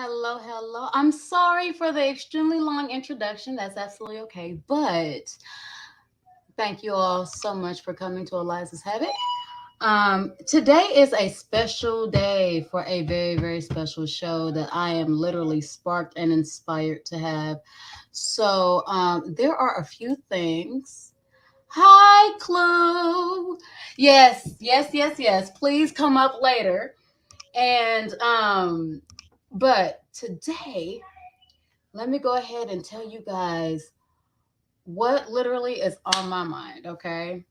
Hello, hello. I'm sorry for the extremely long introduction. That's absolutely okay. But thank you all so much for coming to Eliza's Habit. Today is a special day for a very, very special show that I am literally sparked and inspired to have. There are a few things. Hi, Clue. Yes. Please come up later. But today let me go ahead and tell you guys what literally is on my mind, okay?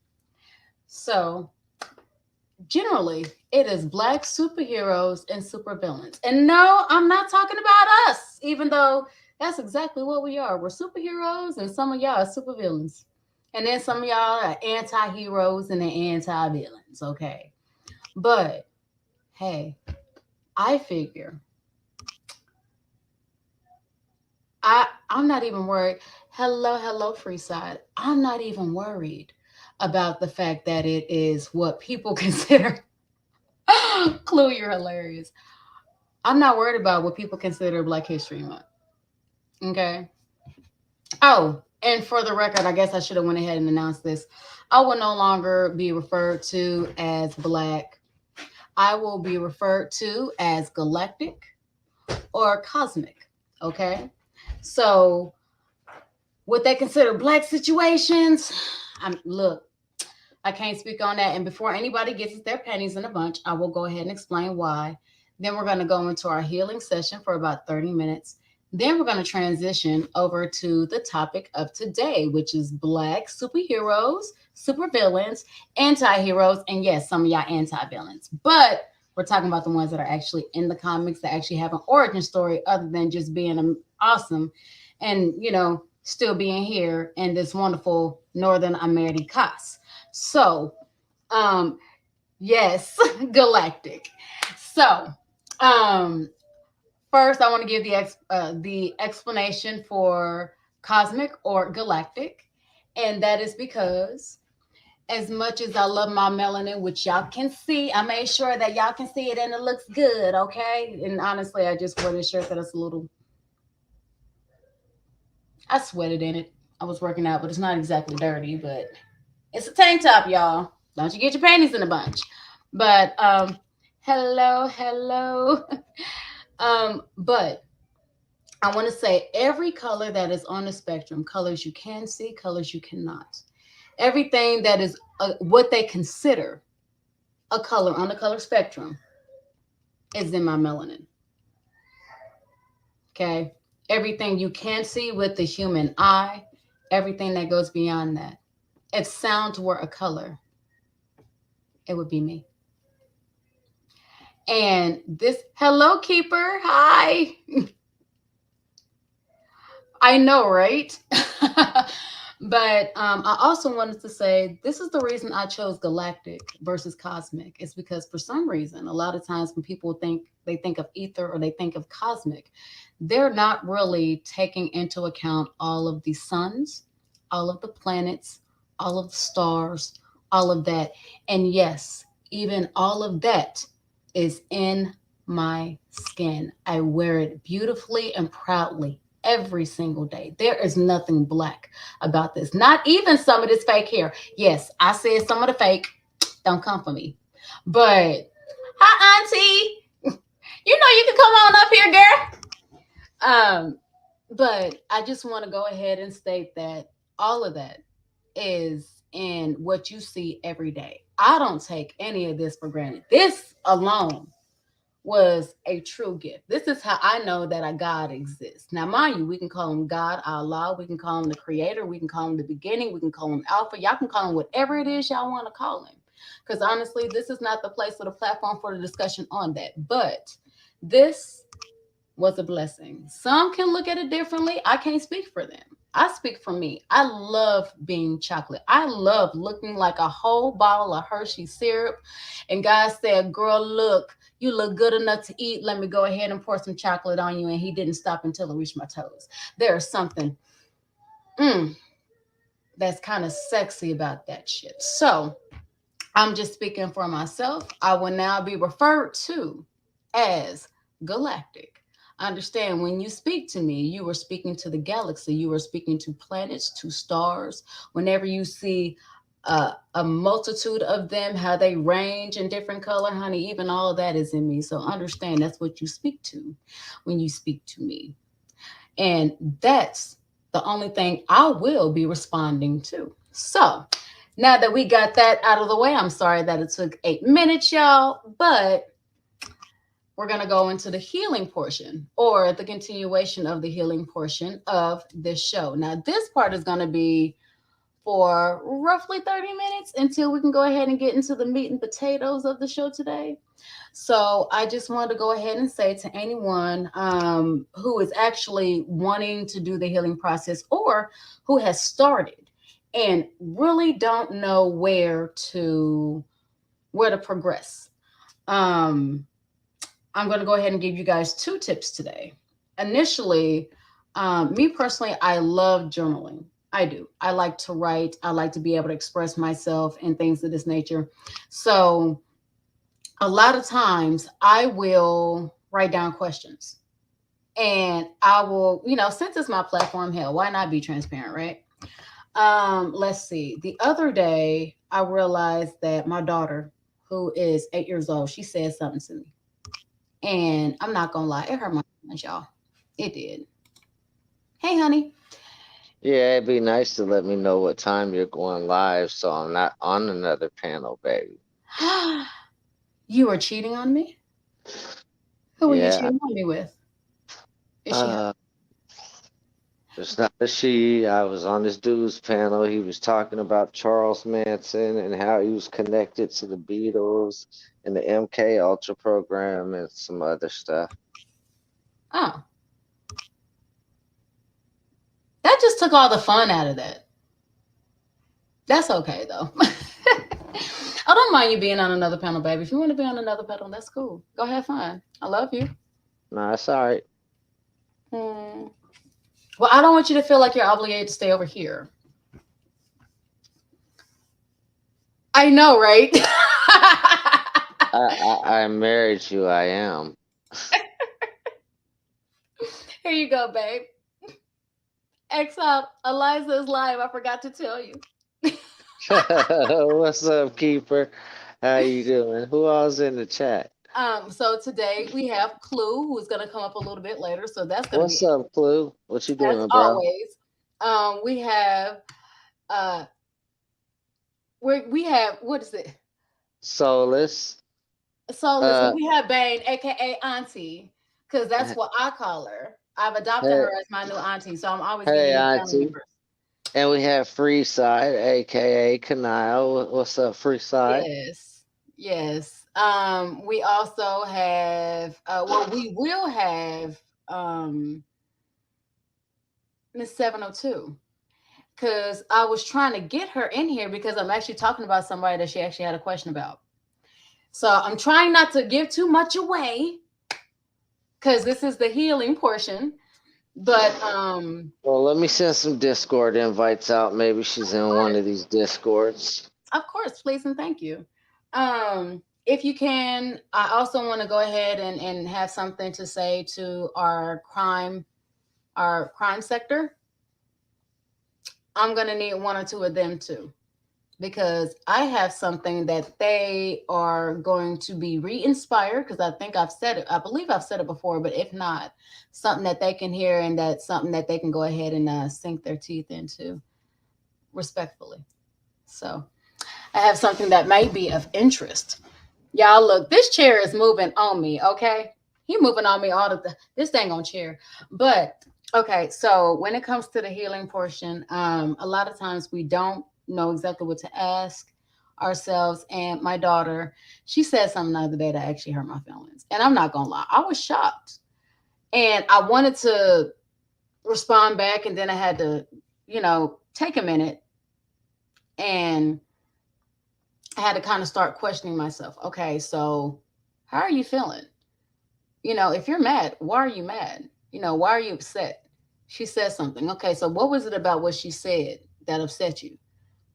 So, generally, it is black superheroes and supervillains. And no, I'm not talking about us, even though that's exactly what we are. We're superheroes, and some of y'all are supervillains. And then some of y'all are anti heroes and then anti villains, okay? But hey, I figure I'm not even worried. Hello, Freeside. I'm not even worried about the fact that it is what people consider. Clue, you're hilarious. I'm not worried about what people consider Black History Month. Okay. Oh, and for the record, I guess I should have went ahead and announced this. I will no longer be referred to as Black. I will be referred to as Galactic or Cosmic. Okay. So what they consider Black situations, look, I can't speak on that. And before anybody gets their panties in a bunch, I will go ahead and explain why. Then we're going to go into our healing session for about 30 minutes. Then we're going to transition over to the topic of today, which is Black superheroes, supervillains, anti-heroes, and yes, some of y'all anti-villains. But we're talking about the ones that are actually in the comics that actually have an origin story other than just being awesome and, still being here in this wonderful Northern Americas. So, um, yes, galactic. So, um, first, I want to give the explanation for cosmic or galactic, and that is because as much as I love my melanin, which y'all can see, I made sure that y'all can see it and it looks good, okay? And honestly, I just wore this shirt that is a little. I sweated in it. I was working out, but it's not exactly dirty, but it's a tank top, y'all. Don't you get your panties in a bunch. But hello. But I want to say every color that is on the spectrum, colors you can see, colors you cannot. Everything that is what they consider a color on the color spectrum is in my melanin. Okay. Everything you can see with the human eye, everything that goes beyond that. If sound were a color, it would be me. And this, hello, Keeper. Hi. I know, right? But I also wanted to say this is the reason I chose galactic versus cosmic. It's because for some reason, a lot of times when people think of ether or they think of cosmic, they're not really taking into account all of the suns, all of the planets, all of the stars, all of that. And yes, even all of that is in my skin. I wear it beautifully and proudly every single day. There is nothing Black about this. Not even some of this fake hair. Yes, I said some of the fake. Don't come for me. But hi, Auntie. You know you can come on up here, girl. But I just want to go ahead and state that all of that is in what you see every day. I don't take any of this for granted. This alone was a true gift. This is how I know that a God exists. Now, mind you, we can call him God, Allah, we can call him the creator, we can call him the beginning, we can call him Alpha. Y'all can call him whatever it is y'all want to call him. Because honestly, this is not the place or the platform for the discussion on that. But this was a blessing. Some can look at it differently. I can't speak for them. I speak for me. I love being chocolate. I love looking like a whole bottle of Hershey syrup. And God said, girl, look, you look good enough to eat. Let me go ahead and pour some chocolate on you. And he didn't stop until it reached my toes. There's something that's kind of sexy about that shit. So I'm just speaking for myself. I will now be referred to as galactic. Understand, when you speak to me, you are speaking to the galaxy, you are speaking to planets, to stars. Whenever you see a multitude of them, how they range in different color, honey, even all of that is in me. So understand, that's what you speak to when you speak to me. And that's the only thing I will be responding to. So now that we got that out of the way, I'm sorry that it took 8 minutes, y'all, but we're going to go into the healing portion, or the continuation of the healing portion of this show. Now, this part is going to be for roughly 30 minutes until we can go ahead and get into the meat and potatoes of the show today. So, I just wanted to go ahead and say to anyone who is actually wanting to do the healing process, or who has started and really don't know where to progress. Um, I'm going to go ahead and give you guys two tips today. Initially, me personally, I love journaling. I do. I like to write. I like to be able to express myself and things of this nature. So, a lot of times I will write down questions, and I will, since it's my platform, hell, why not be transparent, right? Let's see. The other day, I realized that my daughter, who is 8 years old, she said something to me. And I'm not gonna lie, it hurt my feelings, y'all. It did. Hey, honey. Yeah, it'd be nice to let me know what time you're going live so I'm not on another panel, baby. You were cheating on me? Who were you Yeah, cheating on me with? Is she? uh, it's not a she. I was on this dude's panel. He was talking about Charles Manson and how he was connected to the Beatles and the MK Ultra program and some other stuff. Oh, that just took all the fun out of that. That's okay though. I don't mind you being on another panel, baby. If you want to be on another panel, that's cool. Go have fun. I love you. Nah, it's all right. Hmm. Well, I don't want you to feel like you're obligated to stay over here. I know, right? I married you. I am. Here you go, babe. X out. Eliza is live. I forgot to tell you. What's up, Keeper? How you doing? Who all's in the chat? So today we have Clue, who's gonna come up a little bit later. So that's gonna be, What's up, Clue? What you as doing, bro? always. We have uh we have what is it? Soulless. So listen, Uh, we have Bane, aka Auntie, because that's what I call her. I've adopted hey, her as my new auntie, so I'm always hey, getting new family Auntie. members. And we have Freeside, aka Kanile. What's up, Freeside? Yes, yes. We also have well, we will have Miss 702. Because I was trying to get her in here because I'm actually talking about somebody that she actually had a question about. So I'm trying not to give too much away because this is the healing portion. But Well, let me send some Discord invites out. Maybe she's of in one course, of these Discords. please and thank you. If you can, I also want to go ahead and have something to say to our crime sector. I'm gonna need one or two of them too, because I have something that they are going to be re-inspired, because I think I've said it. I believe I've said it before, but if not, something that they can hear, and that's something that they can go ahead and sink their teeth into respectfully. So I have something that may be of interest. Y'all look, this chair is moving on me, okay? He moving on me all this dang on chair. But okay, so when it comes to the healing portion, a lot of times we don't know exactly what to ask ourselves. And my daughter, she said something the other day that actually hurt my feelings. And I'm not gonna lie, I was shocked. And I wanted to respond back, and then I had to, take a minute, and I had to kind of start questioning myself. Okay, so how are you feeling? If you're mad, why are you mad? Why are you upset? She said something. Okay, so what was it about what she said that upset you?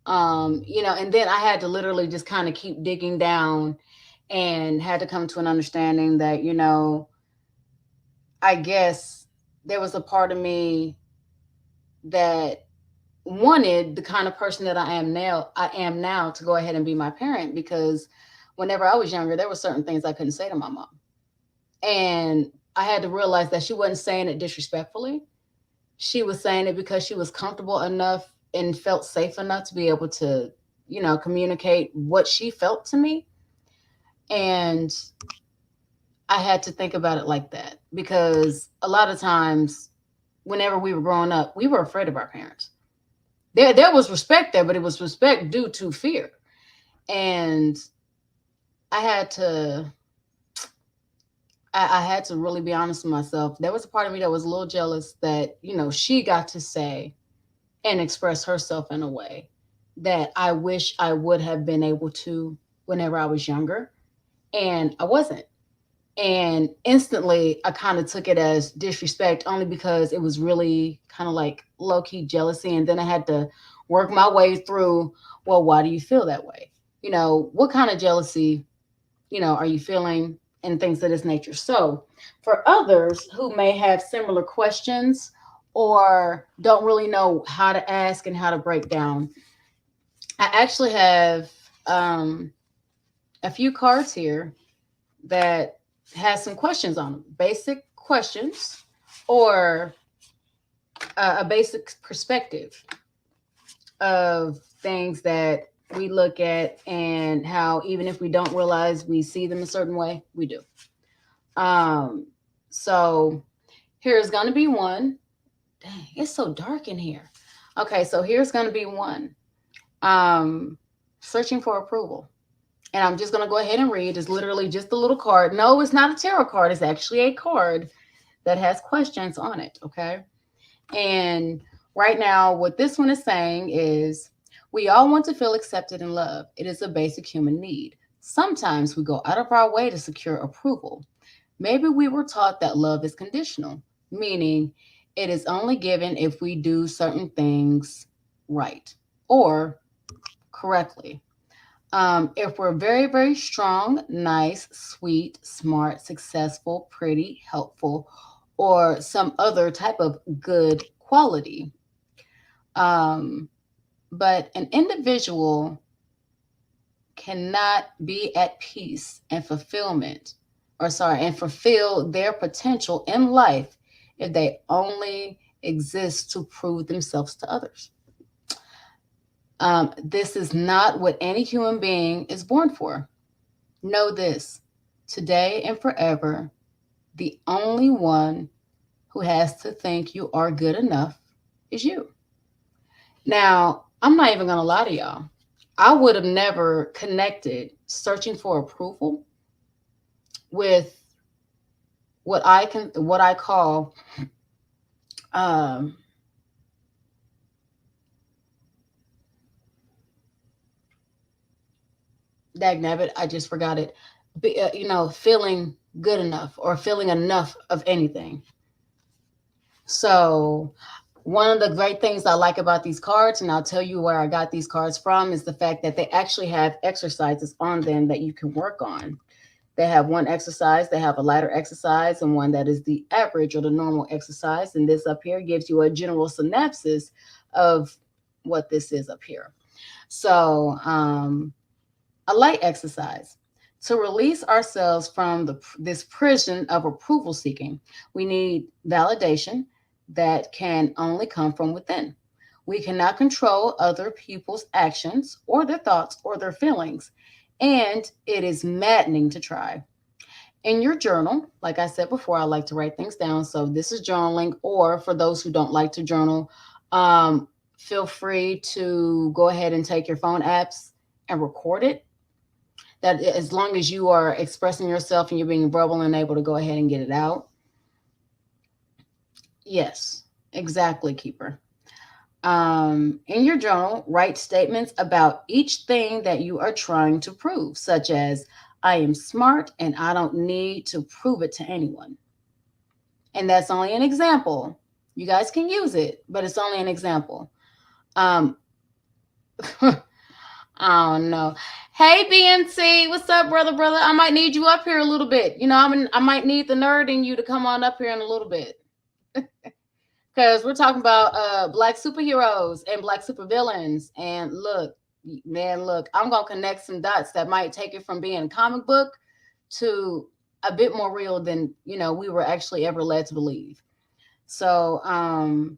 And then I had to literally just kind of keep digging down, and had to come to an understanding that, I guess there was a part of me that wanted the kind of person that I am now to go ahead and be my parent, because whenever I was younger, there were certain things I couldn't say to my mom. And I had to realize that she wasn't saying it disrespectfully. She was saying it because she was comfortable enough and felt safe enough to be able to, communicate what she felt to me. And I had to think about it like that, because a lot of times, whenever we were growing up, we were afraid of our parents. There was respect there, but it was respect due to fear. And I had to I had to really be honest with myself. There was a part of me that was a little jealous that, she got to say and express herself in a way that I wish I would have been able to whenever I was younger. And I wasn't. And instantly, I kind of took it as disrespect, only because it was really kind of like low key jealousy. And then I had to work my way through, well, why do you feel that way? What kind of jealousy, are you feeling, and things of this nature. So, for others who may have similar questions or don't really know how to ask and how to break down, I actually have um, a few cards here that has some questions on them, basic questions, or a basic perspective of things that we look at, and how even if we don't realize we see them a certain way, we do. Um, so here's gonna be one. Dang, it's so dark in here. Okay, so here's gonna be one. Um, Searching for approval. And I'm just gonna go ahead and read. It's literally just a little card. No, it's not a tarot card, it's actually a card that has questions on it. Okay. And right now, what this one is saying is, we all want to feel accepted and loved. It is a basic human need. Sometimes we go out of our way to secure approval. Maybe we were taught that love is conditional, meaning it is only given if we do certain things right or correctly. If we're very, very strong, nice, sweet, smart, successful, pretty, helpful, or some other type of good quality. Um, but an individual cannot be at peace and fulfillment, and fulfill their potential in life if they only exist to prove themselves to others. This is not what any human being is born for. Know this: today and forever, the only one who has to think you are good enough is you. Now, I'm not even going to lie to y'all. I would have never connected searching for approval with what I call um dagnabbit, I just forgot it. Feeling good enough or feeling enough of anything. So, one of the great things I like about these cards, and I'll tell you where I got these cards from, is the fact that they actually have exercises on them that you can work on. They have one exercise, they have a lighter exercise, and one that is the average or the normal exercise. And this up here gives you a general synopsis of what this is up here. So, a light exercise. To release ourselves from this prison of approval seeking, we need validation that can only come from within. We cannot control other people's actions or their thoughts or their feelings, and it is maddening to try. In your journal, like I said before, I like to write things down. So this is journaling, or for those who don't like to journal, um, feel free to go ahead and take your phone apps and record it. That, as long as you are expressing yourself and you're being verbal and able to go ahead and get it out. Yes, exactly, keeper. In your journal, write statements about each thing that you are trying to prove, such as, I am smart and I don't need to prove it to anyone. And that's only an example. You guys can use it, but it's only an example. Um, I don't know. Hey BNC, what's up, brother? Brother, I might need you up here a little bit. I might need the nerd in you to come on up here in a little bit because we're talking about black superheroes and black supervillains. And look, man, look, I'm gonna connect some dots that might take it from being a comic book to a bit more real than we were actually ever led to believe. So, um,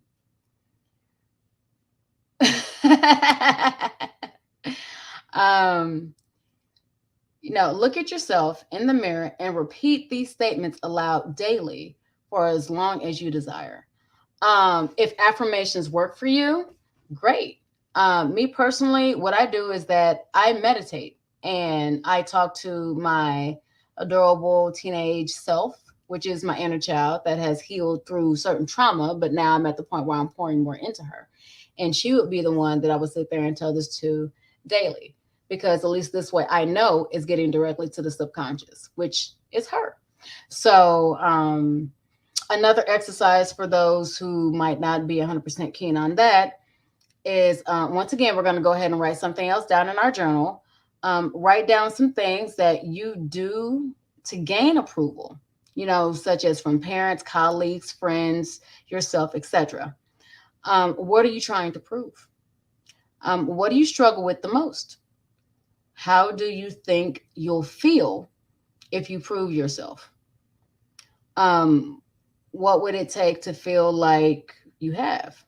look at yourself in the mirror and repeat these statements aloud daily for as long as you desire. If affirmations work for you, great. Me personally, what I do is that I meditate and I talk to my adorable teenage self, which is my inner child that has healed through certain trauma, but now I'm at the point where I'm pouring more into her. And she would be the one that I would sit there and tell this to daily, because at least this way I know it's getting directly to the subconscious, which is her. So, another exercise for those who might not be 100% keen on that is once again, we're going to go ahead and write something else down in our journal. Write down some things that you do to gain approval, such as from parents, colleagues, friends, yourself, etc. What are you trying to prove? What do you struggle with the most? How do you think you'll feel if you prove yourself? Um, what would it take to feel like you have?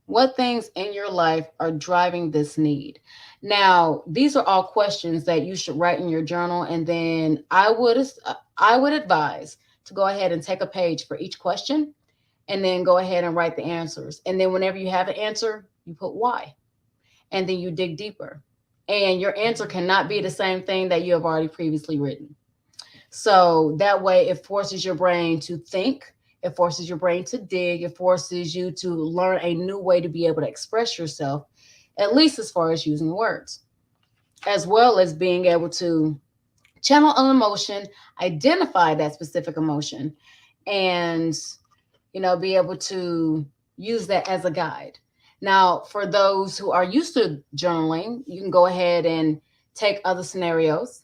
What things in your life are driving this need? Now, these are all questions that you should write in your journal, and then I would advise to go ahead and take a page for each question, and then go ahead and write the answers. And then whenever you have an answer, you put why, and then you dig deeper. And your answer cannot be the same thing that you have already previously written. So that way, it forces your brain to think, it forces your brain to dig, it forces you to learn a new way to be able to express yourself, at least as far as using words, as well as being able to channel an emotion, identify that specific emotion, and be able to use that as a guide. Now, for those who are used to journaling, you can go ahead and take other scenarios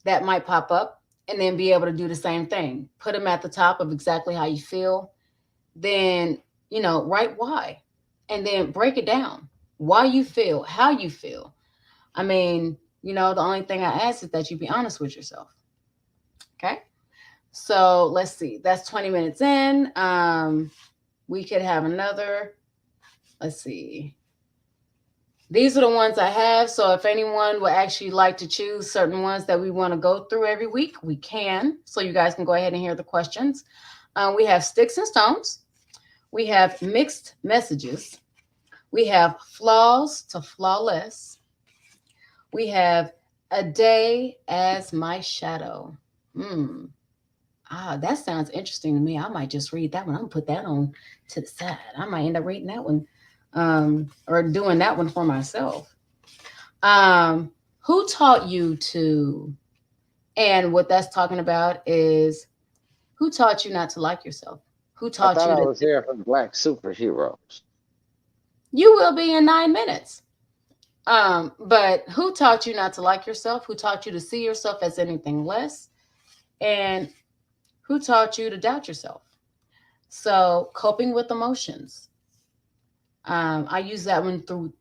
that might pop up and then be able to do the same thing. Put them at the top of exactly how you feel. Then, write why and then break it down. Why you feel, how you feel. I mean, the only thing I ask is that you be honest with yourself. Okay. So let's see. That's 20 minutes in. We could have another. Let's see. These are the ones I have. So if anyone would actually like to choose certain ones that we want to go through every week, we can. So you guys can go ahead and hear the questions. We have sticks and stones. We have mixed messages. We have flaws to flawless. We have a day as my shadow. That sounds interesting to me. I might just read that one. I'm gonna put that on to the side. I might end up reading that one, or doing that one for myself. Who taught you to? And what that's talking about is who taught you not to like yourself? Who I taught thought you I that was here for black superheroes. you will be in 9 minutes? But who taught you not to like yourself? Who taught you to see yourself as anything less? And who taught you to doubt yourself? So, coping with emotions. I use that one through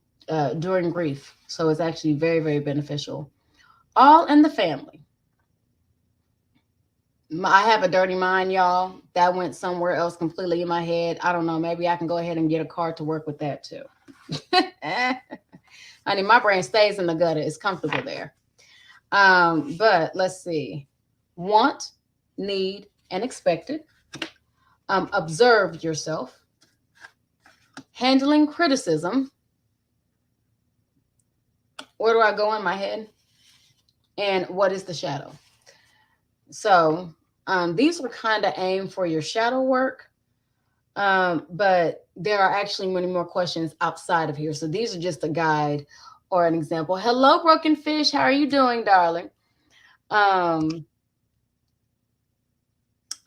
during grief, so it's actually very, very beneficial. All in the family. I have a dirty mind, y'all. That went somewhere else completely in my head. I don't know. Maybe I can go ahead and get a card to work with that too. Honey, my brain stays in the gutter. It's comfortable there. But let's see. Want, need, and expected. Observe yourself. Handling criticism. Where do I go in my head? And what is the shadow? So these were kind of aimed for your shadow work, but there are actually many more questions outside of here. So these are just a guide or an example. Hello, Broken Fish. How are you doing, darling?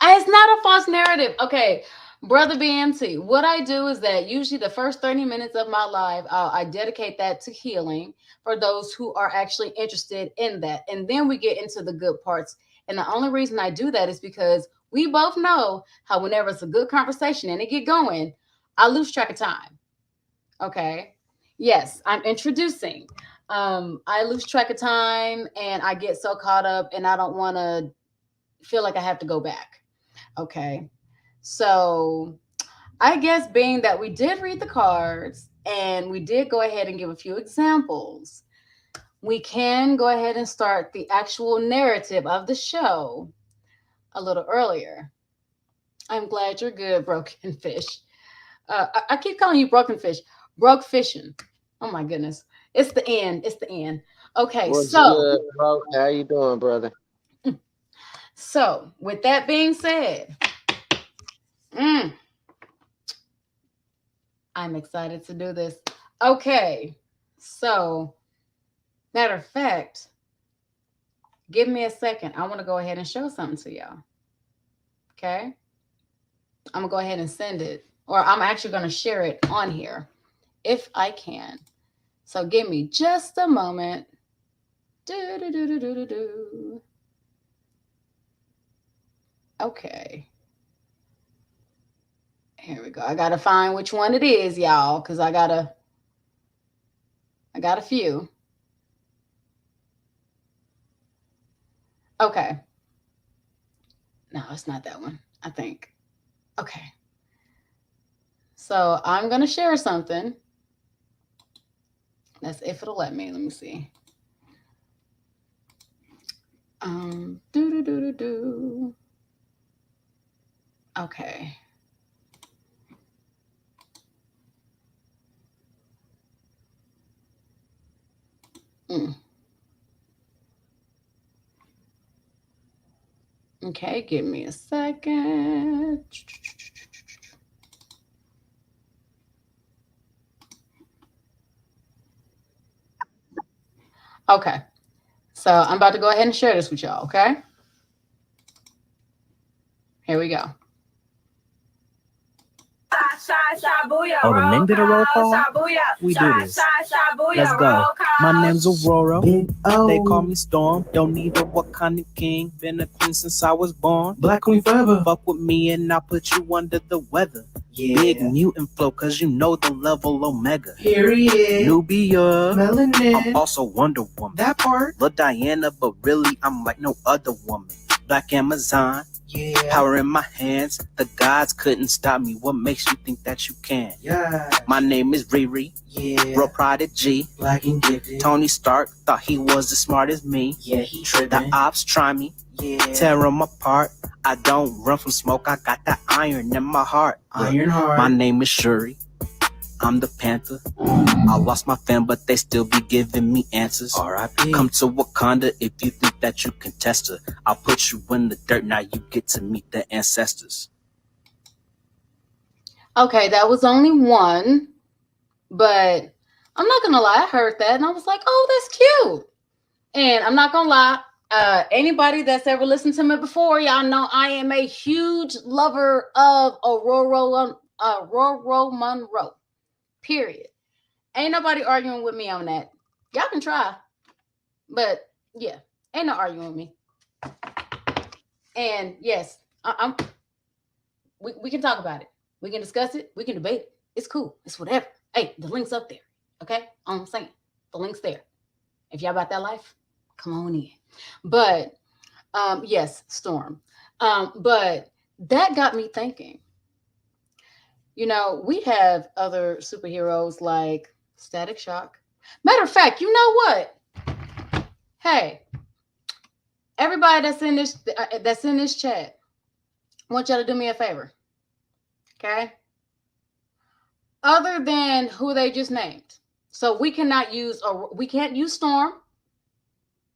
It's not a false narrative. Okay. Brother BMT, what I do is that usually the first 30 minutes of my life, I dedicate that to healing for those who are actually interested in that. And then we get into the good parts. And the only reason I do that is because we both know how whenever it's a good conversation and it get going, I lose track of time. Okay. Yes, I'm introducing. I lose track of time and I get so caught up and I don't want to feel like I have to go back. Okay. So I guess being that we did read the cards and we did go ahead and give a few examples, we can go ahead and start the actual narrative of the show a little earlier. I'm glad you're good, Broken Fish. I keep calling you Broken Fish. Broke fishing. Oh my goodness. It's the end. It's the end. Okay, What's so good, bro? How you doing, brother? with that being said, mm, I'm excited to do this. Okay, so matter of fact, give me a second. I want to go ahead and show something to y'all. Okay, I'm gonna go ahead and send it, or I'm actually gonna share it on here if I can. So give me just a moment. Do, do, do, do, do, do, do. Okay. Here we go. I gotta find which one it is, y'all, because I got a few. Okay. No, it's not that one. I think. Okay. So I'm gonna share something. That's if it'll let me. Let me see. Do do do do do. Okay. Mm. Okay, give me a second. Okay, so I'm about to go ahead and share this with y'all, okay? Here we go. Oh, the men did a roll call? We do this. Let's go. My name's Aurora. They call me Storm. Don't need a Wakanda king. Been a queen since I was born. Black Queen forever. Fuck with me and I'll put you under the weather. Yeah. Big mutant flow, cause you know the level Omega. Period. Nubia. Melanin. I'm also Wonder Woman. That part. Lil Diana, but really I'm like no other woman. Black Amazon. Yeah. Power in my hands. The gods couldn't stop me. What makes you think that you can? Yeah. My name is Riri. Yeah. Real prodigy. Black and gifted. Tony Stark thought he was as smart as me. Yeah, he The tripping. ops try me. Yeah. Tear them apart. I don't run from smoke. I got that iron in my heart. Iron heart. My name is Shuri. I'm the Panther. I lost my fam, but they still be giving me answers. R.I.P. Come to Wakanda if you think that you can test her. I'll put you in the dirt. Now you get to meet the ancestors. Okay, that was only one, but I'm not gonna lie, I heard that and I was like, oh, that's cute. And I'm not gonna lie, anybody that's ever listened to me before, y'all know I am a huge lover of Aurora Monroe. Period. Ain't nobody arguing with me on that. Y'all can try, but yeah, ain't no arguing with me. And yes, I'm. We can talk about it. We can discuss it. We can debate it. It's cool. It's whatever. Hey, the link's up there. Okay, I'm saying the link's there. If y'all about that life, come on in. But yes, Storm. But that got me thinking. You know, we have other superheroes like Static Shock. Matter of fact, you know what? Hey, everybody that's in this chat, I want y'all to do me a favor. Okay? Other than who they just named. So we can't use Storm.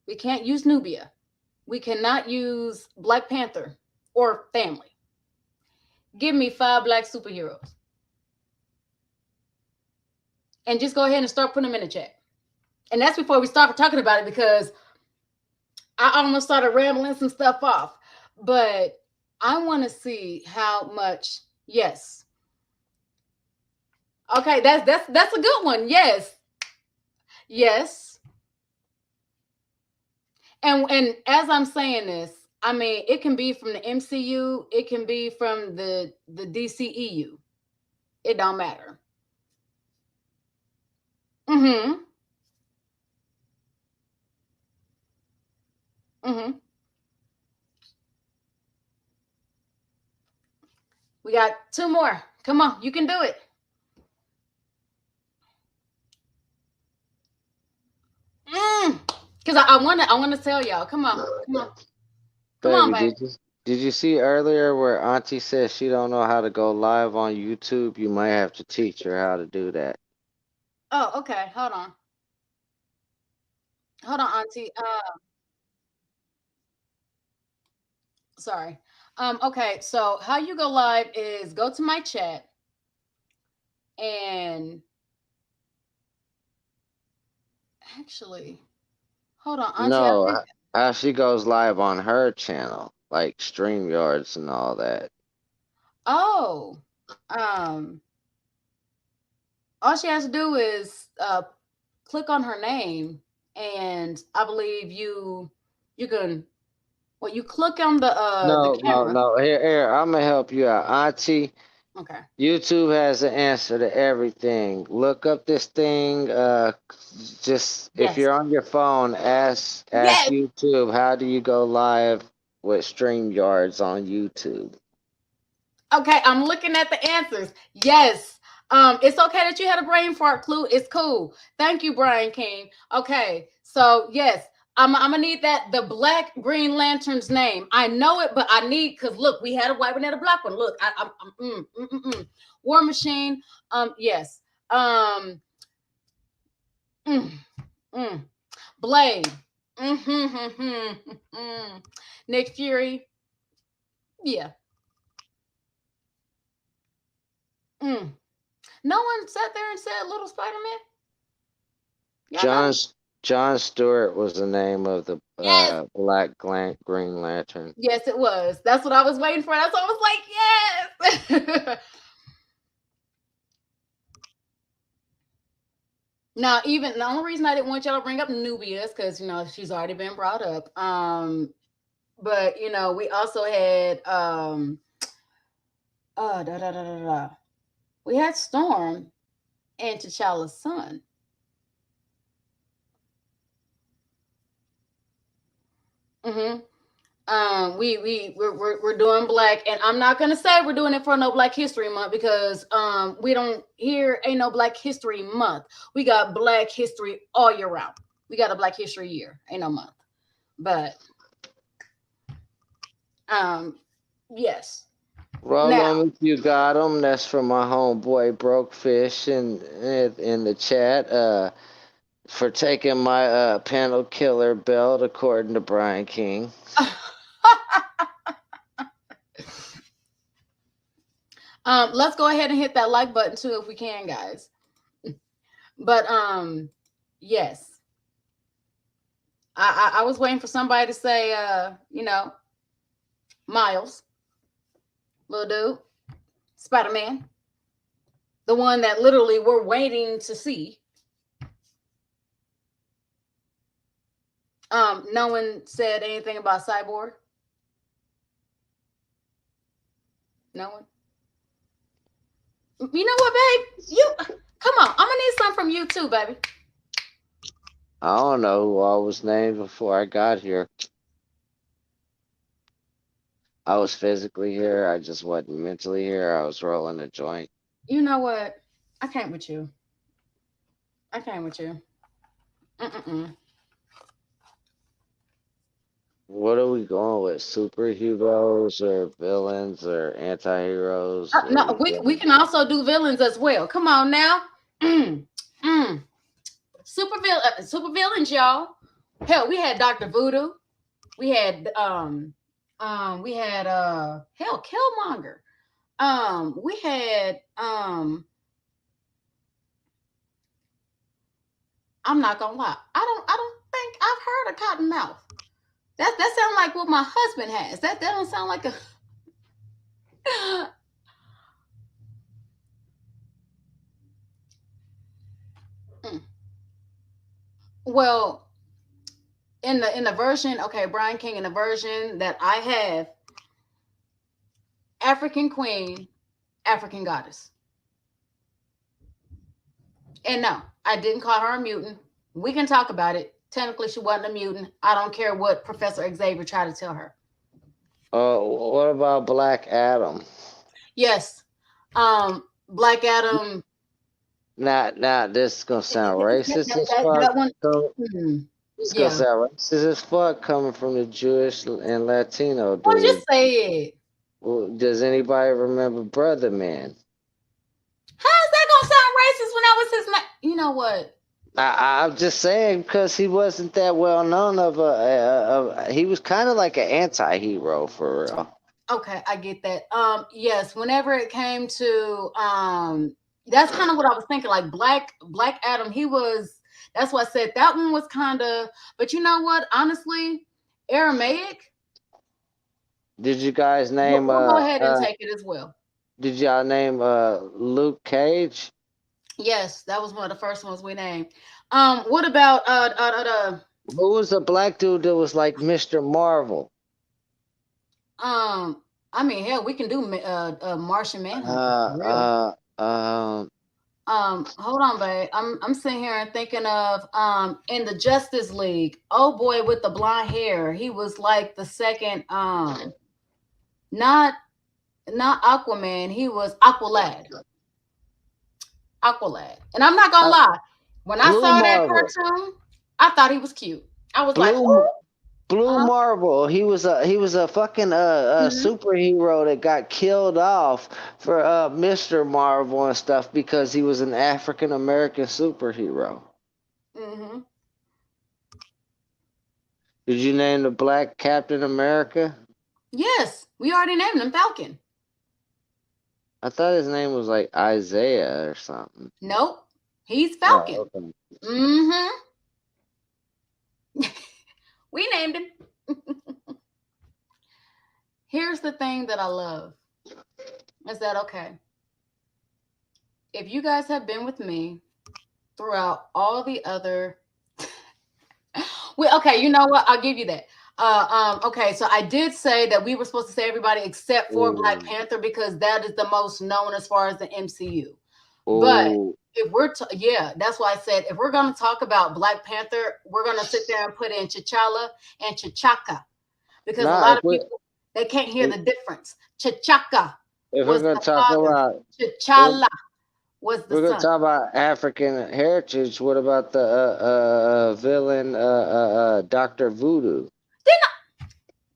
We can't use Nubia. We cannot use Black Panther or family. Give me 5 black superheroes. And just go ahead and start putting them in the chat. And that's before we start talking about it because I almost started rambling some stuff off. But I want to see how much Yes. Okay, that's a good one. Yes. Yes. And as I'm saying this, I mean it can be from the MCU, it can be from the DCEU. It don't matter. Mm-hmm. Mm-hmm. We got two more. Come on, you can do it. Because I wanna tell y'all. Come on. Come on. Come on, Baby, baby. did you see earlier where Auntie says she don't know how to go live on YouTube? You might have to teach her how to do that. Oh, okay. Hold on. Hold on, Auntie. Sorry. Okay, so how you go live is go to my chat and actually hold on, Auntie. I No, think how she goes live on her channel, like StreamYards and all that. oh um all she has to do is click on her name and I believe you can well you click on the No, no, camera. no. Here, I'm gonna help you out, Auntie. Okay. YouTube has the answer to everything. Look up this thing. Just if Yes. you're on your phone, ask Yes. YouTube how do you go live with StreamYards on YouTube. Okay, I'm looking at the answers. Yes. It's okay that you had a brain fart clue. It's cool. Thank you, Brian King. Okay, so yes, I'm gonna need that the Black Green Lantern's name. I know it, but I need because look, we had a white one and a black one. Look, War Machine. Yes. Um, mm, mm. Blade. Nick Fury. Yeah. Mm. No one sat there and said Little Spider-Man. Y'all know? John John Stewart was the name of the Yes. Green Lantern. Yes, it was. That's what I was waiting for. That's what I was like, yes. Now, even the only reason I didn't want y'all to bring up Nubia is because she's already been brought up. But we also had da, da, da, da, da. We had Storm and T'Challa's son. Mm-hmm. We're doing black, and I'm not gonna say we're doing it for no Black History Month because we don't here ain't no Black History Month. We got Black History all year round. We got a Black History year, ain't no month. But yes. Roll Now, them if you got them. That's from my homeboy Broke Fish in the chat. For taking my panel killer belt, according to Brian King. let's go ahead and hit that like button too if we can, guys. But yes. I was waiting for somebody to say Miles, little dude, Spider-Man, the one that literally we're waiting to see. No one said anything about Cyborg. No one. You know what, babe? You come on. I'm gonna need some from you too, baby. I don't know who all was named before I got here. I was physically here. I just wasn't mentally here. I was rolling a joint. You know what? I can't with you. I can't with you. Mm-mm. What are we going with? Superheroes or villains or anti-heroes? What are No, we we doing? can also do villains as well. Come on now. Super villains, y'all. Hell, we had Dr. Voodoo. We had hell, Killmonger. We had I'm not gonna lie. I don't think I've heard of Cottonmouth. That sounds like what my husband has. That don't sound like a Well, in the version, okay, Brian King, in the version that I have, African queen, African goddess. And no, I didn't call her a mutant. We can talk about it. Technically, she wasn't a mutant. I don't care what Professor Xavier tried to tell her. What about Black Adam? Yes, Black Adam. Now, this is gonna sound racist as fuck. That one. So, Hmm, this is gonna yeah. sound racist as fuck coming from the Jewish and Latino Well, just dude. say it. Well, does anybody remember Brother Man? How's that gonna sound racist when I was his man? You know what? I'm just saying because he wasn't that well known he was kind of like an anti-hero for real. Okay, I get that. Yes, whenever it came to that's kind of what I was thinking. Like Black Adam, he was. That's why I said that one was kind of. But you know what? Honestly, Aramaic. Did you guys We'll, name we'll go ahead and take it as well. did y'all name Luke Cage? Yes, that was one of the first ones we named. What about Who was the black dude that was like Mr. Marvel? I mean, hell, we can do Martian Manhunter for real. Hold on, babe. I'm sitting here and thinking of in the Justice League. Oh boy, with the blonde hair, he was like the second not Aquaman. He was Aqualad. Aqualad. And I'm not gonna lie, when I Blue saw that Marvel. cartoon, I thought he was cute. I was like, Blue ooh. Blue Marvel. He was a fucking Mhm. superhero that got killed off for Mr. Marvel and stuff because he was an African American superhero. Mhm. Did you name the black Captain America? Yes, we already named him Falcon. I thought his name was like Isaiah or something. Nope, he's Oh, Falcon. okay. Mhm. We named him. Here's the thing that I love. Is that okay? If you guys have been with me throughout all the other okay, you know what? I'll give you that. Okay, so I did say that we were supposed to say everybody except for Black Ooh. Panther because that is the most known as far as the MCU. But Ooh. if we're yeah, that's why I said if we're gonna talk about Black Panther, we're gonna sit there and put in T'Challa and T'Chaka because a Nah, lot of people they can't hear the difference. T'Chaka if we're was gonna the talk father. about if T'Challa was the we're gonna son. talk about African heritage, what about the villain Dr. Voodoo?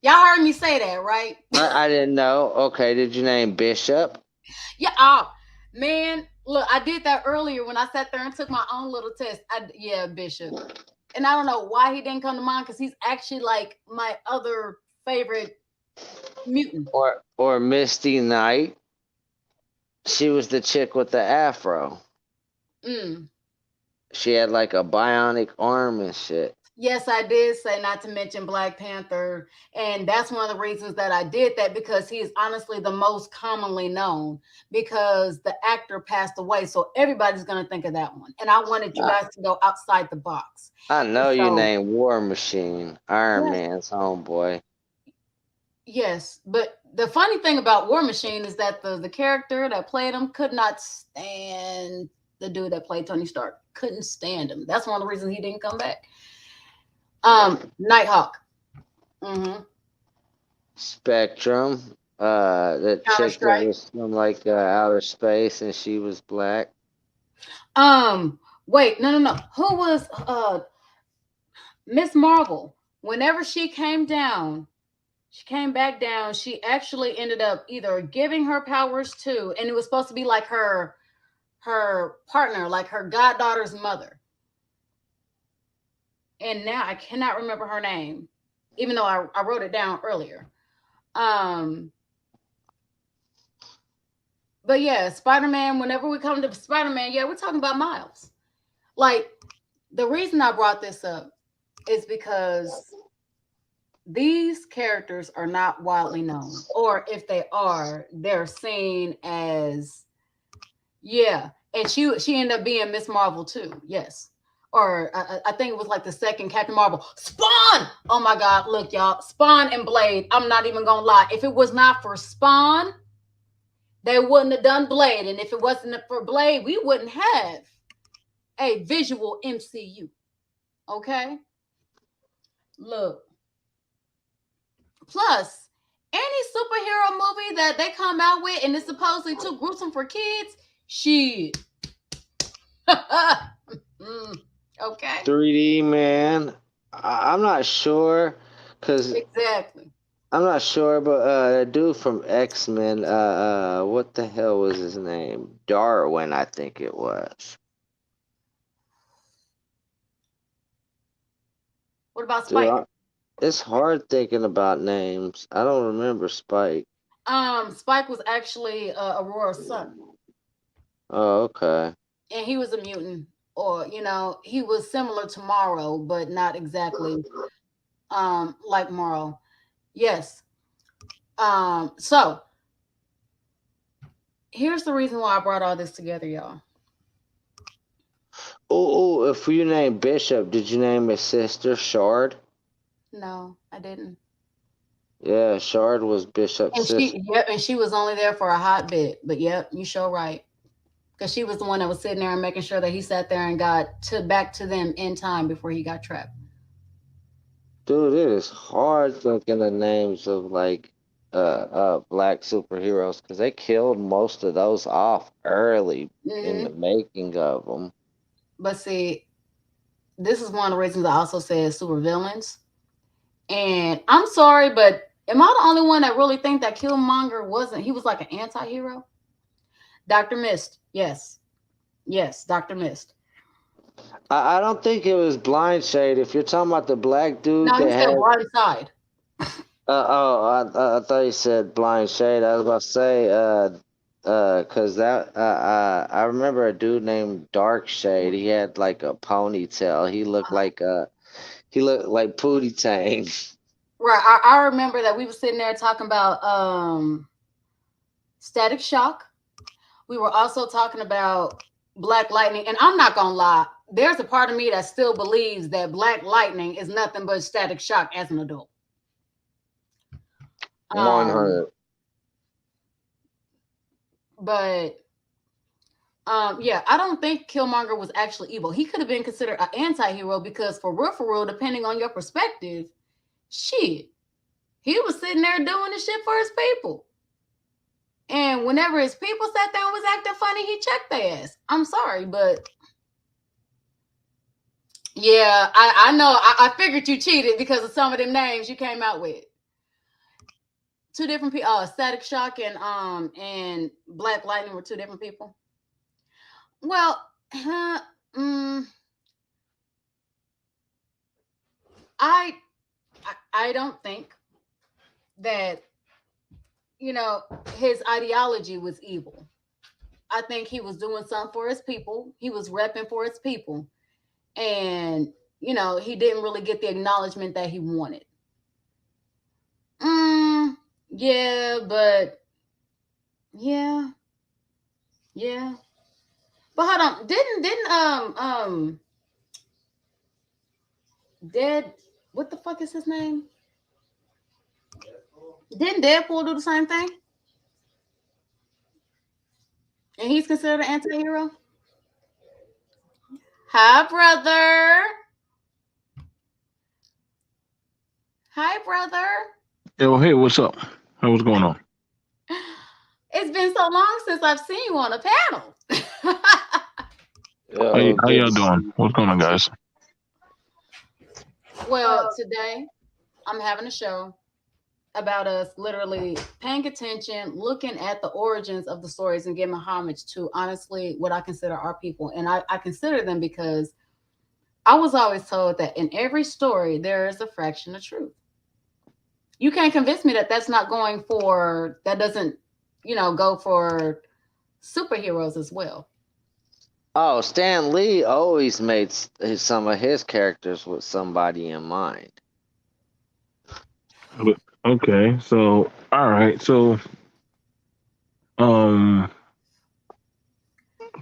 Y'all heard me say that, right? I didn't know. Okay, did you name Bishop? Yeah. Oh, man. Look, I did that earlier when I sat there and took my own little test. Yeah, Bishop. And I don't know why he didn't come to mind because he's actually like my other favorite mutant. Or Misty Knight? She was the chick with the afro. Mm. She had like a bionic arm and shit. Yes, I did say not to mention Black Panther. And that's one of the reasons that I did that because he is honestly the most commonly known because the actor passed away. So everybody's going to think of that one. And I wanted you guys to go outside the box. I know you So, named War Machine, Iron yes, Man's homeboy. yes. But the funny thing about War Machine is that the character that played him could not stand the dude that played Tony Stark. Couldn't stand him. That's one of the reasons he didn't come back. Nighthawk. Mm-hmm. Spectrum. That Counter chick that Strike. was from like outer space and she was black. Wait, no. Who was Miss Marvel? Whenever she came down, she came back down. She actually ended up either giving her powers to, and it was supposed to be like her partner, like her goddaughter's mother. And now I cannot remember her name, even though I wrote it down earlier. But yeah, Spider-Man, whenever we come to Spider-Man, yeah, we're talking about Miles. Like, the reason I brought this up is because these characters are not widely known. Or if they are, they're seen as, yeah. And she ended up being Miss Marvel too. Yes. or I think it was like the second Captain Marvel. Spawn! Oh my God, look, y'all. Spawn and Blade. I'm not even gonna lie. If it was not for Spawn, they wouldn't have done Blade. And if it wasn't for Blade, we wouldn't have a visual MCU. Okay? Look. Plus, any superhero movie that they come out with and it's supposedly too gruesome for kids, shit. Okay. 3D man. I'm not sure, cause Exactly. I'm not sure, but that dude from X-Men, what the hell was his name? Darwin, I think it was. What about Dude, Spike? it's hard thinking about names. I don't remember Spike. Spike was actually Aurora's son, Oh, okay. and he was a mutant, or he was similar to Morrow, but not exactly like Morrow. Yes. So here's the reason why I brought all this together, y'all. Oh, if you name Bishop, did you name his sister Shard? No, I didn't. Yeah, Shard was Bishop's And sister. she was only there for a hot bit, but yep, you sure right. Because she was the one that was sitting there and making sure that he sat there and got back to them in time before he got trapped. Dude, it is hard thinking of names of like black superheroes because they killed most of those off early in the Hmm. making of them. But see, this is one of the reasons I also said supervillains. And I'm sorry, but am I the only one that really think that Killmonger wasn't? He was like an anti-hero. Dr. Mist, yes, yes, Dr. Mist. I don't think it was Blind Shade. If you're talking about the black dude No, he that said had Blind Side. I thought you said Blind Shade. I was about to say, cause that, I remember a dude named Dark Shade. He had like a ponytail. He looked like Pootie Tang. Right. I remember that we were sitting there talking about Static Shock. We were also talking about Black Lightning, and I'm not gonna lie. There's a part of me that still believes that Black Lightning is nothing but Static Shock as an adult. 100. But yeah, I don't think Killmonger was actually evil. He could have been considered an anti-hero because for real, depending on your perspective, shit, he was sitting there doing the shit for his people. And whenever his people sat there and was acting funny, he checked their ass. I'm sorry, but yeah, I know. I figured you cheated because of some of them names you came out with. Two different people. Static Shock and Black Lightning were two different people. Well, I don't think that his ideology was evil. I think he was doing something for his people. He was repping for his people, and he didn't really get the acknowledgement that he wanted. Yeah, but yeah, yeah. But hold on, Dead. What the fuck is his name? Didn't Deadpool do the same thing? And he's considered an anti-hero? Hi, brother. Hi, brother. Yo, hey, what's up? Hey, what's going on? It's been so long since I've seen you on a panel. How y'all doing? What's going on, guys? Well, today I'm having a show about us literally paying attention, looking at the origins of the stories and giving homage to honestly what I consider our people. And I consider them because I was always told that in every story, there is a fraction of truth. You can't convince me that that doesn't, go for superheroes as well. Oh, Stan Lee always made some of his characters with somebody in mind. Okay, so all right, so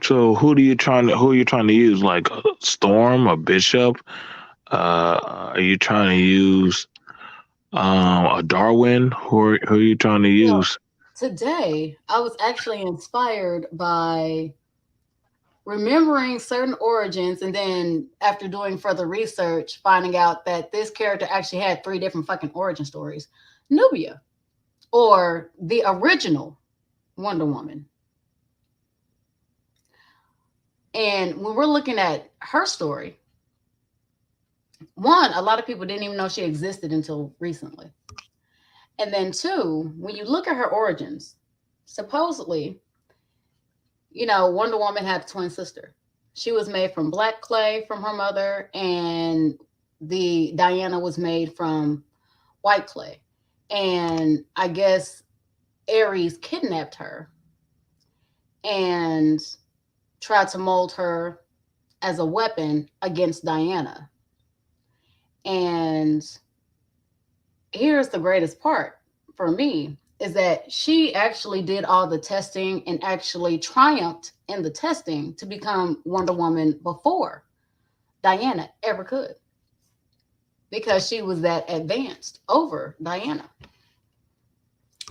So who are you trying to use? Like a Storm, a Bishop? Are you trying to use a Darwin? Who are you trying to Well, use? today I was actually inspired by remembering certain origins, and then after doing further research, finding out that this character actually had 3 different fucking origin stories. Nubia, or the original Wonder Woman. And when we're looking at her story, one, a lot of people didn't even know she existed until recently. And then two, when you look at her origins, supposedly, Wonder Woman had a twin sister. She was made from black clay from her mother, and the Diana was made from white clay. And I guess Ares kidnapped her and tried to mold her as a weapon against Diana. And here's the greatest part for me is that she actually did all the testing and actually triumphed in the testing to become Wonder Woman before Diana ever could, because she was that advanced over Diana.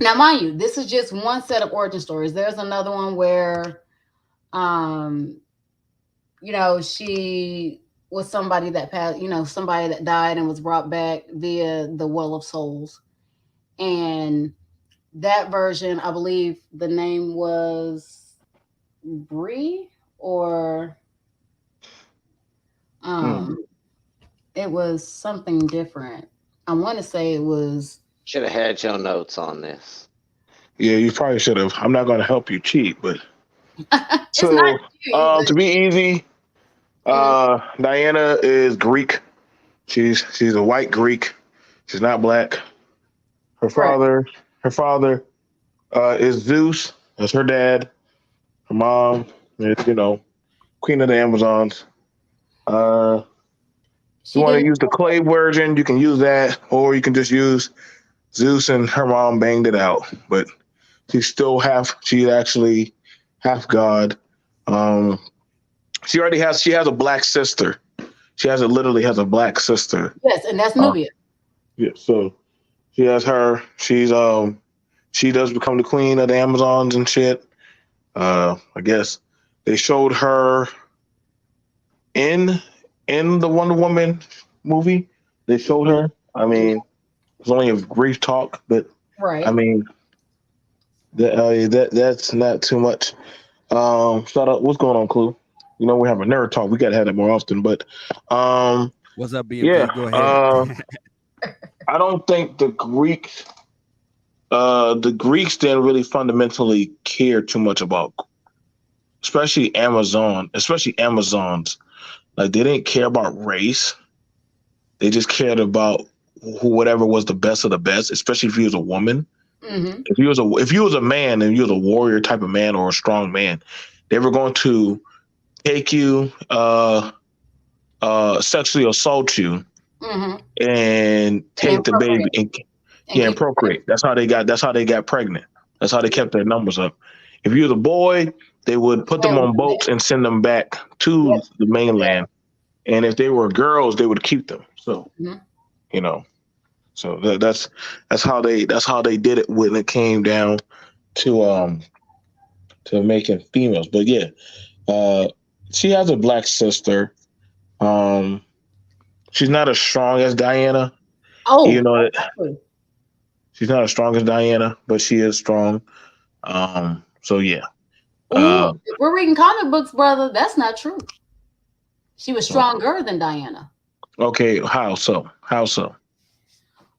Now, mind you, this is just one set of origin stories. There's another one where, she was somebody that passed, somebody that died and was brought back via the Well of Souls. And that version, I believe the name was Bree, or it was something different. I want to say it was. Should have had your notes on this. Yeah, you probably should have. I'm not going to help you cheat, but It's so not you, to be easy, Diana is Greek. She's a white Greek. She's not black. Her Right. father is Zeus. That's her dad. Her mom is, Queen of the Amazons. You She want to didn't. use the clay version, you can use that, or you can just use Zeus and her mom banged it out. But she's actually half god. Um, she has a black sister. Literally has a black sister. Yes, and that's Uh, Nubia. yeah, so she has her. She does become the queen of the Amazons and shit. I guess they showed her in the Wonder Woman movie. They showed her. I mean, it's only a brief talk, but I Right. mean that's not too much. Shout out, what's going on, Clue? We have a nerd talk. We gotta have that more often. But What's up, yeah, BMP? Go ahead. I don't think the Greeks didn't really fundamentally care too much about, especially Amazons. Like they didn't care about race. They just cared about whatever was the best of the best, especially if you was a woman. Mm-hmm. If you was a man and you was a warrior type of man or a strong man, they were going to take you, sexually assault you, Mm-hmm. and And then take the baby procreate and and keep. procreate. That's how they got pregnant. That's how they kept their numbers up. If you was a boy, they would put them on boats and send them back to Yep. the mainland. And if they were girls, they would keep them. So Mm-hmm. you know, so that's how they did it when it came down to making females. But yeah, uh, she has a black sister. Um, she's not as strong as Diana. You Oh, know, exactly. she's not as strong as Diana, but she is strong. So yeah. Ooh, Uh, if we're reading comic books, brother, that's not true. She was stronger than Diana. okay. How so? How so?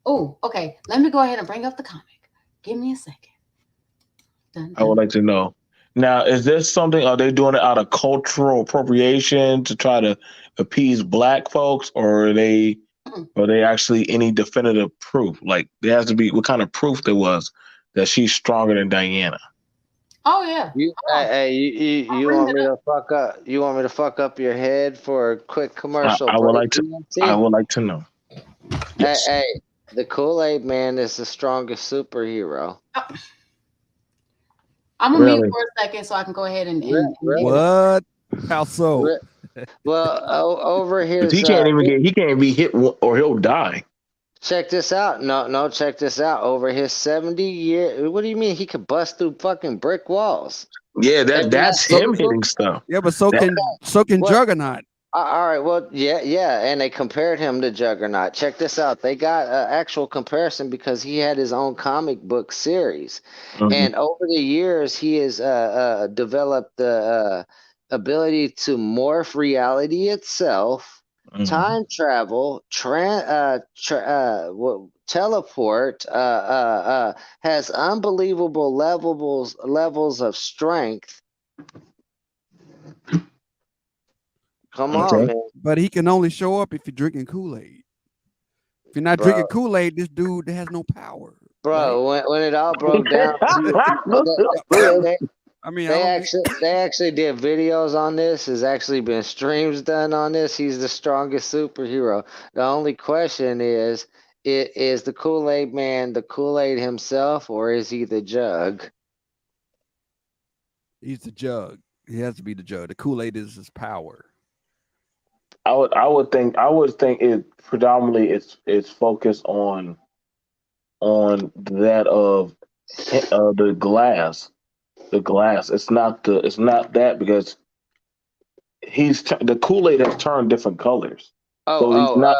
Oh, okay. Let me go ahead and bring up the comic. Give me a second. Dun, I would dun. like to know. Now, is this something? Are they doing it out of cultural appropriation to try to appease black folks, or Mm. are they actually any definitive proof? Like there has to be what kind of proof there was that she's stronger than Diana. Oh yeah. You, Hold on. you I'll bring want it me up. to fuck up? You want me to fuck up your head for a quick commercial I would break, like to. I BMT? would like to know. Hey, Yes. hey, the Kool-Aid Man is the strongest superhero. Oh, I'm gonna mute Really? for a second so I can go ahead and Really? What? How so? Well, over 'Cause his he can't be hit or he'll die. check this out. No, check this out. Over his 70-year, what do you mean he could bust through fucking brick walls? Yeah, And that's So him hitting stuff. yeah, but so That, can What? Juggernaut. All right, well, yeah, and they compared him to Juggernaut. Check this out. They got an actual comparison because he had his own comic book series, Mhm. and over the years, he has developed the ability to morph reality itself, time travel, teleport, has unbelievable levels of strength. Come on, Okay. man. But he can only show up if you're drinking Kool-Aid. If you're not Bro. drinking Kool-Aid, this dude has no power. Bro, when it all broke down, Right? they, I mean, I they don't. actually did videos on this. There's actually been streams done on this. He's the strongest superhero. The only question is the Kool-Aid man the Kool-Aid himself, or is he the jug? He's the jug. He has to be the jug. The Kool-Aid is his power. I would think it predominantly it's focused on that of the glass. The glass. It's not that because the Kool-Aid has turned different colors. So he's Oh, not.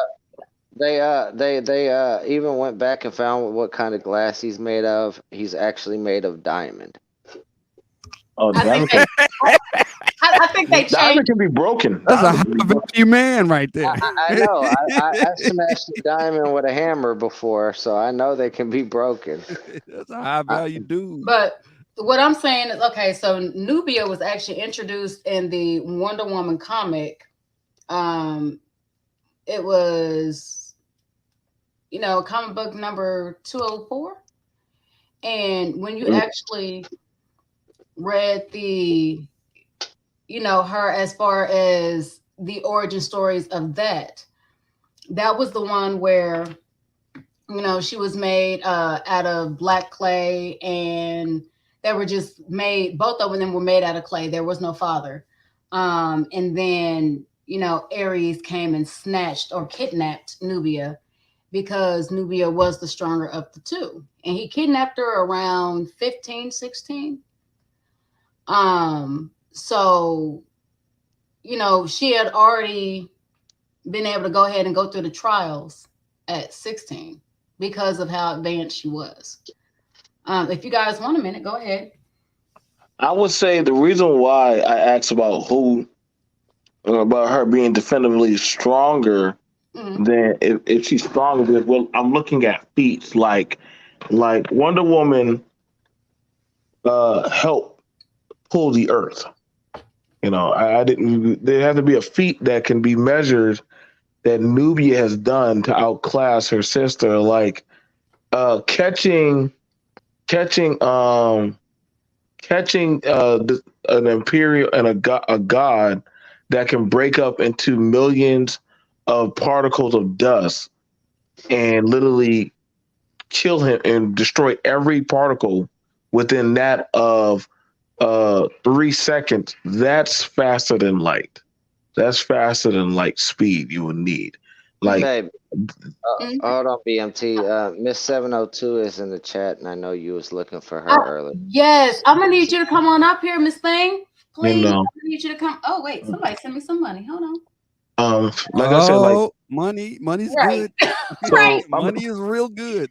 they even went back and found what kind of glass he's made of. He's actually made of diamond. Oh, I think diamond. I think they Diamond changed. can be broken. That's a Diamond high can be broken. value man right there. I know. I smashed a diamond with a hammer before, so I know they can be broken. That's a high value dude. But what I'm saying is, okay, so Nubia was actually introduced in the Wonder Woman comic. It was, comic book number 204. And when you actually read her as far as the origin stories of that was the one where, she was made out of black clay, and they were just made, both of them were made out of clay. There was no father. And then, Ares came and snatched or kidnapped Nubia because Nubia was the stronger of the two. And he kidnapped her around 15, 16. So, she had already been able to go ahead and go through the trials at 16 because of how advanced she was. If you guys want a minute, go ahead. I would say the reason why I asked about about her being definitively stronger than if she's stronger because, well, I'm looking at feats like Wonder Woman helped pull the earth. I didn't. There has to be a feat that can be measured that Nubia has done to outclass her sister, like catching an imperial and a god that can break up into millions of particles of dust and literally kill him and destroy every particle within that of 3 seconds. That's faster than light. That's faster than light speed you would need. Like, Babe, hold on, BMT. Miss 702 is in the chat, and I know you was looking for her earlier. Yes, I'm gonna need you to come on up here, Miss Thing. Please, You I know. need you to come. Oh wait, somebody send me some money. Hold on. Like I said, like money's Right. good. Right. Money is real good.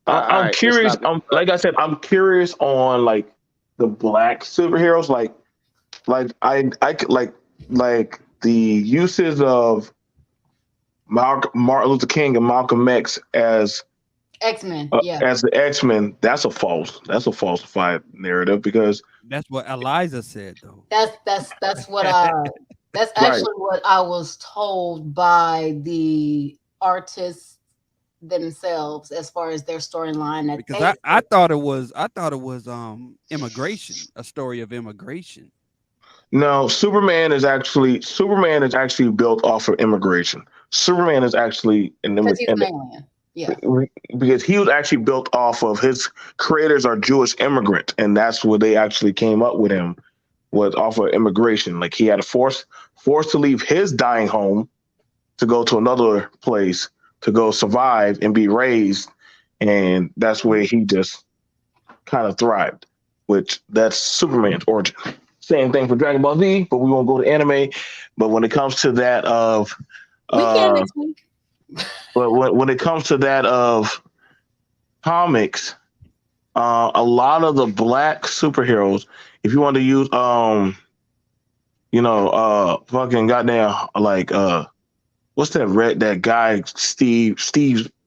I'm right, curious. let's not- Like I said, I'm curious on like the black superheroes, like I could like the uses of Martin Luther King and Malcolm X as X-Men. Yeah. as the X-Men. That's a falsified narrative because That's what Eliza said, though. That's what that's actually what I was told by the artists themselves as far as their storyline. That Because I thought it was immigration, a story of immigration. no, Superman is actually built off of immigration. Superman is actually because he's an alien. Yeah. Because he was actually built off of his creators are Jewish immigrant, and that's where they actually came up with him was off of immigration. Like he had a forced to leave his dying home to go to another place to go survive and be raised, and that's where he just kind of thrived. Which that's Superman's origin. Same thing for Dragon Ball Z, but we won't go to anime. But when it comes to that of We can next week. But when it comes to that of comics, a lot of the black superheroes, if you want to use, fucking goddamn, like, what's that guy, Steve's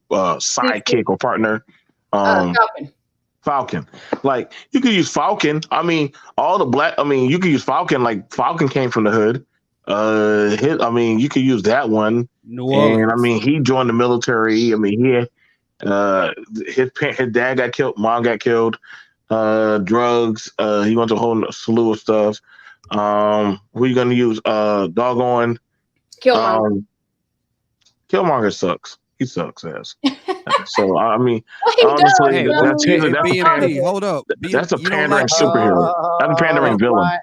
sidekick or partner, Falcon. Falcon. Like, you could use Falcon. I mean, you could use Falcon. Like, Falcon came from the hood. You could use that one. And I mean, he joined the military. I mean, his dad got killed, mom got killed, drugs. He went to a whole slew of stuff. Who are you gonna use? Doggone Killmonger. Killmonger sucks. He sucks ass. So I mean, Well, he honestly, does, Hold up. That's a pandering superhero. That's a pandering villain.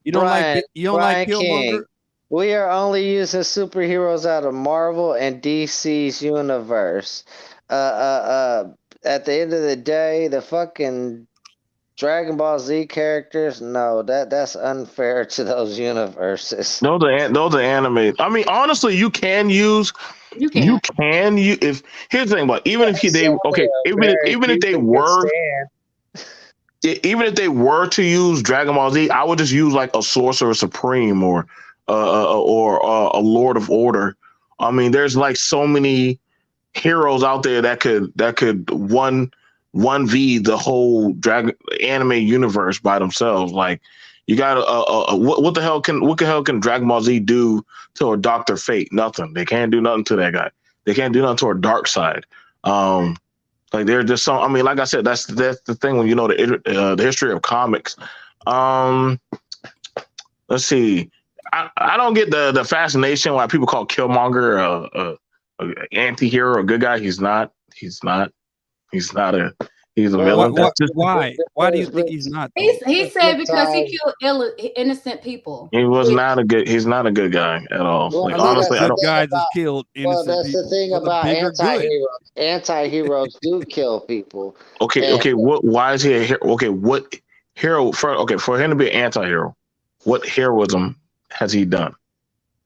You don't like Killmonger? King. We are only using superheroes out of Marvel and DC's universe. At the end of the day, the fucking Dragon Ball Z characters, no, that's unfair to those universes. Those are animated. I mean, honestly, you can use. If here's the thing, but even if they were to use Dragon Ball Z, I would just use like a Sorcerer Supreme or a Lord of Order. I mean, there's like so many heroes out there that could one v the whole Dragon anime universe by themselves. Like you got what the hell can Dragon Ball Z do to a Dr. Fate? Nothing. They can't do nothing to that guy. They can't do nothing to our dark side. Like they're just some. I mean, like I said, that's the thing when you know the history of comics. Let's see. I don't get the fascination why people call Killmonger a anti-hero or a good guy. He's not. He's a villain. Why? Why do you think he's not? He said because he killed innocent people. He's not a good guy at all. Well, like honestly, I don't. Guys have killed innocent Well, that's people. the thing about anti-heroes. Anti-heroes do kill people. Okay. Why is he a hero? Okay, what hero? For him to be an anti-hero, what heroism has he done?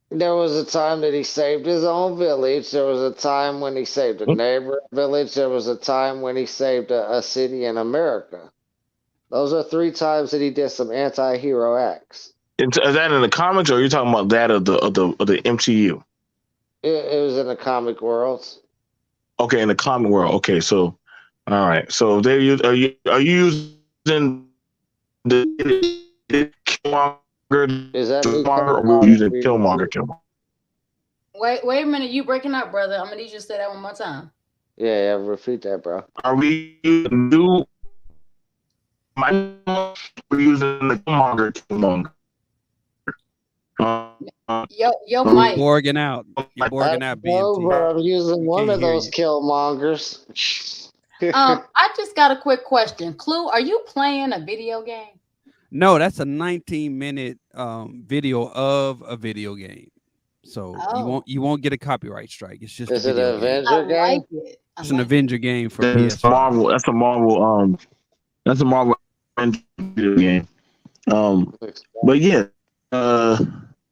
There was a time that he saved his own village. There was a time when he saved a neighboring village. There was a time when he saved a city in America. Those are 3 times that he did some anti-hero acts. Is that in the comics, or are you talking about that of the MCU? It was in the comic world. Okay, in the comic world. Okay, so all right. So are you using the Killmonger? Is that Killmonger, or were you using Killmonger? Wait a minute. You breaking up, brother. I'm gonna need you to say that one more time. Yeah, repeat that, bro. Are we using we're using the Killmonger? Yo, Mike. Borging out. You're borging out, BMT. I'm using one of those Killmongers. I just got a quick question. Clue, are you playing a video game? No, that's a 19-minute video of a video game. So you won't get a copyright strike. It's just Is it an Avenger game? It's an Avenger game for PS. Marvel. That's a Marvel. That's a Marvel video game. But yeah.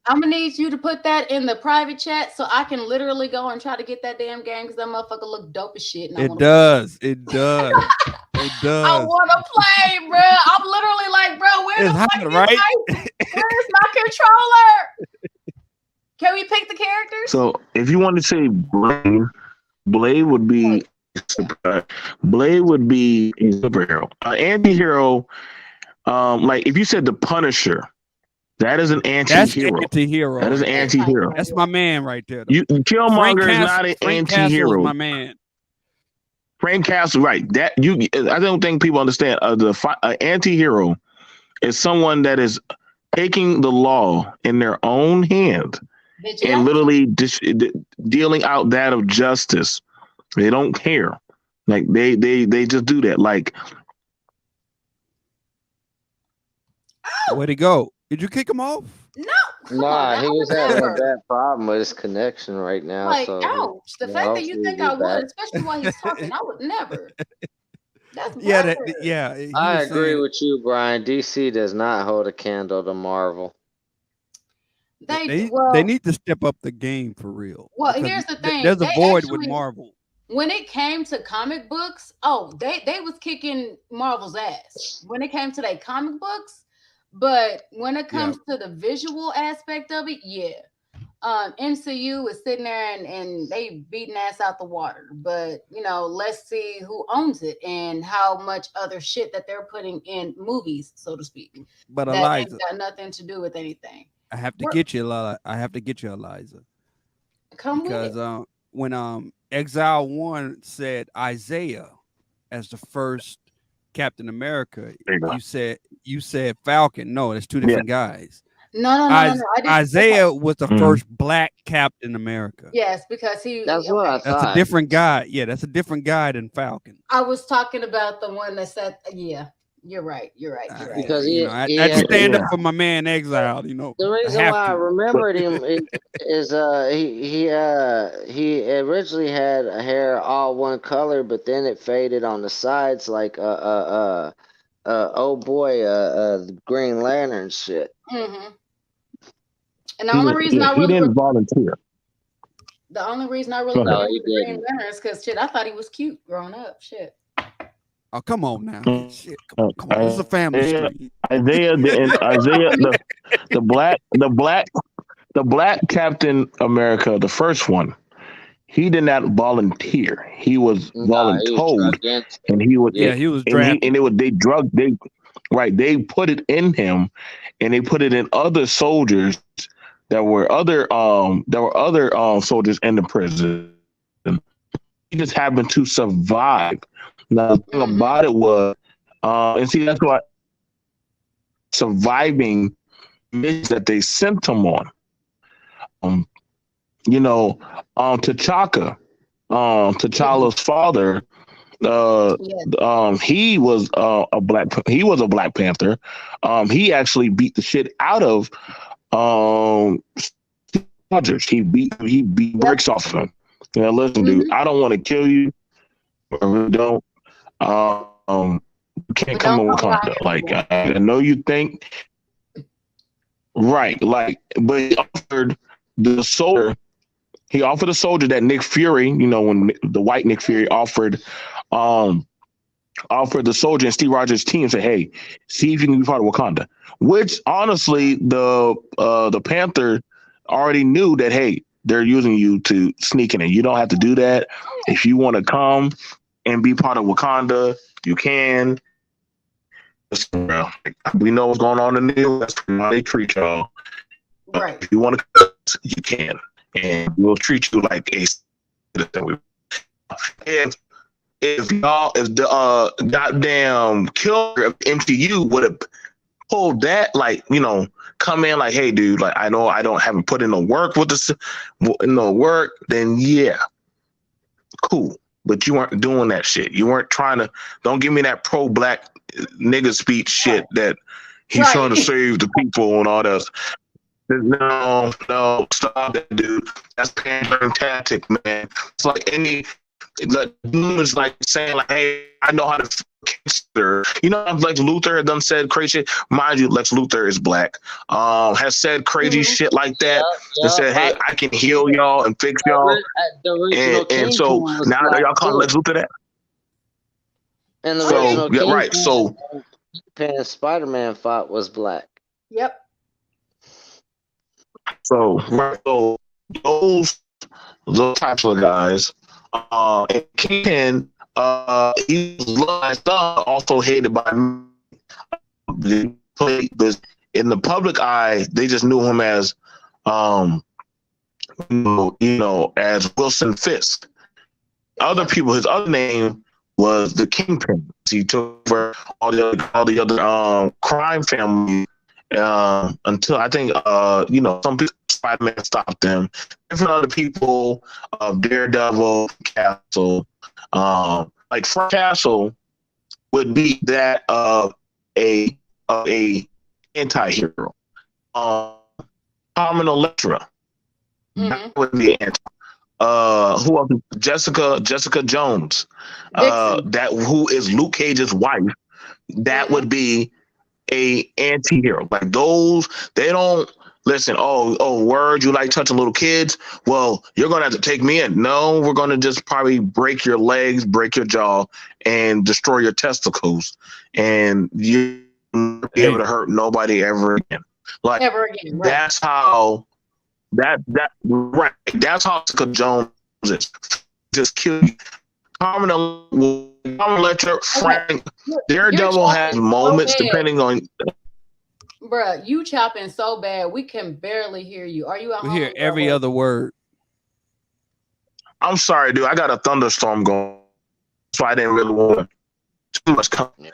I'm gonna need you to put that in the private chat so I can literally go and try to get that damn game because that motherfucker look dope as shit. It does. I want to play, bro. I'm literally like, bro, where the fuck is where's my controller? Can we pick the characters? So if you want to say Blade would be a superhero. Anti-hero, like if you said the Punisher. That is an anti-hero. That is an anti-hero. That's my man right there. Killmonger is not an anti-hero. My man. Frank Castle, right? I don't think people understand. Anti-hero is someone that is taking the law in their own hand and literally dealing out that of justice They don't care. Like they just do that. Like, where'd he go? Did you kick him off? No, come on, Nah, now, he I was would having a never. bad problem with his connection right now. Like, So ouch. The fact that you hopefully think he'll I be back. would, especially while he's talking, I would never. That's Yeah, blasphemous. yeah. He I was agree saying with you, Brian. DC does not hold a candle to Marvel. they Well, need to step up the game for real. well, Because here's the thing. there's a They void with actually, Marvel. when it came to comic books, oh, they was kicking Marvel's ass when it came to their comic books. But when it comes to the visual aspect of it, yeah. MCU is sitting there and they beating ass out the water. But let's see who owns it and how much other shit that they're putting in movies, so to speak. But That Eliza, ain't got nothing to do with anything. I have to get you, Eliza. Come Because with it. when Exile 1 said Isaiah as the first Captain America, you said Falcon. No, it's two different guys. No. Isaiah was the first black Captain America. Yes, because That's what I thought. That's a different guy. Yeah, that's a different guy than Falcon. I was talking about the one that said, yeah, you're right. Because I had to stand up for my man Exile. The reason why I remembered him is he originally had hair all one color, but then it faded on the sides like the Green Lantern shit. Mm-hmm. And the only reason he didn't volunteer. The only reason I really No, put he him Green didn't. Lantern is because I thought he was cute growing up. Shit. Oh, come on now. Shit, come on. This is a family street. Isaiah the black Captain America, the first one, he did not volunteer. He was voluntold, and he was he was drafted. They put it in him, and they put it in other soldiers that were other soldiers in the prison. He just happened to survive. Now the thing about it was, and see, that's why surviving missions that they sent him on. T'Challa's father, he was a Black Panther. He actually beat the shit out of Rogers. He beat bricks off of him. Listen, dude, I don't want to kill you. I really don't. You can't come on Wakanda. Like, I know you think, right? Like, but he offered the soldier that Nick Fury, when the white Nick Fury offered the soldier and Steve Rogers' team, said, "Hey, see if you can be part of Wakanda." Which honestly, the Panther already knew that. Hey, they're using you to sneak in, and you don't have to do that. If you want to come and be part of Wakanda, you can. Listen, bro, we know what's going on in the news. That's how they treat y'all. Right. If you want to, you can, and we'll treat you like a citizen. If the goddamn killer of MCU would have pulled that, come in like, hey, dude, like I know I haven't put in no work with this, no work, then yeah, cool. But you weren't doing that shit. You weren't trying to. Don't give me that pro-black nigga speech shit that he's trying to save the people and all that. No, stop that, dude. That's pandering tactic, man. It's like it's like saying like, hey, I know how to cancer. Lex Luthor done said crazy shit. Mind you, Lex Luthor is black. Has said crazy shit like that. And said, hey, I can heal y'all and fix y'all. And so now y'all calling Lex Luthor that? And the original So Spider-Man fought was black. Yep. So those types of guys, and Kingpin, he's also hated by me. In the public eye, they just knew him as, as Wilson Fisk. Other people, his other name was the Kingpin. He took over all the other crime family until I think some people Spider-Man stopped them. Different other people, Daredevil, Castle, like Frank Castle would be that of a anti-hero. Carmen Electra, that would be anti. Who else? Jessica Jones, that who is Luke Cage's wife. That would be a anti-hero. Like those, they don't listen. Oh, word, you like touching little kids? Well, you're gonna have to take me in. No, we're gonna just probably break your legs, break your jaw, and destroy your testicles, and you won't be able to hurt nobody ever again. Like Ever again, right. That's how right. That's how Jessica Jones is. Just kill you. Carmen Electra, Frank, Daredevil has moments depending on. Bruh, you chopping so bad we can barely hear you. Are you at home? We hear every other word. I'm sorry, dude. I got a thunderstorm going, so I didn't really want too much company.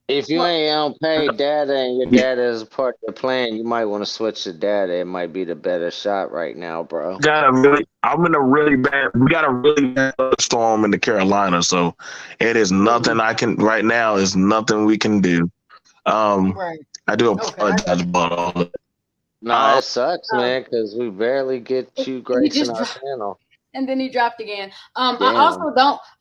If you ain't on paid data and your data is a part of the plan, you might want to switch the data. It might be the better shot right now, bro. We got a really bad storm in the Carolinas, so it is nothing I can right now. Is nothing we can do. Right. I do apologize about all of it. No, it sucks, man, because we barely get you gracing our channel. And then he dropped again. I also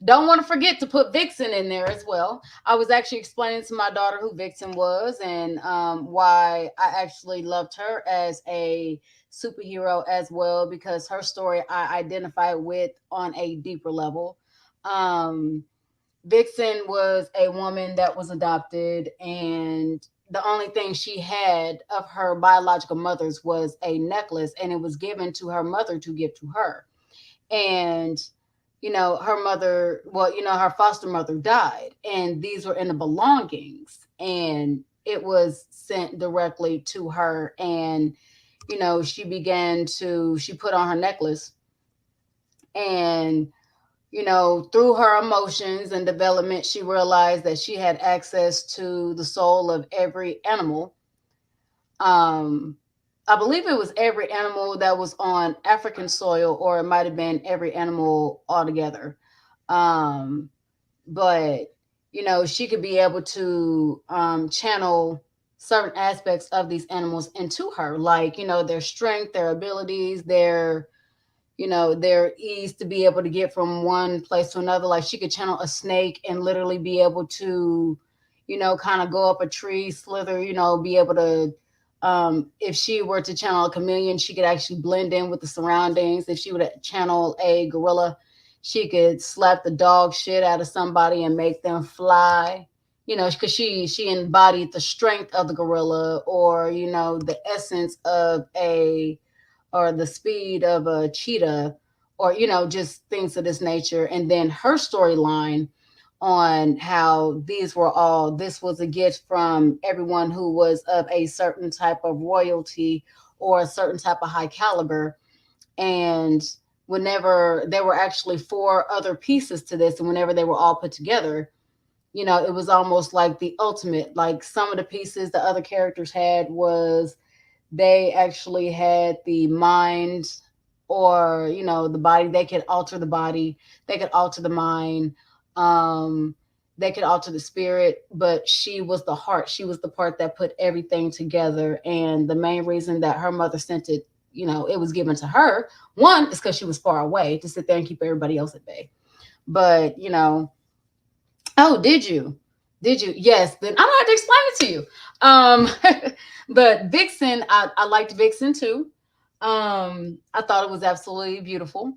don't want to forget to put Vixen in there as well. I was actually explaining to my daughter who Vixen was and why I actually loved her as a superhero as well, because her story I identify with on a deeper level. Vixen was a woman that was adopted, and the only thing she had of her biological mother's was a necklace, and it was given to her mother to give to her. And her mother, her foster mother died, and these were in the belongings, and it was sent directly to her. And she put on her necklace, and through her emotions and development, she realized that she had access to the soul of every animal. I believe it was every animal that was on African soil, or it might have been every animal altogether. But she could be able to channel certain aspects of these animals into her, like their strength, their abilities, their ease to be able to get from one place to another. Like she could channel a snake and literally be able to kind of go up a tree, slither, be able to if she were to channel a chameleon, she could actually blend in with the surroundings. If she would channel a gorilla, she could slap the dog shit out of somebody and make them fly, because she embodied the strength of the gorilla, or the essence of or the speed of a cheetah, or just things of this nature. And then her storyline on how this was a gift from everyone who was of a certain type of royalty or a certain type of high caliber. And whenever there were actually 4 other pieces to this, and whenever they were all put together, it was almost like the ultimate. Like some of the pieces the other characters had was they actually had the mind, or the body. They could alter the body, they could alter the mind, they could alter the spirit, but she was the heart. She was the part that put everything together. And the main reason that her mother sent it, it was given to her, one is because she was far away to sit there and keep everybody else at bay. But oh, did you? Yes, then I don't have to explain it to you. But Vixen, I liked Vixen too. I thought it was absolutely beautiful.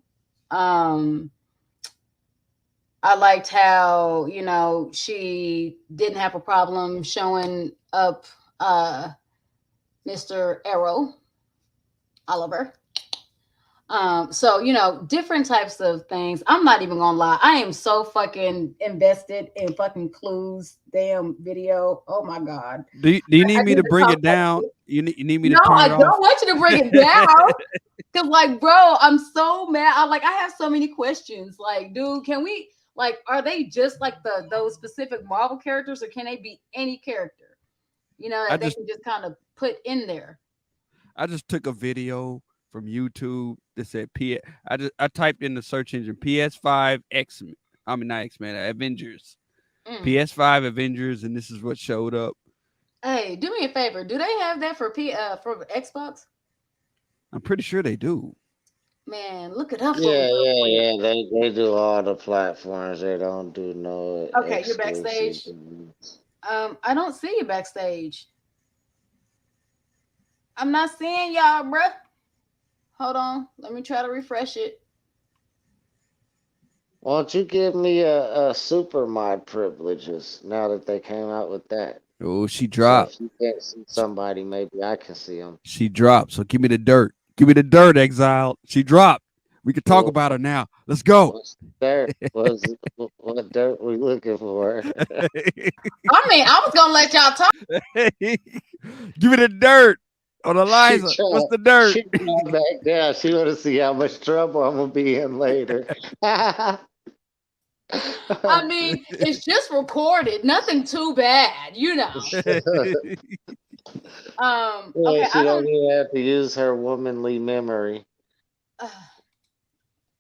I liked how, she didn't have a problem showing up Mr. Arrow, Oliver. So, different types of things. I'm not even gonna lie. I am so fucking invested in fucking Clue's damn video. Oh my God. Do you need me to bring it down? You need me to turn it off? No, I don't want you to bring it down. Cause like, bro, I'm so mad. I have so many questions. Like, dude, can we, like, are they just like those specific Marvel characters, or can they be any character? that they can just kind of put in there. I just took a video from YouTube that said I typed in the search engine PS5 X. I mean not X-Men, Avengers. PS5 Avengers, and this is what showed up. Hey, do me a favor. Do they have that for Xbox? I'm pretty sure they do. Man, look it up for Yeah, me real yeah, quick. yeah. They do all the platforms. They don't do no Okay, you're backstage. exclusives. I don't see you backstage. I'm not seeing y'all, bruh. Hold on. Let me try to refresh it. Why don't you give me a super mod privileges now that they came out with that? Oh, she So dropped. if you can't see somebody, maybe I can see them. She dropped. So give me the dirt. Give me the dirt, Exile. She dropped. We can talk about her now. Let's go. What's dirt? What dirt we looking for? I mean, I was gonna let y'all talk. Give me the dirt on Eliza. What's the dirt? She tried back down. She want to see how much trouble I'm gonna be in later. I mean, it's just recorded. Nothing too bad, Yeah, Okay, she don't even have to use her womanly memory.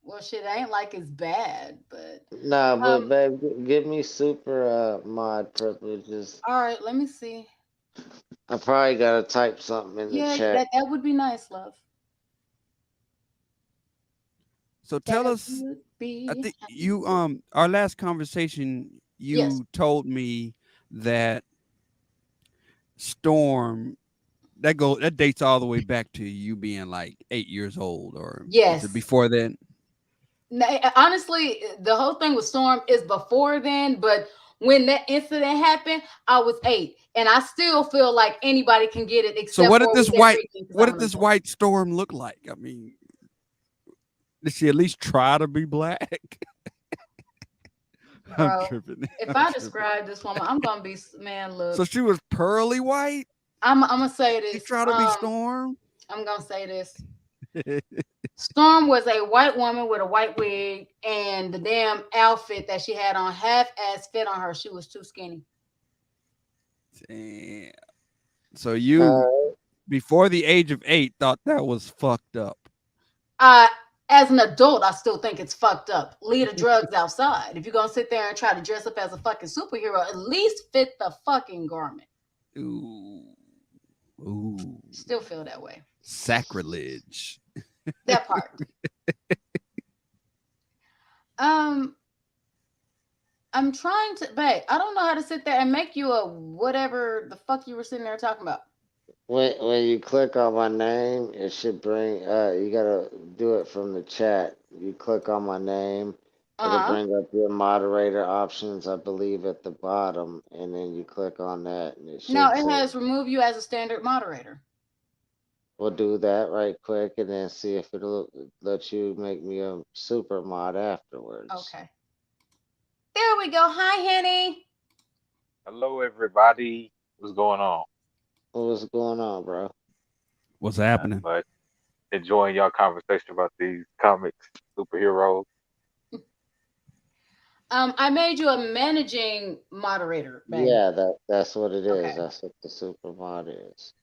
Well, shit, ain't like it's bad, but Nah, but babe, give me super mod privileges. all right, let me see. I probably gotta type something in the Yeah, chat. that would be nice, love. So tell us. I think you our last conversation you told me that Storm that dates all the way back to you being like 8 years old, or yes, was it before then? Honestly, the whole thing with Storm is before then, but when that incident happened, I was 8, and I still feel like anybody can get it. Except so what did this white Storm white Storm look like? I mean, did she at least try to be black? Bro, I'm tripping. If I describe this woman, I'm gonna be look. So she was pearly white. I'm gonna say this. She tried to be Storm. I'm gonna say this. Storm was a white woman with a white wig, and the damn outfit that she had on half-ass fit on her. She was too skinny. Damn. So you, before the age of 8, thought that was fucked up. As an adult, I still think it's fucked up. Leave the drugs outside. If you're gonna sit there and try to dress up as a fucking superhero, at least fit the fucking garment. Ooh. Still feel that way. Sacrilege. That part. I'm trying to, babe. I don't know how to sit there and make you a whatever the fuck you were sitting there talking about. When you click on my name, it should bring. You gotta do it from the chat. You click on my name, it'll bring up your moderator options, I believe, at the bottom, and then you click on that, and it should. No, it has remove you as a standard moderator. We'll do that right quick, and then see if it'll let you make me a super mod afterwards. Okay. There we go. Hi, Henny. Hello, everybody. What's going on? What's going on, bro? What's happening? But enjoying y'all conversation about these comics, superheroes. I made you a managing moderator. Babe. Yeah, that's what it is. Okay. That's what the super mod is.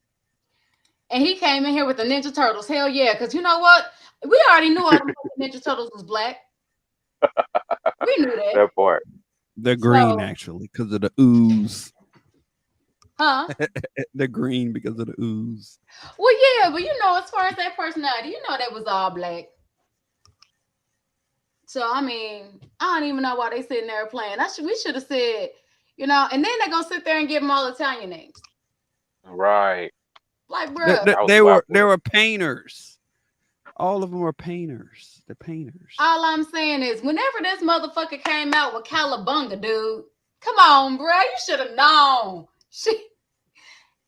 And he came in here with the Ninja Turtles. Hell yeah, because you know what? We already knew all the Ninja Turtles was black. We knew that. That part. They're green, actually, because of the ooze. Huh? They're green because of the ooze. Well, yeah, but as far as that personality, that was all black. So, I mean, I don't even know why they sitting there playing. We should have said, and then they're going to sit there and give them all Italian names. Right. Like, bro. They were painters. All of them were painters. They're painters. All I'm saying is, whenever this motherfucker came out with Calabunga, dude, come on, bro. You should have known.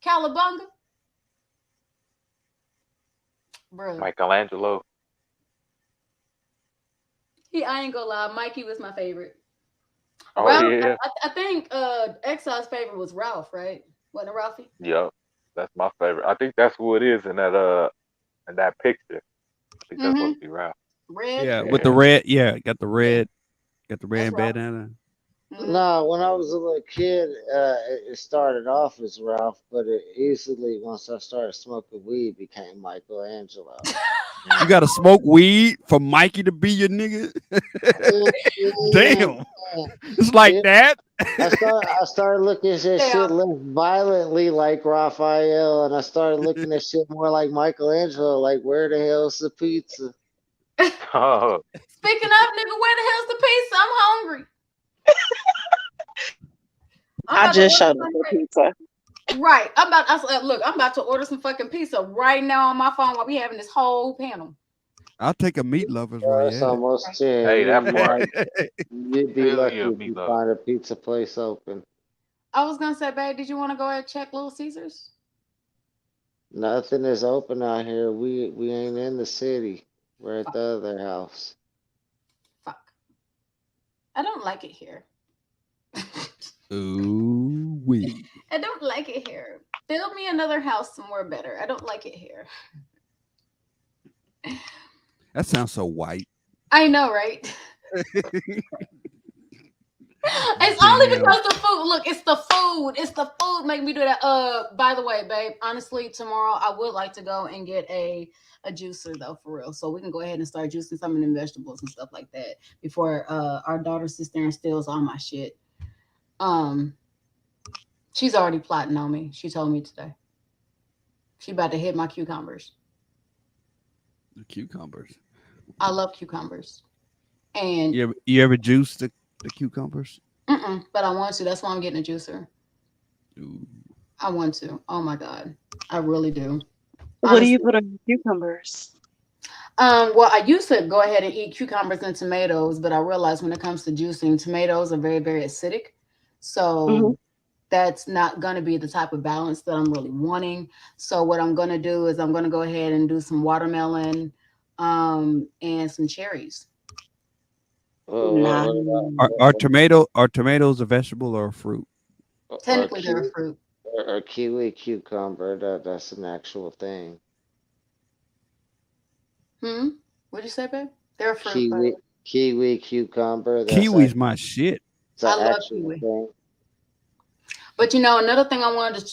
Calabunga? Bro. Michelangelo. I ain't gonna lie. Mikey was my favorite. Oh, Ralph, yeah. I think Exile's favorite was Ralph, right? Wasn't it Ralphie? Yep. That's my favorite. I think that's who it is in that picture. I think that's supposed to be Ralph. Red. Yeah, with the red. Yeah, got the red. Got the red bandana. No, when I was a little kid, it started off as Ralph, but it easily, once I started smoking weed, became Michelangelo. You gotta smoke weed for Mikey to be your nigga. Yeah, Damn, it's like yeah. that. I started looking at that Yeah. shit less violently like Raphael, and I started looking at shit more like Michelangelo. Like, where the hell's the pizza? Oh, Speaking of, nigga, where the hell's the pizza? I'm hungry. I'm I about to just order showed up some for fucking- pizza. Right. Look, I'm about to order some fucking pizza right now on my phone while we having this whole panel. I'll take a meat lovers Oh, while it's you're almost 10. hey, that You'd be part. you'd be Hell lucky yeah, if you meatloaf. find a pizza place open. I was gonna say, babe, did you want to go ahead and check Little Caesars? Nothing is open out here. We ain't in the city. We're at the other house. Fuck. I don't like it here. Ooh wee. I don't like it here. Build me another house somewhere better. I don't like it here. That sounds so white. I know, right? It's only Damn. because the food. Look, it's the food. It's the food making me do that. By the way, babe, honestly, tomorrow I would like to go and get a juicer though, for real. So we can go ahead and start juicing some of them vegetables and stuff like that before our daughter sits there and steals all my shit. She's already plotting on me. She told me today. She about to hit my cucumbers. The cucumbers. I love cucumbers. And You ever juice the cucumbers? but I want to. That's why I'm getting a juicer. Ooh. I want to. Oh my God. I really do. What do you Honestly. put on your cucumbers? Well, I used to go ahead and eat cucumbers and tomatoes, but I realized when it comes to juicing, tomatoes are very, very acidic. So that's not going to be the type of balance that I'm really wanting. So what I'm going to do is I'm going to go ahead and do some watermelon and some cherries. Nah. Are tomatoes a vegetable or a fruit? or Technically, they're a fruit. or kiwi cucumber. That's an actual thing. What'd you say, babe? They're a fruit. Kiwi cucumber. Kiwi's my shit. It's an I love actual kiwi. thing. But another thing I wanted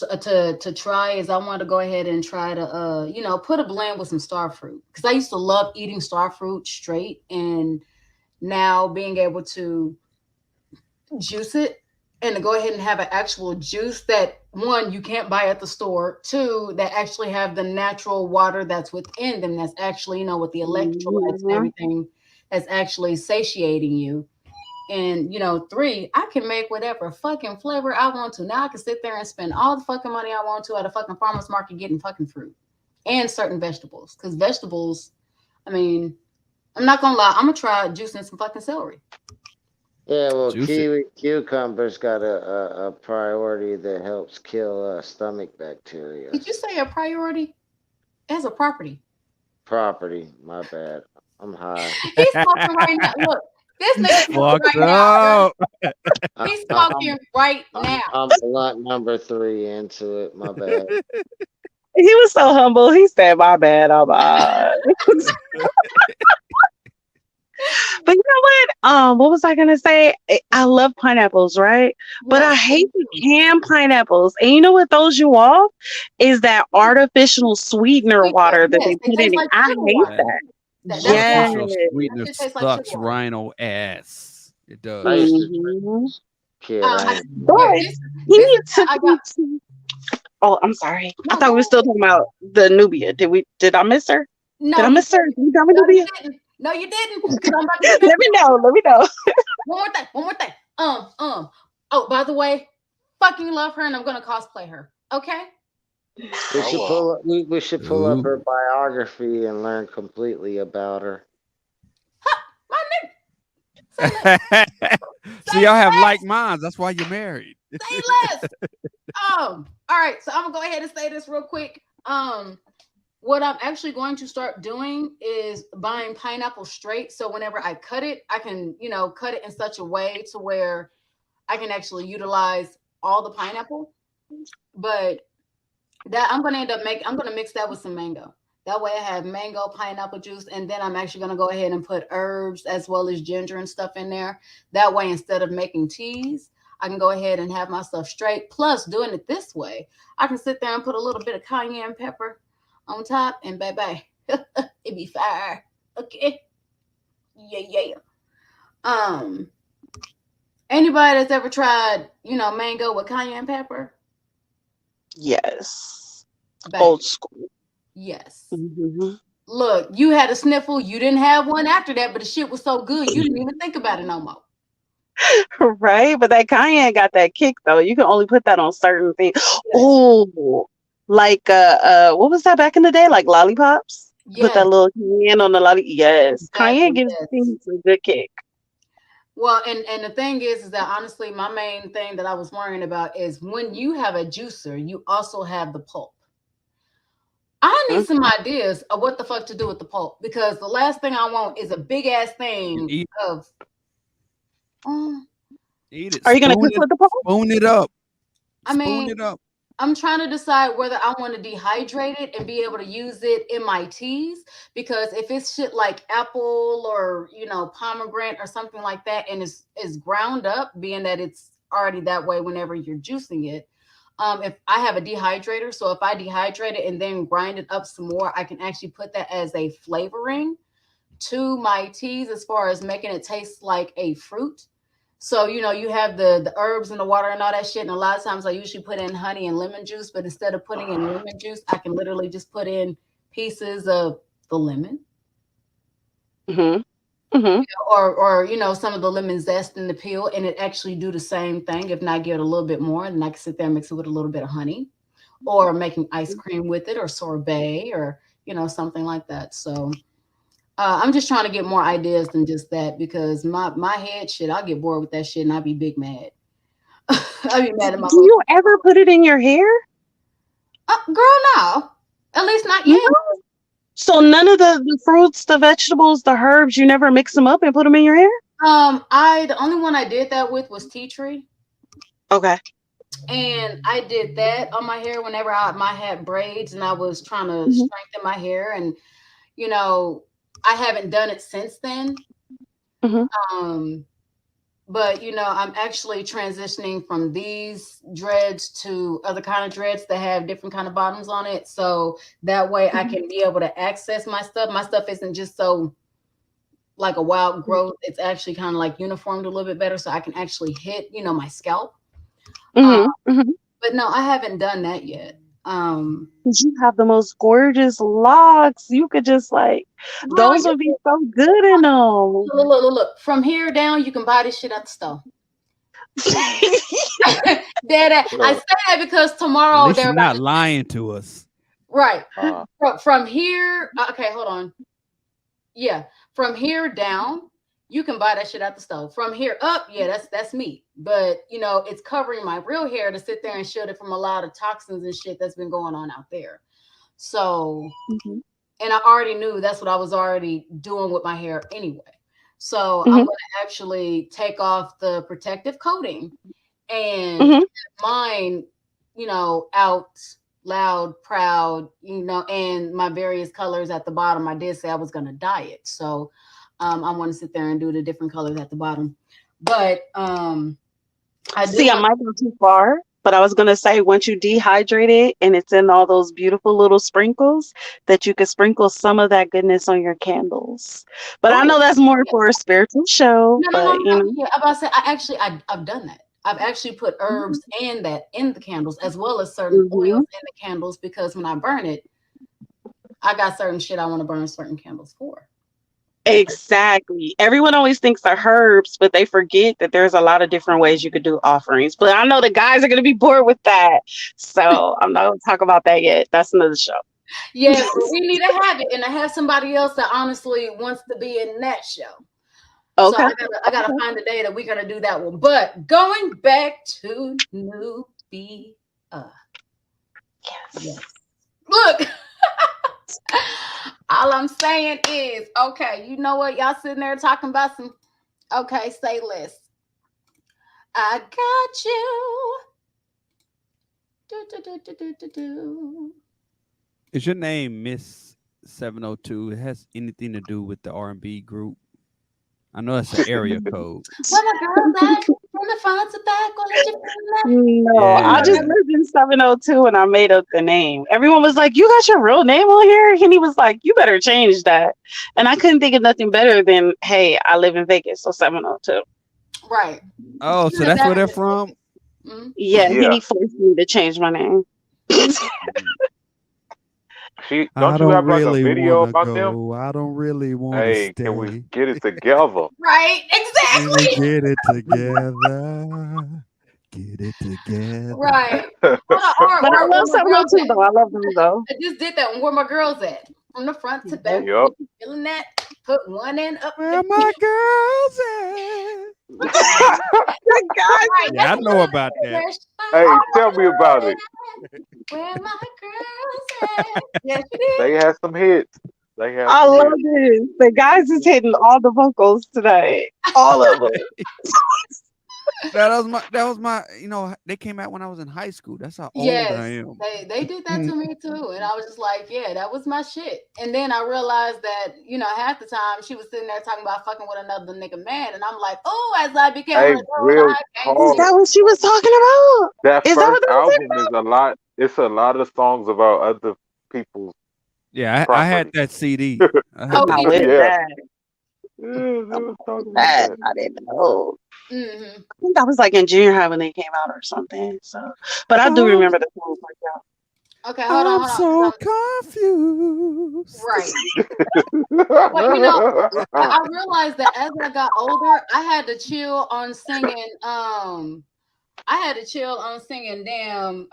to try is I wanted to go ahead and try to put a blend with some star fruit, because I used to love eating star fruit straight, and now being able to juice it and to go ahead and have an actual juice that, one, you can't buy at the store, two, that actually have the natural water that's within them, that's actually with the electrolytes and everything, that's actually satiating you. And three, I can make whatever fucking flavor I want to. Now I can sit there and spend all the fucking money I want to at a fucking farmer's market getting fucking fruit and certain vegetables. Because vegetables, I mean, I'm not gonna lie, I'm gonna try juicing some fucking celery. Yeah, well, Juice kiwi cucumber's got a priority that helps kill stomach bacteria. Did you say a priority? As a property. Property, my bad. I'm high. He's smoking right now. Look, this nigga smoking Fucked right now. up. He's smoking right now. I'm blunt number 3 into it. My bad. He was so humble. He said, "My bad, I'm But you know what? What was I gonna say? I love pineapples, right? But I hate the canned pineapples. And you know what throws you off? Is that artificial sweetener water that they Yes, it put tastes in it. like I sugar hate water. that. That's Yes. Artificial why. sweetener That shit tastes like sucks sugar water. rhino ass. It does. I used to Mhm. kid. But he needs to I got. Oh, I'm sorry. I No, thought we go were still talking about the Nubia. Did I miss her? No, Did I you miss her? didn't. Did you tell me No, you Nubia? didn't. No, you didn't. 'Cause I'm about to get back Let me to know. Let me know. One more thing. Oh, by the way, fucking love her, and I'm gonna cosplay her. Okay. We should we should pull up Ooh. her biography and learn completely about her. My nigga. See, y'all have like minds. That's why you're married. Say less. All right. So I'm gonna go ahead and say this real quick. What I'm actually going to start doing is buying pineapple straight. So whenever I cut it, I can, cut it in such a way to where I can actually utilize all the pineapple. But that I'm gonna mix that with some mango. That way I have mango, pineapple juice, and then I'm actually gonna go ahead and put herbs as well as ginger and stuff in there. That way, instead of making teas, I can go ahead and have my stuff straight. Plus, doing it this way, I can sit there and put a little bit of cayenne pepper on top, and baby, it be fire. Okay, yeah, yeah. Um, Anybody that's ever tried, mango with cayenne pepper? Yes. Baby, Old school. yes. Hmm. Look, you had a sniffle. You didn't have one after that, but the shit was so good, you didn't even think about it no more. Right? But that cayenne got that kick though. You can only put that on certain things. Yes, Oh, like what was that back in the day? Like lollipops? Put yes, that little cayenne on the lolly. Yes. Cayenne exactly. gives Yes. things a good kick. Well, and the thing is that honestly, my main thing that I was worrying about is when you have a juicer, you also have the pulp. I need Mhm. some ideas of what the fuck to do with the pulp because the last thing I want is a big ass thing Eat, of. Um, eat it. Are you gonna cook with the pulp? Spoon it up. I Spoon mean, it up. I'm trying to decide whether I want to dehydrate it and be able to use it in my teas because if it's shit like apple or pomegranate or something like that and is ground up, being that it's already that way whenever you're juicing it. If I have a dehydrator, so if I dehydrate it and then grind it up some more, I can actually put that as a flavoring to my teas as far as making it taste like a fruit. So, you have the herbs and the water and all that shit. And a lot of times I usually put in honey and lemon juice, but instead of putting in lemon juice, I can literally just put in pieces of the lemon Hmm. Hmm. or some of the lemon zest in the peel and it actually do the same thing. If not, give it a little bit more. And I can sit there and mix it with a little bit of honey or making ice cream with it or sorbet or, something like that. So I'm just trying to get more ideas than just that because my head shit, I'll get bored with that shit and I'll be big mad. I'll be mad at my Do mother. you ever put it in your hair? Girl, no. At least not No. yet. So none of the fruits, the vegetables, the herbs, you never mix them up and put them in your hair? The only one I did that with was tea tree. Okay. And I did that on my hair whenever I had braids and I was trying to Hmm. strengthen my hair. And, you know, I haven't done it since then. Hmm. Um, but I'm actually transitioning from these dreads to other kind of dreads that have different kind of bottoms on it. So that way I can be able to access my stuff. My stuff isn't just so like a wild growth. It's actually kind of like uniformed a little bit better so I can actually hit, my scalp. Uh, Hmm. Hmm. but no, I haven't done that yet. You have the most gorgeous locks. You could just like, Girl, those would be so good in them. look. From here down, you can buy this shit at the store. I Look, say that because At tomorrow least they're you're about not lying to us. right. uh, From here, okay, hold on. Yeah, from here down, you can buy that shit at the store. From here up, yeah, that's me. But it's covering my real hair to sit there and shield it from a lot of toxins and shit that's been going on out there. So, Mhm. and I already knew that's what I was already doing with my hair anyway. So I'm Mhm. going to actually take off the protective coating and Mhm. mine, out loud, proud, and my various colors at the bottom. I did say I was going to dye it. So I want to sit there and do the different colors at the bottom. But I do See, I want, might go too far, but I was gonna say once you dehydrate it and it's in all those beautiful little sprinkles, that you could sprinkle some of that goodness on your candles. But I oh, know that's more yeah. for a spiritual show, No, no, no, but no. Yeah, I'm about to say, I've done that. I've actually put herbs and that in the candles as well as certain oils Mhm. in the candles because when I burn it, I got certain shit I want to burn certain candles for. Exactly. Everyone always thinks they're herbs, but they forget that there's a lot of different ways you could do offerings. But I know the guys are going to be bored with that. So I'm not going to talk about that yet. That's another show. Yes, but we need to have it, and I have somebody else that honestly wants to be in that show. So Okay. I gotta find a day that we're gonna do that one. But going back to Nubia, yes. Look, all I'm saying is, okay, you know what? Y'all sitting there talking about some. Okay, say less. I got you. Do, do, do, do, do, do, do. Is your name Miss 702. It has anything to do with the R&B group. I know that's an area code. Where my girls at? From the front to back, or let you feel No, I Yeah. just lived in 702 and I made up the name. Everyone was like, "You got your real name on here?" And he was like, "You better change that." And I couldn't think of nothing better than, "Hey, I live in Vegas, so 702." right. Oh, so that's where they're from? Mhm. Yeah, Yeah. he forced me to change my name. Don't you have like a video wanna about them? go. I don't really want to Hey, stay. can we get it together? Right, Can we exactly. get it together? Get it together. Right. Hold on, But I or love where my girls 702 at? though. I love them though. I just did that one. Where my girls at? From the front to back. Yup. Feeling that? Put one end up. Where my girls at? Right, Yeah, I that's know about that. Hey, tell me about it. Where my girls at? Yes, you did. They had some hits. They had I some love hits. this. The guys is hitting all the vocals today. All of them. That was my, they came out when I was in high school. That's how old I Yes, am. they did that to me too, and I was just like, yeah, that was my shit. And then I realized that half the time she was sitting there talking about fucking with another nigga man, and I'm like, oh, as I became Hey, an adult, real Is talk. that what she was talking about? That Is that what first they were talking album is a lot. It's a lot of songs about other people's Yeah, I had property. that CD. I had Oh, that about? you With did. Yeah. that. Yeah, they was talking about That that. I didn't know. Mm-hmm. I think I was like in junior high when they came out or something. So, but I do I'm, remember the songs like that. Okay, hold on, I'm hold on. so confused. Right. But I realized that as I got older, I had to chill on singing. I had to chill on singing damn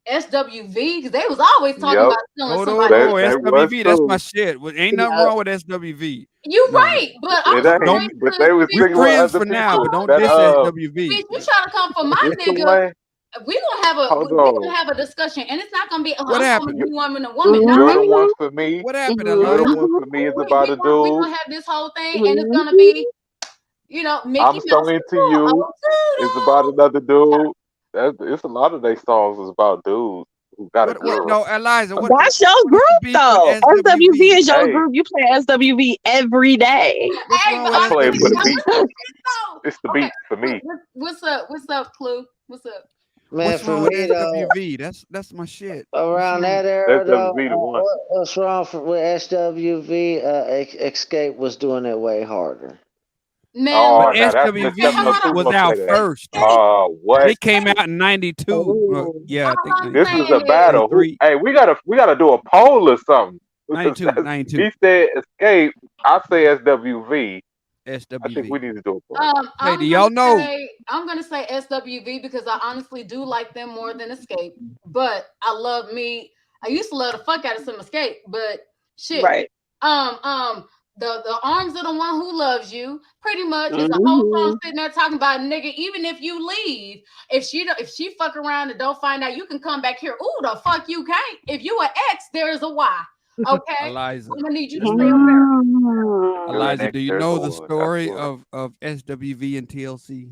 SWV because they was always talking Yep. about stealing Hold somebody. on, They was SWV. That's my too. shit. Well, ain't nothing Yeah. wrong with SWV. You No, right, but I'm It ain't. trying But to they was we singing with friends other for now, people. but don't That diss SWV. bitch, you trying to come for my what's the nigga. one? We gonna Hold have a discussion, and it's not gonna be What I'm happened? a woman, a woman. No, You're the one Mhm. for me. What happened, You're the Elijah? one for me is about a we dude. gonna have this whole thing, and it's gonna Mhm. be Mickey I'm so Mouse. into you. It's about another dude. It's a lot of their songs is about dudes who got a What? girl. No, Elijah. That's your What is group the beef with though. SWV SWV? is your Hey, group. You play SWV every day. What's Hey, wrong but with I play it for the now SWV? beat. listen to this though. It's the Okay, beat for me. what's up? What's up, Clue? What's up? Man, What's for wrong with me though, SWV? That's my shit. What's around wrong? that era That's though, be the one. what's wrong with SWV? Escape was doing it way harder. Man, But Oh, now that's Miss hey, hold SWV 702 on. was gonna out say that. first. What? They came out in '92. Ooh. Yeah, I think All I'm This is 92, a saying is, battle. Who? 93, Hey, we gotta do a poll or something. 92, 92. He said escape. I say SWV. I think we SWV. need to do a poll. Hey, do y'all know? I'm gonna say SWV because I honestly do like them more than Escape. But I used to love the fuck out of some Escape, but shit. Right. The arms of the one who loves you pretty much is a whole song Mhm. sitting there talking about nigga. Even if you leave, if she fuck around and don't find out, you can come back here. Ooh, the fuck you can't. If you an ex, there is a Y. Okay, Eliza. I'm gonna need you to That's stay not- over there. Mhm. You're an Eliza, ex, do you there's know a the wood. story That's what. of SWV and TLC?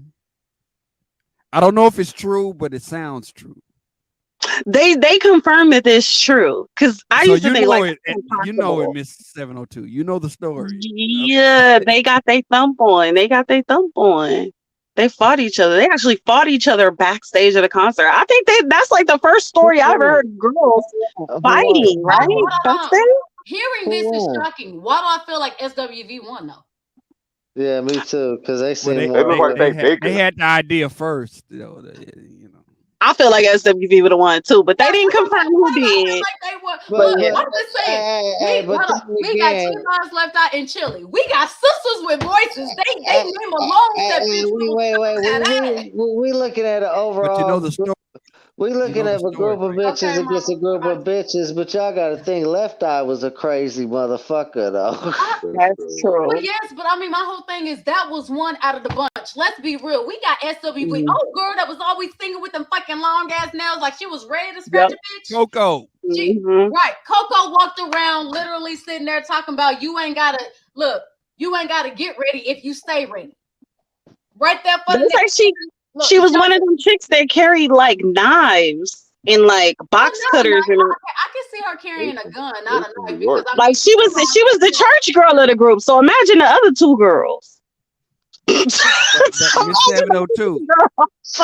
I don't know if it's true, but it sounds true. They confirm that it's true because I So used to think like it, that's you know it, impossible. Miss 702. You know the story. Yeah, they got their thump on. They fought each other. They actually fought each other backstage at a concert. I think that's like the first story I ever heard of girls For fighting, what? right? Hold on. Backstage? Hearing For this is what? shocking. Why do I feel like SWV won though? Yeah, me too. Cause they Well, seem They more. look like they they bigger. had the idea first. You know. I feel like SWV would have won too, but they didn't confirm who I feel did. like they were. But Look, Yeah. I'm just saying. but then We got again, T-Bars left out in Chile. We got sisters with voices. They name alone that bitch. we looking at an But you know overall. the story. We looking the at a story, group of right? bitches Okay, against a mama. group of bitches, but y'all got to think Left Eye was a crazy motherfucker though. That's true. Well, yes, but I mean, my whole thing is that was one out of the bunch. Let's be real. We got SWV. Oh, girl, that was always singing with them fucking long ass nails, like she was ready to scratch Yep. a bitch. Coco. Right. Coco walked around literally sitting there talking about you ain't gotta get ready if you stay ready. Right there for They the say next. she was one of them chicks that carried like knives and like box Oh no, cutters and I can see her carrying a gun, not a knife, because I mean, like she was the church girl of the group. So imagine the other two girls. Miss 702.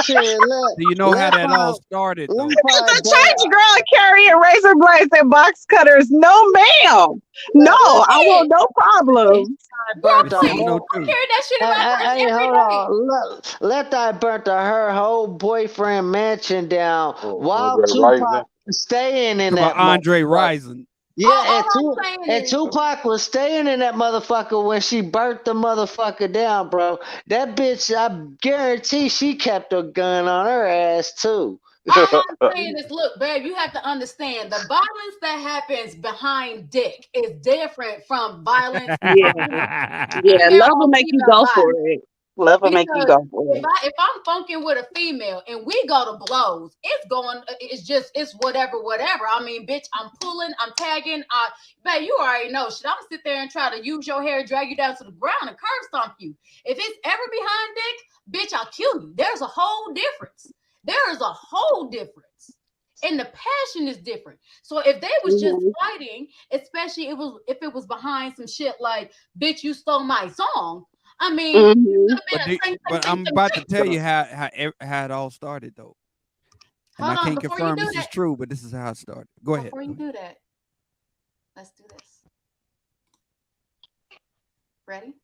Shit, Do you know how that all started though? The church girl carrying razor blades and box cutters. No, ma'am. No, I want no problems. Miss 702. carry that shit in my purse Hey, every hold day. on. Let that burnt her whole boyfriend mansion down while Andre Tupac Rising. was staying in About that Andre motherfucker. Rising. Yeah, All I'm saying and is, Tupac was staying in that motherfucker when she burnt the motherfucker down, bro. That bitch, I guarantee she kept a gun on her ass too. all I'm saying is, look, babe, you have to understand the violence that happens behind dick is different from violence Yeah, yeah. female Love will on make you female go for body. it. Love will make you Because go for it. if I'm funking with a female and we go to blows, it's whatever. I mean, bitch, I'm pulling, I'm tagging. Babe, you already know shit. I'm gonna sit there and try to use your hair, drag you down to the ground, and curb stomp you. If it's ever behind dick, bitch, I'll kill you. There's a whole difference. There is a whole difference. And the passion is different. So if they was just fighting, especially if it was behind some shit like, bitch, you stole my song. I mean, it could have been a sing, But sing, I'm sing, about to sing. tell you how it all started though. And Hold I on, can't before you confirm do this is that, true, but this is how it started. Go ahead. before you do that, let's do this. Ready?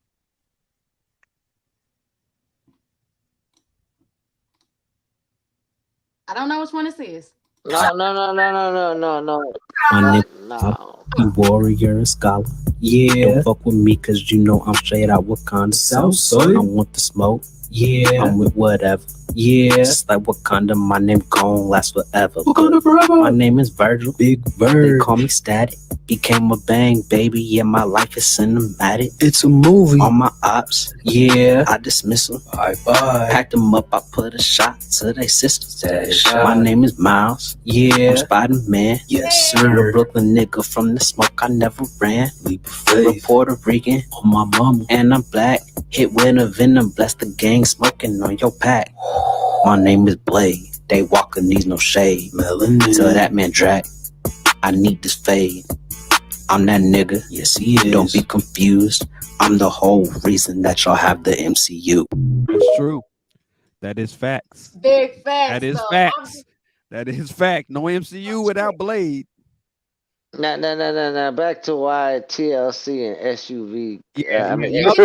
I don't know which one this is. No. My name No. is warrior and scholar. Yeah. Don't fuck with me cause you know I'm straight out Wakanda. Southside. I want the smoke. Yeah. I'm with whatever. Yeah. Just like Wakanda, my name gon' last forever. Wakanda forever. My name is Virgil. Big Virg. They call me Static. Became a bang, baby. Yeah, my life is cinematic. It's a movie. All my ops. Yeah. I dismiss them. Bye bye. Packed them up. I put a shot to their sisters. My name is Miles. Yeah. I'm Spider-Man. Yes, sir. A Brooklyn nigga from the smoke. I never ran. Leap of faith. Puerto Rican. On my mama. And I'm black. Hit with a venom. Bless the gang smoking on your pack. My name is Blade. They walking needs no shade. Melanin. Tell that man Drac. I need this fade. I'm that nigga. Yes, he is. Don't be confused. I'm the whole reason that y'all have the MCU. That's true. That is facts. Big facts. That is though. facts. That is fact. No MCU without Blade. No. Back to why TLC and SUV. Yeah, I mean, nobody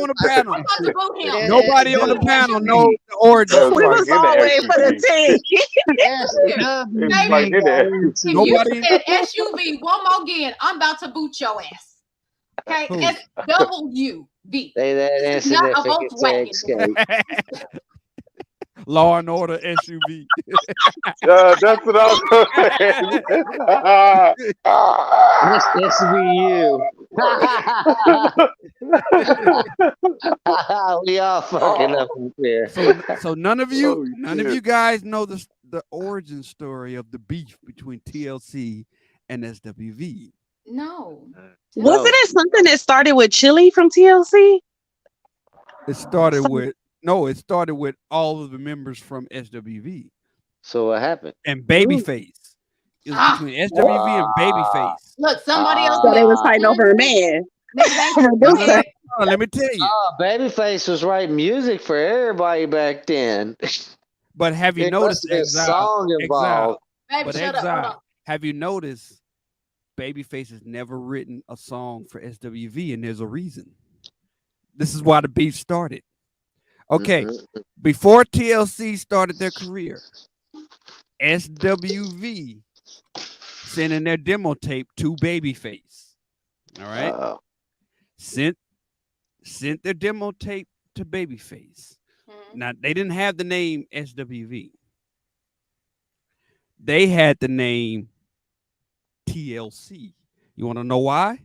on the panel. I'm about to vote him. Nobody on the panel knows the origin That's We like was in all the waiting for the SUV. tea. It's like in the If you said SUV one more again, I'm about to boot your ass. Okay, Who? SWV. Say that This is not a insignificant Volkswagen. escape. Law and Order SUV. That's what I was saying. This be you. We all fucking up here. So none of you guys know the origin story of the beef between TLC and SWV. No. Wasn't it something that started with Chili from TLC? It started with all of the members from SWV. So what happened? And Babyface. It was between SWV and Babyface. Look, somebody else. So they was fighting over a man. Let me tell you. Babyface was writing music for everybody back then. But have you noticed song involved? Baby, shut up. Hold on. Have you noticed Babyface has never written a song for SWV, and there's a reason. This is why the beef started. Okay, before TLC started their career, SWV sent in their demo tape to Babyface. All right, sent their demo tape to Babyface. Now they didn't have the name SWV. They had the name TLC. You want to know why?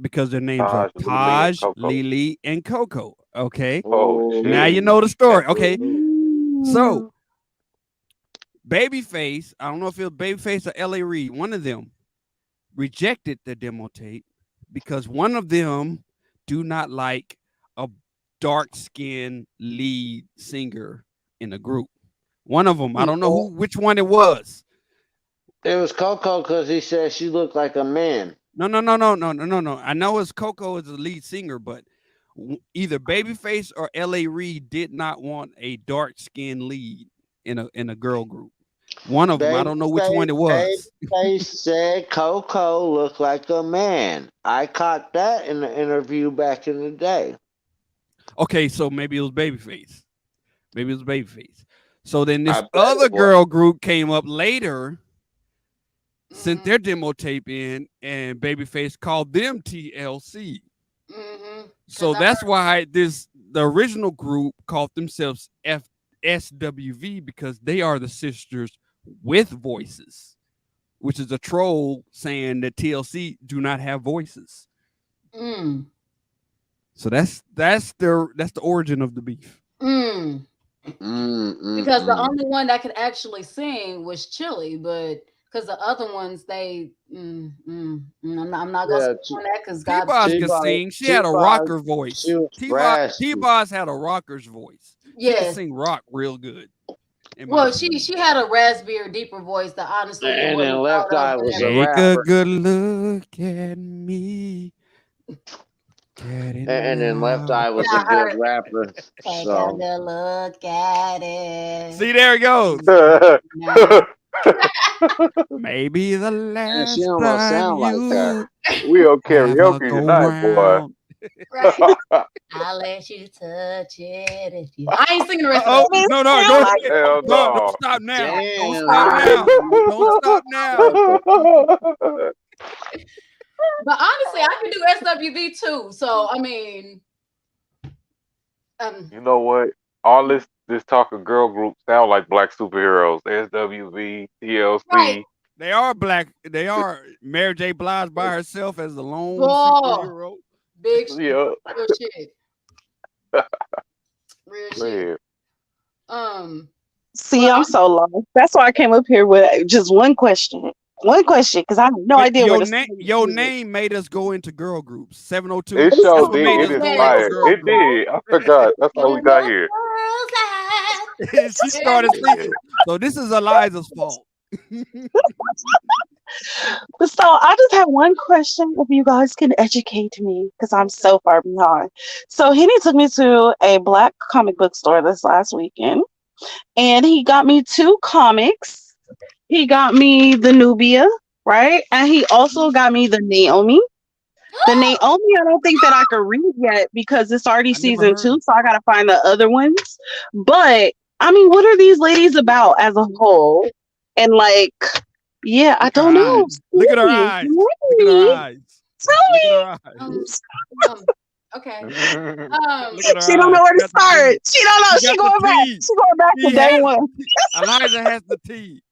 Because their names are Taj, Lily, and Coco. Okay. Now you know the story. Okay. So Babyface, I don't know if it was Babyface or L.A. Reid, one of them rejected the demo tape because one of them do not like a dark-skinned lead singer in a group. One of them. I don't know which one it was. It was Coco because he said she looked like a man. No. I know it's Coco is the lead singer, but either Babyface or L.A. Reid did not want a dark skinned lead in a girl group. One of them. I don't know which one it was. Babyface said Coco looked like a man. I caught that in the interview back in the day. Okay, so maybe it was Babyface. So then this other girl group came up later, sent their demo tape in, and Babyface called them TLC. So that's why the original group called themselves SWV, because they are the sisters with voices, which is a troll saying that TLC do not have voices. So that's the origin of the beef. Because the only one that could actually sing was Chili, but because the other ones, I'm not gonna say on that because T-Boz could sing. She had a rocker voice. T-Boz had a rocker's voice. She could sing rock real good. Well, she had a raspberry deeper voice that honestly. And then Left Eye was a rapper. rapper. Take a good look at me. And then Left Eye was a good rapper. Take a good look at it. See, there it goes. Maybe the last she almost sound like her. We on karaoke tonight, boy. Right. I'll let you touch it if you. I ain't singing the rest of it. No, don't stop now. Damn. Don't stop now. But honestly, I can do SWV too. So I mean, you know what? All this talk of girl groups sound like black superheroes. SWV, TLC. Right. They are black. They are. Mary J. Blige by herself as the lone superhero. Big shit. Yeah. Real shit. Real shit. See, I'm so lost. That's why I came up here with just one question. Because I have no idea your name made us go into girl groups. 702. It sure did. It inspired. It did. I forgot. That's how we got here. She started singing. So this is Eliza's fault. So I just have one question, if you guys can educate me, because I'm so far behind. So Henny took me to a black comic book store this last weekend, and he got me 2 comics. He got me the Nubia, right? And he also got me the Naomi. The Naomi, I don't think that I could read yet because it's already season 2, so I gotta find the other ones. But I mean, what are these ladies about as a whole? And like, yeah, I don't know. Look at her eyes. Look at her eyes. Tell me. Okay. She don't know where to start. She don't know. She going back. She going back to day one. Eliza has the T.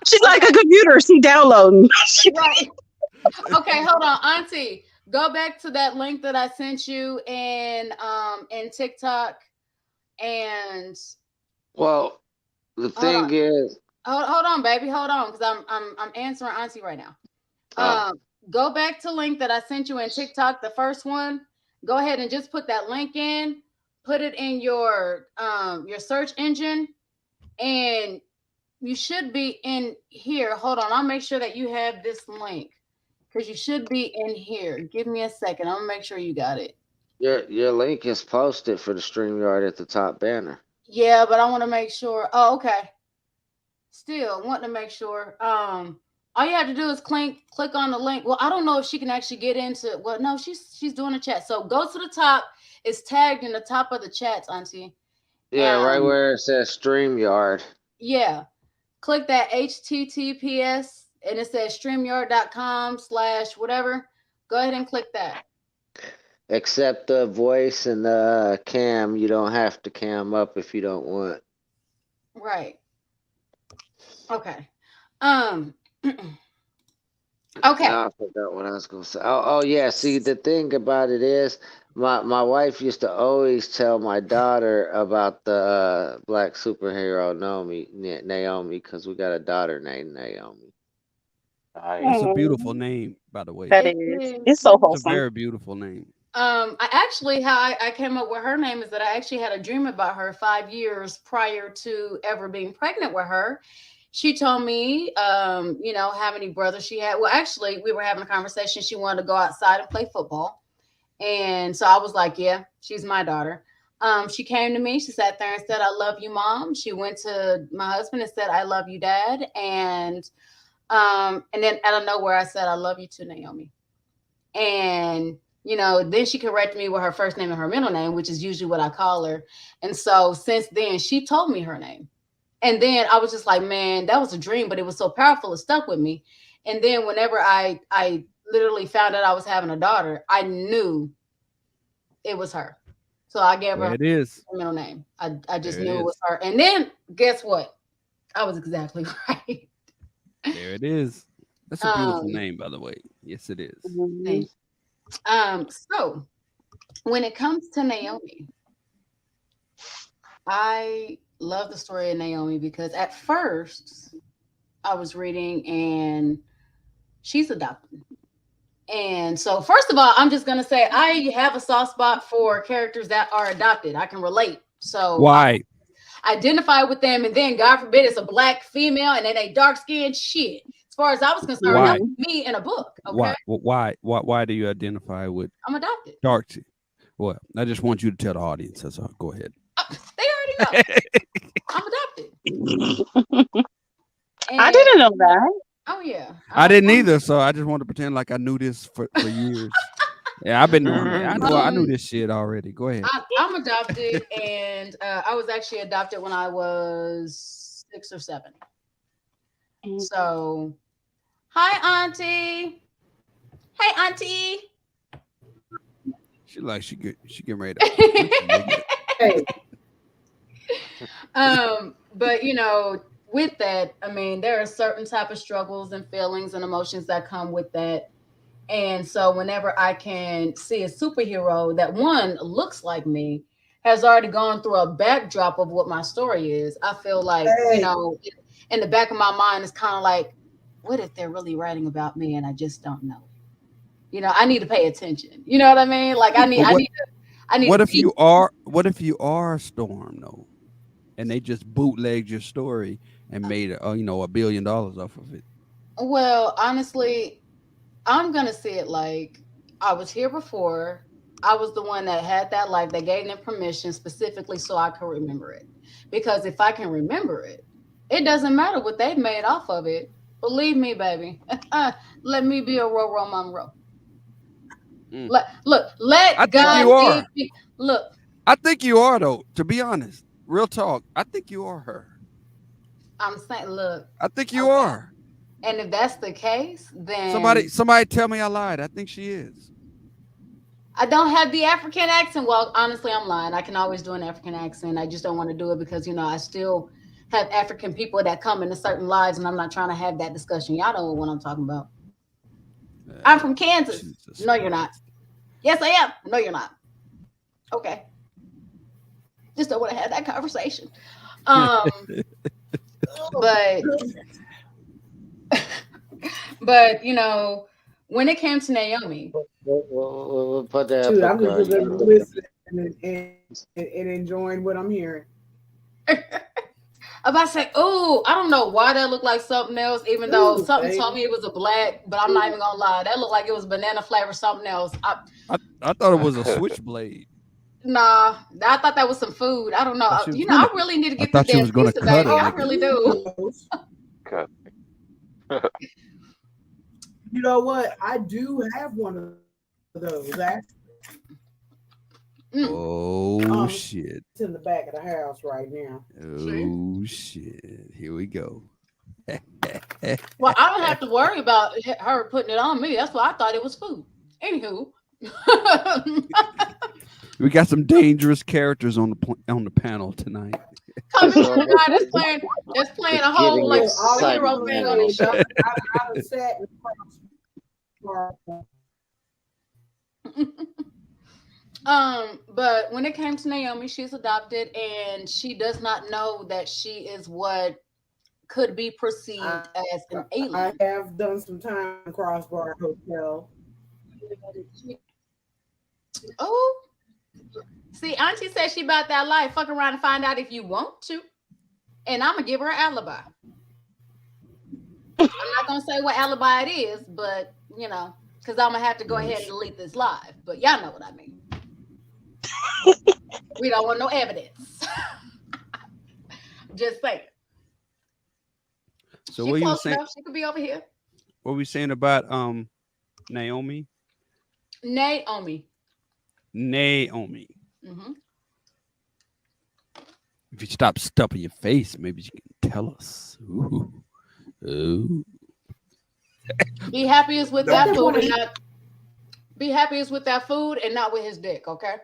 She's like a computer. She downloading. Right. Okay, hold on, Auntie. Go back to that link that I sent you in TikTok, and well, the thing is, hold on, baby, hold on, because I'm answering Auntie right now. Go back to link that I sent you in TikTok, the first one. Go ahead and just put that link in. Put it in your search engine, and you should be in here. Hold on, I'll make sure that you have this link because you should be in here. Give me a second. I'm gonna make sure you got it. Your link is posted for the StreamYard at the top banner. Yeah, but I want to make sure. Oh, okay. Still want to make sure. All you have to do is click on the link. Well, I don't know if she can actually get into. Well, no, she's doing a chat. So go to the top. It's tagged in the top of the chats, Auntie. Yeah, right where it says StreamYard. Yeah. Click that HTTPS and it says streamyard.com/whatever. Go ahead and click that. Except the voice and the cam, you don't have to cam up if you don't want. Right. Okay. Okay. I forgot what I was gonna say. Oh yeah. See, the thing about it is, my wife used to always tell my daughter about the black superhero Naomi, because we got a daughter named Naomi. It's a beautiful name, by the way. That is. It's so wholesome. It's a very beautiful name. I actually how I came up with her name is that I actually had a dream about her 5 years prior to ever being pregnant with her. She told me, how many brothers she had. Well, actually, we were having a conversation. She wanted to go outside and play football. And so I was like, yeah, she's my daughter. She came to me. She sat there and said, I love you, Mom. She went to my husband and said, I love you, Dad. And then out of nowhere, I said, I love you too, Naomi. And then she corrected me with her first name and her middle name, which is usually what I call her. And so since then, she told me her name. And then I was just like, man, that was a dream, but it was so powerful, it stuck with me. And then whenever I literally found out I was having a daughter, I knew it was her. So I gave her There it is. her middle name. I just There it knew it was is. her. And then guess what? I was exactly right. There it is. That's a beautiful Um, name, by the way. Yes, it is. thank you. So when it comes to Naomi, I love the story of Naomi because at first I was reading and she's adopted. And so, first of all, I'm just going to say I have a soft spot for characters that are adopted. I can relate. So, Why? I identify with them. And then, God forbid, it's a black female and then they dark skinned shit. As far as I was concerned, Why? that was me in a book. Okay. Why do you identify with I'm adopted. dark? Well, I just want you to tell the audience. That's all. Go ahead. They already know. I'm adopted. I didn't know that. Oh, yeah. I didn't either, so I just want to pretend like I knew this for years. Yeah, I've been doing that. I knew this shit already. Go ahead. I'm adopted, and I was actually adopted when I was 6 or 7. So, hi, Auntie. Hey, Auntie. She like she getting ready to. But with that, I mean, there are certain type of struggles and feelings and emotions that come with that. And so whenever I can see a superhero that one looks like me, has already gone through a backdrop of what my story is, I feel like, in the back of my mind, it's kind of like, what if they're really writing about me and I just don't know? I need to pay attention. You know what I mean? Like I need What if you are Storm though? And they just bootlegged your story and made $1 billion off of it. Well, honestly, I'm gonna see it like I was here before. I was the one that had that life. They gave them permission specifically so I could remember it. Because if I can remember it, it doesn't matter what they made off of it. Believe me, baby. Let me be a Roro Monroe. Let I think God you are. Look. I think you are though. To be honest, real talk. I think you are her. I'm saying, look. I think you are. And if that's the case, then somebody tell me I lied. I think she is. I don't have the African accent. Well, honestly, I'm lying. I can always do an African accent. I just don't want to do it because I still have African people that come into certain lives, and I'm not trying to have that discussion. Y'all know what I'm talking about. I'm from Kansas. Jesus no, you're not. Yes, I am. No, you're not. Okay. Just don't want to have that conversation. But when it came to Naomi, we'll put that. Dude, I'm just listening and enjoying what I'm hearing. About to say, oh, I don't know why that looked like something else, even though something told me it was a black, but I'm not even gonna lie. That looked like it was banana flavor, something else. I thought it was a switchblade. Nah, I thought that was some food. I don't know. I really need to get this damn pizza, baby. I really do. Okay. You know what? I do have one of those. Actually. Oh shit! It's in the back of the house right now. Oh shit! Here we go. Well, I don't have to worry about her putting it on me. That's why I thought it was food. Anywho, we got some dangerous characters on the panel tonight. Coming from a guy that's playing a whole like superhero thing on his show. I sat but when it came to Naomi, she's adopted and she does not know that she is what could be perceived as an alien. I have done some time in Crossbar Hotel. Oh, see, Auntie said she about that life. Fuck around and find out if you want to. And I'm gonna give her an alibi. I'm not gonna say what alibi it is, but because I'm gonna have to go ahead and delete this live. But y'all know what I mean. We don't want no evidence. Just saying. So She what you close saying? enough. She could be over here. What we saying about Naomi? Naomi. Mm-hmm. If you stop stuffing your face, maybe you can tell us. Ooh. Ooh. Be happiest with that food and Don't- not. Be happiest with that food and not with his dick. Okay.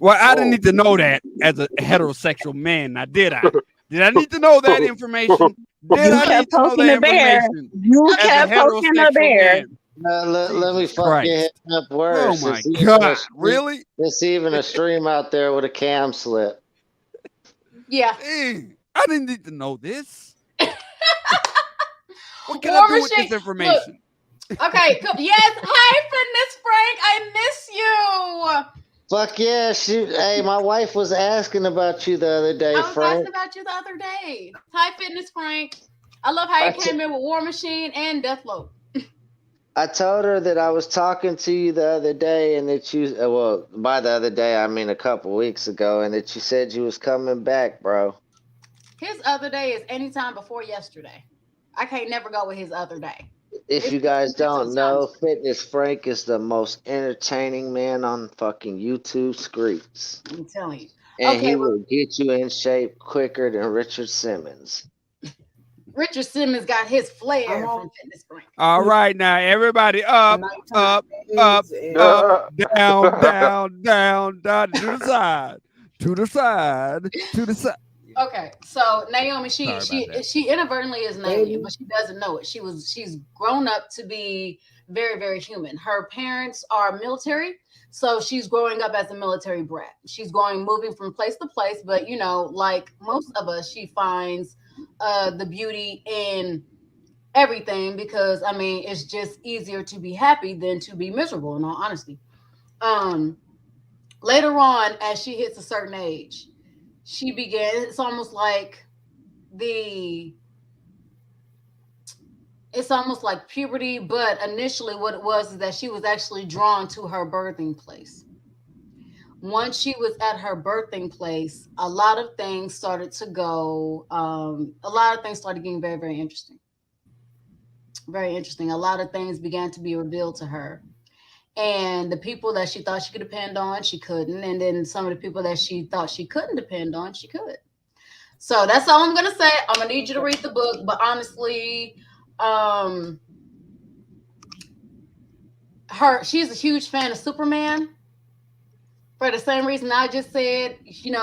Well, I didn't need to know that as a heterosexual man. Now, did I? Did I need to know that information? Did You I kept need to know poking that the bear. information? You As a kept poking the heterosexual bear. man. Let me Jesus fuck your head Christ. up worse. Oh my It's even a God. stream- Really? There's even a stream out there with a cam slip. Yeah. Dang, I didn't need to know this. What can War I do with machine. this information? Okay. Cool. Yes. Hi, Fitness Frank. I miss you. Fuck yeah, shoot. Hey, my wife was asking about you the other day, I was Frank. asking about you the other day. Hi, Fitness Frank. I love how you came in with War Machine and Deathloop. I told her that I was talking to you the other day and that you, well, by the other day, I mean a couple weeks ago, and that you said you was coming back, bro. His other day is anytime before yesterday. I can't never go with his other day. If you guys don't know, Fitness Frank is the most entertaining man on fucking YouTube streets. I'm telling you. And Okay, he will get you in shape quicker than Richard Simmons. Richard Simmons got his flair I'm from Fitness Frank. All right, now everybody up, up, up, up, down, down, down, down, to the side, to the side, to the side. Okay, so Naomi, Sorry about that. she inadvertently is an alien, but she doesn't know it. She's grown up to be very, very human. Her parents are military, so she's growing up as a military brat. She's moving from place to place, but like most of us, she finds the beauty in everything because it's just easier to be happy than to be miserable, in all honesty. Later on, as she hits a certain age, she began, it's almost like puberty, but initially what it was is that she was actually drawn to her birthing place. Once she was at her birthing place, a lot of things started to go, a lot of things started getting very, very interesting. Very interesting. A lot of things began to be revealed to her. And the people that she thought she could depend on, she couldn't. And then some of the people that she thought she couldn't depend on, she could. So that's all I'm going to say. I'm going to need you to read the book. But honestly, she's a huge fan of Superman. For the same reason I just said,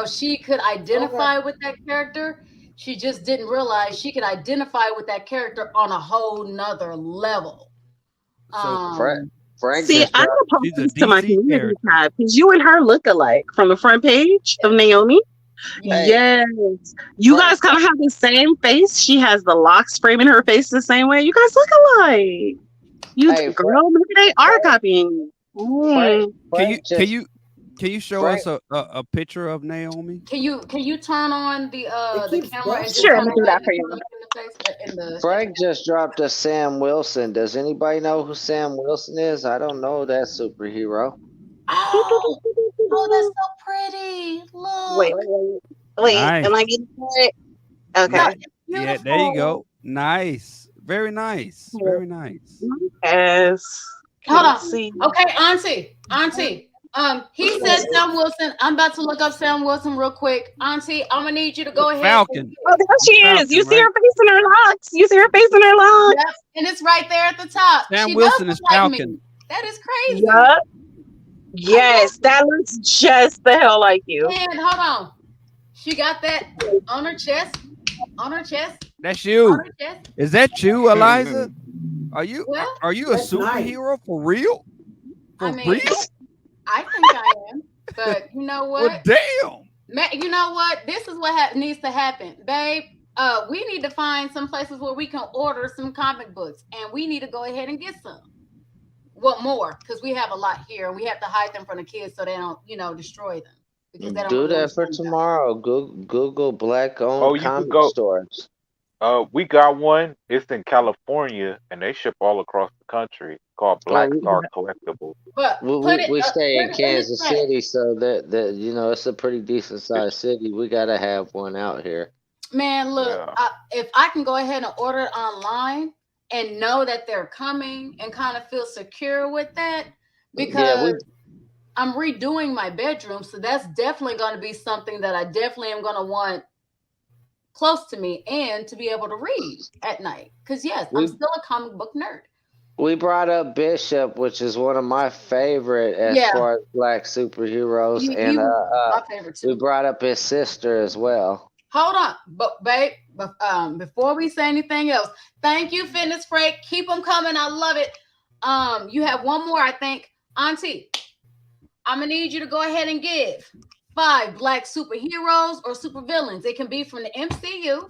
she could identify with that character. She just didn't realize she could identify with that character on a whole nother level. Frank See, I'm gonna post this to my community tab because you and her look alike from the front page of Naomi. Hey, yes, you guys kind of have the same face. She has the locks framing her face the same way. You guys look alike. Girl, maybe they are copying you. Can you show us a picture of Naomi? Can you turn on the camera? And sure, I'm gonna do that for you. Frank just dropped a Sam Wilson. Does anybody know who Sam Wilson is? I don't know that superhero. Oh, that's so pretty. Look. Wait. Nice. Am I getting it? Okay. Yeah, there you go. Nice. Very nice. Very nice. Yes. Hold on. Okay, Auntie. He said Sam Wilson. I'm about to look up Sam Wilson real quick. Auntie, I'm gonna need you to go ahead. Falcon. Oh, there she is. You see her face in her locks. Yep. And it's right there at the top. Sam Wilson is Falcon. That is crazy. Yep. Yes, that looks just the hell like you. And hold on. She got that on her chest. That's you. Is that you, Eliza? Are you a That's superhero for real? For real? I think I am. But you know what? Well, damn. You know what? This is what needs to happen, babe. We need to find some places where we can order some comic books, and we need to go ahead and get some. What more? Because we have a lot here, and we have to hide them from the kids so they don't, destroy them because they don't Do really that for understand value. tomorrow. Google Oh, black-owned you could comic go. stores. We got one. It's in California, and they ship all across the country. Called Oh, Black Star Collectibles. But we stay put in it in the Kansas chat. City, so that it's a pretty decent sized city. We gotta have one out here. Man, look, Yeah. if I can go ahead and order it online and know that they're coming and kind of feel secure with that, Yeah, we because I'm redoing my bedroom, so that's definitely going to be something that I definitely am going to want close to me and to be able to read at night. Because yes, I'm we still a comic book nerd. we brought up Bishop, which is one of my favorite as Yeah, far as black superheroes, he and was my favorite we too. brought up his sister as well. Hold on, but babe, before we say anything else, thank you, Fitness Freak. Keep them coming. I love it. You have one more, I think, Auntie. I'm gonna need you to go ahead and give 5 black superheroes or supervillains. It can be from the MCU,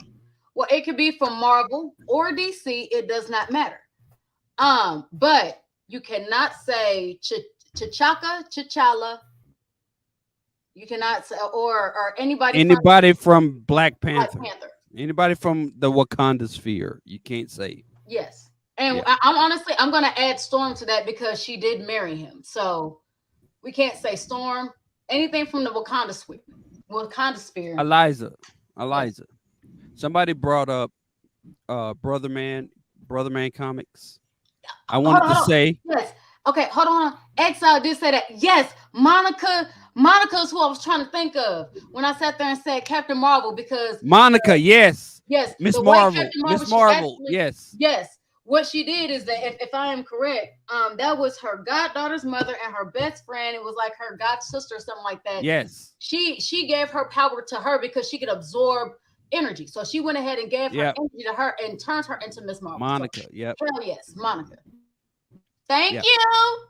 or it could be from Marvel or DC. It does not matter. But you cannot say T'Challa. You cannot say or Anybody from Black Black Panther. Panther. Anybody from the Wakanda sphere. You can't say. Yes. And Yeah. I'm going to add Storm to that because she did marry him. So we can't say Storm. Anything from the Wakanda sphere. Eliza. Yes. Somebody brought up Brother Man comics. I wanted Hold to on. say Yes. Okay, hold on. Exile did say that. Yes, Monica's who I was trying to think of when I sat there and said Captain Marvel because Monica, yes. yes, Miss the way Marvel. Captain Marvel, Miss she Marvel, actually- yes. Yes. What she did is that if I am correct, that was her goddaughter's mother and her best friend. It was like her god sister or something like that. Yes. She gave her power to her because she could absorb energy. So she went ahead and gave her energy to her and turned her into Miss Marvel. Monica, So, yep. hell yes, Monica. Thank Yep. you.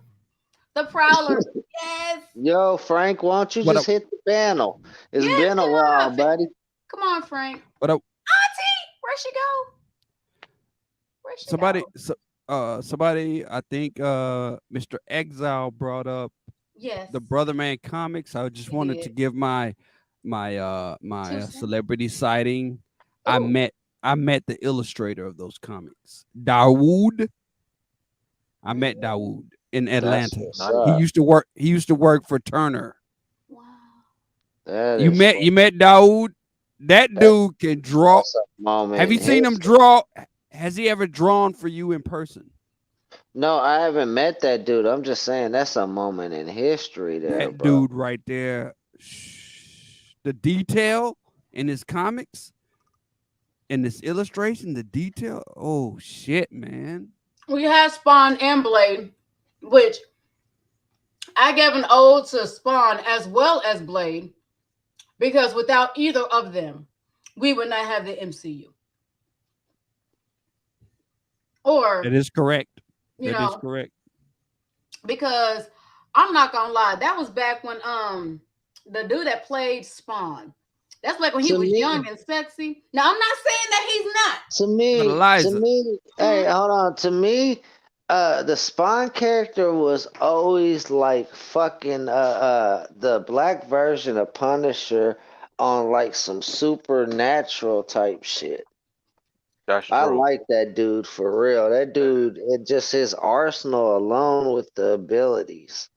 The Prowler. Yes. Yo, Frank, why don't you What just hit the panel? It's Yes, been a come while, on. buddy. Come on, Frank. What up? Auntie, where'd she go? Where'd she go? Somebody, I think Mr. Exile brought up Yes. the Brother Man comics. I just He wanted to did. give my celebrity sighting. I Ooh. met the illustrator of those comics, Dawood. I met Dawood in Atlanta. what's He up. used to work for Turner. Wow. That You is met Dawood? That dude can draw. that's a moment Have you in seen him history. draw? Has he ever drawn for you in person? No, I haven't met that dude. I'm just saying that's a moment in history there, That bro. dude right there. The detail in his comics, in this illustration, the detail. Oh shit, man. We had Spawn and Blade, which I gave an ode to Spawn as well as Blade, because without either of them, we would not have the MCU. Or That is correct. you That is know, correct. because I'm not gonna lie, that was back when the dude that played Spawn. That's like when he To was me- young and sexy. Now I'm not saying that he's not. To Eliza. me, hey, hold on. To me, the Spawn character was always like fucking the black version of Punisher on like some supernatural type shit. That's I true. like that dude for real. That dude, it just his arsenal alone with the abilities.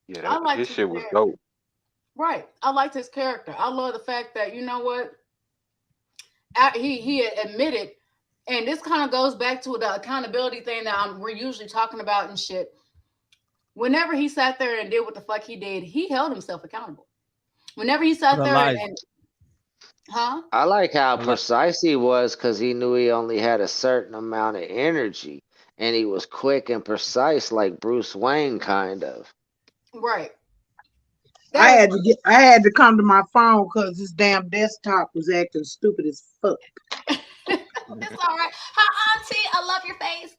Yeah, I liked his his shit was character. dope. Right. I liked his character. I love the fact that, you know what? He had admitted, and this kind of goes back to the accountability thing that we're usually talking about and shit. Whenever he sat there and did what the fuck he did, he held himself accountable. Whenever he sat But there Eliza. and huh? I like how Eli- precise he was because he knew he only had a certain amount of energy, and he was quick and precise like Bruce Wayne, kind of. Right. I had to come to my phone because this damn desktop was acting stupid as fuck. It's all right. Hi, Auntie. I love your face.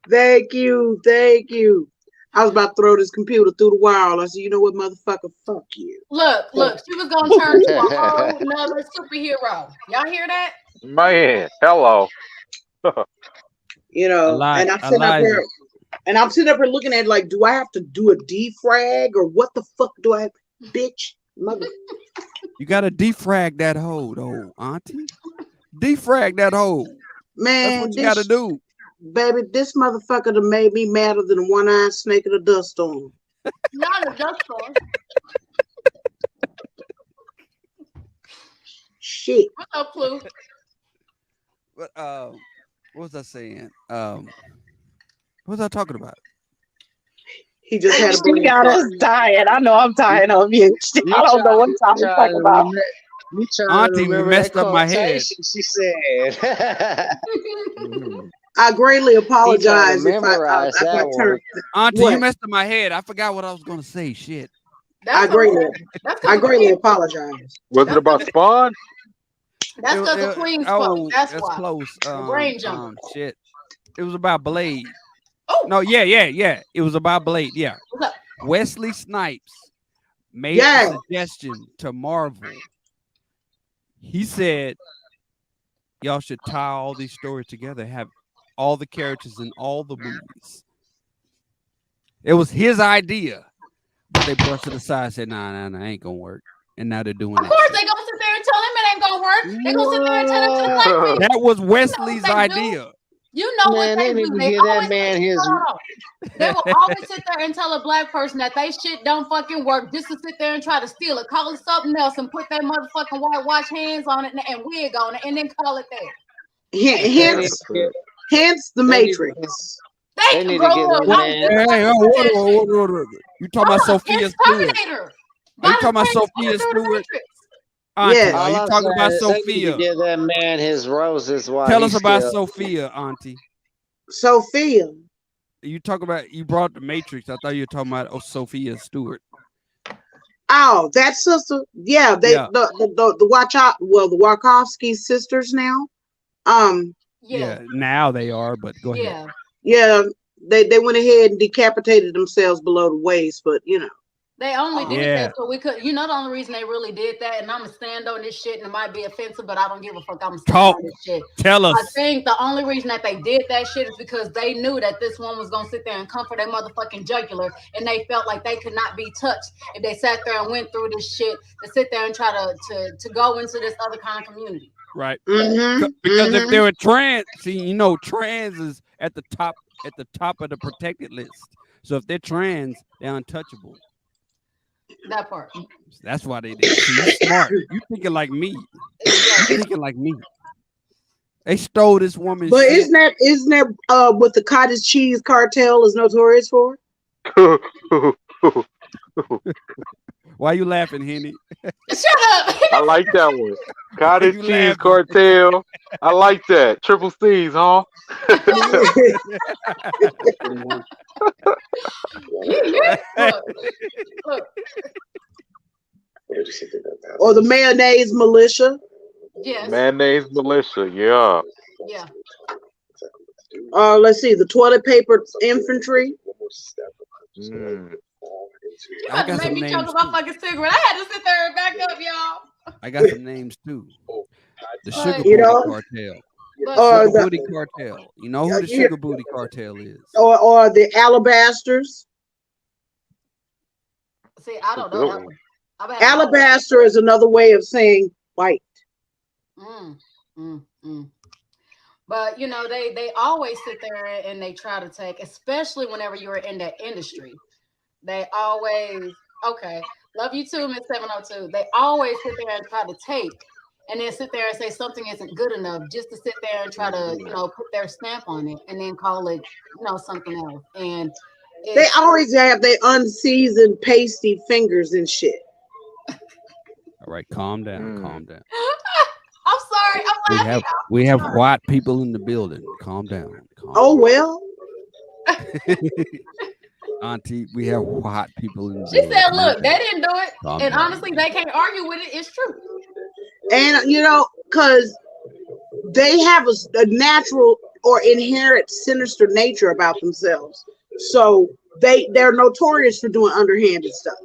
Thank you. I was about to throw this computer through the wall. I said, you know what, motherfucker, fuck you. Look. She was gonna turn to a whole nother superhero. Y'all hear that? Man, hello. You know, and I'm sitting up here looking at like, do I have to do a defrag or what the fuck do I, bitch, mother? You gotta defrag that hoe, though, Auntie. Defrag that hoe. Man, that's what you gotta do. Baby, this motherfucker done made me madder than a one-eyed snake in a dust storm. Not a dust storm. Shit. What's up, Clue? But what was I saying? What was I talking about? He just had She got us dying. I know I'm dying of you. I don't know what time to talk about. Auntie messed up my head. She said. I greatly apologize if I turned. Auntie, you messed up my head. I forgot what I was gonna say. Shit. I greatly apologize. Was it about Spawn? That's because the Queen spoke. That's why. Close. Brain jump. Shit. It was about Blade. Oh no, yeah. It was about Blade. Yeah. Wesley Snipes made a suggestion to Marvel. He said, y'all should tie all these stories together, have all the characters in all the movies. It was his idea, but they brushed it aside and said, nah, ain't gonna work. And now they're doing it. Of course, they gonna sit there and tell him it ain't gonna work. They gonna sit there and tell him to black people. That was Wesley's idea. You know what they do. They always they will always sit there and tell a black person that they shit don't fucking work just to sit there and try to steal it, call it something else, and put their motherfucking whitewash hands on it and wig on it, and then call it that. Hence the Matrix. They need to get that man. You talking about Sophia Stewart? Are you talking about Sophia Stewart? Auntie, are you talking about Sophia? Give that man his roses. Tell us about Sophia, Auntie. Sophia. You talk about, you brought the Matrix. I thought you were talking about Sophia Stewart. Oh, that sister. Yeah, the watch out. Well, the Wachowski sisters now. Yeah, now they are. But go ahead. Yeah, they went ahead and decapitated themselves below the waist, but you know. They only did that so we could. You know, the only reason they really did that, and I'm gonna stand on this shit, and it might be offensive, but I don't give a fuck. I'm gonna stand on this shit. Tell us. I think the only reason that they did that shit is because they knew that this one was gonna sit there and comfort their motherfucking jugular, and they felt like they could not be touched if they sat there and went through this shit to sit there and try to go into this other kind of community. Right. Because if they were trans, see, you know, trans is at the top of the protected list. So if they're trans, they're untouchable. That part. That's why they did. See, you smart. You thinking like me. You thinking like me. They stole this woman's But shit. isn't that what the cottage cheese cartel is notorious for? Why you laughing, Henny? Shut up. I like that one. Cottage cheese cartel. I like that. Triple C's, huh? Look. Or the mayonnaise militia. Yes. Mayonnaise militia, yeah. Yeah. Let's see, the toilet paper infantry. You about to make me choke my fucking cigarette. I had to sit there and back up, y'all. I got some names too. The Sugar Booty Cartel. Sugar Booty Cartel. You know who the Sugar Booty Cartel is? Or the Alabasters. See, I don't know that one. Alabaster is another way of saying white. But you know, they always sit there and they try to take, especially whenever you're in that industry. They always, love you too, Miss 702. They always sit there and try to take, and then sit there and say something isn't good enough, just to sit there and try to, you know, put their stamp on it, and then call it, you know, something else. And they always have their unseasoned, pasty fingers and shit. All right, calm down, calm down. I'm sorry, I'm laughing. We have white people in the building. Calm down. Well. Auntie, we have white people in the She building. said, look, they didn't do it. And honestly, they can't argue with it. It's true. And, you know, because they have a natural or inherent sinister nature about themselves. So they're notorious for doing underhanded stuff.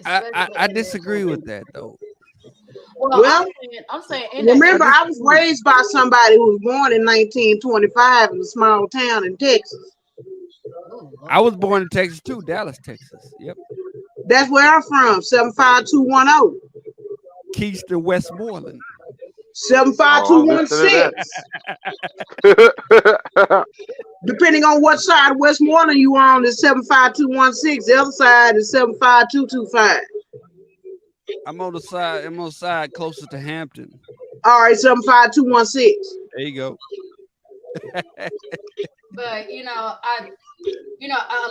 I disagree with that, though. Well, Well, I'm saying in that remember, area. I was raised by somebody who was born in 1925 in a small town in Texas. I was born in Texas too, Dallas, Texas. Yep. That's where I'm from, 75210. Keister, Westmoreland. 75216. Depending on what side of Westmoreland you are on, is 75216. The other side is 75225. I'm on the side closer to Hampton. All right, 75216. There you go. But a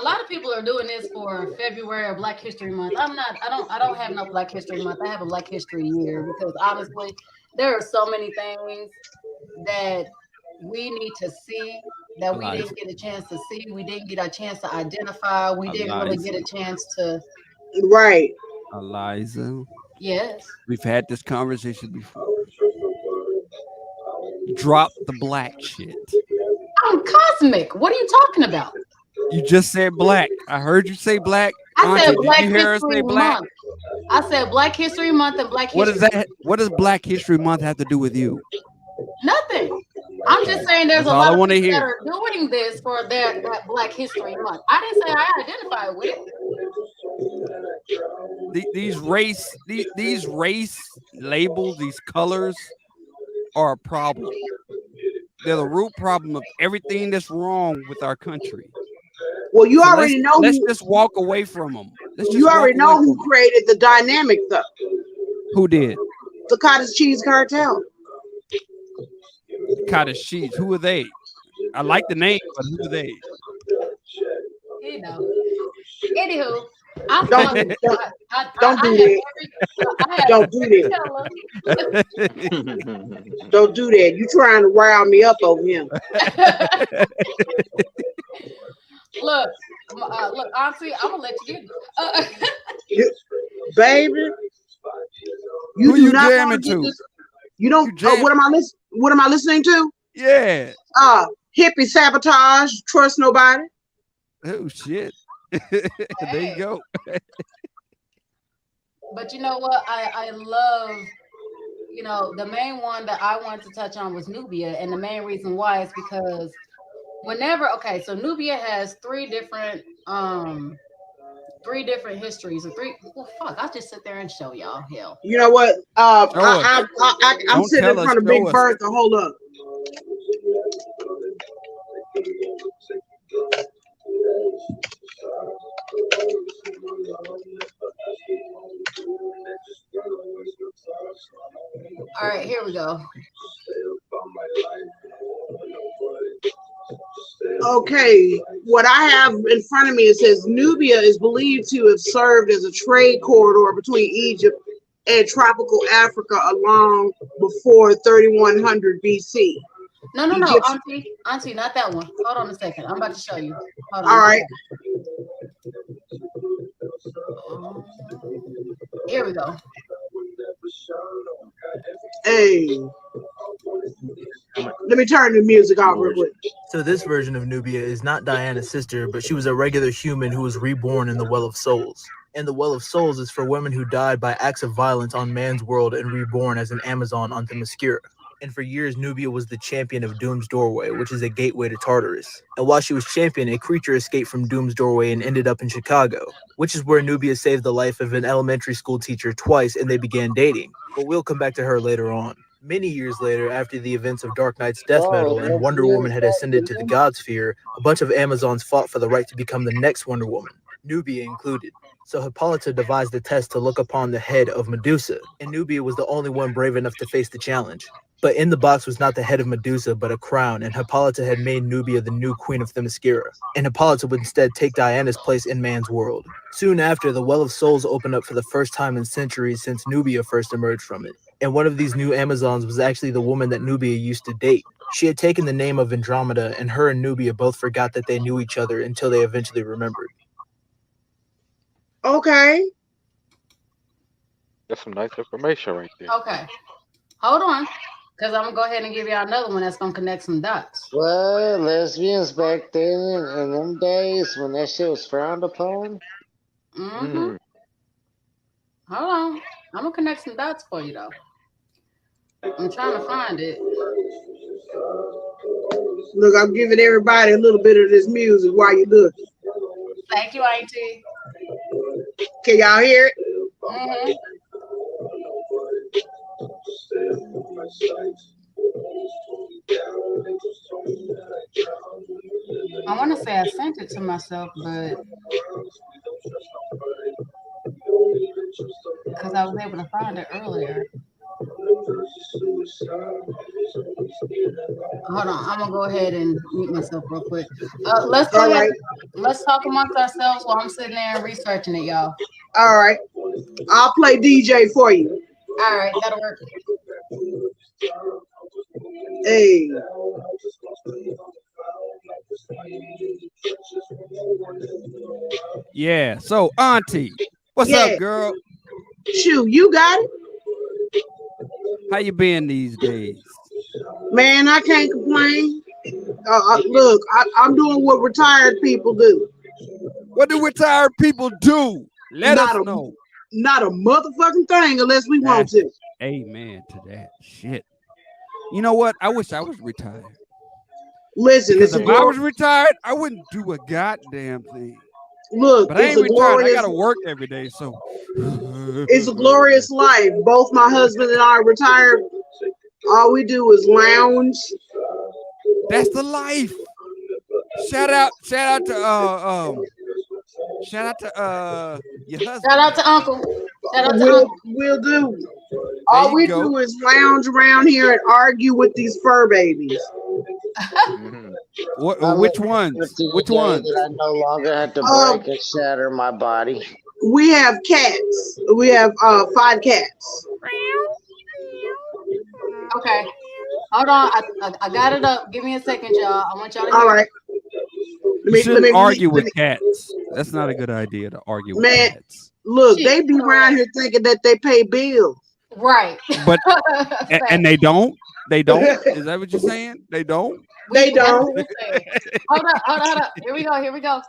lot of people are doing this for February or Black History Month. I don't have no Black History Month. I have a Black History Year because honestly, there are so many things that we need to see that we didn't get a chance to see. We didn't get a chance to identify. We didn't really get a chance to. Right. Eliza. Yes. We've had this conversation before. Drop the black shit. I'm cosmic. What are you talking about? You just said black. I heard you say black. I said Black Did you hear her say History black? Month. I said Black History Month and Black What History. is that? What does Black History Month have to do with you? Nothing. I'm just saying there's That's a all I lot of wanna people hear. that are doing this for that Black History Month. I didn't say I identify with it. These race labels, these colors are a problem. They're the root problem of everything that's wrong with our country. Well, you So already know. Let's just walk away from them. You already know who created the dynamic, though. Who did? The cottage cheese cartel. Cottage cheese. Who are they? I like the name, but who are they? Anywho, don't do that. Don't do that. Don't do that. You trying to rile me up over him. Look, Auntie, I'm gonna let you get baby. Who you jamming to? You don't. What am I listening? What am I listening to? Yeah. Hippie Sabotage. Trust nobody. Oh shit. There you go. But you know what? I love, the main one that I wanted to touch on was Nubia. And the main reason why is because so Nubia has three different histories, I'll just sit there and show y'all. Hell. You know what? I'm sitting in front of Big Bertha. Hold up. All right, here we go. Okay, what I have in front of me, it says Nubia is believed to have served as a trade corridor between Egypt and tropical Africa along before 3100 BC. No, Auntie, not that one. Hold on a second. I'm about to show you. Hold on. All right. Here we go. Hey. Let me turn the music off real quick. So this version of Nubia is not Diana's sister, but she was a regular human who was reborn in the Well of Souls. And the Well of Souls is for women who died by acts of violence on man's world and reborn as an Amazon on Themyscira. And for years, Nubia was the champion of Doom's Doorway, which is a gateway to Tartarus. And while she was champion, a creature escaped from Doom's Doorway and ended up in Chicago, which is where Nubia saved the life of an elementary school teacher twice and they began dating. But we'll come back to her later on. Many years later, after the events of Dark Knight's death metal and Wonder Woman had ascended to the God Sphere, a bunch of Amazons fought for the right to become the next Wonder Woman, Nubia included. So Hippolyta devised a test to look upon the head of Medusa, and Nubia was the only one brave enough to face the challenge. But in the box was not the head of Medusa, but a crown, and Hippolyta had made Nubia the new queen of Themyscira, and Hippolyta would instead take Diana's place in man's world. Soon after, the Well of Souls opened up for the first time in centuries since Nubia first emerged from it. And one of these new Amazons was actually the woman that Nubia used to date. She had taken the name of Andromeda, and her and Nubia both forgot that they knew each other until they eventually remembered. Okay. That's some nice information right there. Okay. Hold on. Because I'm going to go ahead and give y'all another one that's going to connect some dots. Well, lesbians back then in them days when that shit was frowned upon. Mm-hmm. Hold on. I'm going to connect some dots for you, though. I'm trying to find it. Look, I'm giving everybody a little bit of this music while you look. Thank you, Auntie. Can y'all hear it? Mm-hmm. I want to say I sent it to myself, but because I was able to find it earlier. Hold on, I'm gonna go ahead and mute myself real quick. Let's go All ahead. right. Let's talk amongst ourselves while I'm sitting there and researching it, y'all. All right. I'll play DJ for you. All right, that'll work. Hey. Yeah. So, Auntie, what's Yeah. up, girl? Shoot, you got it. How you been these days? Man, I can't complain. Look, I'm doing what retired people do. What do retired people do? Let Not us a, know. Not a motherfucking thing unless we want to. Amen to that shit. You know what? I wish I was retired. Listen, because if I was retired, I wouldn't do a goddamn thing. Look, but I ain't retired. I gotta work every day, so it's a glorious life. Both my husband and I are retired. All we do is lounge. That's the life. Shout out to your husband. Shout out to Uncle. Shout out to Uncle. We'll do. All we do is lounge around here and argue with these fur babies. Which ones? Which ones? That I no longer have to break and shatter my body. We have cats. We have 5 cats. Okay. Hold on. I got it up. Give me a second, y'all. I want y'all to hear. All right. You shouldn't argue with cats. That's not a good idea to argue with cats. Look, they be around here thinking that they pay bills. Right. But and they don't. They don't. Is that what you're saying? They don't. They don't. Hold up. Here we go.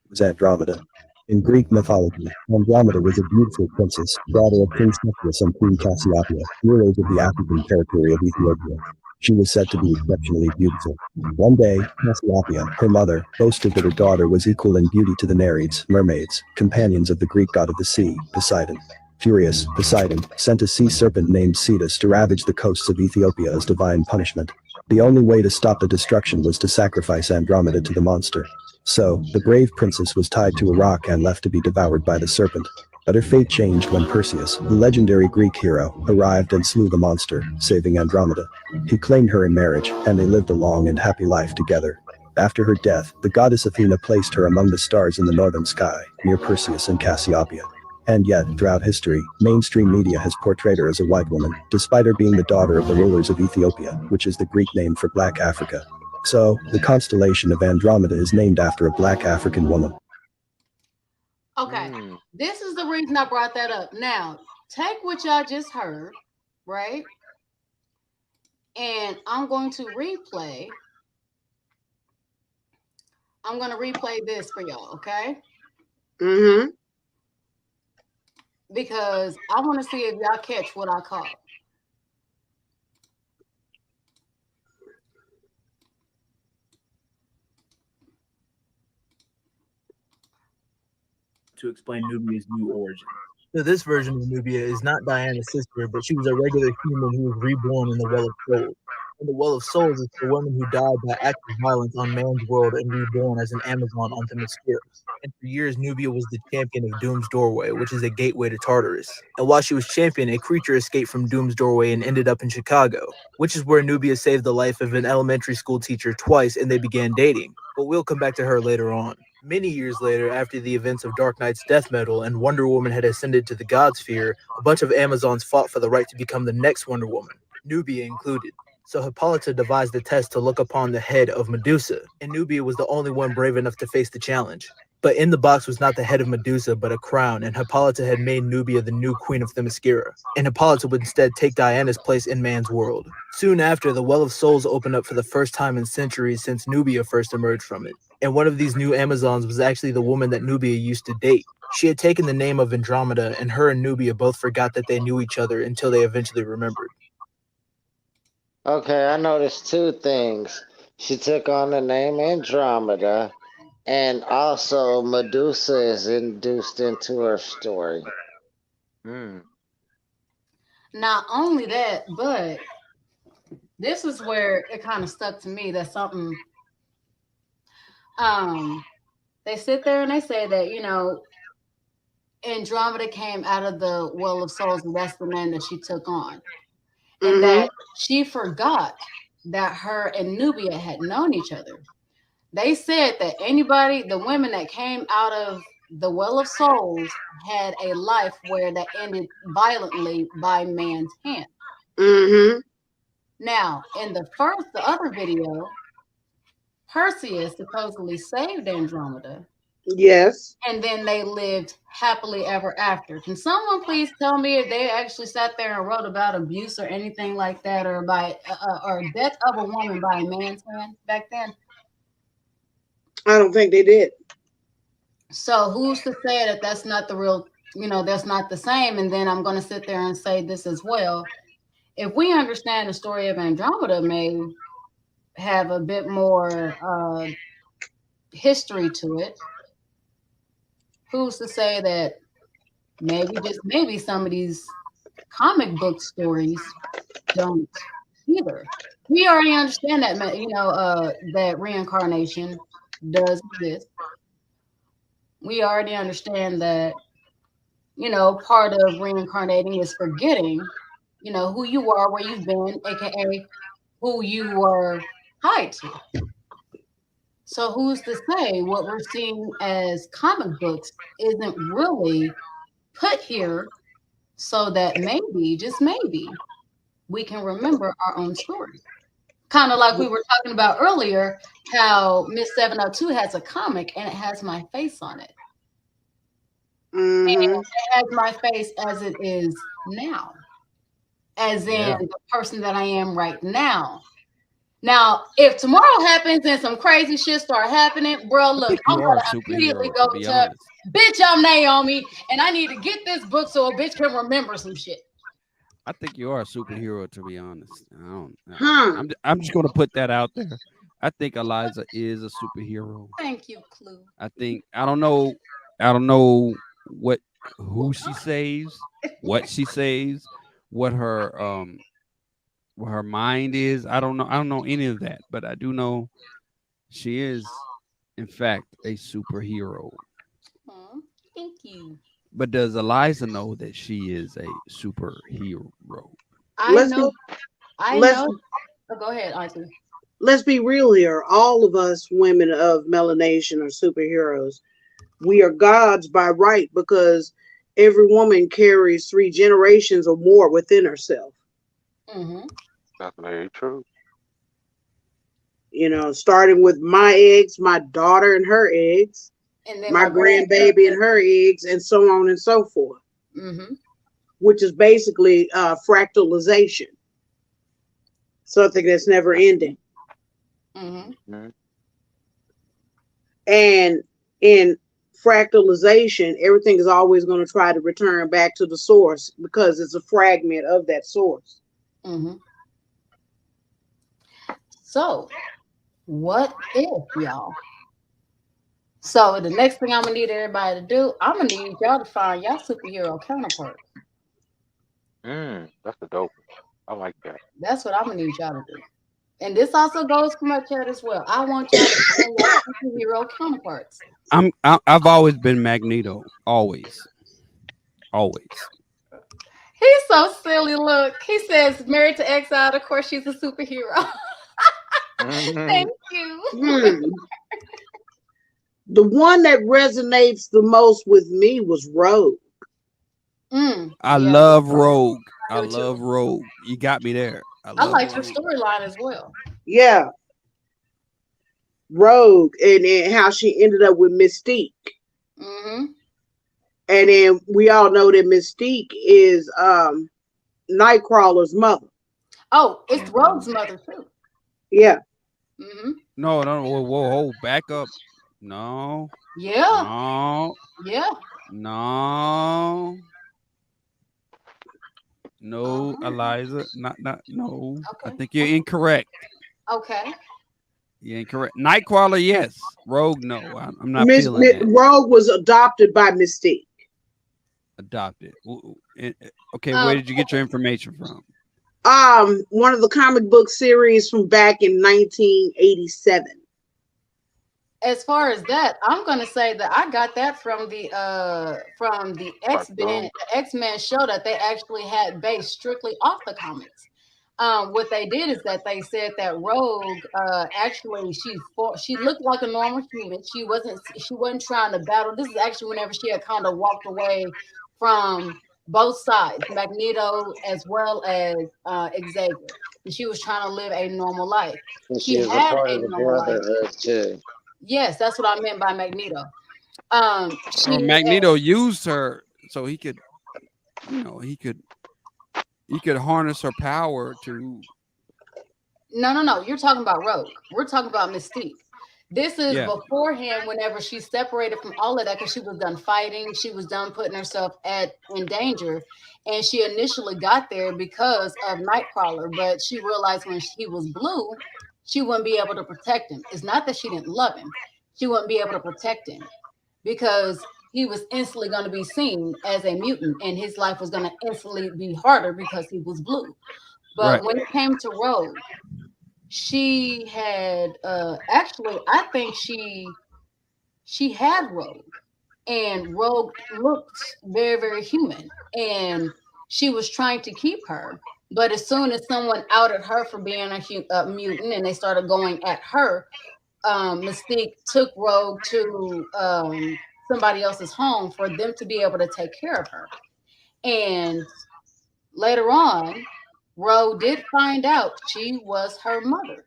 Was Andromeda. In Greek mythology, Andromeda was a beautiful princess, daughter of King Cephalus and Queen Cassiopeia, rulers of the African territory of Ethiopia. She was said to be exceptionally beautiful. One day, Cassiopeia, her mother, boasted that her daughter was equal in beauty to the Nereids, mermaids, companions of the Greek god of the sea, Poseidon. Furious, Poseidon sent a sea serpent named Cetus to ravage the coasts of Ethiopia as divine punishment. The only way to stop the destruction was to sacrifice Andromeda to the monster. So, the brave princess was tied to a rock and left to be devoured by the serpent. But her fate changed when Perseus, the legendary Greek hero, arrived and slew the monster, saving Andromeda. He claimed her in marriage, and they lived a long and happy life together. After her death, the goddess Athena placed her among the stars in the northern sky, near Perseus and Cassiopeia. And yet, throughout history, mainstream media has portrayed her as a white woman, despite her being the daughter of the rulers of Ethiopia, which is the Greek name for Black Africa. So, the constellation of Andromeda is named after a Black African woman. Okay, this is the reason I brought that up. Now, take what y'all just heard, right? And I'm going to replay. I'm going to replay this for y'all, okay? Mm-hmm. Because I want to see if y'all catch what I caught. To explain Nubia's new origin. So this version of Nubia is not Diana's sister, but she was a regular human who was reborn in the Well of Souls. And the Well of Souls is the woman who died by active violence on man's world and reborn as an Amazon on Themyscira. And for years, Nubia was the champion of Doom's Doorway, which is a gateway to Tartarus. And while she was champion, a creature escaped from Doom's Doorway and ended up in Chicago, which is where Nubia saved the life of an elementary school teacher twice and they began dating. But we'll come back to her later on. Many years later, after the events of Dark Knight's death metal and Wonder Woman had ascended to the God Sphere, a bunch of Amazons fought for the right to become the next Wonder Woman, Nubia included. So Hippolyta devised a test to look upon the head of Medusa, and Nubia was the only one brave enough to face the challenge. But in the box was not the head of Medusa, but a crown, and Hippolyta had made Nubia the new queen of Themyscira, and Hippolyta would instead take Diana's place in man's world. Soon after, the Well of Souls opened up for the first time in centuries since Nubia first emerged from it. And one of these new Amazons was actually the woman that Nubia used to date. She had taken the name of Andromeda, and her and Nubia both forgot that they knew each other until they eventually remembered. Okay, I noticed two things. She took on the name Andromeda, and also Medusa is induced into her story. Not only that, but this is where it kind of stuck to me that something they sit there and they say that, you know, Andromeda came out of the Well of Souls, and that's the name that she took on. And that she forgot that her and Nubia had known each other. They said that anybody, the women that came out of the Well of Souls, had a life where that ended violently by man's hand. Now, in the other video, Perseus supposedly saved Andromeda. Yes. And then they lived happily ever after. Can someone please tell me if they actually sat there and wrote about abuse or anything like that, or by or death of a woman by a man's hand back then? I don't think they did. So who's to say that that's not the real, you know, that's not the same? And then I'm going to sit there and say this as well. If we understand the story of Andromeda may have a bit more history to it, who's to say that maybe, just maybe, some of these comic book stories don't either? We already understand that, you know, that reincarnation does exist. We already understand that, you know, part of reincarnating is forgetting, you know, who you are, where you've been, aka who you were tied to. So who's to say what we're seeing as comic books isn't really put here so that maybe, just maybe, we can remember our own story? Kind of like we were talking about earlier, how Miss 702 has a comic and it has my face on it. And it has my face as it is now, as in the person that I am right now. Now, if tomorrow happens and some crazy shit start happening, bro, look, I'm gonna immediately go to bitch, I'm Naomi, and I need to get this book so a bitch can remember some shit. I think you are a superhero, to be honest. I'm just gonna put that out there. I think Eliza is a superhero. Thank you, Clue. I think I don't know who she saves, what she saves, what her mind is. I don't know any of that, but I do know she is, in fact, a superhero. Thank you. But does Eliza know that she is a superhero? I know. Oh, go ahead, Auntie. Let's be real here. All of us women of melanation are superheroes. We are gods by right because every woman carries 3 generations or more within herself. That's very true. You know, starting with my eggs, my daughter and her eggs, and then my grandbaby and her eggs, and so on and so forth. Which is basically fractalization. Something that's never ending. And in fractalization, everything is always going to try to return back to the source because it's a fragment of that source. So, what if, y'all? So, the next thing I'm going to need everybody to do, I'm going to need y'all to find y'all superhero counterpart. That's a dope one. I like that. That's what I'm going to need y'all to do. And this also goes for my chat as well. I want y'all to find your superhero counterparts. I've always been Magneto. Always. He's so silly. Look, he says married to exile. Of course, she's a superhero. Thank you. The one that resonates the most with me was Rogue. I love Rogue. I love Rogue. You got me there. I liked her storyline as well. Yeah. Rogue and how she ended up with Mystique. And then we all know that Mystique is Nightcrawler's mother. Oh, it's Rogue's mother too. Yeah. No, whoa, back up. No. Yeah. No. Yeah. No. No, Eliza. Not no. I Okay. think you're incorrect. Okay. You're incorrect. Nightcrawler, yes. Rogue, no. I'm not feeling that. Rogue was adopted by Mystique. Adopted. Okay, where did you get your information from? One of the comic book series from back in 1987. As far as that, I'm gonna say that I got that from the X-Men show that they actually had based strictly off the comics. What they did is that they said that Rogue actually she looked like a normal human. She wasn't trying to battle. This is actually whenever she had kind of walked away from both sides, Magneto as well as Xavier, and she was trying to live a normal life. And She she was a had part a of the normal life. Brotherhood too. Yes, that's what I meant by Magneto. Magneto used her so he could, he could harness her power to. No. You're talking about Rogue. We're talking about Mystique. This is Yeah. beforehand, whenever she separated from all of that, because she was done fighting, she was done putting herself in danger, and she initially got there because of Nightcrawler, but she realized when he was blue, she wouldn't be able to protect him. It's not that she didn't love him; she wouldn't be able to protect him because he was instantly going to be seen as a mutant, and his life was going to instantly be harder because he was blue. But when it came to Rogue, she had actually, I think she had Rogue, and Rogue looked very, very human, and she was trying to keep her. But as soon as someone outed her for being a mutant, and they started going at her, Mystique took Rogue to somebody else's home for them to be able to take care of her. And later on, Rogue did find out she was her mother.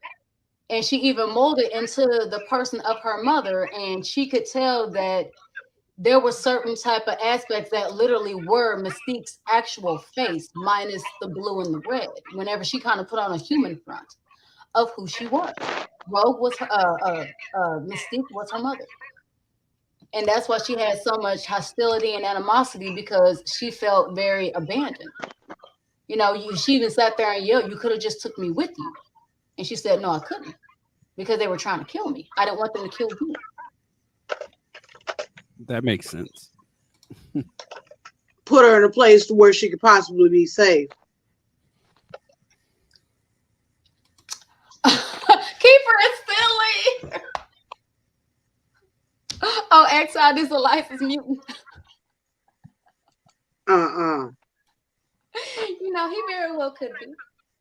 And she even molded into the person of her mother. And she could tell that there were certain type of aspects that literally were Mystique's actual face, minus the blue and the red, whenever she kind of put on a human front of who she was. Rogue was Mystique was her mother. And that's why she had so much hostility and animosity, because she felt very abandoned. She even sat there and yelled, "You could have just took me with you." And she said, "No, I couldn't, because they were trying to kill me. I didn't want them to kill you." That makes sense. Put her in a place to where she could possibly be safe. Keeper is silly. Oh, Exile is a licensed mutant. He very well could be.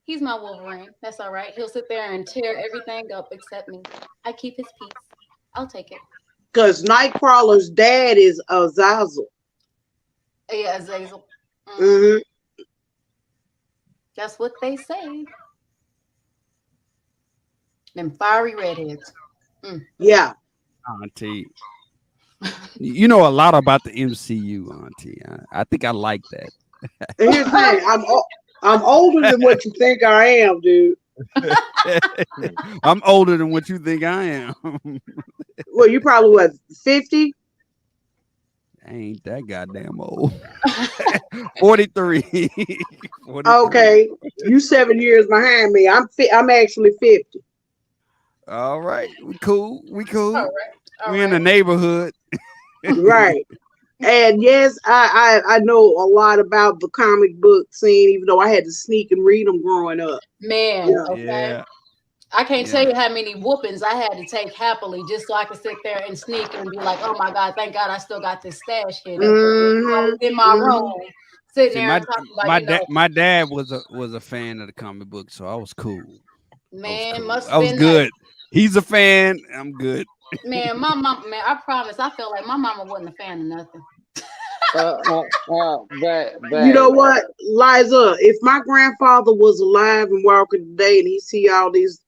He's my Wolverine. That's all right. He'll sit there and tear everything up except me. I keep his peace. I'll take it. Because Nightcrawler's dad is Azazel. Yeah, Azazel. Mm-hmm. That's what they say. Them fiery redheads. Yeah. Auntie. You know a lot about the MCU, Auntie. I think I like that. Here's the thing. I'm older than what you think I am, dude. I'm older than what you think I am. Well, you probably what, 50? Ain't that goddamn old. 43. 43. Okay, you 7 years behind me. I'm actually 50. All right, we cool. All right. We in the neighborhood. Right. And yes, I know a lot about the comic book scene, even though I had to sneak and read them growing up. Man, Yeah. okay. Yeah. I can't tell you how many whoopings I had to take happily just so I could sit there and sneak and be like, "Oh my God, thank God I still got this stash here." In my room, sitting there and talking about, my dad was a fan of the comic book, so I was cool. Man, must I was been good. Nice. He's a fan. I'm good. Man, my mom, man, I promise, I felt like my mama wasn't a fan of nothing. You know what, Liza? If my grandfather was alive and walking today, and he see all these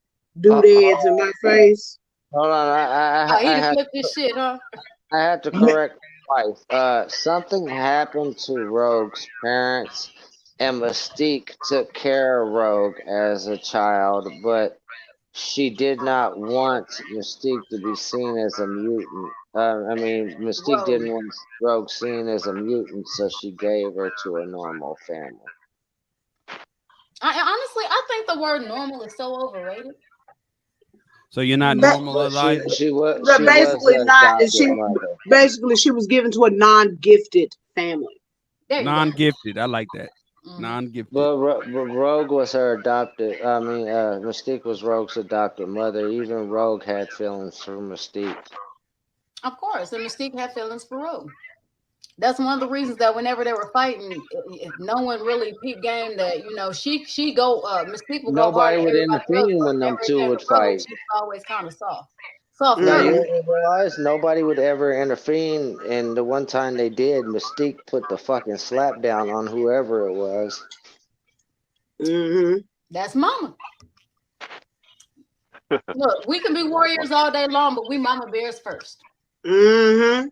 doodads in my face, hold on, He'd have flipped this shit, huh? I had to correct my wife. Something happened to Rogue's parents, and Mystique took care of Rogue as a child, but she did not want Mystique to be seen as a mutant, I mean, Mystique Rogue. didn't want Rogue seen as a mutant, so she gave her to a normal family. I think the word normal is so overrated. So you're not Ba- normal, But Elijah? she was but basically an not. adopted She mother. basically she was given to a non-gifted family. There you go. Non-gifted. I like that. Mhm. Non-gifted. But Rogue was her adopted. I mean, Mystique was Rogue's adopted mother. Even Rogue had feelings for Mystique. Of course, and Mystique had feelings for Rogue. That's one of the reasons that whenever they were fighting, no one really peep game that she go Mystique will go hard Nobody at would everybody else, intervene but when them whenever it two came would to Rogue, fight. she was always kind of soft Now girl. you Mhm. ever realize nobody would ever intervene, and the one time they did, Mystique put the fucking slap down on whoever it was. Mhm. That's Mama. Look, we can be warriors all day long, but we Mama Bears first. Mhm.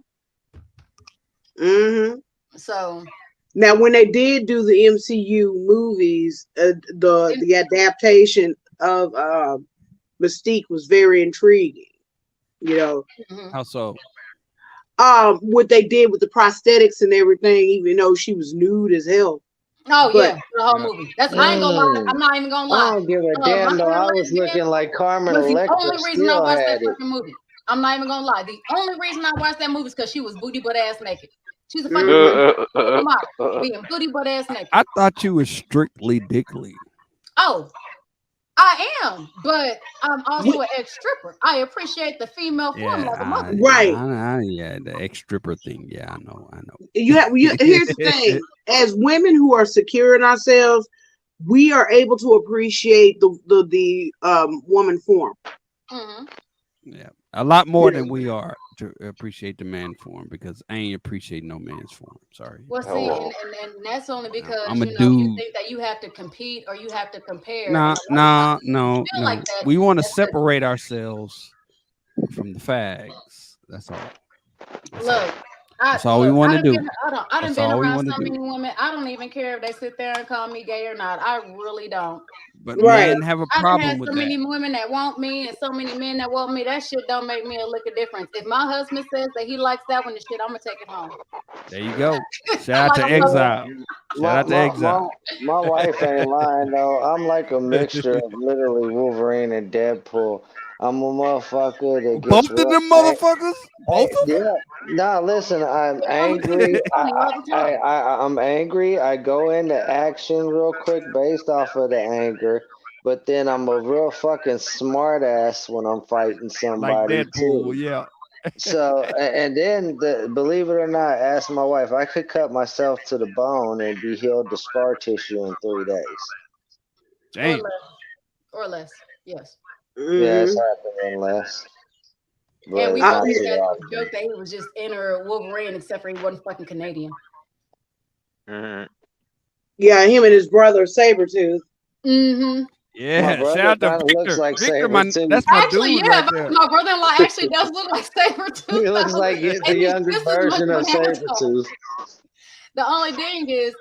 Mhm. So Now, when they did do the MCU movies, the adaptation of Mystique was very intriguing. You know, mhm. How so? what they did with the prosthetics and everything, even though she was nude as hell. Oh But yeah, the whole Yeah. movie. I ain't gonna lie. I'm Mm, not even gonna I lie. don't give a My damn though. I Friend was Lesbian looking like Carmen was the Electra only reason I still watched that had it. fucking movie. I'm not even gonna lie. The only reason I watched that movie is because she was booty butt ass naked. She's a fucking mhm. model, being booty butt ass naked. I thought you was strictly dickly. Oh, I am, but I'm also We- an ex stripper. I appreciate the female form Yeah, like a mother. right. yeah, the ex stripper thing. Yeah, I know. Here's the thing: as women who are secure in ourselves, we are able to appreciate the woman form. Mhm. Yeah, a lot more You than know, we are to appreciate the man form because I ain't appreciate no man's form. Sorry, Well, see, Hello. and that's only because I'm a you dude. think that you have to compete or you have to compare, and Nah, a lot of nah, times when you no, feel like no. that, We want to that's because separate ourselves from the fags. That's all. That's all. look, I That's all we want I to done do. been I done That's been all we around want to so do. many women. I don't even care if they sit there and call me gay or not. I really don't. But right? men have a I done had problem with so that. many women that want me and so many men that want me. That shit don't make me a lick of difference. If my husband says that he likes that one, the shit, I'm gonna take it home. There you go. Shout I'm out like, to I'm so Yeah, Exile. Shout my out to my Exile. my my wife ain't lying though. I'm like a mixture of literally Wolverine and Deadpool. I'm a motherfucker that Both gets of real. them motherfuckers. Both of them. Yeah. No, listen. I'm it's angry. funny all the time. I'm angry. I go into action real quick based off of the anger. But then I'm a real fucking smart ass when I'm fighting Like somebody Deadpool. too. Yeah. So, and then believe it or not, ask my wife. I could cut myself to the bone and be healed to scar tissue in 3 days. Or Damn. less. Or less. Yes. Yeah, it's Hmm. happening less, And but we've not always too had this often. joke that he was just inner Wolverine, except for he wasn't fucking Canadian. Mhm. Yeah, him and his brother Sabretooth. Mm-hmm. My Yeah. Shout brother out to kind of looks Victor. like Victor, my Sabretooth. that's my Actually, dude yeah, right there. my brother-in-law actually does look like Sabretooth, He looks though. like the And he's younger just as much version of of an asshole. Sabretooth. The only thing is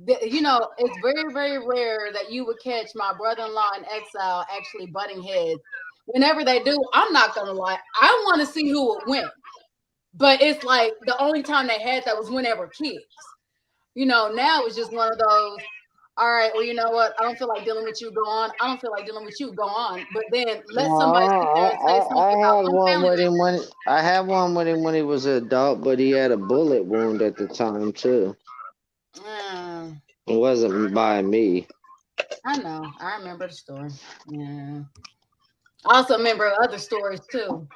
that, it's very, very rare that you would catch my brother-in-law in exile actually butting heads. Whenever they do, I'm not gonna lie, I want to see who would win. But it's like the only time they had that was when they were kids. Now it's just one of those. All right, well, you know what? I don't feel like dealing with you. Go on. I don't feel like dealing with you. Go on. But then let No, somebody sit there and say I something about had one one family with him member. when he was an adult, but he had a bullet wound at the time too. Mm, It wasn't by me. I know. I remember the story. Yeah. I also remember other stories too.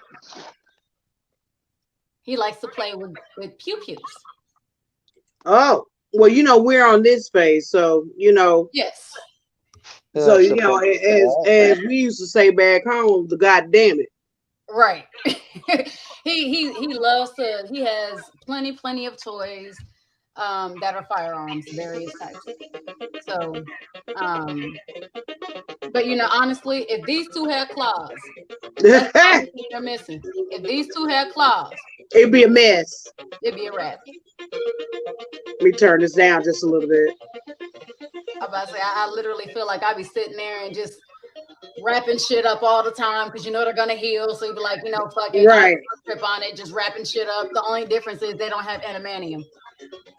He likes to play with pew pews. Oh, well, we're on this space, so Yes. He likes to play with what? as we used to say back home, the goddamn it. Right. He loves to. He has plenty of toys that are firearms, various types. So, um, but honestly, if these two had claws, that's the only thing they're missing. If these two had claws, It'd be a mess. it'd be a wrap. Let me turn this down just a little bit. I'm about to say, I literally feel like I'd be sitting there and just wrapping shit up all the time because they're gonna heal. So you'd be like, fuck it. Right. strip on it, just wrapping shit up. The only difference is they don't have adamantium.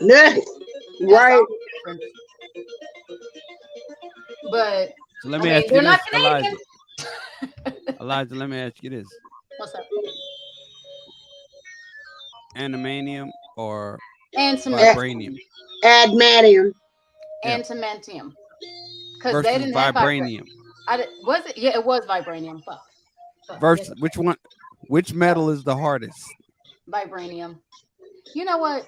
Yeah, right. But So let I me mean, ask you they're not this, Canadian. Elijah, let me ask you this: What's up? Animanium or Antimantium. vibranium Adamantium. Yeah. Antimantium. Because versus they didn't have vibranium? Was it? Yeah, it was vibranium. Fuck. Versus Yes. which one? Which metal is the hardest? Vibranium. You know what?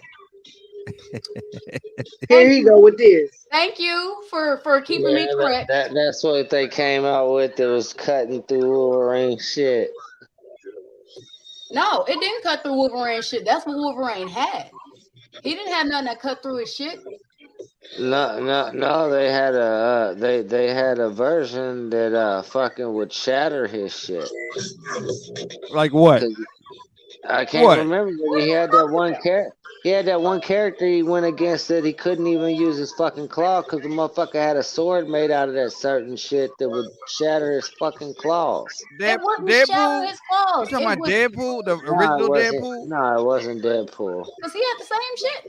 Here you go with this. Thank you for keeping me correct. That's what they came out with. It was cutting through Wolverine shit. No, it didn't cut through Wolverine shit. That's what Wolverine had. He didn't have nothing that cut through his shit. No. They had a version that fucking would shatter his shit. Like what? I can't What? remember, but he had that one character. He had that one character he went against that he couldn't even use his fucking claw because the motherfucker had a sword made out of that certain shit that would shatter his fucking claws. It wouldn't Deadpool? shatter his claws. You talking about Deadpool, the No, original it wasn't. Deadpool? No, it wasn't Deadpool. Because he had the same shit.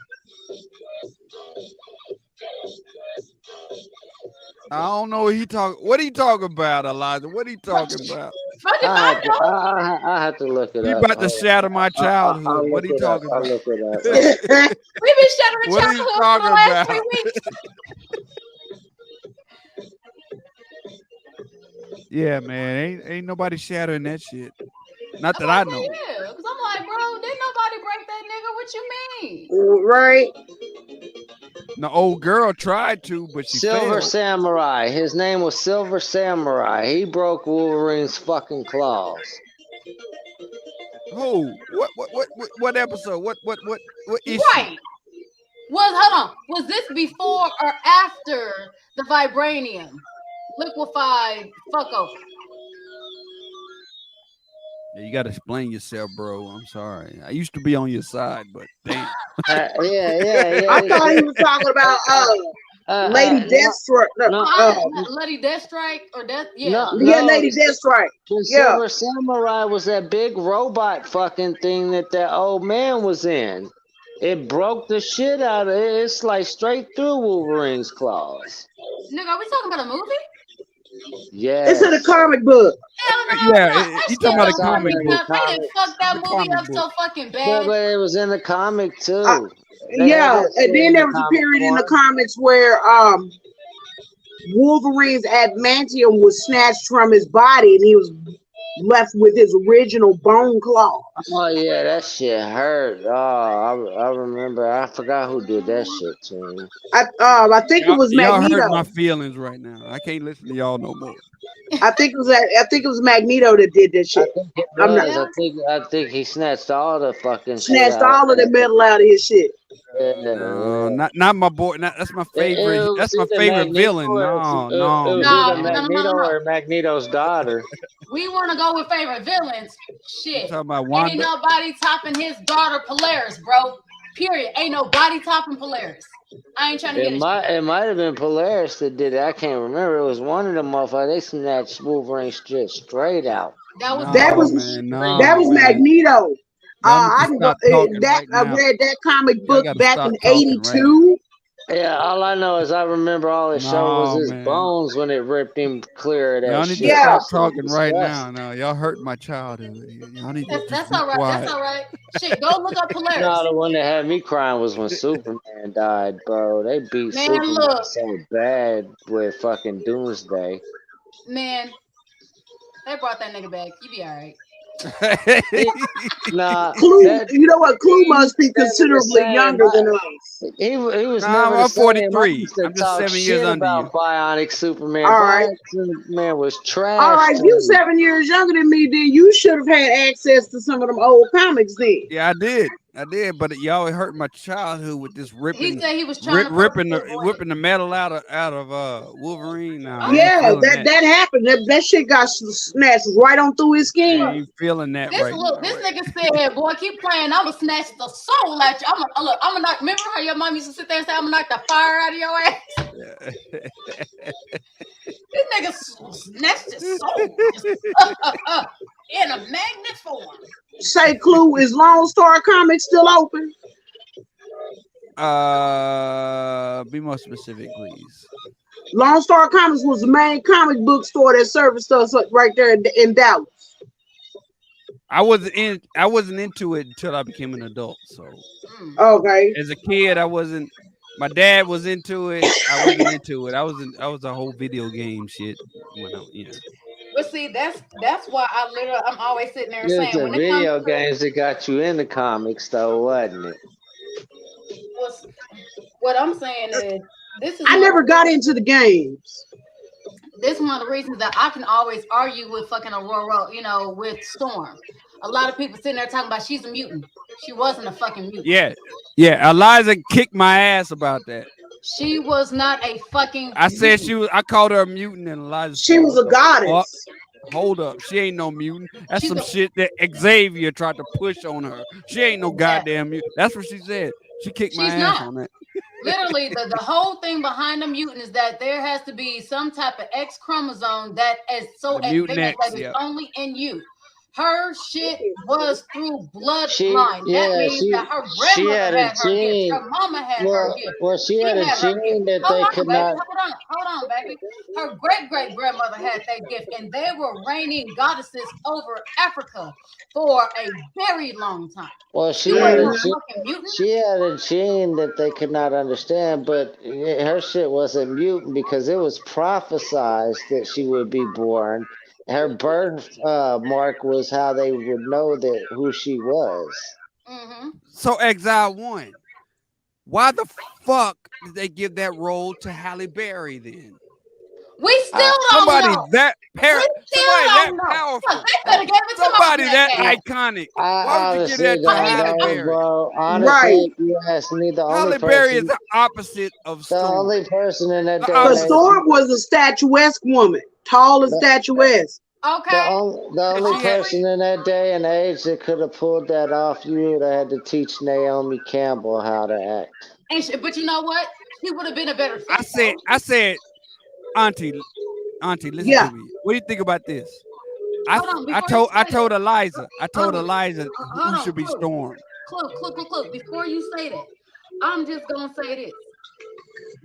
I don't know what he talking. What he talking about, Elijah? What he talking about? I have to look it He up. about to shatter my childhood. I'll What he look it up. talking I'll about? look it up. We've been shattering What are you childhood for the talking last about? 3 weeks. Yeah, man, ain't nobody shattering that shit. Not that I know. Yeah, because I'm like, bro, didn't nobody break that nigga. What you mean? Right. The old girl tried to, but she Silver failed. Samurai. His name was Silver Samurai. He broke Wolverine's fucking claws. Who? What episode? What issue? Right. Hold on. Was this before or after the vibranium? Liquefied fuck over. Yeah, you gotta explain yourself, bro. I'm sorry. I used to be on your side, but damn. Yeah. I thought he was talking about Lady Deathstrike. Lady Deathstrike or Death? Yeah. No, Yeah, Lady Deathstrike. The Yeah. Silver Samurai was that big robot fucking thing that old man was in. It broke the shit out of it. It's like straight through Wolverine's claws. Nigga, are we talking about a movie? Yeah. It's in a comic book. Hell no. Yeah, you talking about a comic book? They didn't fuck that The movie comic up book. so fucking bad. But it was in the comic too. Yeah, and then there was a period in the comics where Wolverine's adamantium was snatched from his body and he was left with his original bone claw. Oh yeah, that shit hurt. Oh, I remember. I forgot who did that shit to me. I think it was Y'all Magneto. hurt my feelings right now. I can't listen to y'all no more. I think it was Magneto that did that shit. I think he snatched all the fucking Snatched shit out all of the metal out of his shit. Not my boy. That's my favorite. That's my favorite villain. No. It was either Magneto or Magneto's daughter. We want to go with favorite villains. Shit. Talking about Wanda? Ain't nobody topping his daughter Polaris, bro. Period. Ain't nobody topping Polaris. I ain't trying to get it. It might have been Polaris that did it. I can't remember. It was one of them motherfuckers. They snatched Wolverine straight out. That was Magneto. I I read that comic book back in '82. Yeah, all I know is I remember all it showed was his bones when it ripped him clear of that y'all need shit. to stop talking right now. No, y'all hurt my childhood. Y'all need to that's all right. quiet. That's all right. Shit, go look up Polaris. No, the one that had me crying was when Superman died, bro. They beat Superman so bad with fucking Doomsday. Man, they brought that nigga back. You be all right. Nah, Clue, you know what? Clue must be considerably younger than us. He was Nah, never I'm the same. 43. I'm just 7 years under you. Bionic Superman. All right. Superman was trash. All right, if you 7 years younger than me, then you should have had access to some of them old comics then. Yeah, I did, but y'all hurt my childhood with this ripping. He said he was trying whipping the metal out of Wolverine. Nah, yeah, that happened. That shit got snatched right on through his skin. I ain't feeling that This right now. This nigga said, "Boy, keep playing. I'ma snatch the soul at you. I'ma knock. Remember how your mom used to sit there and say, "I'ma knock the fire out of your ass." This nigga snatched his soul in a magnet form. Say, Clue, is Lone Star Comics still open? Be more specific, please. Lone Star Comics was the main comic book store that serviced us right there in Dallas. I wasn't into it until I became an adult. So, okay. As a kid, I wasn't. My dad was into it. I wasn't into it. I was a whole video game shit. But see, that's why I'm always sitting there It was saying the when it comes video to games that got you into comics, though, wasn't it? what I'm saying is this is I never got into the games. This is one of the reasons that I can always argue with fucking Aurora, with Storm. A lot of people sitting there talking about she's a mutant. She wasn't a fucking mutant. Yeah. Eliza kicked my ass about that. She was not a fucking. I said she was. I called her a mutant, and Eliza. She was a goddess. Hold up, she ain't no mutant. That's some shit that Xavier tried to push on her. She ain't no goddamn mutant. That's what she said. She kicked my ass on that. Literally, the whole thing behind the mutant is that there has to be some type of X chromosome that is so advanced that it's only in you. Her shit was through bloodline. That means that her grandmother had her gift. Her mama had her gift. Well, she had a gene that they could not. Hold on, baby. Her great grandmother had that gift, and they were reigning goddesses over Africa for a very long time. Well, she had a gene that they could not understand, but her shit wasn't mutant because it was prophesized that she would be born. Her birth mark was how they would know that who she was. So Exile 1, why the fuck did they give that role to Halle Berry then? We still don't somebody know. That powerful. Somebody that iconic. Why would you give that to Halle Berry? Bro, honestly, if you ask me, Halle Berry is the opposite of Storm. The only person in that day. Because Storm was a statuesque woman, tall and statuesque. Okay. The only person in that day and age that could have pulled that off, you would have had to teach Naomi Campbell how to act. But you know what? She would have been a better fit. I said, Auntie, listen to me. What do you think about this? I told Eliza who should be Storm. Clue. Before you say that, I'm just gonna say this.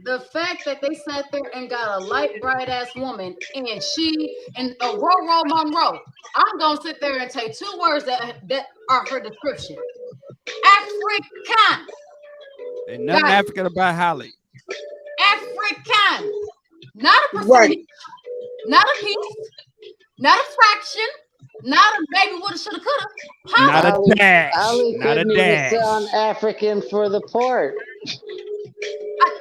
The fact that they sat there and got a light, bright ass woman, and Aurora Monroe, I'm gonna sit there and take two words that are her description. African. Ain't nothing African about Halle. African. Not a percentage, not a piece, not a fraction, not a baby woulda, shoulda, coulda. Not a dash. Ali not a dash. Sound African for the part.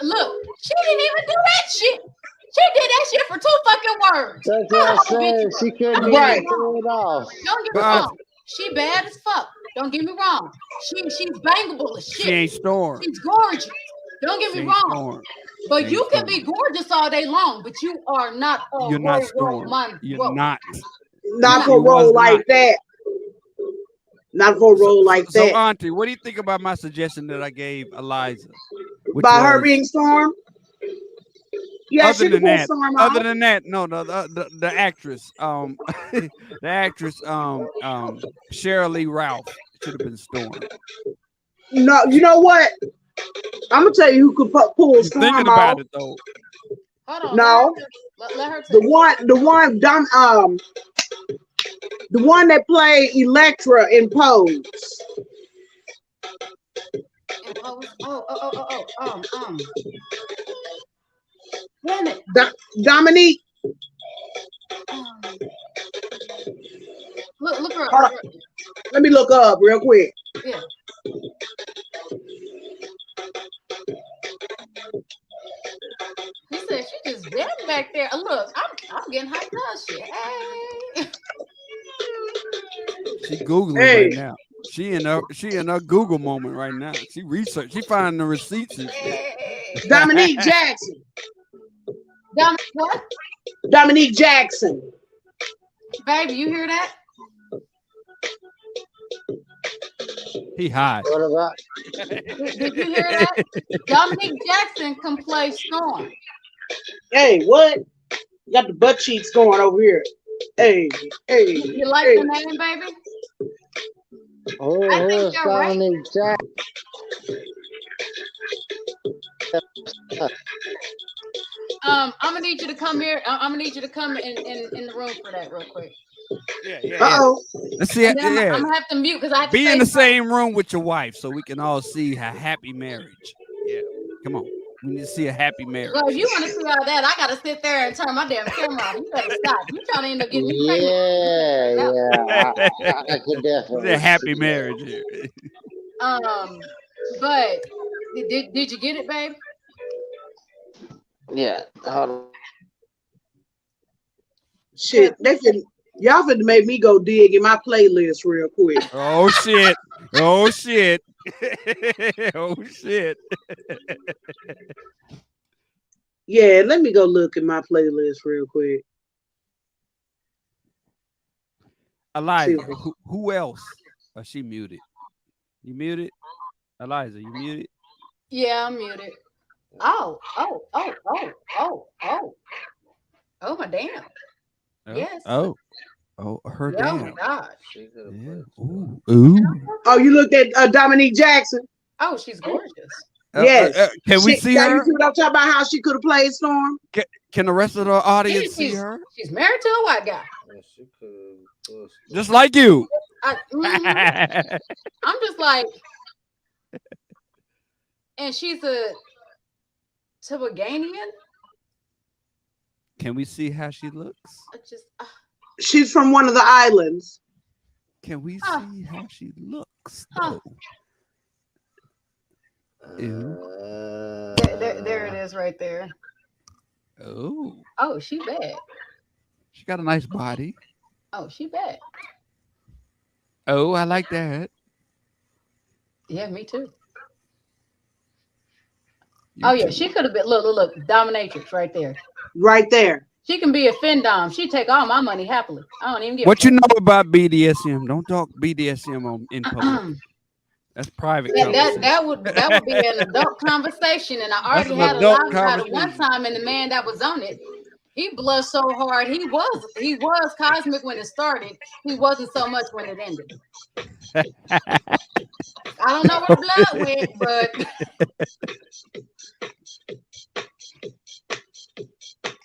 Look, she didn't even do that shit. She did that shit for 2 fucking words. That's what I said. She couldn't even pull it off. Don't get me wrong. She bad as fuck. Don't get me wrong. She's bangable as shit. She ain't Storm. She's gorgeous. Don't get me wrong. Storm. But you can be gorgeous all day long, but you are not. You're not Storm. You're not. Not for a role like that. Not for a role like that. So, Auntie, what do you think about my suggestion that I gave Eliza? By her being Storm? Yeah, other than that, no, the actress, the actress, Sheryl Lee Ralph should have been Storm. No, you know what? I'm gonna tell you who could pull Storm thinking off. about it though. Hold on. No, let her the one that played Elektra in Pose. Damn it. Dominique. Look her up. Let me look her up real quick. Yeah. He said she just dead back there. Look, I'm getting hyped up. Shit. Hey. She Googling right now. She in her Google moment right now. She research. She finding the receipts and shit. Dominique Jackson. What? Dominique Jackson. Baby, you hear that? He high. What about? Did you hear that? Dominique Jackson can play Storm. Hey, what? You got the butt cheeks going over here. Hey. You like the name, baby? I think you're right. Dominic Jack. I'm gonna need you to come here. I'm gonna need you to come in the room for that real quick. Yeah. Uh-oh. Let's see. I'm gonna have to mute because I have to Be say in the something. same room with your wife so we can all see a happy marriage. Yeah, come on. We need to see a happy marriage. Well, if you want to see all that, I gotta sit there and turn my damn camera off. You better stop. You trying to end up getting me pregnant. I could definitely. It's a happy see marriage that. here. But did you get it, babe? Yeah, hold on. Shit, y'all finna make me go dig in my playlist real quick. Oh shit! Oh shit! Oh shit! Yeah, let me go look at my playlist real quick. Eliza, who else? Oh, she muted. You muted? Eliza, you muted? Yeah, I'm muted. Oh my damn. Oh, Yes. Oh, her Oh damn. my gosh. Yeah. Ooh. Oh, you looked at Dominique Jackson? Oh, she's gorgeous. Yes. Can we see now her? You see what I'm talking about? How she could have played Storm? Can the rest of the audience Yeah, see her? She's married to a white guy. Just like you. I'm just like, and she's a Tobaganian. Can we see how she looks? She's from one of the islands. Can we see how she looks? There it is, right there. Oh, she bad. She got a nice body. Oh, she bad. Oh, I like that. Yeah, me too. Yeah, she could have been. Look, dominatrix right there. Right there. She can be a findom. She take all my money happily. I don't even get what you know about BDSM. Don't talk BDSM in public. That's private. That would be an adult conversation, and I already had a lot about it one time. And the man that was on it, he blushed so hard. He was cosmic when it started. He wasn't so much when it ended. I don't know where the blood went, but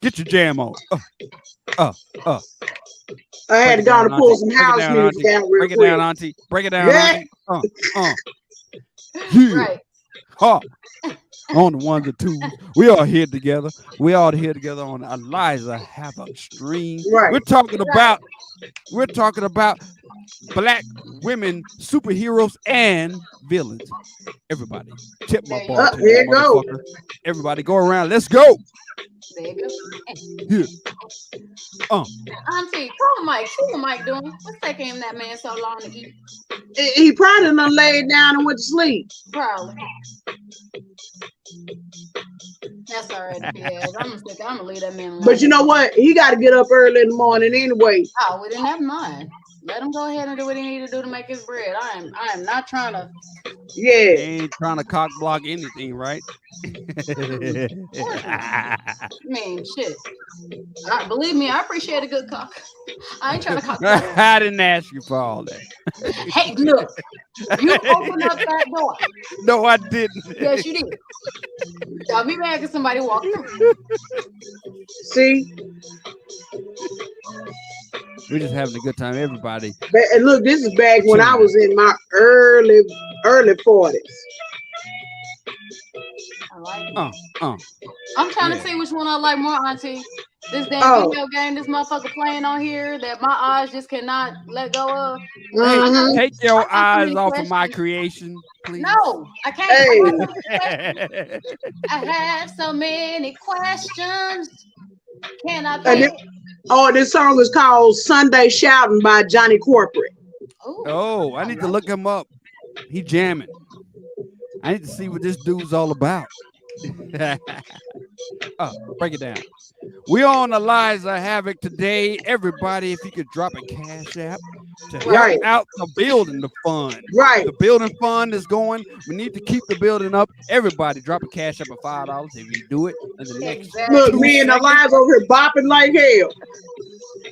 get your jam on. I had to go to pull some house music down real quick. Break it down, Auntie. Break it down, Auntie. Yeah. Right. On the ones and twos. We all here together. We all here together on Eliza Havoc stream. Right. We're talking about black women, superheroes, and villains. Everybody, tip my bar. There you go. Everybody, go around. Let's go. There you go. Here. Auntie, call Mike. What's Mike doing? What's taking that man so long to eat? He probably done laid down and went to sleep. Probably. That's all right. Yeah, I'm gonna leave that man alone. But you know what? He got to get up early in the morning anyway. Oh, we didn't have mine. Let him go ahead and do what he need to do to make his bread. I am not trying to. Yeah. He ain't trying to cock block anything, right? I mean, shit. Believe me, I appreciate a good cock. I ain't trying to cock block. I didn't ask you for all that. Hey, look. You opened up that door. No, I didn't. Yes, you did. I'll be mad if somebody walked through. See? We're just having a good time, everybody. And look, this is back when I was in my early 40s. I like it. I'm trying to see which one I like more, Auntie. This damn video game this motherfucker playing on here that my eyes just cannot let go of. Take your eyes off of my creation, please. No, I can't. Hey. I have so many questions. Can I think? This song is called Sunday Shouting by Johnny Corporate. Oh, I need to look him up. He jamming. I need to see what this dude's all about. Break it down. We on Eliza Havoc today. Everybody, if you could drop a cash app to help out the building, the fund. Right. The building fund is going. We need to keep the building up. Everybody, drop a cash app of $5 if you do it in the next. Look, me and Eliza over here bopping like hell.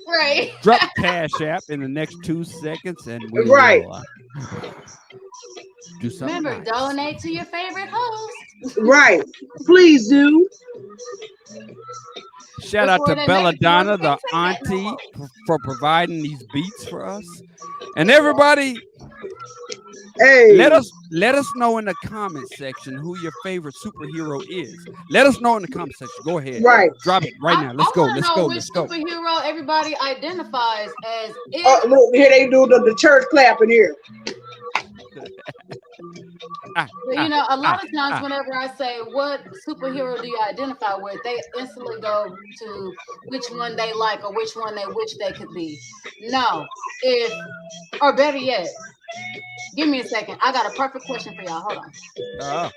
Right. Drop a cash app in the next 2 seconds, and we right. will Do something Remember, nice. donate to your favorite host. Right. Please do. Shout out to Before they make it to work, Belladonna, they the can't take that no auntie, more. for providing these beats for us. And everybody, Hey. let us know in the comment section who your favorite superhero is. Let us know in the comment section. Go ahead. Right. Drop it right now. Let's I go. want to Let's know go. which Let's go. superhero everybody identifies as. Oh, If look, here they do the church clapping here. you know, a lot of times whenever I say what superhero do you identify with, they instantly go to which one they like or which one they wish they could be. No, or better yet, give me a second. I got a perfect question for y'all. Hold on.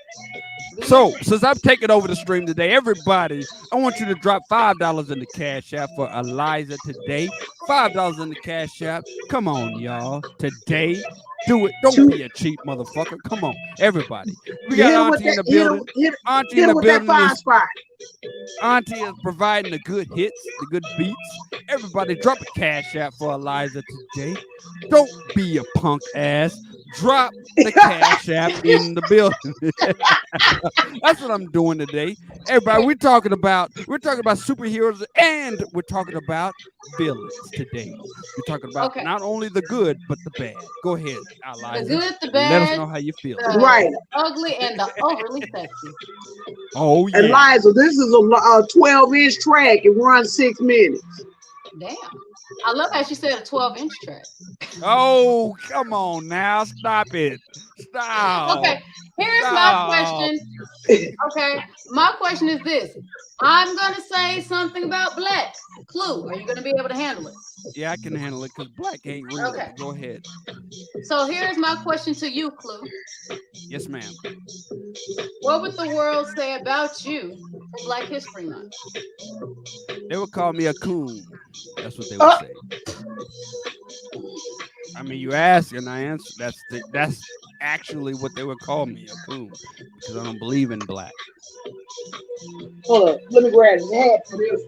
So, since I've taken over the stream today, everybody, I want you to drop $5 in the Cash App for Eliza today. $5 in the Cash App. Come on, y'all. Today. Do it. Don't be a cheap motherfucker. Come on, everybody. We got Auntie in the building. Auntie in the building. Auntie is providing the good hits, the good beats. Everybody, drop a Cash App for Eliza today. Don't be a punk ass. Drop the Cash App in the building. That's what I'm doing today. Everybody, we're talking about superheroes, and we're talking about villains today. We're talking about not only the good but the bad. Go ahead, Eliza. The good, the Let us bad, know how you feel. Right. ugly, and the overly sexy. Oh yeah. Eliza, this is a 12-inch track. It runs 6 minutes. Damn. I love how she said a 12-inch track. Oh, come on now. Stop it. Stop. Okay, here's my question. Okay, my question is this. I'm going to say something about Black. Clue, are you going to be able to handle it? Yeah, I can handle it because Black ain't real. Okay. Go ahead. So here's my question to you, Clue. Yes, ma'am. What would the world say about you for Black History Month? They would call me a coon. That's what they would say. I mean, you ask and I answer. That's actually what they would call me, a coon, because I don't believe in black. Hold up, let me grab his hat for this.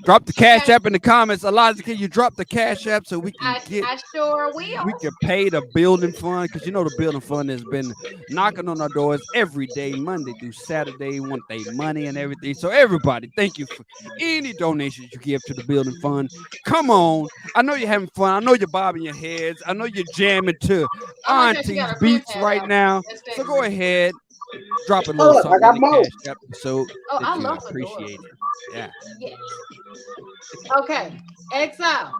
Drop the Cash App in the comments. Eliza, can you drop the Cash App so we can I sure will. We can pay the building fund, because you know the building fund has been knocking on our doors every day, Monday through Saturday, want their money and everything. So everybody, thank you for any donations you give to the building fund. Come on. I know you're having fun. I know you're bobbing your heads. I know you're jamming to Auntie's beats right now. So go ahead. Drop a little something in the Cash App so that you appreciate it. Yeah. Yes. Okay. Exile.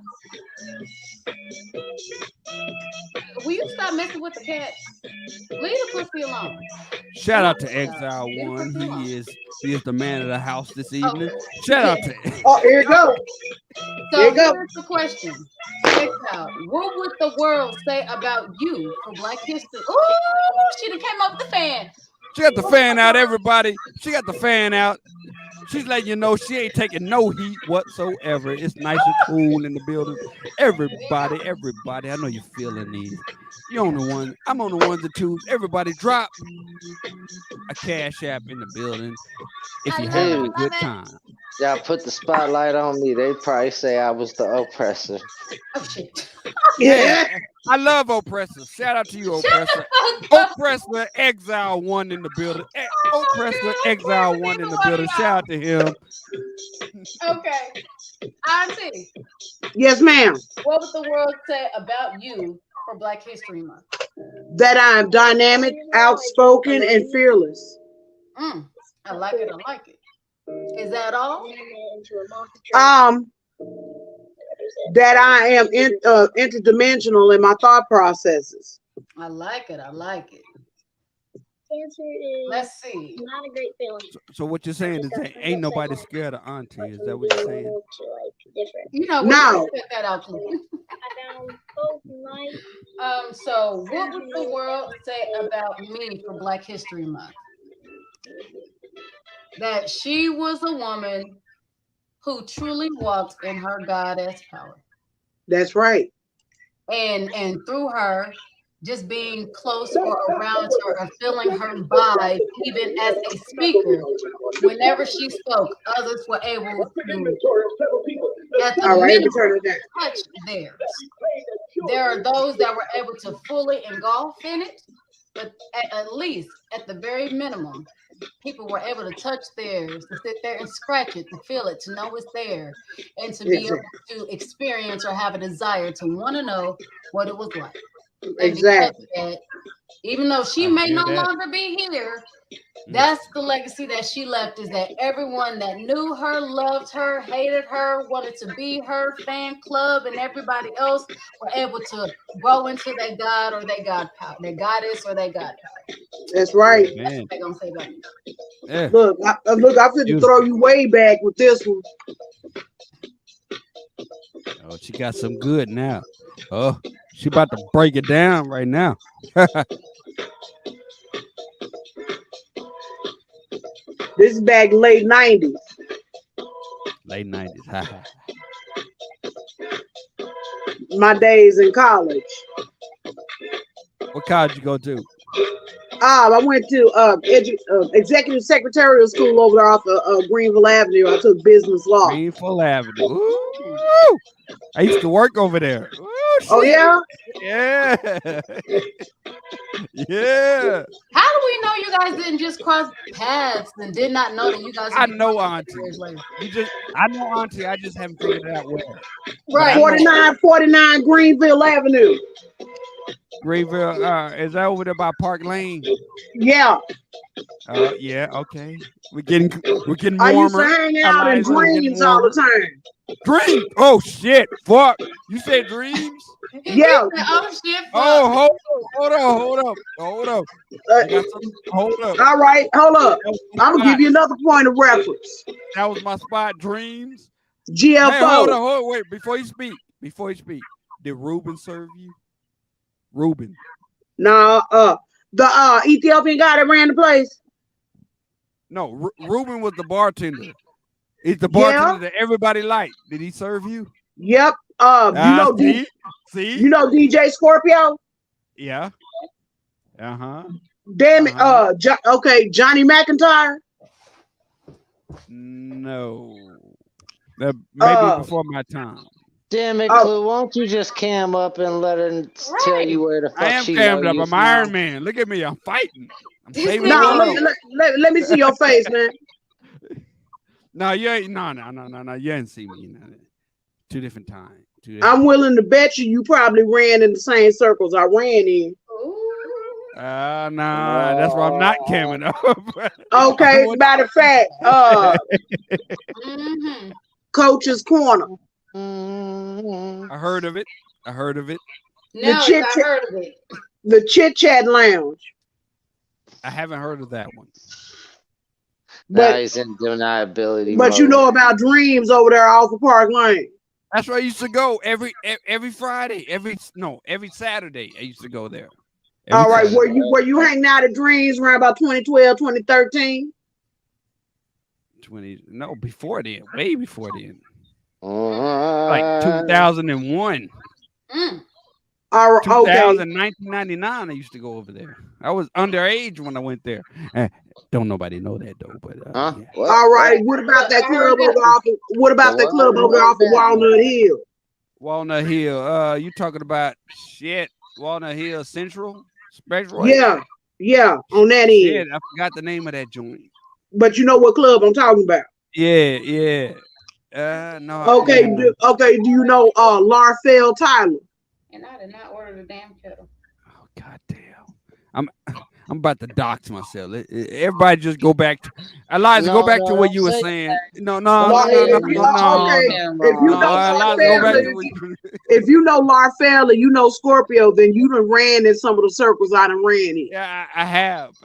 Will you stop messing with the cat? Leave the pussy alone. Shout out to Exile One. He is the man of the house this evening. Shout out to here you go. So here's the question. Exile, what would the world say about you for Black History? Ooh, she done came up with the fan. She got the fan out, everybody. She got the fan out. She's letting you know she ain't taking no heat whatsoever. It's nice and cool in the building. Everybody. I know you're feeling these. You're on the one. I'm on the ones and twos. Everybody drop a Cash App in the building if you're having a good time. Y'all put the spotlight on me. They probably say I was the oppressor. Oh, shit. Yeah. I love Oppressor. Shout out to you, Oppressor. Oppressor Exile One in the building. Oppressor Exile One in the building. Shout out to him. Okay. Auntie. Yes, ma'am. What would the world say about you for Black History Month? That I'm dynamic, outspoken, and fearless. I like it. I like it. Is that all? That I am interdimensional in my thought processes. I like it. I like it. Let's see. Not a great feeling. So what you're saying is that ain't nobody scared of Auntie? Is that what you're saying? You know, no. Check that out, so what would the world say about me for Black History Month? That she was a woman who truly walked in her goddess power. That's right. And through her, just being close or around her or feeling her vibe, even as a speaker, whenever she spoke, others were able to at the minimum touch theirs. there are those that were able to fully engulf in it, but at least at the very minimum, people were able to touch theirs, to sit there and scratch it, to feel it, to know it's there, and to be able to experience or have a desire to want to know what it was like. And because of that, even though she may no longer be here, that's the legacy that she left, is that everyone that knew her, loved her, hated her, wanted to be her fan club, and everybody else were able to grow into their god or their god power, their goddess or their god power. That's right. That's what they're gonna say about me. Yeah. Look, I fit to throw you way back with this one. Oh, she got some good now. Oh, she about to break it down right now. This is back late 90s. Late 90s. My days in college. What college you go to? I went to executive secretarial school over there off of Greenville Avenue. I took business law. Greenville Avenue. Ooh. I used to work over there. Ooh, oh yeah? Yeah. Yeah. How do we know you guys didn't just cross paths and did not know that you guys? I know Auntie. I know Auntie. I just haven't figured it out where. Right. 4949 Greenville Avenue. Greenville, is that over there by Park Lane? Yeah. Yeah, okay. We're getting warmer. I used to hang out in Dreams all the time. Dreams? Oh shit! Fuck! You said Dreams? Yeah. Oh shit! Oh, hold up. Hold up. All right, hold up. I'm gonna give you another point of reference. That was my spot. Dreams. GFO. Hey, hold on. Wait. Before you speak. Did Ruben serve you? Ruben. No, the Ethiopian guy that ran the place. No, Ruben was the bartender. He's the bartender that everybody liked. Did he serve you? Yep. You know, see? You know DJ Scorpio? Yeah. Uh-huh. Damn it. Okay, Johnny McIntyre. No. Maybe before my time. Damn it, Clue. Won't you just cam up and let her tell you where the fuck I am she cammed up. know I'm Iron Man. Look at me. I'm fighting. I'm saving the world. Let me see your face, man. No, you ain't. No. You ain't see me. Two different times. I'm willing to bet you probably ran in the same circles I ran in. Nah, that's why I'm not camming up. Okay, matter of fact, Coach's Corner. I heard of it. No, I heard of it. The Chit Chat Lounge. I haven't heard of that one. But he's in deniability. But you know about Dreams over there off of Park Lane. That's where I used to go every Friday, every Saturday. I used to go there. All right, were you hanging out at Dreams around about 2012, 2013? Before then, way before then. Like 2001. All right, 1999, I used to go over there. I was underage when I went there. Don't nobody know that though. But yeah. All right, what about that club over off? What about that club over off of Walnut Hill? Walnut Hill. You talking about Walnut Hill Central? Spectral? Yeah, on that end. Yeah, I forgot the name of that joint. But you know what club I'm talking about? Yeah. No. Okay, do you know Larfell Tyler? And I did not order the damn kettle. Oh goddamn! I'm about to dox myself. Everybody just go back to Eliza. Go back to what you were saying. No. If you know Larfell and you know Scorpio, then you done ran in some of the circles I done ran in. Yeah, I have,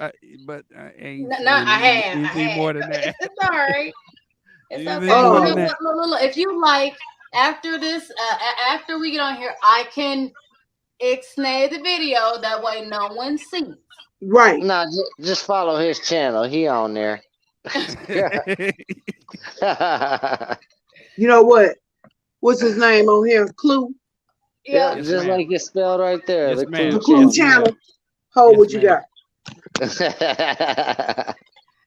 but I ain't. I have. Anything more than that. It's all right. It's okay. Look, if you like, after this, after we get on here, I can ixnay the video. That way, no one sees. Right. No, just follow his channel. He on there. You know what? What's his name on here? Clue. Yeah, just like it's spelled right there. Yes, the Clue channel. Hold what you got.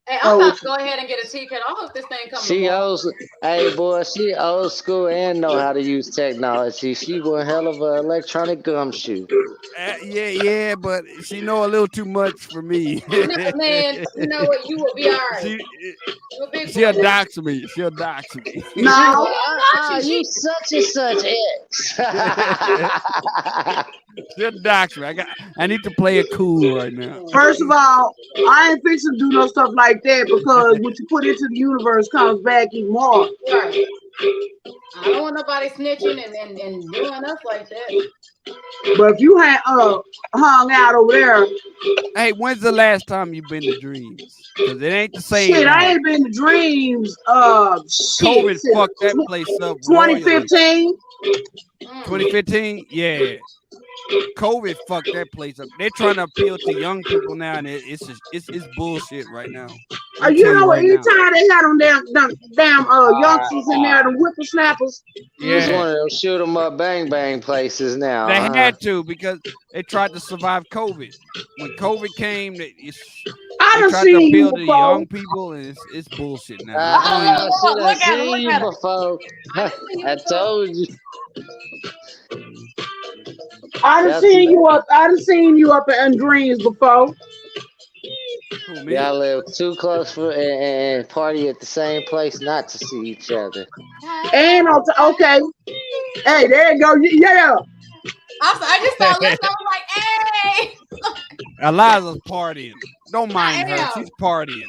Hey, I'm about to go ahead and get a T-Cat. I hope this thing comes. Hey boy, she old school and know how to use technology. She one hell of an electronic gumshoe. Yeah, but she know a little too much for me. No, man, you know what? You will be all right. She'll dox me. She'll dox me. No, you such and such ex. She'll dox me. I need to play it cool right now. First of all, I ain't fixing to do no stuff like that because what you put into the universe comes back even more. Right. I don't want nobody snitching and doing us like that. But if you had hung out over there. Hey, when's the last time you been to Dreams? Because it ain't the same. Shit, now. I ain't been to Dreams. COVID fucked that place up. 2015. 2015? Yeah. COVID fucked that place up. They're trying to appeal to young people now, and it's bullshit right now. You know what? Anytime they had them damn youngsters in there, the whippersnappers. Yeah, it's one of those shoot 'em up, bang bang places now. They had to because they tried to survive COVID. When COVID came, they tried to appeal to young people, and it's bullshit now. I seen you before. I told you. I done seen you up in Dreams before. Y'all live too close for and party at the same place not to see each other. And okay. Hey, there you go. Yeah. I just started listening. I was like, hey. Eliza's partying. Don't mind her. She's partying.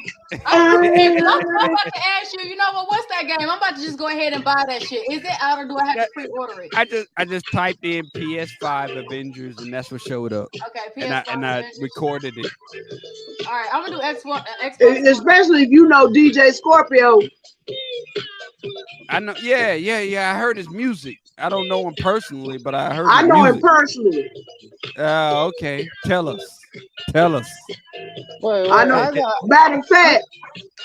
I'm about to ask you, you know what? What's that game? I'm about to just go ahead and buy that shit. Is it out or do I have to pre-order it? I just typed in PS5 Avengers and that's what showed up. Okay, PS5 and I recorded it. All right, I'm gonna do Xbox. Especially if you know DJ Scorpio. I know. Yeah. I heard his music. I don't know him personally, but I heard. I know him personally. Okay. Tell us. Wait, I know. Matter of fact,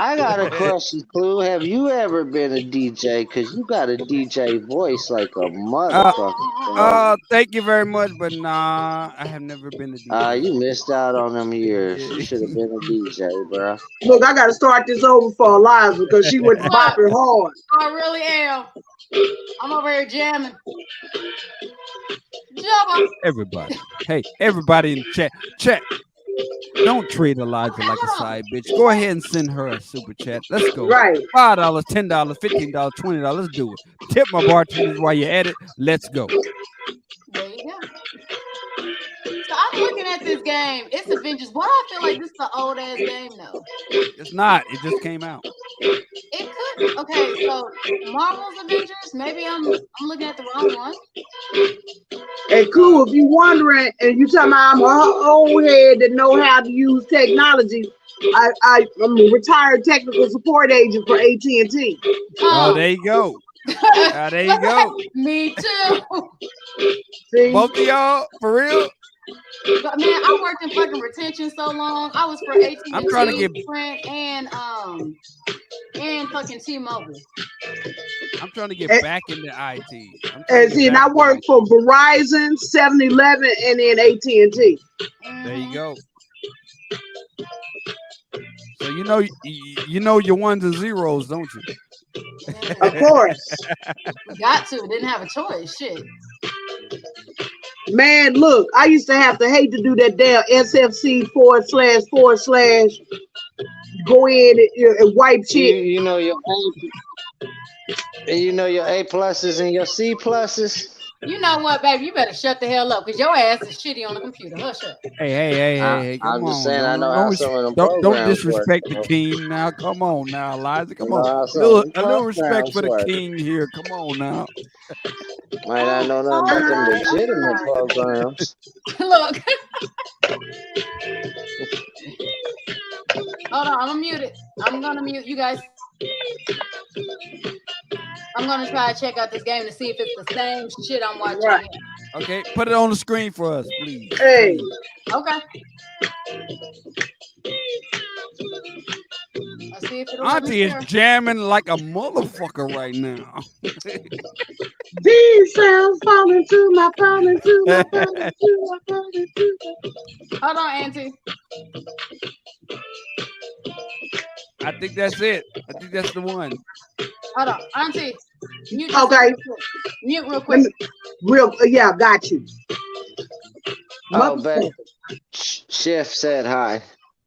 I got a question, Clue. Have you ever been a DJ? Because you got a DJ voice like a motherfucker. Thank you very much, but nah, I have never been a DJ. You missed out on them years. You should have been a DJ, bro. Look, I got to start this over for Eliza because she went bopping hard. I really am. I'm over here jamming. Jabba. Everybody. Hey, everybody in chat. Don't treat Elijah like a side bitch. Go ahead and send her a super chat. Let's go. Right. $5, $10, $15, $20. Let's do it. Tip my bartenders while you're at it. Let's go. There you go. So I'm looking at this game. It's Avengers. Why do I feel like this is an old ass game though? It's not. It just came out. It could. Okay, so Marvel's Avengers. Maybe I'm looking at the wrong one. Hey, cool. If you wondering, and you talking about I'm an old head that know how to use technology, I'm a retired technical support agent for AT&T. Oh, there you go. There you go. Me too. See? Both of y'all, for real? But man, I worked in fucking retention so long. I was for AT&T, I'm trying to get Sprint, and fucking T-Mobile. I'm trying to get back into IT. And see, and I worked for Verizon, 7-Eleven, and then AT&T. There you go. So you know your ones and zeros, don't you? Of course. Got to. Didn't have a choice. Shit. Man, look, I used to have to hate to do that damn SFC // go in and wipe shit. You know your A pluses and your C pluses. You know what, baby? You better shut the hell up because your ass is shitty on the computer. Hush up. Hey, come I'm on. just saying, I know how some of them Don't programs disrespect work, the king now. Come on now, Eliza. Come on. No, A little respect for the king here. Come on now. Might not know nothing about them legitimate programs. Look. Hold on, I'm gonna mute it. I'm gonna mute you guys. I'm gonna try to check out this game to see if it's the same shit I'm watching. Right. Okay, put it on the screen for us, please. Hey. Okay. Let's see if it'll Auntie is jamming like a motherfucker right now. These sounds falling to my. Hold on, Auntie. I think that's it. I think that's the one. Hold on, Auntie. Mute Okay. Mute real quick. Yeah, got you. Oh, but Chef said hi.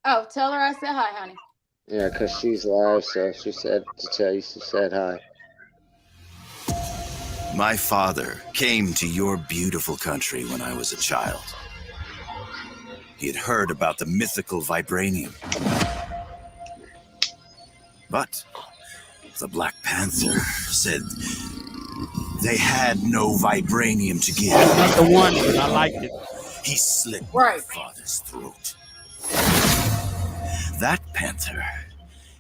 Oh, tell her I said hi, honey. Yeah, because she's live, so she said to tell you she said hi. My father came to your beautiful country when I was a child. He had heard about the mythical vibranium. But the Black Panther said they had no vibranium to give. That's not the one, but I liked it. He slit my father's throat. That panther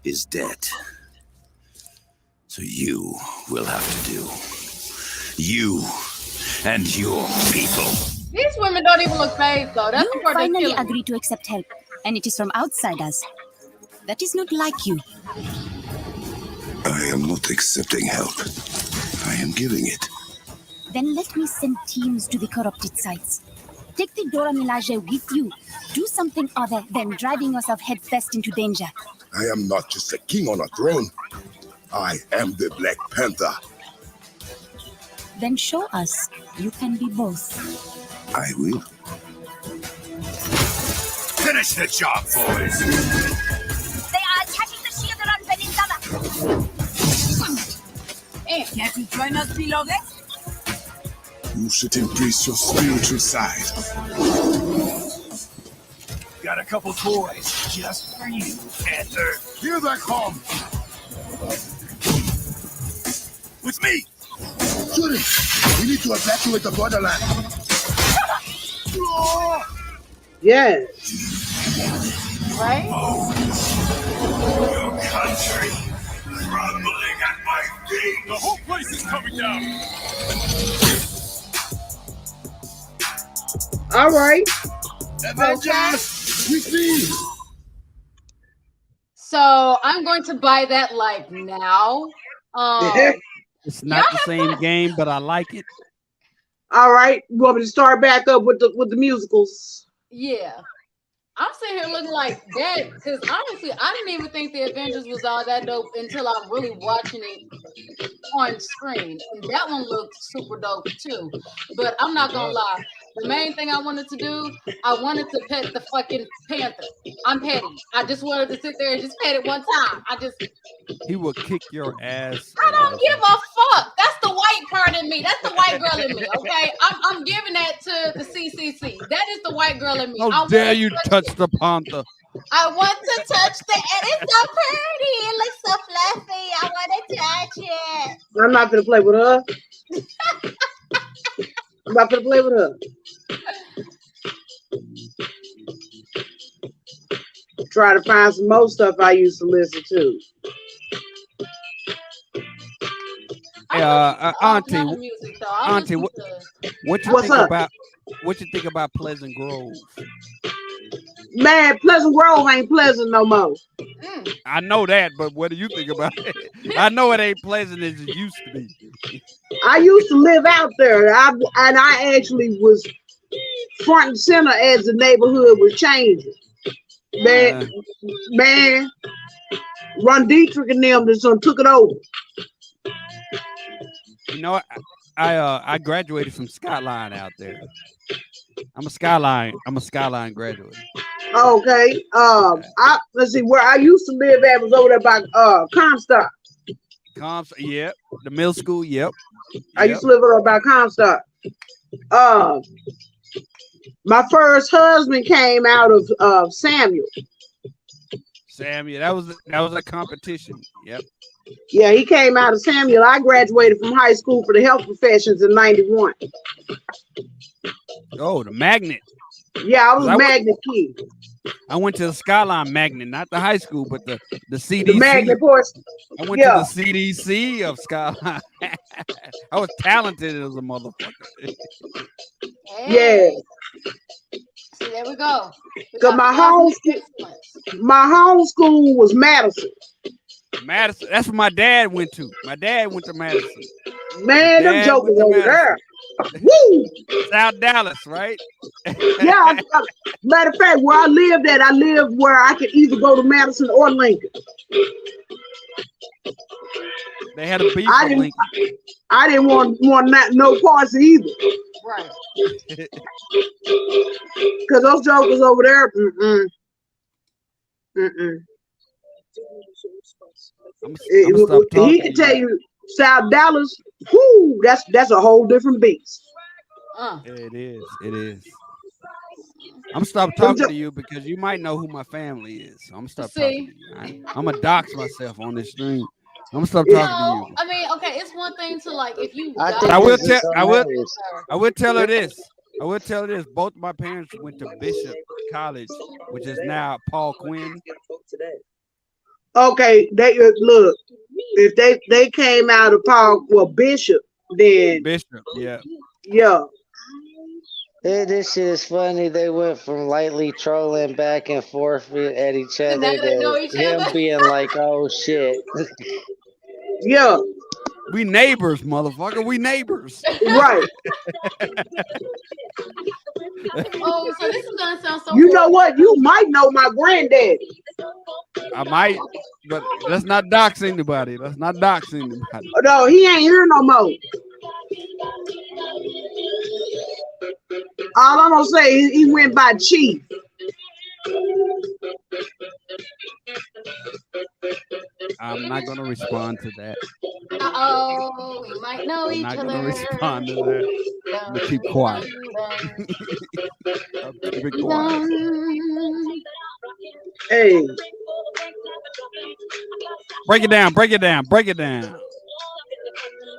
is dead. So you will have to do. You and your people. These women don't even look phased, though. That's You finally agree to accept help, and it is from outsiders. That is not like you. I am not accepting help. I am giving it. Then let me send teams to the corrupted sites. Take the Dora Milaje with you. Do something other than driving yourself headfirst into danger. I am not just a king on a throne. I am the Black Panther. Then show us you can be both. I will. Finish the job, boys. They are attacking the shield around Benindala. Can't you join us below there? You should increase your spiritual side. Got a couple toys just for you, Panther. Here they come. With me. Judy, we need to evacuate the borderland. Yes. Right? Your country crumbling at my feet. The whole place is coming down. All right. Avengers, with me. So I'm going to buy that like now. It's not the same game, but I like it. All right. You want me to start back up with the musicals? Yeah. I'm sitting here looking like that because honestly, I didn't even think the Avengers was all that dope until I'm really watching it on screen. And that one looked super dope too. But I'm not gonna lie. The main thing I wanted to do, I wanted to pet the fucking panther. I'm petty. I just wanted to sit there and just pet it one time. He will kick your ass. I don't give a fuck. That's the white part in me. That's the white girl in me. Okay, I'm giving that to the CCC. That is the white girl in me. How dare you touch the panther? I want to touch the, and it's so pretty. It looks so fluffy. I want to touch it. I'm not gonna play with her. I'm not gonna play with her. Try to find some more stuff I used to listen to. Auntie, what you think about what you think about Pleasant Grove? Man, Pleasant Grove ain't pleasant no more. I know that, but what do you think about it? I know it ain't pleasant as it used to be. I used to live out there, and I actually was front and center as the neighborhood was changing. Man, Ron Dietrich and them just took it over. You know, I graduated from Skyline out there. I'm a Skyline graduate. Okay. Let's see, where I used to live at was over there by Comstock. Yep. The middle school, yep. I used to live over by Comstock. My first husband came out of Samuel. That was a competition. Yep. Yeah, he came out of Samuel. I graduated from high school for the health professions in '91. Oh, the magnet. Yeah, I was a magnet kid. I went to the Skyline Magnet, not the high school, but the CDC. The magnet portion. I went to the CDC of Skyline. I was talented as a motherfucker. Hey. Yeah. See, there we go. Cause my home school was Madison. Madison. That's what my dad went to. My dad went to Madison. Man, them jokers over there. Woo! South Dallas, right? Yeah. Matter of fact, where I lived at, I lived where I could either go to Madison or Lincoln. They had a beef I with didn't. Lincoln. I didn't want no parts of either. Right. Because those jokers over there. Mm-mm. I'm gonna stop talking. He can tell you South Dallas. Whoo, that's a whole different beast. It is. It is. I'm gonna stop talking to you because you might know who my family is. So I'm gonna stop talking to you. I'm gonna dox myself on this stream. I'm gonna stop talking to you. I mean, okay, it's one thing to like if you. I will tell her this. I will tell her this. Both my parents went to Bishop College, which is now Paul Quinn. Okay, they look. If they came out of Bishop, then Bishop, yeah. This shit is funny. They went from lightly trolling back and forth at each other to him being like, "Oh shit." Yeah. We neighbors, motherfucker. We neighbors. Right. Oh, so this is gonna sound so. You know what? You might know my granddaddy. I might, but let's not dox anybody. Let's not dox anybody. No, he ain't here no more. All I'm gonna say, he went by Chief. I'm not gonna respond to that. Oh, we might know each other. I'm not gonna respond to that. I'm gonna keep quiet. Keep it quiet. Hey. Break it down, break it down, break it down.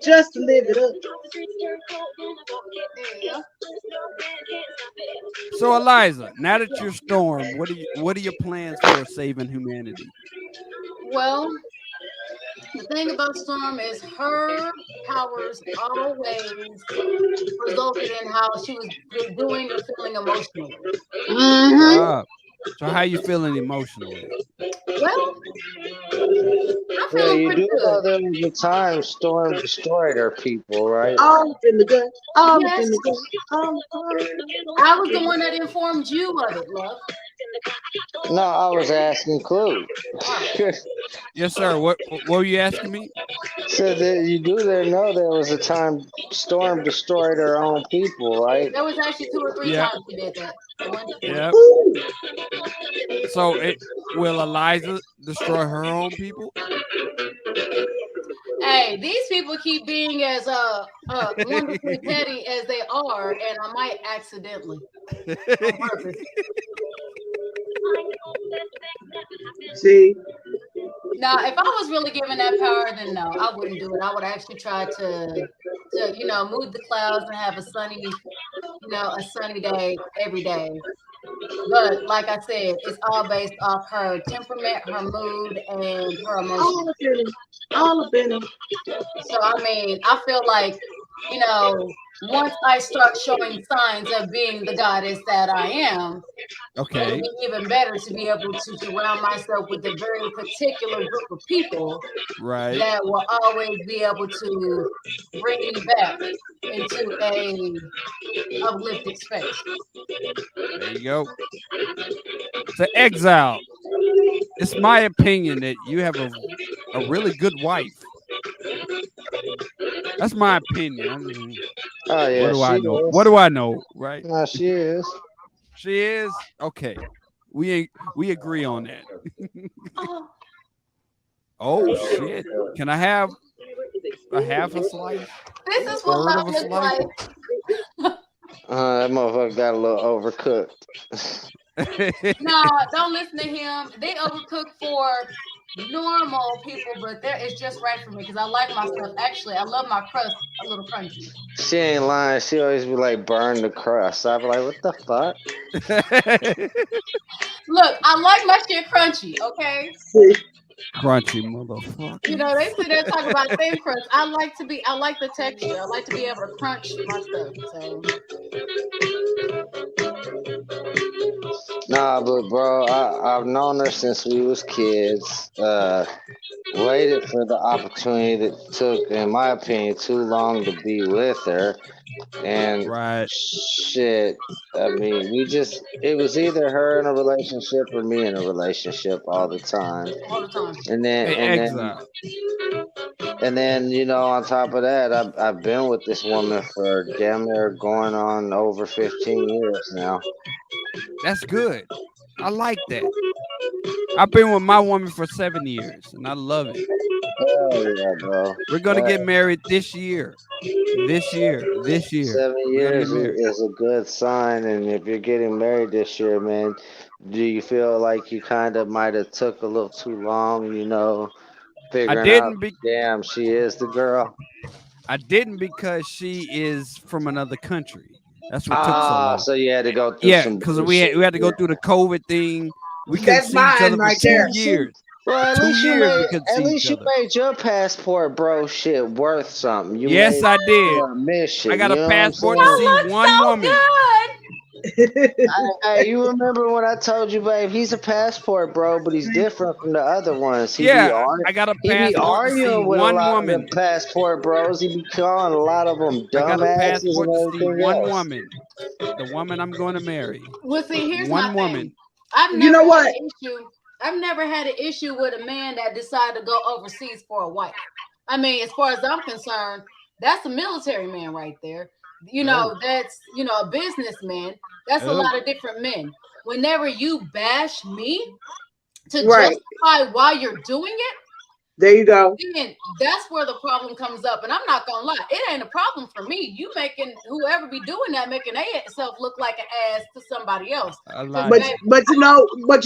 Just to live it up. So Eliza, now that you're Storm, what are your plans for saving humanity? Well, the thing about Storm is her powers always resulted in how she was doing or feeling emotionally. So how you feeling emotionally? Well, I'm feeling pretty good. Know there was a time Storm destroyed her people, right? All in the gut. All Yes. in the gut. I was the one that informed you of it, love. No, I was asking Clue. Yes, sir. What were you asking me? So that you do know there was a time Storm destroyed her own people, right? There was actually 2 or 3 times she did that. Yeah. So will Eliza destroy her own people? Hey, these people keep being as wonderfully petty as they are, and I might accidentally on purpose. See? Now, if I was really given that power, then no, I wouldn't do it. I would actually try to move the clouds and have a sunny day every day. But like I said, it's all based off her temperament, her mood, and her emotions. All of them. So I mean, I feel like, once I start showing signs of being the goddess that I am, okay, it'll be even better to be able to surround myself with a very particular group of people, right, that will always be able to bring me back into a uplifted space. There you go. So Exile, it's my opinion that you have a really good wife. That's my opinion. Oh yeah. What do I know? What do I know? Right? No, she is. She is? Okay. We agree on that. Oh shit. Can I have a half a slice? This is what love looks like. That motherfucker got a little overcooked. No, don't listen to him. They overcook for normal people, but it's just right for me because I like my stuff. Actually, I love my crust a little crunchy. She ain't lying. She always be like, burn the crust. I be like, what the fuck? Look, I like my shit crunchy, okay? Crunchy motherfucker. They sit there talking about thin crust. I like the texture. I like to be able to crunch my stuff. So. Nah, but bro, I've known her since we was kids. waited for the opportunity that took, in my opinion, too long to be with her. And Right. shit, I mean, it was either her in a relationship or me in a relationship all the time. All the time. And then, Hey, and then, exile. and then, on top of that, I've been with this woman for damn near going on over 15 years now. That's good. I like that. I've been with my woman for 7 years, and I love it. Hell yeah, bro. We're gonna get married this year. This year. 7 We're gonna get years married. is a good sign, and if you're getting married this year, man, do you feel like you kind of might have took a little too long, I figuring out, didn't be damn, she is the girl? I didn't because she is from another country. That's what took so long. So you had to go through Yeah, some because bullshit. we had to go through the COVID thing. We couldn't That's see each mine other for right 2 there. years. Well, at 2 least you years we made couldn't see each other. your passport, bro, shit worth something. You Yes, made I it did. for a mission. I got You a know what I'm passport saying? to see one So woman. good. Hey, you remember when I told you, babe? He's a passport, bro, but he's different from the other ones. Yeah, I got a He be passport to see arguing with a one lot of woman. them passport bros. He be calling a lot of them I got a dumbasses passport and to see everything one else. woman. The woman I'm going to marry. Well, see, here's One my woman. thing. I've You know never what? had an issue. I've never had an issue with a man that decided to go overseas for a wife. I mean, as far as I'm concerned, that's a military man right there. That's a businessman. That's a lot of different men. Whenever you bash me to Right. justify why you're doing it, There you go. then that's where the problem comes up. And I'm not gonna lie, it ain't a problem for me. You making whoever be doing that making themselves look like an ass to somebody else. I like But it. but you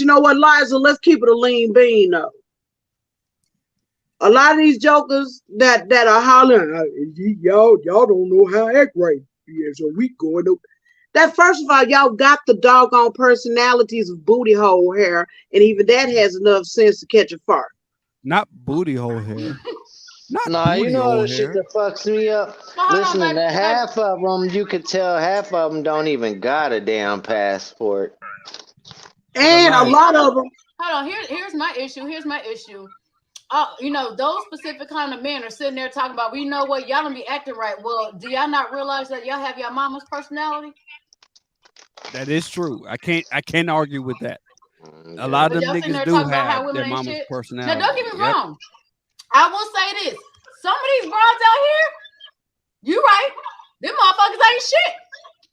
know what, Liza? Let's keep it a lean bean though. A lot of these jokers that are hollering, y'all don't know how to act right. Yeah, so we going to that. First of all, y'all got the doggone personalities of booty hole hair, and even that has enough sense to catch a fart. Not booty hole hair. Not Nah, you booty know hole the shit hair. that fucks me up. Hold on, Listen, baby, to half of them, you could tell half of them don't even got a damn passport. And a lot of them. Hold on. Here's my issue. Those specific kind of men are sitting there talking about, well, you know what, y'all don't be acting right. Well, do y'all not realize that y'all have your mama's personality? That is true. I can't argue with that. A lot of them niggas do have their mama's personality. Now, don't get me wrong. I will say this. Some of these broads out here, you right, them motherfuckers ain't shit.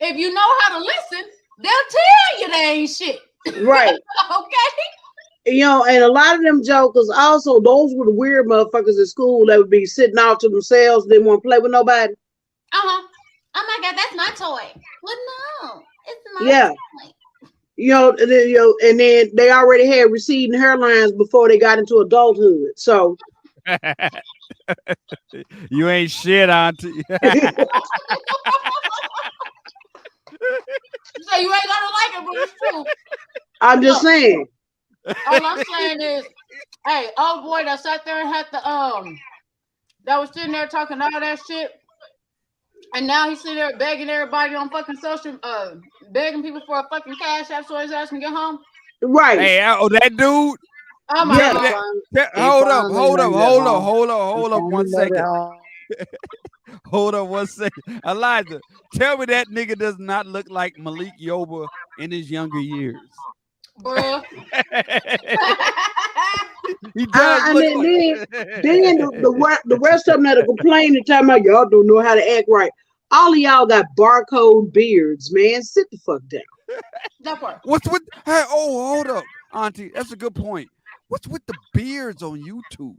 If you know how to listen, they'll tell you they ain't shit. Right. Okay. And a lot of them jokers also, those were the weird motherfuckers at school that would be sitting off to themselves, didn't want to play with nobody. Oh my God, that's my toy. Well, no, it's my toy. And then they already had receding hairlines before they got into adulthood. So you ain't shit, auntie. So you ain't gonna like it, but it's true. I'm just saying. All I'm saying is, hey, old boy that sat there and had that was sitting there talking all that shit, and now he's sitting there begging everybody on fucking social, begging people for a fucking cash app so his ass can get home. Right. Hey, that dude. Oh my God. Hold up 1 second. Hold up 1 second. Elijah, tell me that nigga does not look like Malik Yoba in his younger years. Bruh. He does then the rest of them that are complaining, talking about y'all don't know how to act right. All of y'all got barcode beards, man. Sit the fuck down. That part. What's with? Hey, hold up, auntie. That's a good point. What's with the beards on YouTube?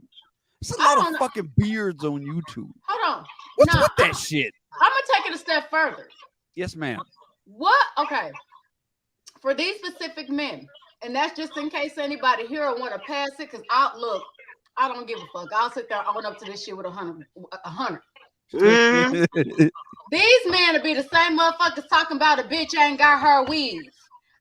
There's a lot of fucking beards on YouTube. Hold on. What's with that shit? I'm gonna take it a step further. Yes, ma'am. What? Okay. For these specific men, and that's just in case anybody here want to pass it, because I don't give a fuck. I'll sit there and own up to this shit with 100. These men will be the same motherfuckers talking about a bitch ain't got her weave.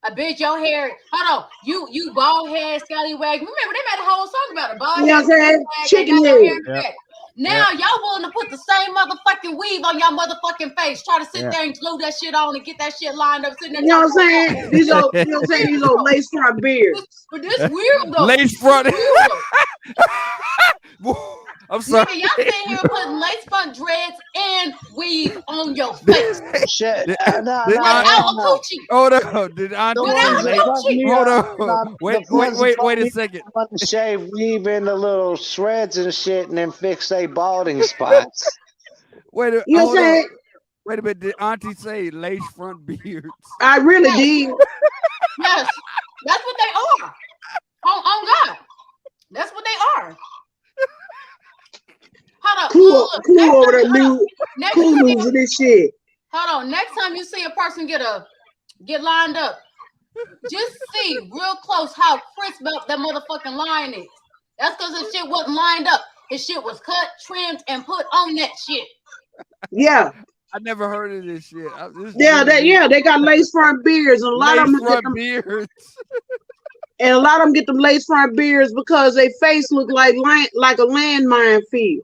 A bitch, your hair. Hold on, you bald head, scallywag. Remember they made a whole song about it. Bald you know what I'm saying? Chicken head. Now y'all willing to put the same motherfucking weave on y'all motherfucking face. Try to sit there and glue that shit on and get that shit lined up. Sitting there, you know what I'm saying? These old lace front beards. But this weird though. Lace front. I'm sorry. Nigga, y'all sitting here putting lace front dreads and weave on your face. Shit. Did, No, did no, Aunt, Without a hell no. coochie. hold on. Did Auntie The say ones Without a that lace? fuck coochie. me Hold up, on. the Wait, ones that fuck wait a me second. up want to shave, weave in the little shreds and shit, and then fix their balding spots. Wait, You know what hold I'm on. saying? Wait a minute. Did Auntie say lace front beards? I really Yes. did. Yes. That's what they are. On God. That's what they are. Hold up. Cool, Look. cool Next over time, there, new next cool time, losing this shit. hold on. Next time you see a person get lined up, just see real close how crisp that motherfucking line is. That's because his shit wasn't lined up. His shit was cut, trimmed, and put on that shit. Yeah, I never heard of this shit. This is new to me. they got lace front beards, and a lot of Lace them get front them, beards. and a lot of them get them lace front beards because their face look like a landmine field.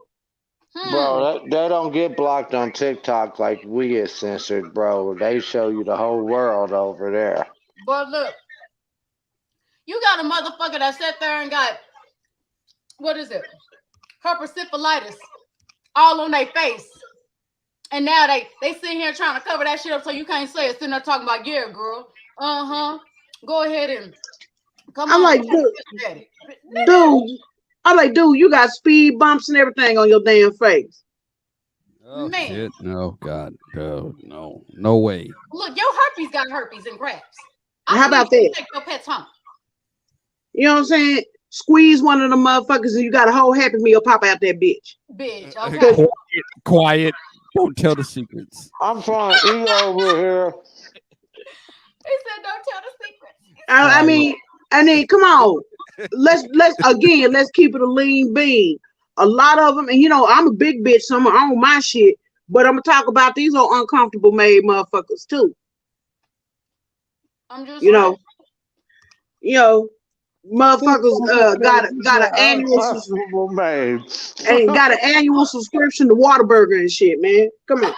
Bro, they don't get blocked on TikTok like we get censored, bro. They show you the whole world over there. But look, you got a motherfucker that sat there and got, what is it? Herpessyphilitis all on their face. And now they sitting here trying to cover that shit up so you can't say it. Sitting there talking about, yeah, girl. Go ahead and come I'm on. like, dude, you got speed bumps and everything on your damn face. Oh Man. shit! No, God, no way. Look, your herpes got herpes and grabs. How about that? Take your pets home. You know what I'm saying? Squeeze one of them motherfuckers and you got a whole Happy Meal pop out that bitch. Bitch, okay. Quiet. Don't tell the secrets. I'm trying to eat over here. He said, "Don't tell the secrets." I mean, come on. Let's keep it a lean bean. A lot of them, and I'm a big bitch, so I'm gonna own my shit. But I'm gonna talk about these old uncomfortable made motherfuckers too. I'm just motherfuckers got an annual subscription to Whataburger and shit, man. Come on.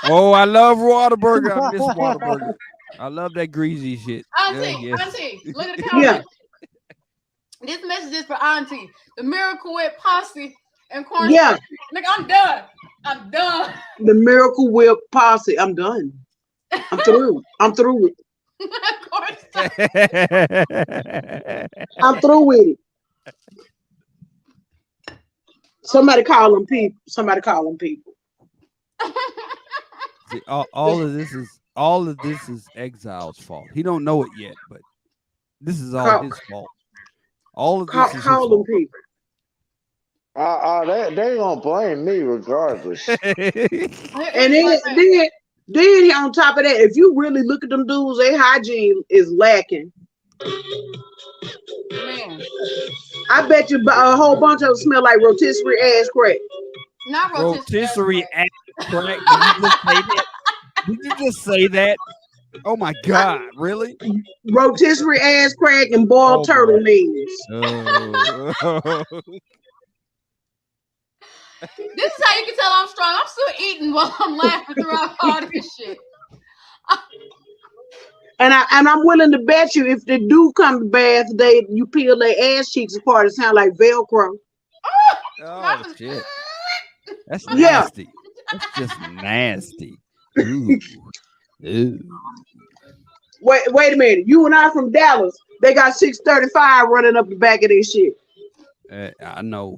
Oh, I love Whataburger. I miss Whataburger. I love that greasy shit. Auntie, look at the comment. Yeah. This message is for Auntie. The Miracle Whip posse and corn. Yeah. Nigga, I'm done. I'm done. The Miracle Whip posse. I'm done. I'm through. I'm through with it. I'm through with it. Somebody call them people. See, all of this is Exile's fault. He don't know it yet, but this is all his fault. All of this is his fault. People. They gonna blame me regardless. And then on top of that, if you really look at them dudes, their hygiene is lacking. Man. I bet you a whole bunch of them smell like rotisserie ass crack. Not rotisserie ass crack. Did you just say that? Oh my God, really? Rotisserie ass crack and boiled turtle knees. This is how you can tell I'm strong. I'm still eating while I'm laughing throughout all this shit. And I'm willing to bet you if they do come to bath, you peel their ass cheeks apart, it sounds like Velcro. Oh shit. That's nasty. That's just nasty. Ooh. Ew. Wait a minute. You and I from Dallas. They got 635 running up the back of this shit. I know.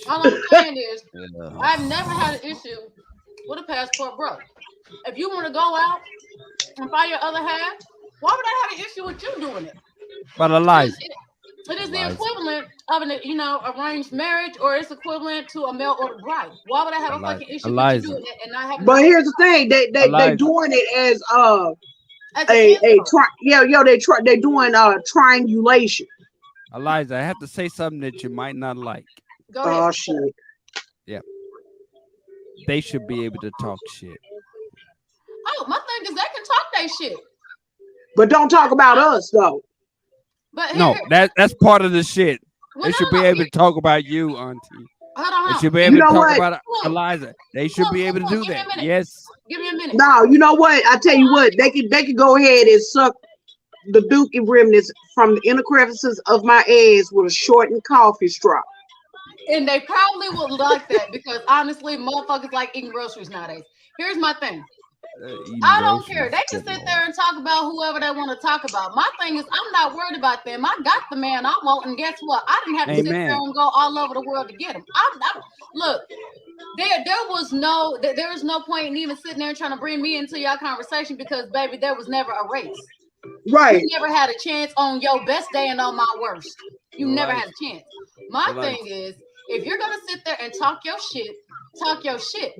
All I'm saying is, I've never had an issue with a passport, bro. If you want to go out and find your other half, why would I have an issue with you doing it? But Eliza, it is the equivalent of an arranged marriage, or it's equivalent to a mail order bride. Why would I have a fucking issue with you doing it and not having? But here's the thing: they doing it as they're doing triangulation. Eliza, I have to say something that you might not like. Go ahead. Oh shit. Yeah. They should be able to talk shit. Oh, my thing is they can talk that shit. But don't talk about us though. But no, that's part of the shit. They should be able to talk about you, Auntie. Hold on. They should be able to talk about Eliza. They should be able to do that. Yes. Give me a minute. No, you know what? I tell you what, they could go ahead and suck the dookie remnants from the inner crevices of my ass with a shortened coffee straw. And they probably would like that because honestly, motherfuckers like eating groceries nowadays. Here's my thing. I don't care. They can sit there and talk about whoever they want to talk about. My thing is, I'm not worried about them. I got the man I want, and guess what? I didn't have to sit there and go all over the world to get him. Look, there was no point in even sitting there and trying to bring me into your conversation because, baby, there was never a race. Right. You never had a chance on your best day and on my worst. You never had a chance. My thing is, if you're gonna sit there and talk your shit.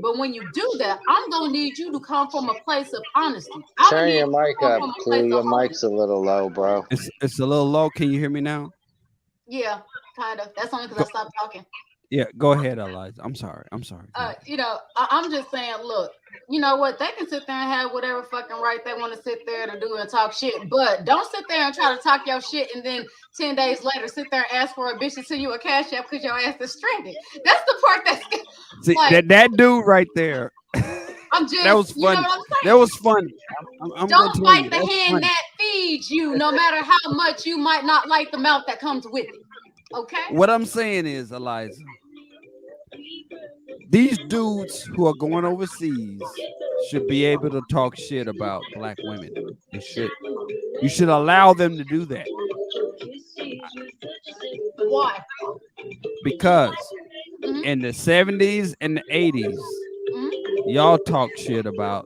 But when you do that, I'm gonna need you to come from a place of honesty. Turn your mic up, Clue. Your mic's a little low, bro. It's a little low. Can you hear me now? Yeah, kind of. That's only because I stopped talking. Yeah, go ahead, Eliza. I'm sorry. I'm just saying, look, you know what? They can sit there and have whatever fucking right they want to sit there to do and talk shit, but don't sit there and try to talk your shit and then 10 days later sit there and ask for a bitch to send you a cash app because your ass is stranded. That's the part that's see like, that dude right there. I'm just that was funny. You know what I'm saying? That was funny. I'm don't bite the hand that feeds you, no matter how much you might not like the mouth that comes with it. Okay. What I'm saying is, Eliza, these dudes who are going overseas should be able to talk shit about black women. You should allow them to do that. Why? Because in the 70s and the 80s, y'all talk shit about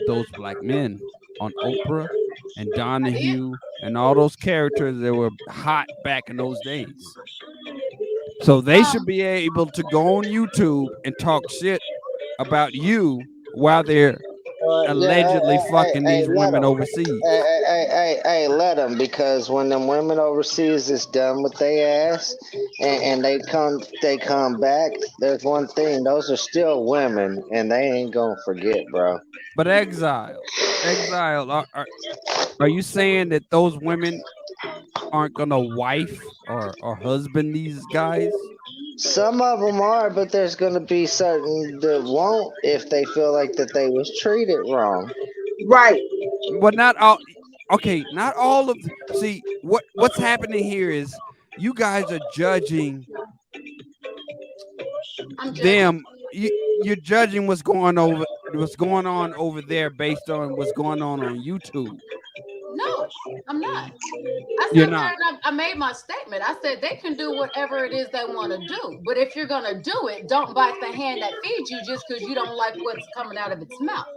those black men on Oprah and Donahue and all those characters that were hot back in those days. So they should be able to go on YouTube and talk shit about you while they're allegedly fucking these women overseas. Hey, let them, because when them women overseas is done with their ass and they come back, there's one thing, those are still women and they ain't gonna forget, bro. But Exile, are you saying that those women aren't gonna wife or husband these guys? Some of them are, but there's gonna be certain that won't if they feel like that they was treated wrong. Right. But not all. Okay, not all of. See, what's happening here is you guys are judging them. You're judging what's going on over there based on what's going on YouTube. No, I'm not. You're not. I made my statement. I said they can do whatever it is they want to do. But if you're going to do it, don't bite the hand that feeds you just because you don't like what's coming out of its mouth.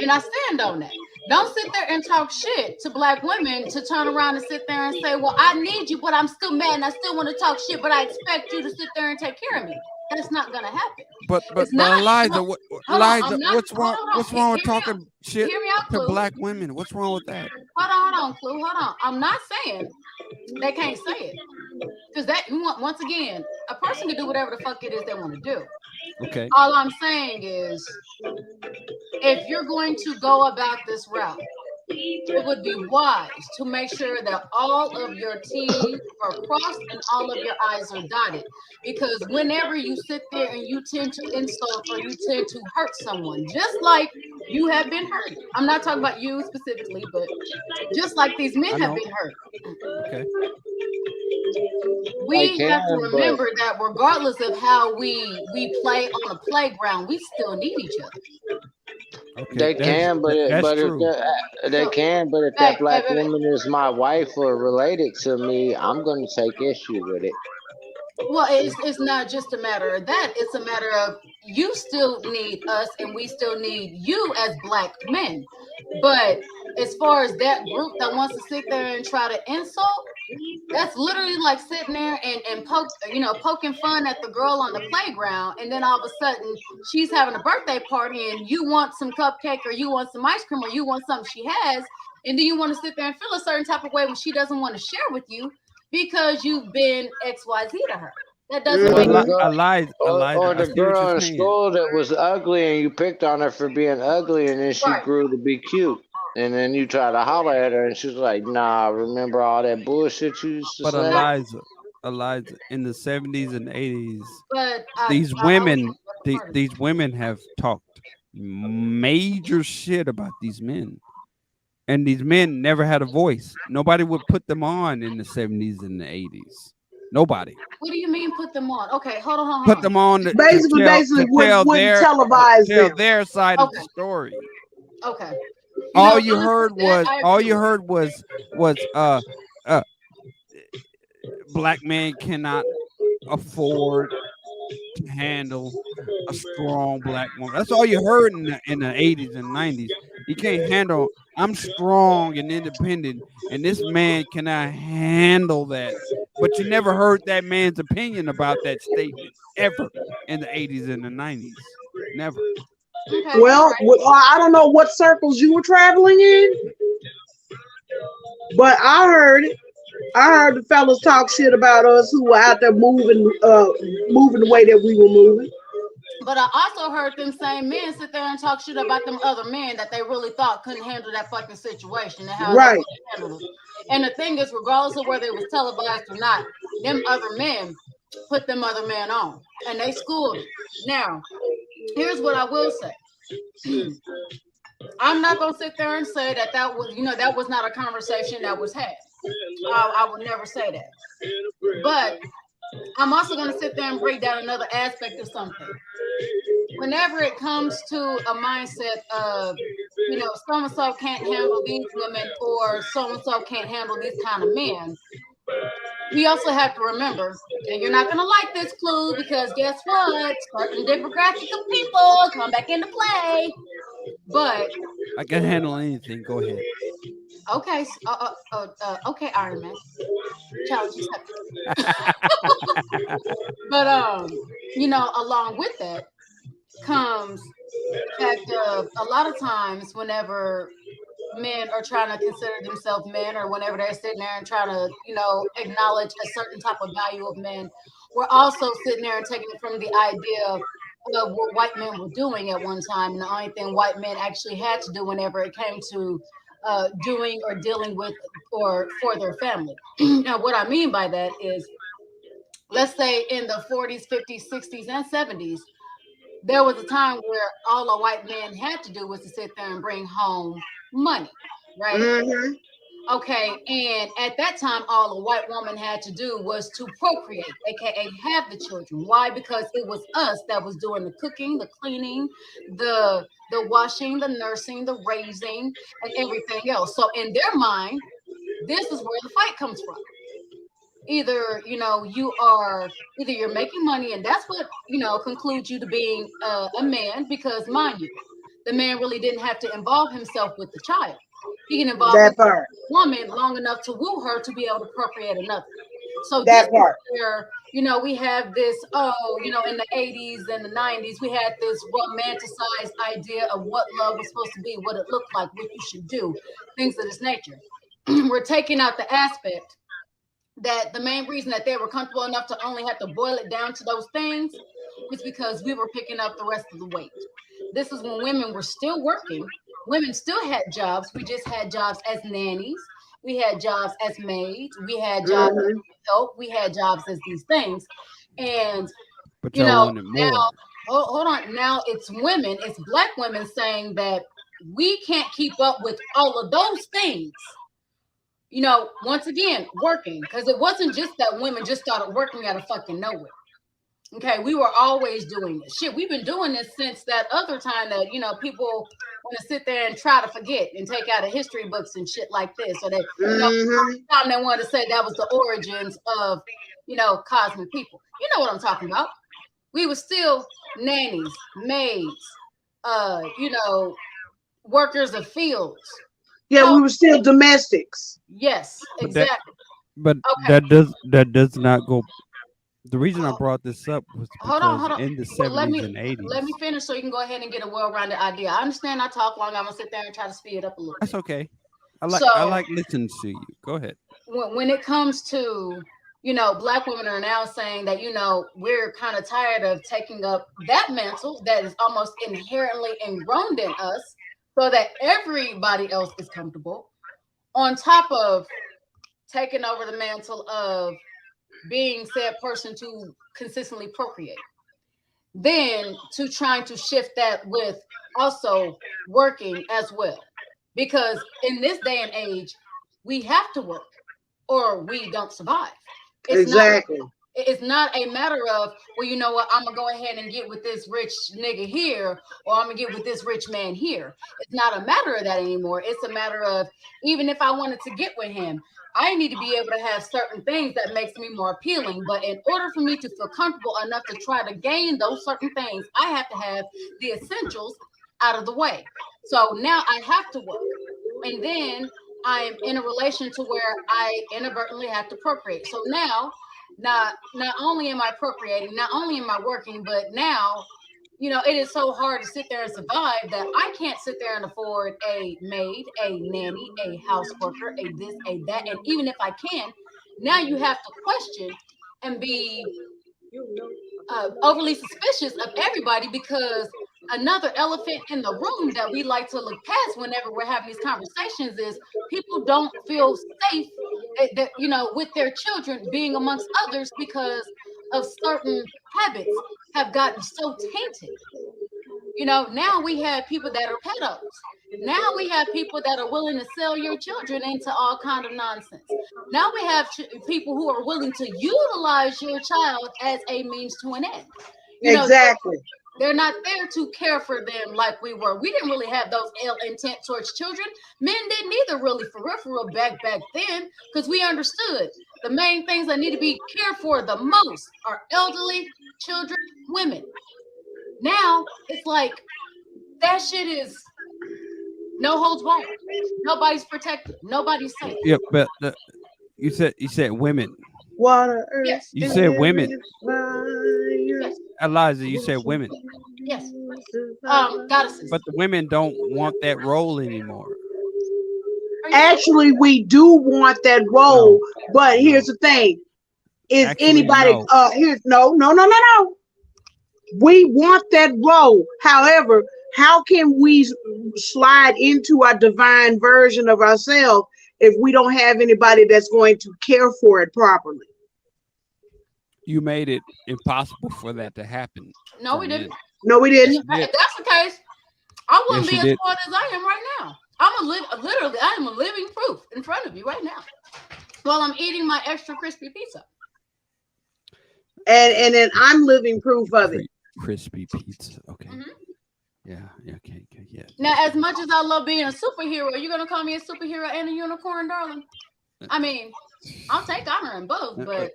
And I stand on that. Don't sit there and talk shit to black women to turn around and sit there and say, well, I need you, but I'm still mad and I still want to talk shit, but I expect you to sit there and take care of me. That's not gonna happen. But Eliza, what's wrong with talking shit to black women? What's wrong with that? Hold on, Clue. Hold on. I'm not saying they can't say it. Because that, once again, a person can do whatever the fuck it is they want to do. Okay. All I'm saying is, if you're going to go about this route, it would be wise to make sure that all of your T's are crossed and all of your I's are dotted. Because whenever you sit there and you tend to insult or you tend to hurt someone, just like you have been hurt. I'm not talking about you specifically, but just like these men have been hurt. Okay. We have to remember that regardless of how we play on a playground, we still need each other. Okay, they can, but if that black woman is my wife or related to me, I'm going to take issue with it. Well, it's not just a matter of that. It's a matter of you still need us and we still need you as black men. But as far as that group that wants to sit there and try to insult, that's literally like sitting there and poking fun at the girl on the playground, and then all of a sudden she's having a birthday party and you want some cupcake or you want some ice cream or you want something she has, and then you want to sit there and feel a certain type of way when she doesn't want to share with you because you've been XYZ to her. That doesn't make sense. Or the girl in school that was ugly and you picked on her for being ugly and then she grew to be cute. And then you try to holler at her and she's like, nah, remember all that bullshit you used to say? But Eliza, in the 70s and 80s, these women have talked major shit about these men. And these men never had a voice. Nobody would put them on in the 70s and the 80s. Nobody. What do you mean put them on? Okay, hold on. Put them on Basically, wouldn't televise them. their side of the story. Okay. All you heard was black man cannot afford to handle a strong black woman. That's all you heard in the 80s and 90s. He can't handle. I'm strong and independent, and this man cannot handle that. But you never heard that man's opinion about that statement ever in the 80s and the 90s. Never. Okay, well, I don't know what circles you were traveling in, but I heard it. I heard the fellas talk shit about us who were out there moving the way that we were moving. But I also heard them same men sit there and talk shit about them other men that they really thought couldn't handle that fucking situation and how they handled it. And the thing is, regardless of whether it was televised or not, them other men put them other men on and they schooled them. Now, here's what I will say. I'm not gonna sit there and say that was, that was not a conversation that was had. I would never say that. But I'm also gonna sit there and break down another aspect of something. Whenever it comes to a mindset of, so-and-so can't handle these women or so-and-so can't handle these kind of men, we also have to remember, and you're not going to like this clue because guess what? Certain demographics of people come back into play. But I can handle anything. Go ahead. Okay. Okay, Iron Man. Challenge accepted. But along with that comes the fact of a lot of times whenever men are trying to consider themselves men, or whenever they're sitting there and trying to, acknowledge a certain type of value of men, we're also sitting there and taking it from the idea of what white men were doing at one time, and the only thing white men actually had to do whenever it came to doing or dealing with or for their family. Now, what I mean by that is, let's say in the 40s, 50s, 60s, and 70s, there was a time where all a white man had to do was to sit there and bring home money, right? Mm-hmm. Okay, and at that time, all a white woman had to do was to procreate, aka have the children. Why? Because it was us that was doing the cooking, the cleaning, the washing, the nursing, the raising, and everything else. So in their mind, this is where the fight comes from. Either you're making money, and that's what concludes you to being a man, because mind you, the man really didn't have to involve himself with the child. He can involve the woman long enough to woo her to be able to procreate another. So that part where we have this in the 80s and the 90s, we had this romanticized idea of what love was supposed to be, what it looked like, what you should do, things of this nature. We're taking out the aspect that the main reason that they were comfortable enough to only have to boil it down to those things was because we were picking up the rest of the weight. This is when women were still working. Women still had jobs. We just had jobs as nannies. We had jobs as maids. We had jobs as help. We had jobs as these things. And, but now, hold on. Now it's women, it's Black women saying that we can't keep up with all of those things. Once again, working, because it wasn't just that women just started working out of fucking nowhere. Okay, we were always doing this shit. We've been doing this since that other time that people want to sit there and try to forget and take out of history books and shit like this. So that time they want to say that was the origins of cosmic people. You know what I'm talking about? We were still nannies, maids, workers of fields. Yeah, we were still domestics. Yes, exactly. That does not go. The reason I brought this up was because in the 70s and 80s. Let me finish so you can go ahead and get a well-rounded idea. I understand I talk long. I'm gonna sit there and try to speed it up a little. That's okay. I like listening to you. Go ahead. When it comes to Black women are now saying that we're kind of tired of taking up that mantle that is almost inherently ingrown in us, so that everybody else is comfortable, on top of taking over the mantle of being said person to consistently procreate. Then to trying to shift that with also working as well. Because in this day and age, we have to work or we don't survive. Exactly. It's not a matter of, well, you know what, I'm gonna go ahead and get with this rich nigga here, or I'm gonna get with this rich man here. It's not a matter of that anymore. It's a matter of, even if I wanted to get with him, I need to be able to have certain things that makes me more appealing. But in order for me to feel comfortable enough to try to gain those certain things, I have to have the essentials out of the way. So now I have to work. And then I'm in a relation to where I inadvertently have to procreate. So now, not only am I procreating, not only am I working, but now, it is so hard to sit there and survive that I can't sit there and afford a maid, a nanny, a house worker, a this, a that. And even if I can, now you have to question and be overly suspicious of everybody, because another elephant in the room that we like to look past whenever we're having these conversations is people don't feel safe, with their children being amongst others because of certain habits have gotten so tainted. Now we have people that are pedos. Now we have people that are willing to sell your children into all kind of nonsense. Now we have people who are willing to utilize your child as a means to an end. Exactly. They're not there to care for them like we were. We didn't really have those ill intent towards children. Men didn't either, really, for real back then, because we understood the main things that need to be cared for the most are elderly, children, women. Now it's like that shit is no holds barred. Nobody's protected. Nobody's safe. Yeah, but you said women. Water, earth, yes. You said women. fire. Eliza, you said women. Yes. Goddesses. But the women don't want that role anymore. Actually, we do want that role, but here's the thing: is Actually, anybody? no. Here's no. We want that role. However, how can we slide into our divine version of ourselves if we don't have anybody that's going to care for it properly? You made it impossible for that to happen. No, we didn't. No, we didn't. If that's the case, I wouldn't Yes, be you as smart as I am right now. Literally, I am a living proof in front of you right now while I'm eating my extra crispy pizza. And then I'm living proof of it. Crispy pizza. Okay. Yeah. Okay. Yeah. Now, as much as I love being a superhero, you're gonna call me a superhero and a unicorn, darling? I mean, I'll take honor in both, but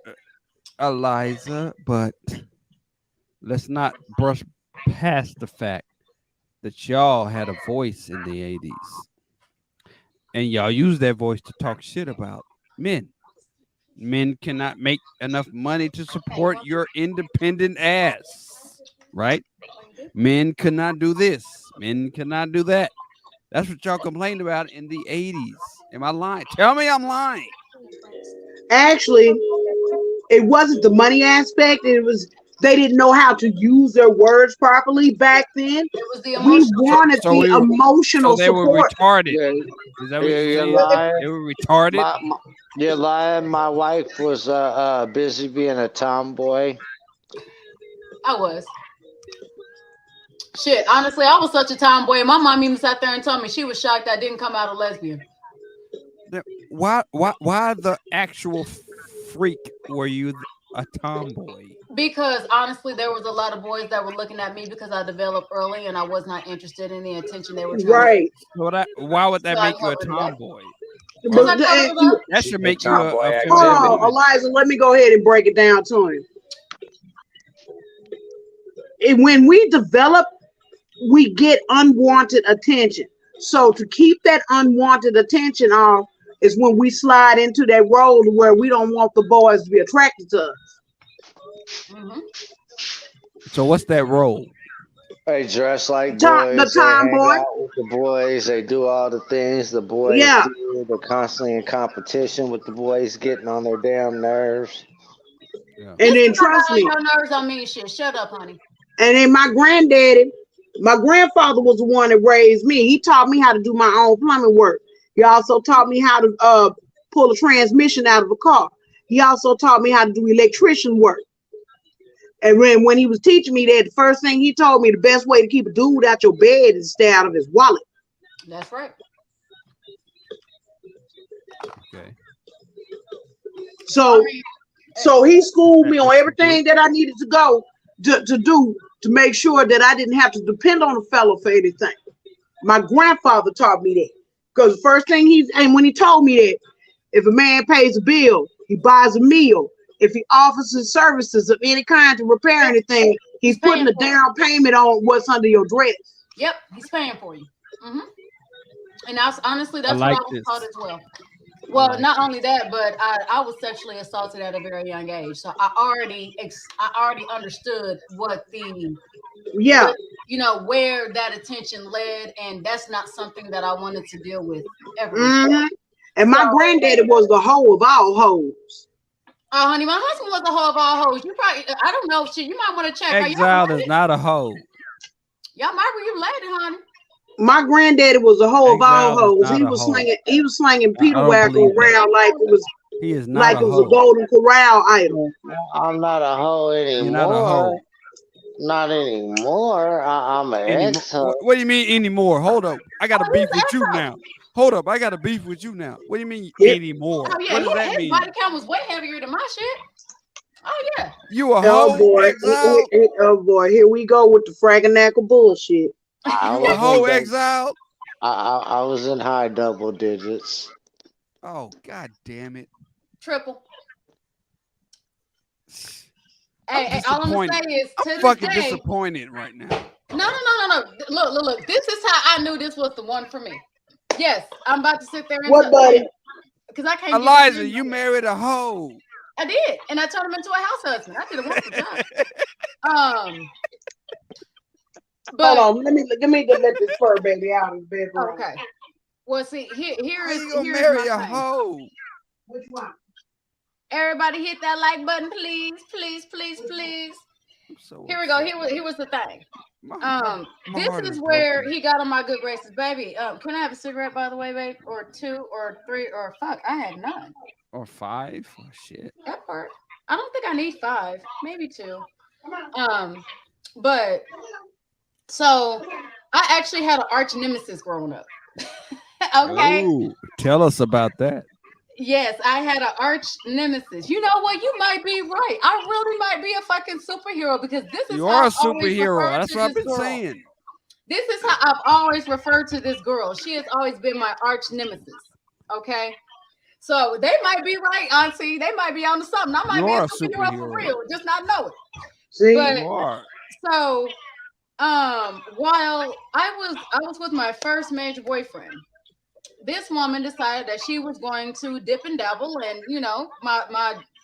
Eliza, but let's not brush past the fact that y'all had a voice in the 80s. And y'all use that voice to talk shit about men. Men cannot make enough money to support your independent ass, right? Men cannot do this. Men cannot do that. That's what y'all complained about in the 80s. Am I lying? Tell me I'm lying. Actually, it wasn't the money aspect. It was they didn't know how to use their words properly back then. it was the We emotional. wanted the emotional So they were support. retarded. Yeah, Is that what you're you're saying? lying. They were retarded. You're lying. My wife was busy being a tomboy. I was. Shit, honestly, I was such a tomboy. My mom even sat there and told me she was shocked I didn't come out a lesbian. Why the actual freak were you a tomboy? Because honestly, there was a lot of boys that were looking at me because I developed early and I was not interested in the attention they were trying Right. Why would that So I make you a covered it up. tomboy? Because I covered it up. That should make you a Hold feminine on, woman. Eliza, let me go ahead and break it down to him. When we develop, we get unwanted attention. So to keep that unwanted attention off is when we slide into that role where we don't want the boys to be attracted to us. So what's that role? They dress like The boys. They hang tomboy. out with the boys. They do all the things the boys do. They're constantly in competition with the boys, getting on their damn nerves. Yeah. And then trust me. Your nerves on me, shit. Shut up, honey. And then my grandfather was the one that raised me. He taught me how to do my own plumbing work. He also taught me how to pull a transmission out of a car. He also taught me how to do electrician work. And when he was teaching me that, the first thing he told me, the best way to keep a dude out your bed is to stay out of his wallet. That's right. Okay. So So he schooled me on everything that I needed to go to do to make sure that I didn't have to depend on a fellow for anything. My grandfather taught me that. Because the first thing when he told me that, if a man pays a bill, he buys a meal. If he offers his services of any kind to repair anything, he's putting a down payment on what's under your dress. Yep, he's paying for you. And honestly, that's like what I was taught as well. Well, not only that, but I was sexually assaulted at a very young age, so I already understood what where that attention led, and that's not something that I wanted to deal with ever. And my granddaddy was the hoe of all hoes. Oh, honey, my husband was the hoe of all hoes. You probably, I don't know, shit. You might want to check. Exile is not a hoe. Y'all might be related, honey. My granddaddy was a hoe of all hoes. He was slinging Peter Wagner around like it was. He is not like it was a Golden Corral idol. I'm not a hoe anymore. You're not a hoe. Not anymore. I'm an ex-hoe. What do you mean anymore? Hold up. I got a beef with you now. Hold up. I got a beef with you now. What do you mean anymore? Oh, yeah, what does that his mean? body count was way heavier than my shit. Oh, yeah. You a hoe? Oh, boy. Here we go with the fragganackle bullshit. You a hoe, Exile? I was in high double digits. Oh, God damn it. Triple. Hey, all I'm gonna say is I'm fucking disappointed right now. No. Look. This is how I knew this was the one for me. Yes, I'm about to sit there and what, buddy? Because I can't. Eliza, you married a hoe. I did, and I turned him into a house husband. I did a wonderful job. But hold on, let me let this fur baby out of the bedroom. Okay. Well, see, here is gonna marry a hoe. Which one? Everybody hit that like button, please. Here we go. Here was the thing. This is where he got on my good graces, baby. Can I have a cigarette, by the way, babe? Or 2 or 3 or fuck? I had none. Or 5? Oh shit. That part. I don't think I need 5, maybe 2. But so I actually had an arch nemesis growing up. Okay. Ooh, tell us about that. Yes, I had an arch nemesis. You know what? You might be right. I really might be a fucking superhero because this is you are a superhero. That's what I've been saying. This is how I've always referred to this girl. She has always been my arch nemesis. Okay. So they might be right, Auntie. They might be onto something. I might be a superhero for real, just not know it. See, but, you are. So while I was with my first major boyfriend, this woman decided that she was going to dip and dabble, and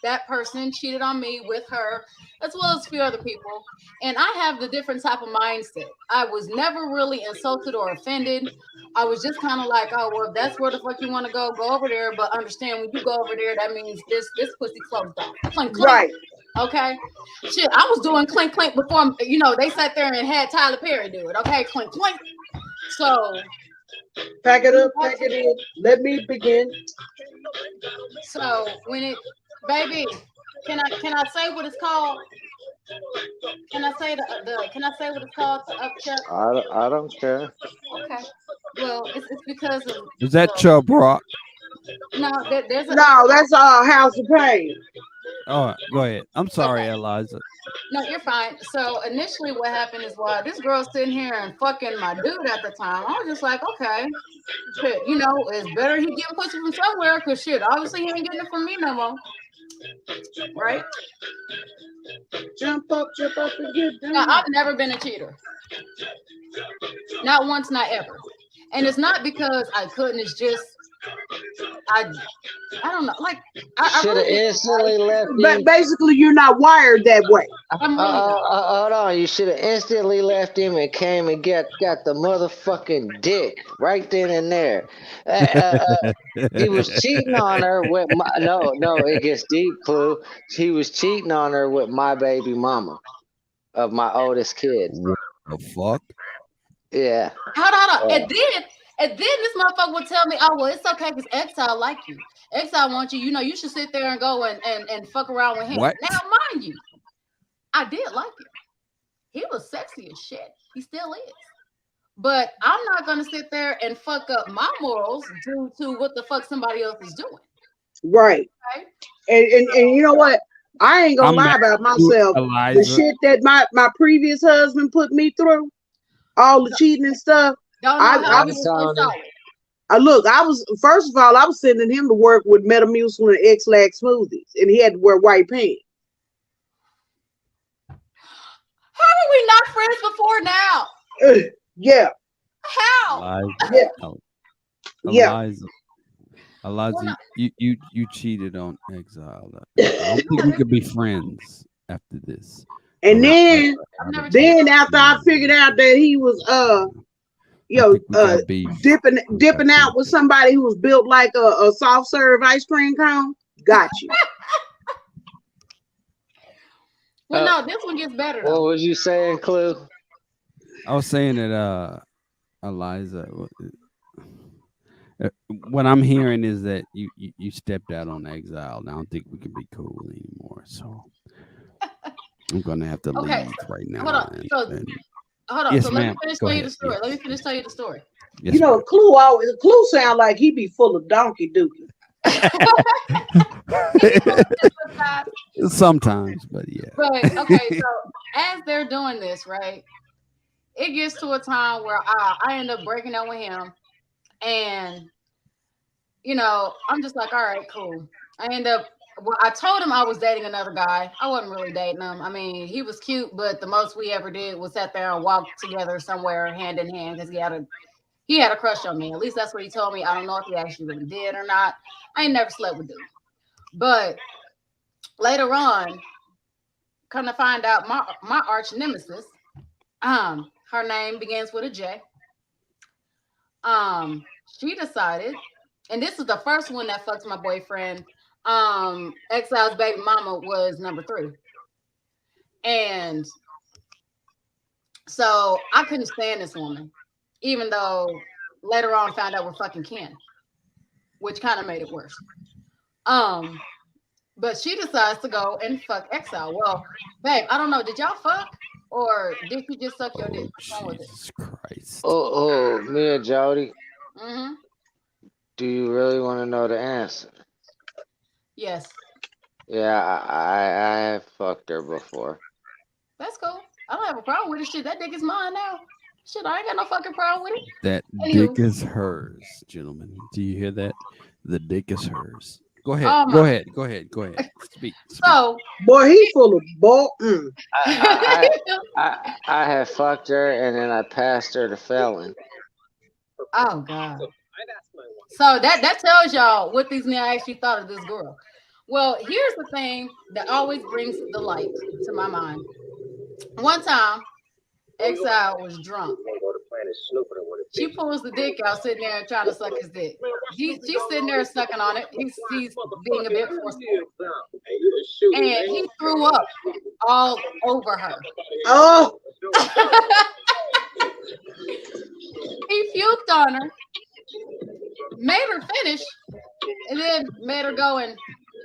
that person cheated on me with her, as well as a few other people. And I have the different type of mindset. I was never really insulted or offended. I was just kind of like, oh well, if that's where the fuck you want to go over there. But understand, when you go over there, that means this pussy closed off. Clink, clink. Right. Okay. Shit, I was doing clink clink before they sat there and had Tyler Perry do it. Okay, clink clink. So pack it up, pack it in. Let me begin. So baby, can I say what it's called? Can I say can I say what it's called to upchuck? I don't care. Okay. Well, it's because of. Is that Chubb Rock? No, there's that's House of Pain. All right, go ahead. I'm sorry, Eliza. No, you're fine. So initially what happened is while this girl's sitting here and fucking my dude at the time, I was just like, okay, shit, it's better he getting pussy from somewhere because shit, obviously he ain't getting it from me no more. Right? Jump up and get down. Now, I've never been a cheater. Not once, not ever. And it's not because I couldn't, it's just I don't know. Like I should have instantly left. But basically, you're not wired that way. Hold on, you should have instantly left him and came and got the motherfucking dick right then and there. He was cheating on her with it gets deep, Clue. He was cheating on her with my baby mama of my oldest kid. The fuck? Yeah. Hold on. And then this motherfucker would tell me, oh, well, it's okay because Exile like you. Exile wants you. You should sit there and go and fuck around with him. What? Now, mind you, I did like him. He was sexy as shit. He still is. But I'm not going to sit there and fuck up my morals due to what the fuck somebody else is doing. Right. Okay? And you know what? I ain't gonna I'm lie mad about at myself. The Eliza. shit that my previous husband put me through, all the cheating and stuff. Don't know how I he was was so solid. look, I was first of all, I was sending him to work with Metamucil and X-Lax smoothies, and he had to wear white pants. How are we not friends before now? Yeah. How? Eliza. Yeah. Eliza. Eliza, you cheated on Exile. I don't think we could be friends after this. And then after I figured out that he was dipping out with somebody who was built like a soft serve ice cream cone, got you. Well, no, this one gets better though. What was you saying, Clue? I was saying that Eliza, what I'm hearing is that you stepped out on Exile. And I don't think we can be cool anymore. So I'm gonna have to leave right now. Hold on. Yes, So let me ma'am. finish Go telling you ahead. the story. Yes. Let me finish telling you the story. Yes, you know, Clue sound like he be full of donkey dookie. Sometimes, but yeah. But okay, so as they're doing this, right, it gets to a time where I end up breaking up with him, and you know, I'm just like, all right, cool. I told him I was dating another guy. I wasn't really dating him. I mean, he was cute, but the most we ever did was sat there and walk together somewhere hand in hand because he had a crush on me. At least that's what he told me. I don't know if he actually really did or not. I ain't never slept with dude. But later on, come to find out, my arch nemesis, her name begins with a J. She decided, and this is the first one that fucked my boyfriend. Exile's baby mama was number 3. And so I couldn't stand this woman, even though later on found out we're fucking kin, which kind of made it worse. But she decides to go and fuck Exile. Well, babe, I don't know. Did y'all fuck? Or did you just suck your dick? What's wrong with it? Jesus Christ. Oh, me and Jody. Mm-hmm. Do you really want to know the answer? Yes. Yeah, I have fucked her before. That's cool. I don't have a problem with it. Shit, that dick is mine now. Shit, I ain't got no fucking problem with it. That Anywho. dick is hers, gentlemen. Do you hear that? The dick is hers. Go ahead. Oh, Go my. ahead. Go ahead. Go ahead. Speak. So, boy, he full of bull. I have fucked her and then I passed her to felon. Oh God. So that tells y'all what these men actually thought of this girl. Well, here's the thing that always brings the light to my mind. One time, Exile was drunk. She pulls the dick out, sitting there and trying to suck his dick. She's sitting there sucking on it. He's being a bit forceful. And he threw up all over her. Oh. He puked on her, made her finish, and then made her go and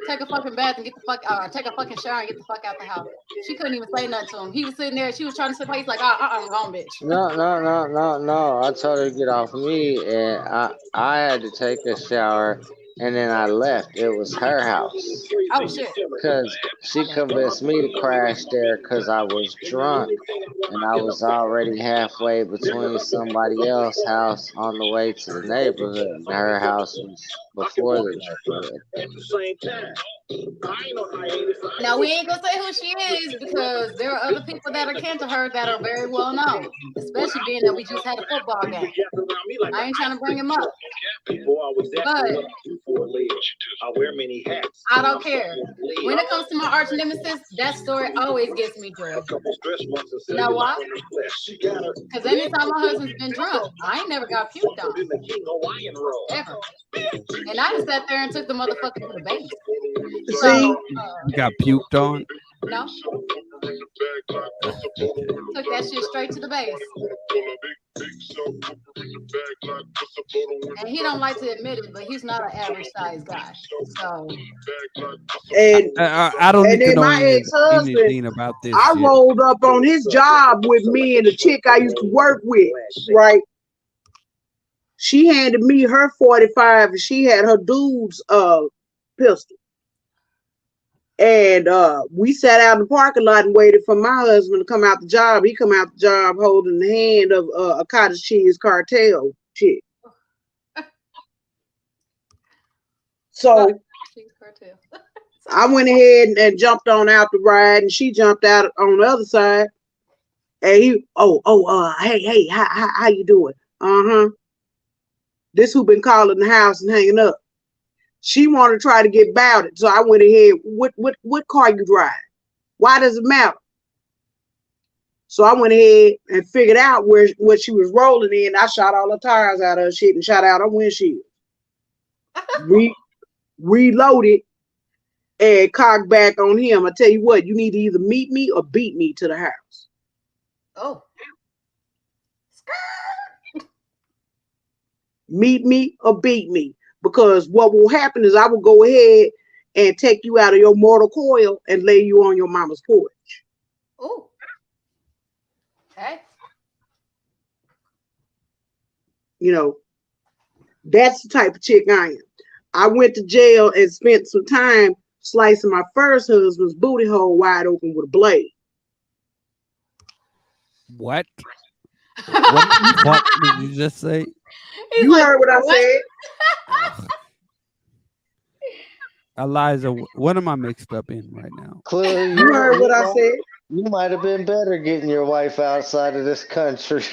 take a fucking bath and get the fuck out, take a fucking shower and get the fuck out the house. She couldn't even say nothing to him. He was sitting there, she was trying to sit there. He's like, I'm gone, bitch. No. I told her to get off me, and I had to take a shower, and then I left. It was her house. Oh shit. Because she convinced me to crash there because I was drunk, and I was already halfway between somebody else's house on the way to the neighborhood, and her house was before the neighborhood. Now we ain't gonna say who she is because there are other people that are kin to her that are very well known, especially being that we just had a football game. I ain't trying to bring him up, but I don't care. When it comes to my arch nemesis, that story always gets me joy. You know why? Because anytime my husband's been drunk, I ain't never got puked on. Ever. And I just sat there and took the motherfucker to the base. See? You got puked on? No. Took that shit straight to the base. And he don't like to admit it, but he's not an average size guy. So and I don't need to know my ex-husband, anything about this. I rolled up on his job with me and the chick I used to work with, right? She handed me her 45 and she had her dude's pistol. And we sat out in the parking lot and waited for my husband to come out the job. He come out the job holding the hand of a cottage cheese cartel chick. So I went ahead and jumped on out the ride, and she jumped out on the other side. And he, hey, how you doing? This who been calling the house and hanging up. She wanted to try to get about it, so I went ahead. What car you drive? Why does it matter? So I went ahead and figured out what she was rolling in. I shot all the tires out of her shit and shot out her windshield. Reloaded and cocked back on him. I tell you what, you need to either meet me or beat me to the house. Oh. Meet me or beat me. Because what will happen is I will go ahead and take you out of your mortal coil and lay you on your mama's porch. Oh. Okay. You know, that's the type of chick I am. I went to jail and spent some time slicing my first husband's booty hole wide open with a blade. What? What did you just say? You heard what I said. Eliza, what am I mixed up in right now? Clue, you heard what I said. You might have been better getting your wife outside of this country.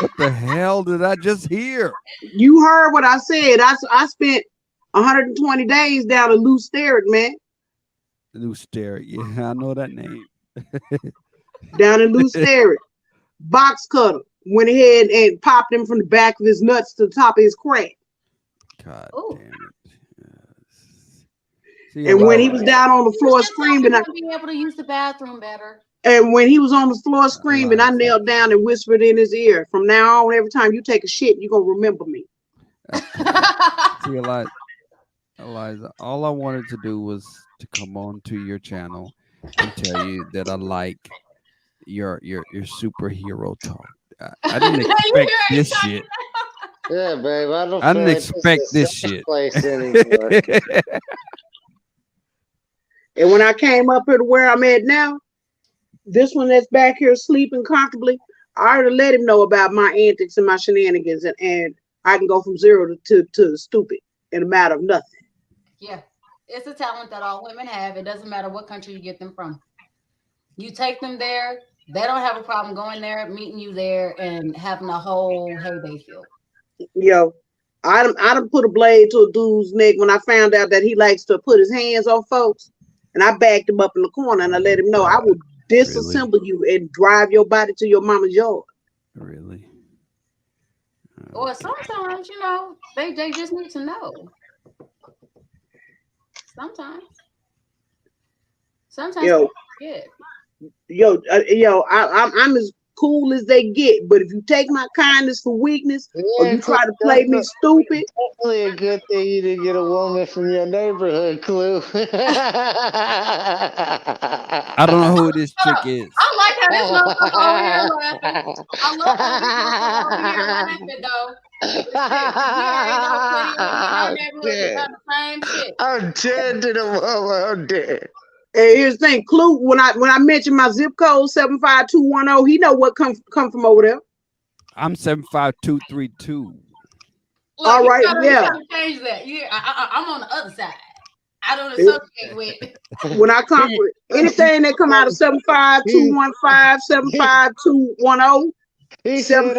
What the hell did I just hear? You heard what I said. I spent 120 days down in Loose Sterrett, man. Loose Sterrett, yeah, I know that name. Down in Loose Sterrett. Box cutter. Went ahead and popped him from the back of his nuts to the top of his crack. God damn it. See, and when he was down on the floor screaming, I be able to use the bathroom better. And when he was on the floor screaming, I knelt down and whispered in his ear, "From now on, every time you take a shit, you're gonna remember me." See, Eliza, all I wanted to do was to come on to your channel and tell you that I like your superhero talk. I didn't expect this shit. Yeah, babe. I didn't expect this shit. And when I came up here to where I'm at now, this one that's back here sleeping comfortably, I already let him know about my antics and my shenanigans, and I can go from zero to stupid in a matter of nothing. Yeah, it's a talent that all women have. It doesn't matter what country you get them from. You take them there, they don't have a problem going there, meeting you there, and having a whole heyday feel. Yo, I done put a blade to a dude's neck when I found out that he likes to put his hands on folks. And I backed him up in the corner and I let him know I will disassemble you and drive your body to your mama's yard. Really? Or sometimes, you know, they just need to know. Sometimes I'm as cool as they get, but if you take my kindness for weakness, or you try to play me stupid, definitely a good thing you didn't get a woman from your neighborhood, Clue. I don't know who this chick is. I like how this motherfucker over here laughing. I love how this motherfucker over here laughing though. I'm dead to the woman. I'm dead. And here's the thing, Clue, when I mentioned my zip code 75210, he know what come from over there. I'm 75232. All right, you gotta change that. Yeah, I'm on the other side. I don't associate with. When I come with anything that come out of 75215, 75210, 75206. He said, I'm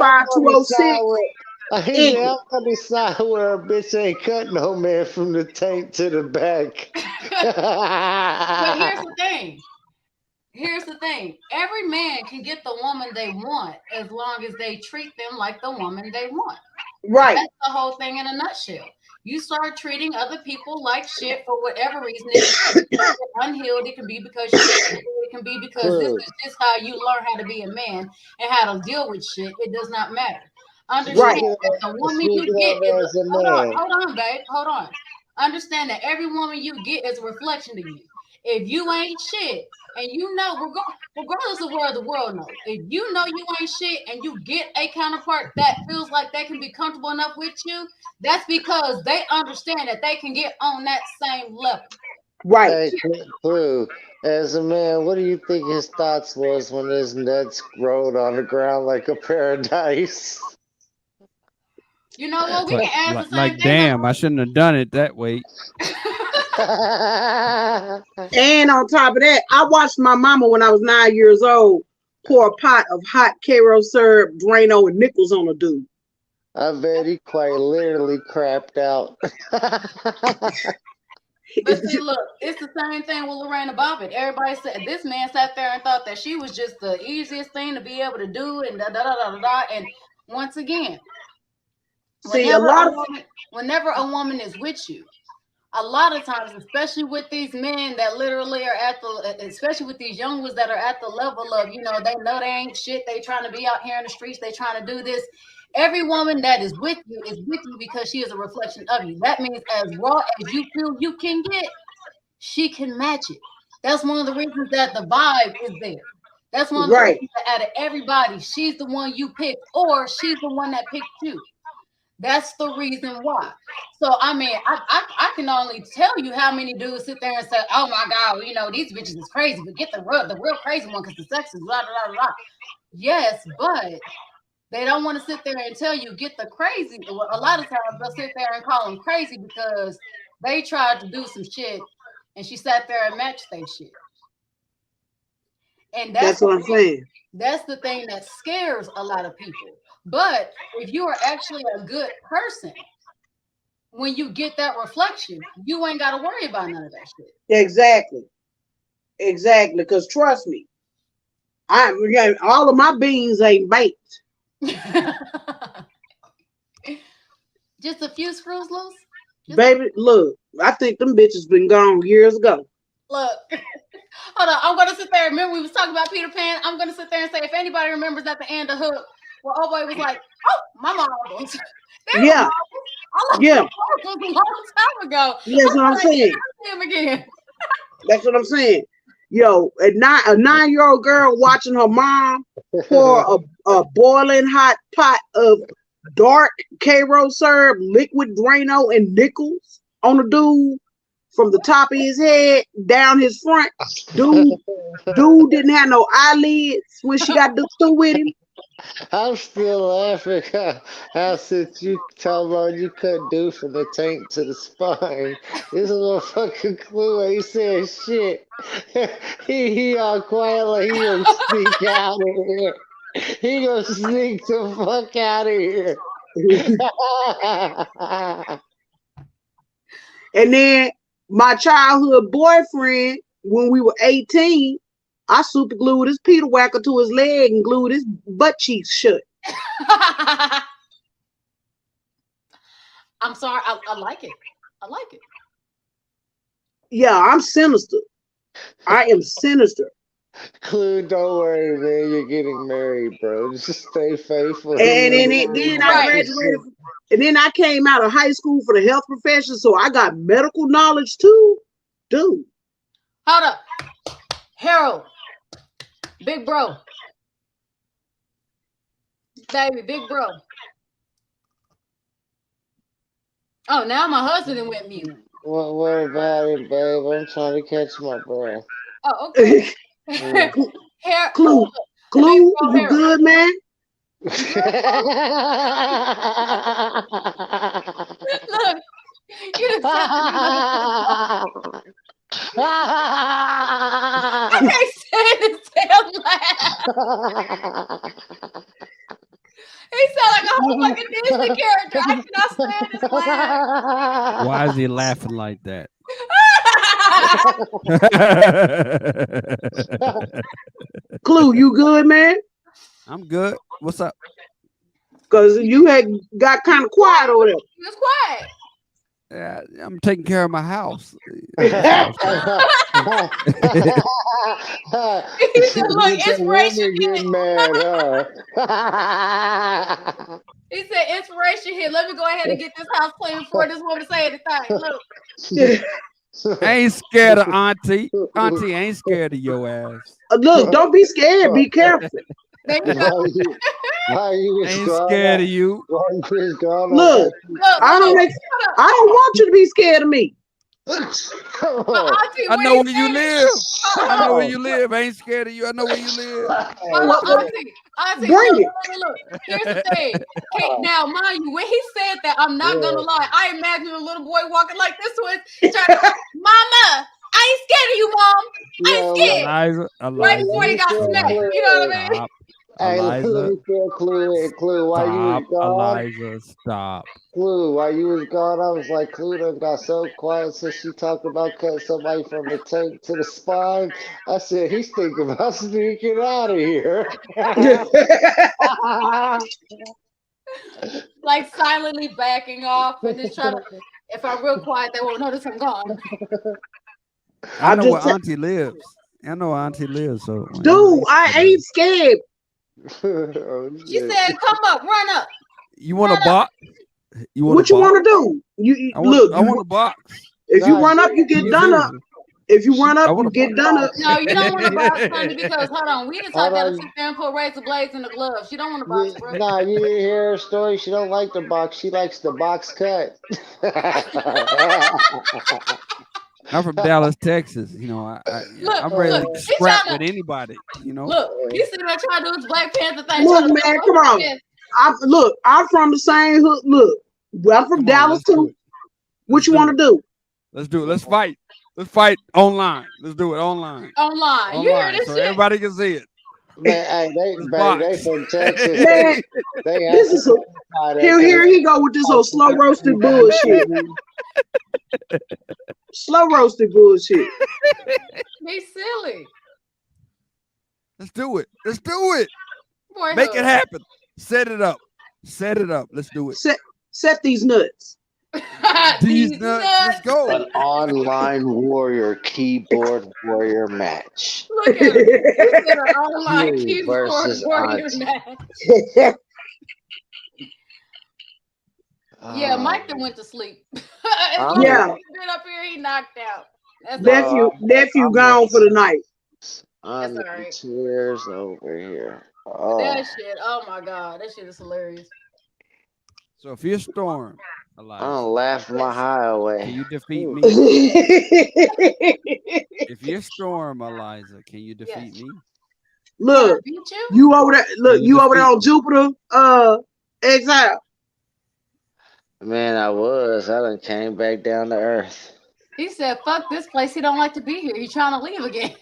on the side where a bitch ain't cut no man from the tank to the back. But here's the thing. Every man can get the woman they want as long as they treat them like the woman they want. Right. That's the whole thing in a nutshell. You start treating other people like shit for whatever reason. It can be unhealed. It can be because it can be because this is just how you learn how to be a man and how to deal with shit. It does not matter. Understand that the woman you get is hold on, babe. Hold on. Understand that every woman you get is a reflection of you. If you ain't shit, and you know, regardless of where the world knows, if you know you ain't shit and you get a counterpart that feels like they can be comfortable enough with you, that's because they understand that they can get on that same level. Right. Hey, Clue. As a man, what do you think his thoughts was when his nuts rolled on the ground like a paradise? You know what? We can ask the Like same thing. damn, I shouldn't have done it that way. And on top of that, I watched my mama when I was 9 years old pour a pot of hot Cairo syrup, Drano, and nickels on a dude. I bet he quite literally crapped out. But see, look, it's the same thing with Lorena Bobbitt. Everybody said this man sat there and thought that she was just the easiest thing to be able to do, and da da da da da. And once again, See, whenever a woman is with you, a lot of times, especially with these men that literally are at the, especially with these young ones that are at the level of, they know they ain't shit. They trying to be out here in the streets. They trying to do this. Every woman that is with you because she is a reflection of you. That means as raw as you feel you can get, she can match it. That's one of the reasons that the vibe is there. That's one of the reasons that out of everybody, she's the one you pick, or she's the one that picked you. That's the reason why. So I mean, I can only tell you how many dudes sit there and say, "Oh my God, these bitches is crazy," but get the real crazy one because the sex is blah blah blah blah. Yes, but they don't want to sit there and tell you get the crazy. A lot of times they'll sit there and call them crazy because they tried to do some shit and she sat there and matched their shit. And that's what I'm saying. That's the thing that scares a lot of people. But if you are actually a good person, when you get that reflection, you ain't got to worry about none of that shit. Exactly. Because trust me, all of my beans ain't baked. Just a few screws loose? Baby, look, I think them bitches been gone years ago. Look, hold on. I'm going to sit there. Remember we was talking about Peter Pan? I'm going to sit there and say, if anybody remembers at the end of Hook, where old boy was like, "Oh, my marbles." Yeah. Yeah. It was a long time ago. That's what I'm saying. Him again. That's what I'm saying. Yo, a 9-year-old girl watching her mom pour a boiling hot pot of dark Cairo syrup, liquid Drano, and nickels on a dude from the top of his head down his front. Dude didn't have no eyelids when she got through with him. I'm still laughing how since you talking about you couldn't do from the taint to the spine. This motherfucking Clue ain't saying shit. He all quiet like he gonna sneak out of here. He gonna sneak the fuck out of here. And then my childhood boyfriend, when we were 18, I super glued his Peter whacker to his leg and glued his butt cheeks shut. I'm sorry. I like it. I like it. Yeah, I'm sinister. I am sinister. Clue, don't worry, man. You're getting married, bro. Just stay faithful. And then I graduated. And then I came out of high school for the health profession, so I got medical knowledge too. Dude. Hold up. Harold. Big bro. Baby, big bro. Oh, now my husband went mute. What about it, babe? I'm trying to catch my breath. Oh, okay. Clue, you good, man? Look, you just I can't stand this damn laugh. He sound like a whole fucking Disney character. I cannot stand this laugh. Why is he laughing like that? Clue, you good, man? I'm good. What's up? Because you had got kind of quiet over there. He was quiet. Yeah, I'm taking care of my house. He said, "Look, inspiration hit." Mad, He said, "Inspiration hit. Let me go ahead and get this house clean before this woman say anything." Look. I ain't scared of Auntie. Auntie ain't scared of your ass. Look, don't be scared. Be careful. There you go. I ain't scared of you. Look, I don't want you to be scared of me. Auntie, I when know he where you said it, live. I know where Oh, you live. I ain't scared of you. I know where you live. hold What, on, what, Auntie, bring look, it. look. Here's the thing. Okay, now, mind you, when he said that, I'm not gonna yeah, lie. I imagine a little boy walking like this with, Mama, I ain't scared of you, Mom. I ain't yo, scared. Eliza, Right let before he me Eliza, got feel smacked. Eliza, You know what I clue. mean? stop. Hey, let Eliza, me feel clue and clue. While you was stop. gone, Eliza, stop. Clue, while you was gone, I was like, Clue done got so quiet since she talked about cutting somebody from the tank to the spine. I said, he's thinking about sneaking out of here. Like silently backing off and just trying to. If I'm real quiet, they won't notice I'm gone. I I'm know where just, Auntie lives. I know where Auntie lives. So dude, I ain't scared. Oh, She shit. said, "Come up, run up, You want a run up." box? You want a What you box? want to do? You I look. want a box. If you Nah, run up, you get You done up. serious? If you run I up, want you a box. get done up. No, you don't want to you, box, honey, because hold on, we just hold got to on. sit there and put razor blades in the gloves. You don't want to box, bro. Nah, you didn't hear her story. She don't like the box. She likes the box cut. I'm from Dallas, Texas. You know, Look, I'm ready look, to he scrap trying with to anybody. You know, look. He's sitting there trying to do his Black Panther thing, trying Look, to man, jump come over the on. fence. I'm from the same hood. Look, I'm from come on, Dallas let's do too. it. What Let's you do want it. to do? Let's do it. Let's fight. Let's fight online. Let's do it online. Online. You hear Online, this so shit? everybody can see it. Man, hey, Let's they box. from Texas. Man, They this is a, that here he go with this old slow roasted bullshit. Slow roasted bullshit. Be silly, Let's do it. Let's do it. boy. Make it happen. Set it up. Set it up. Let's do it. Set these nuts. These These nuts. Let's nuts. go. An online warrior keyboard warrior match. Look at him. He said an online You keyboard versus warrior Auntie. match. Yeah, Mike that Um, went to sleep. As long as Yeah, he's been up here, he knocked out. That's all right. no, nephew I'm gone for the night. That's on all right. tears over here. But Oh, that shit, oh my god, that shit is hilarious. So if you're Storm, I'm Eliza, laugh my Yes. high away. can you defeat Ooh. me? If you're Storm, Eliza, can you defeat Yes. me? Can I Look, beat you? you over there. Look, Can you you over there defeat on me? Jupiter. Exile. Man, I done came back down to earth. He said, "Fuck this place. He don't like to be here. He's trying to leave again."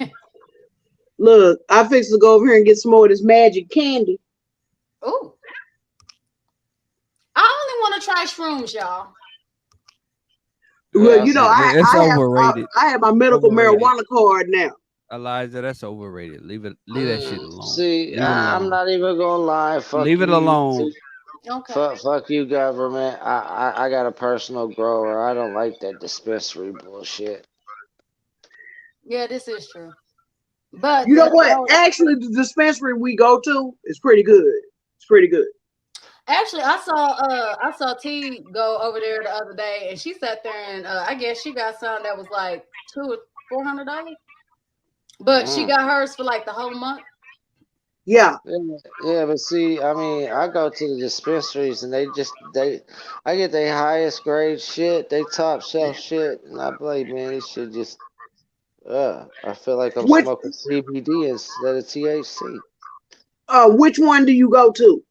Look, I fixed to go over here and get some more of this magic candy. Ooh, I only want to try shrooms, y'all. Well, Yeah, you know, It's overrated. I have my medical Overrated. marijuana card now. Eliza, that's overrated. Leave it. Leave that shit alone. see, Leave it I'm alone. not even gonna lie. Fuck Leave it you. alone. Okay. Fuck you, government. I got a personal grower. I don't like that dispensary bullshit. Yeah, this is true. But You know what? Actually, the dispensary we go to is pretty good. It's pretty good. actually, I saw T go over there the other day, and she sat there and I guess she got some that was like $200 or $400, but she got hers for like the whole month. Yeah. Yeah, but see, I mean, I go to the dispensaries and I get their highest grade shit, they top shelf shit, and I be like, man, this shit just, I feel like I'm Which smoking CBD instead of THC. which one do you go to?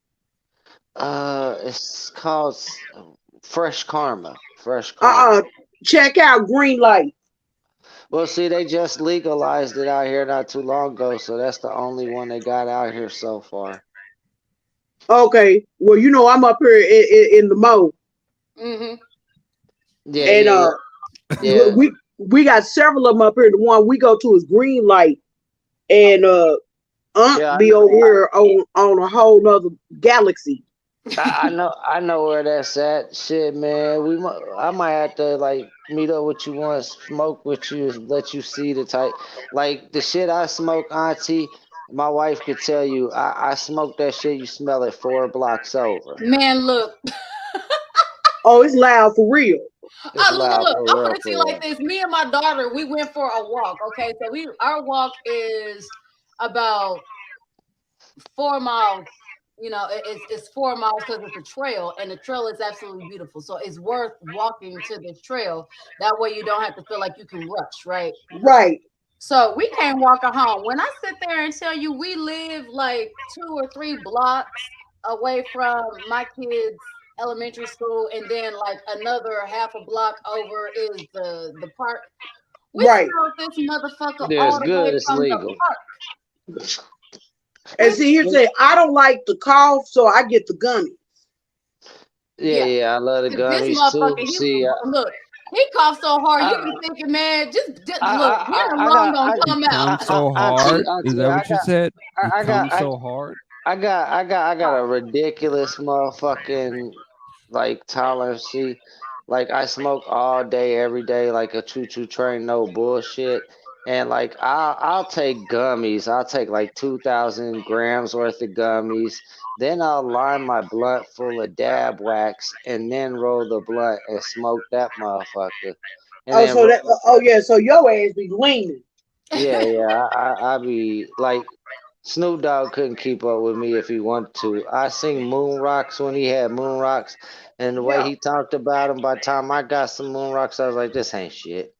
It's called Fresh Karma. Fresh Karma. Check out Green Light. Well, see, they just legalized it out here not too long ago, so that's the only one they got out here so far. Okay. Well, you know I'm up here in the mo. Mm-hmm. Yeah, And yeah. we got several of them up here. The one we go to is Green Light, and Yeah, be over here on a whole nother galaxy. I know where that's at. Shit, man. I might have to like meet up with you once, smoke with you, let you see the type. Like the shit I smoke, Auntie. My wife could tell you, I smoke that shit. You smell it 4 blocks over. Man, look. Oh, it's loud for real. It's loud Look. for I'm real, gonna tell you for like real. this. Me and my daughter, we went for a walk. Okay, so our walk is about 4 miles it's 4 miles because it's a trail, and the trail is absolutely beautiful. So it's worth walking to this trail. That way you don't have to feel like you can rush, right? Right. So we can't walk her home. When I sit there and tell you we live like 2 or 3 blocks away from my kids' elementary school, and then like another half a block over is the park. We Right. smelled this motherfucker Yeah, all it's the way good. It's from the legal. park. And see, here's the I don't like the cough, so I get the gummy. Yeah, I love the This gummies too. motherfucker, See, look, he coughed so hard, you I, be thinking, man, just look, I, when I, the I lung got, gonna I, come Come out. so auntie, hard. Is auntie, that what you said? It I got, comes so hard. I got a ridiculous motherfucking like tolerance. Like I smoke all day, every day, like a choo-choo train, no bullshit. And like I'll take gummies. I'll take like 2,000 grams worth of gummies. Then I'll line my blunt full of dab wax, and then roll the blunt and smoke that motherfucker. And Oh, then so that yeah, so your ass be leaning. yeah, I be like Snoop Dogg couldn't keep up with me if he wanted to. I seen Moon Rocks when he had Moon Rocks, and the way Yeah. he talked about him, by the time I got some Moon Rocks, I was like, this ain't shit.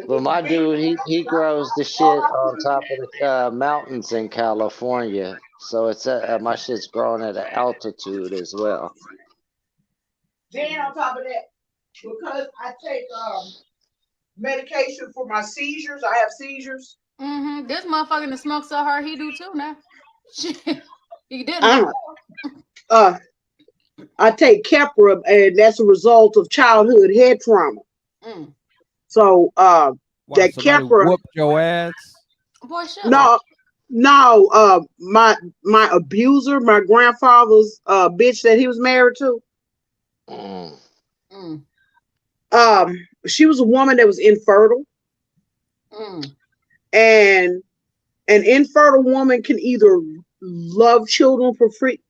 But my dude, he grows the shit on top of the mountains in California, so it's my shit's growing at an altitude as well. Then on top of that, because I take medication for my seizures, I have seizures. This motherfucker that smokes so hard, he do too now. He didn't. I take Keppra, and that's a result of childhood head trauma. So Wow, that somebody Keppra whooped your ass. Boy, shut up. No, my abuser, my grandfather's bitch that he was married to. She was a woman that was infertile. And an infertile woman can either love children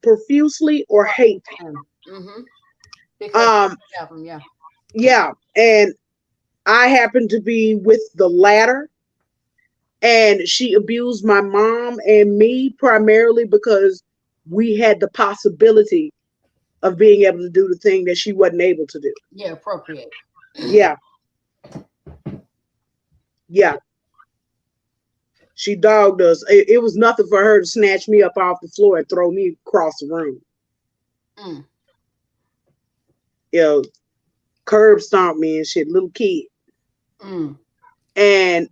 profusely or hate them. Yeah, and I happened to be with the latter, and she abused my mom and me primarily because we had the possibility of being able to do the thing that she wasn't able to do. Yeah, procreate. Yeah. She dogged us. It was nothing for her to snatch me up off the floor and throw me across the room. Curb stomped me and shit, little kid. And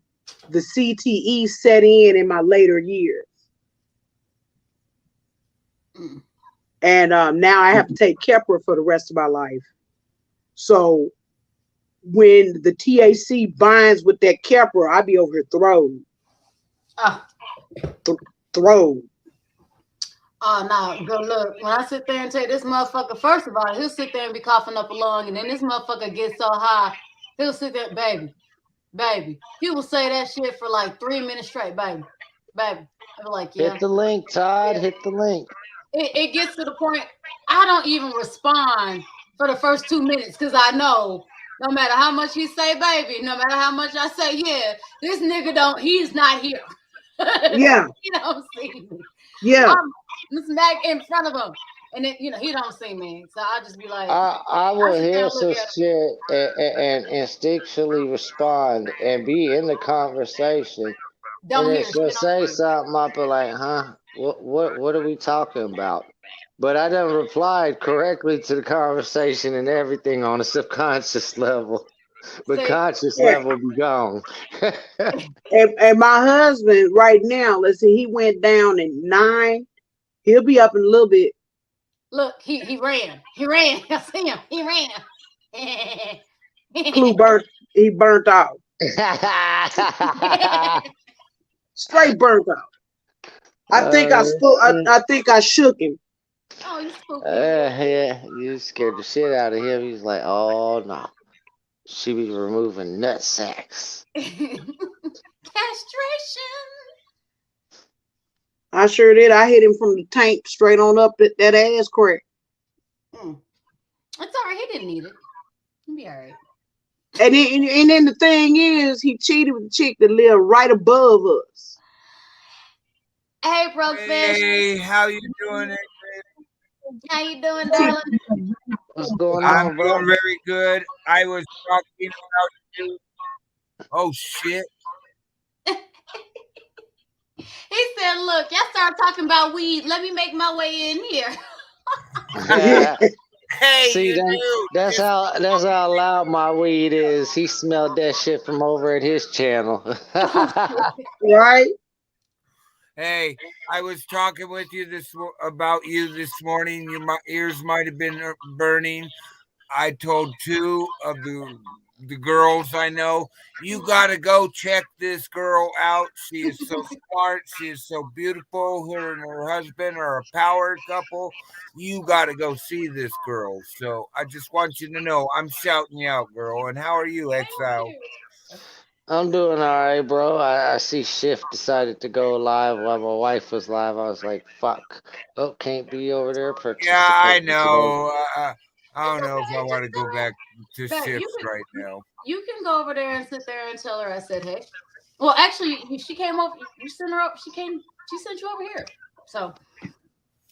the CTE set in my later years. And now I have to take Keppra for the rest of my life. So when the THC binds with that Keppra, I be over here thrown. Thrown. Oh no, go look. When I sit there and take this motherfucker, first of all, he'll sit there and be coughing up a lung, and then this motherfucker gets so high, he'll sit there, baby. He will say that shit for like 3 minutes straight, baby. I'm like, yeah. Hit the link, Todd. Hit the link. It gets to the point I don't even respond for the first 2 minutes because I know no matter how much he say baby, no matter how much I say yeah, this nigga he's not here. Yeah. He don't see me. Yeah. I'm smack in front of him. And then, he don't see me. So I just be like, I will hear some shit and instinctually respond and be in the conversation. Don't and hear then she'll shit. say something, I'll be like, huh? What are we talking about? But I done replied correctly to the conversation and everything on a subconscious level. But conscious level be gone. and my husband right now, let's see, he went down at 9. He'll be up in a little bit. Look, he ran. I see him. He ran. He burnt out. Straight burnt out. I think I shook him. Oh, you spooky. Yeah, you scared the shit out of him. He's like, oh no. She be removing nut sacks. Castration. I sure did. I hit him from the tank straight on up that ass crack. It's all right. He didn't need it. He'll be all right. And then the thing is, he cheated with the chick that lived right above us. Hey, Brokefish. Hey, how you doing? How you doing, darling? What's going I'm on, bro? doing very good. I was talking about you. Oh shit. He said, "Look, y'all start talking about weed. Let me make my way in here." Hey, See, you do. that's how loud my weed is. He smelled that shit from over at his channel. Right? Hey, I was talking with you about you this morning. My ears might have been burning. I told two of the girls I know, you gotta go check this girl out. She is so smart. She is so beautiful. Her and her husband are a power couple. You gotta go see this girl. So I just want you to know I'm shouting you out, girl. And how are you, Exile? I'm doing all right, bro. I see Shift decided to go live while my wife was live. I was like, fuck. Oh, can't be over there Yeah, I participating today. know. I don't know if I want to go back to But shifts right now. you can go over there and sit there and tell her I said hey. Well, actually, she came over. You sent her up. She came. She sent you over here. So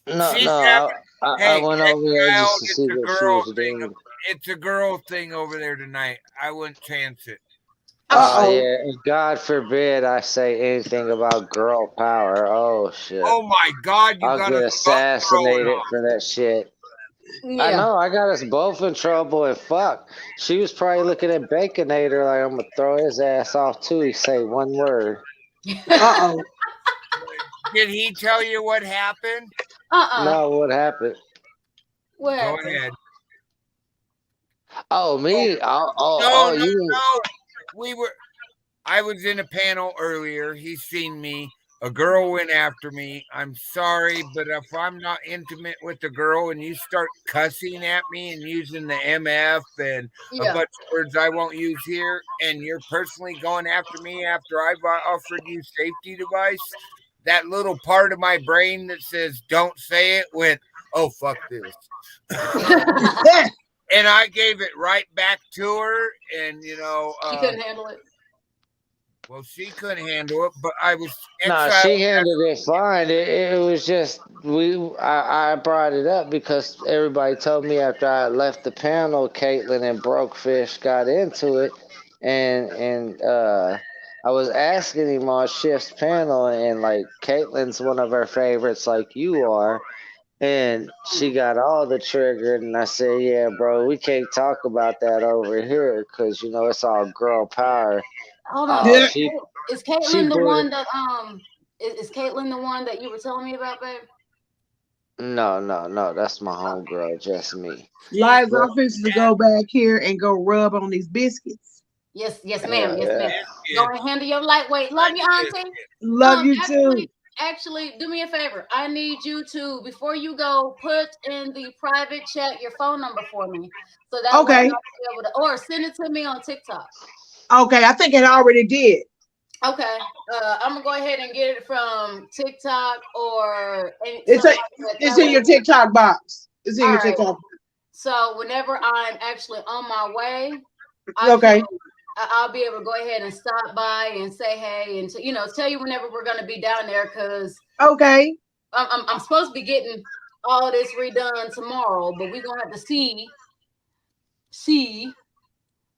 No, She's no, having. I Hey, went over there Exile, just to it's see a what she girl was thing. doing. It's a girl thing over there tonight. I wouldn't chance it. Oh yeah, and God forbid I say anything about girl power. Oh shit. Oh my God, you I'll got get us both throwing assassinated off. for that shit. I yeah. know, I got us both in trouble and fuck. She was probably looking at Baconator like I'm gonna throw his ass off too. He say one word. Uh-oh. Did he tell you what happened? No, what happened? What Go happened? ahead. Oh, me? No, You. We were. I was in a panel earlier. He's seen me. A girl went after me. I'm sorry, but if I'm not intimate with a girl and you start cussing at me and using the MF and a Yeah. bunch of words I won't use here, and you're personally going after me after I've offered you safety device, that little part of my brain that says don't say it went, oh, fuck this. And I gave it right back to her, and She couldn't handle it. well, she couldn't handle it, but I was Nah, exiled. she handled it fine. It was just I brought it up because everybody told me after I left the panel, Caitlin and Brokefish got into it, and I was asking him on Shift's panel, and like Caitlin's one of her favorites, like you are, and she got all the triggered, and I said, yeah, bro, we can't talk about that over here because it's all girl power. Hold on. Oh, Yeah. Is she Caitlin the booted. one that is Caitlin the one that you were telling me about, babe? No, that's my homegirl, just me. Liza, But I'm fixing to go back here and go rub on these biscuits. Yes, ma'am. Yes, ma'am. Yeah. Go and handle your lightweight. Love you, auntie. Love you too. Actually, do me a favor. I need you to, before you go, put in the private chat your phone number for me, so that way I'll Okay. be able to, or send it to me on TikTok. Okay. I think it already did. Okay, I'm gonna go ahead and get it from TikTok or It's something a like that. it's That in way, your TikTok box. It's in all your right. TikTok. So whenever I'm actually on my way, Okay. I'll be able to go ahead and stop by and say hey, and tell you whenever we're gonna be down there, because Okay. I'm supposed to be getting all this redone tomorrow, but we're gonna have to see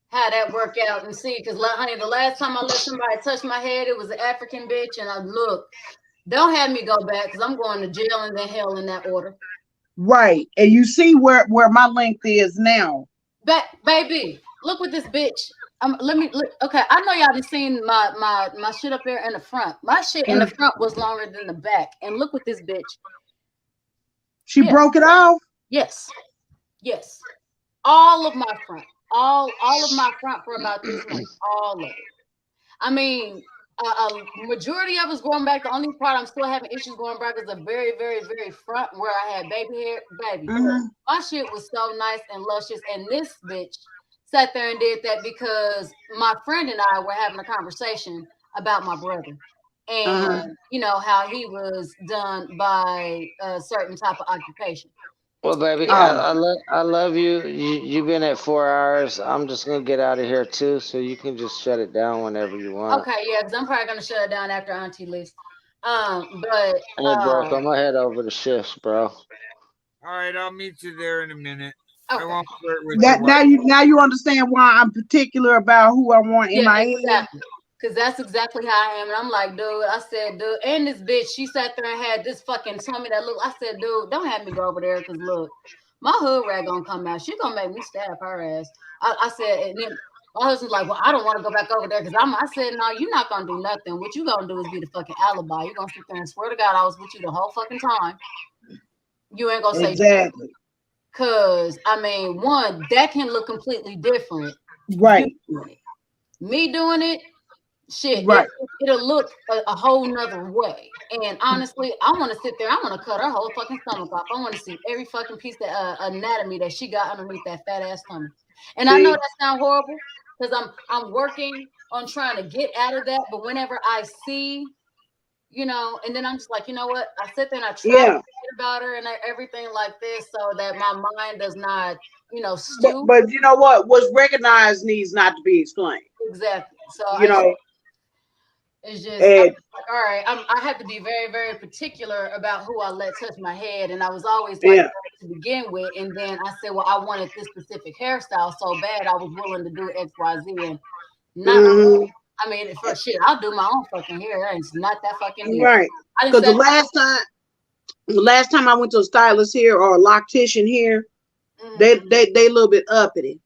how that work out and see, because honey, the last time I let somebody touch my head, it was an African bitch, and don't have me go back because I'm going to jail and then hell in that order. Right. And you see where my length is now. Baby, look what this bitch. Let me look. Okay, I know y'all been seeing my shit up there in the front. My shit in the front was longer than the back, and look what this bitch. She broke it off. Yes. All of my front, all of my front for about this month, all of it. I mean, a majority of it's going back. The only part I'm still having issues going back is the very, very, very front where I had baby hair. Baby, my shit was so nice and luscious, and this bitch sat there and did that because my friend and I were having a conversation about my brother and how he was done by a certain type of occupation. well, baby, I love you. You've been at 4 hours. I'm just gonna get out of here too, so you can just shut it down whenever you want. Okay, yeah, because I'm probably gonna shut it down after Auntie leaves. But Hey, bro, I'm gonna head over to shifts, bro. All right, I'll meet you there in a minute. okay. I won't flirt with That your wife. now you understand why I'm particular about who I want in Yeah, my end. exactly. Because that's exactly how I am. And I'm like, dude, I said, dude, and this bitch, she sat there and had this fucking tummy that look. I said, dude, don't have me go over there because look, my hood rat gonna come out. She gonna make me stab her ass. I said, and then my husband's like, well, I don't want to go back over there because I said, no, you're not gonna do nothing. What you gonna do is be the fucking alibi. You're gonna sit there and swear to God I was with you the whole fucking time. You ain't gonna say Exactly. because I mean, one, that can look completely different. Right. Me doing it, shit, Right. it'll look a whole nother way. And honestly, I want to sit there. I want to cut her whole fucking stomach off. I want to see every fucking piece of anatomy that she got underneath that fat ass stomach. And I know that sounds horrible because I'm working on trying to get out of that. But whenever I see, you know, and then I'm just like, you know what? I sit there and I try to forget about her and everything like this, so that my mind does not, you know, stew. But you know what? What's recognized needs not to be explained. Exactly. So You know. It's just like, all right. I had to be very, very particular about who I let touch my head, and I was always like that to begin with. And then I said, well, I wanted this specific hairstyle so bad, I was willing to do X, Y, Z, and not. I mean, for shit, I'll do my own fucking hair. It's not that fucking deep. Right. Because the last time I went to a stylist here or a loctician here, they a little bit uppity.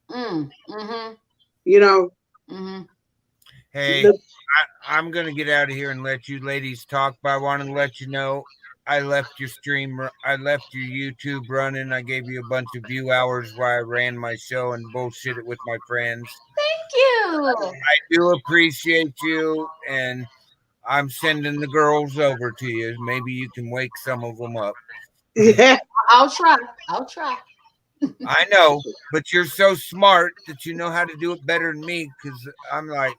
You know. Hey, I'm going to get out of here and let you ladies talk, but I want to let you know I left your stream, I left your YouTube running. I gave you a bunch of view hours while I ran my show and bullshitted with my friends. Thank you. I do appreciate you, and I'm sending the girls over to you. Maybe you can wake some of them up. Yeah. I'll try. I'll try. I know, but you're so smart that you know how to do it better than me, because I'm like,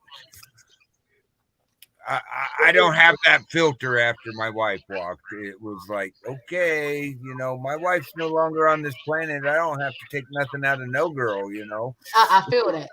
I don't have that filter after my wife walked. It was like, okay, you know, my wife's no longer on this planet. I don't have to take nothing out of no girl, you know. I feel that.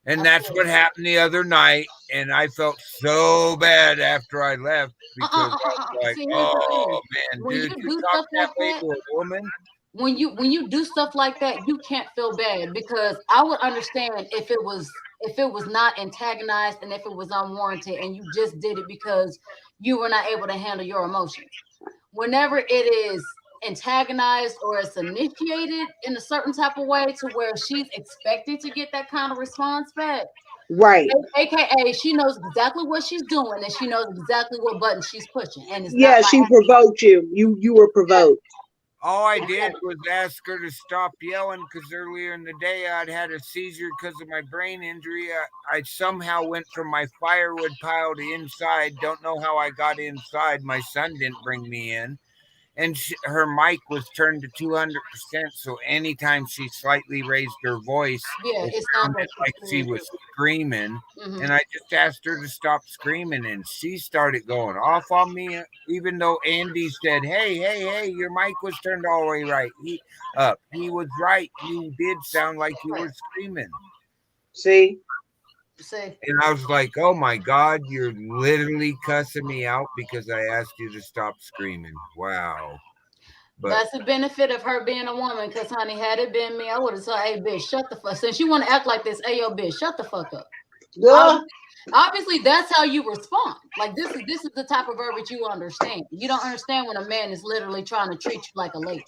And that's what happened the other night. And I felt so bad after I left because I was like, See, oh man, when dude, you you do talk stuff that like way that, to a woman. When you do stuff like that, you can't feel bad, because I would understand if it was not antagonized and if it was unwarranted and you just did it because you were not able to handle your emotions. Whenever it is antagonized or it's initiated in a certain type of way to where she's expected to get that kind of response back, right? AKA, she knows exactly what she's doing and she knows exactly what button she's pushing, and it's Yeah, she provoked you. You were provoked. All I did was ask her to stop yelling because earlier in the day I'd had a seizure because of my brain injury. I somehow went from my firewood pile to inside. Don't know how I got inside. My son didn't bring me in. And her mic was turned to 200%. So anytime she slightly raised her voice, it sounded like she was screaming. And I just asked her to stop screaming, and she started going off on me, even though Andy said, hey, your mic was turned all the way right. He was right. You did sound like you were screaming. See? And I was like, oh my God, you're literally cussing me out because I asked you to stop screaming. Wow. But that's the benefit of her being a woman, because honey, had it been me, I would have said, hey bitch, shut the fuck. Since you want to act like this, hey yo bitch, shut the fuck up. Obviously that's how you respond. Like this is the type of verbiage you understand. You don't understand when a man is literally trying to treat you like a lady.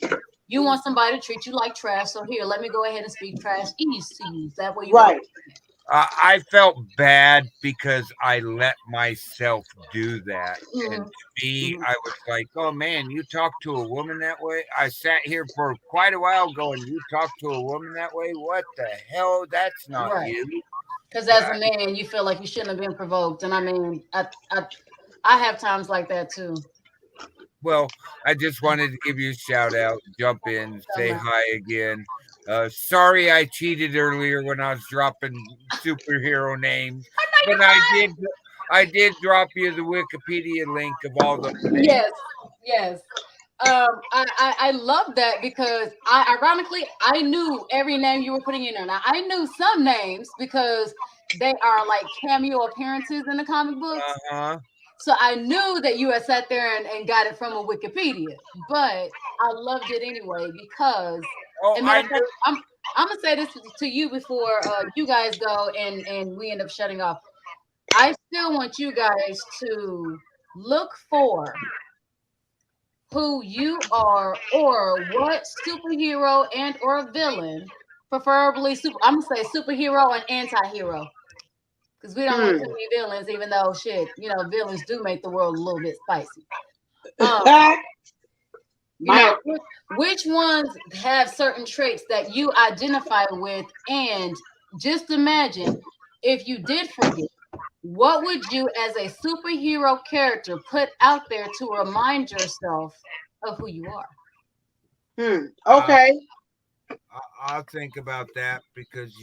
You want somebody to treat you like trash. So here, let me go ahead and speak trash ease to you. That way you right. I felt bad because I let myself do that. And to me, I was like, oh man, you talk to a woman that way? I sat here for quite a while going, you talk to a woman that way? What the hell? That's not you. Because as a man, you feel like you shouldn't have been provoked. And I mean, I have times like that too. Well, I just wanted to give you a shout out, jump in, say hi again. Sorry I cheated earlier when I was dropping superhero names, but I did drop you the Wikipedia link of all those names. Yes. I love that because ironically I knew every name you were putting in there. Now I knew some names because they are like cameo appearances in the comic books. So I knew that you had sat there and got it from a Wikipedia, but I loved it anyway because. And matter of fact, I'm gonna say this to you before you guys go and we end up shutting off. I still want you guys to look for who you are or what superhero and or villain, preferably I'm gonna say superhero and anti-hero. Because we don't want too many villains, even though villains do make the world a little bit spicy. Which ones have certain traits that you identify with, and just imagine if you did forget, what would you as a superhero character put out there to remind yourself of who you are? Okay. I'll think about that because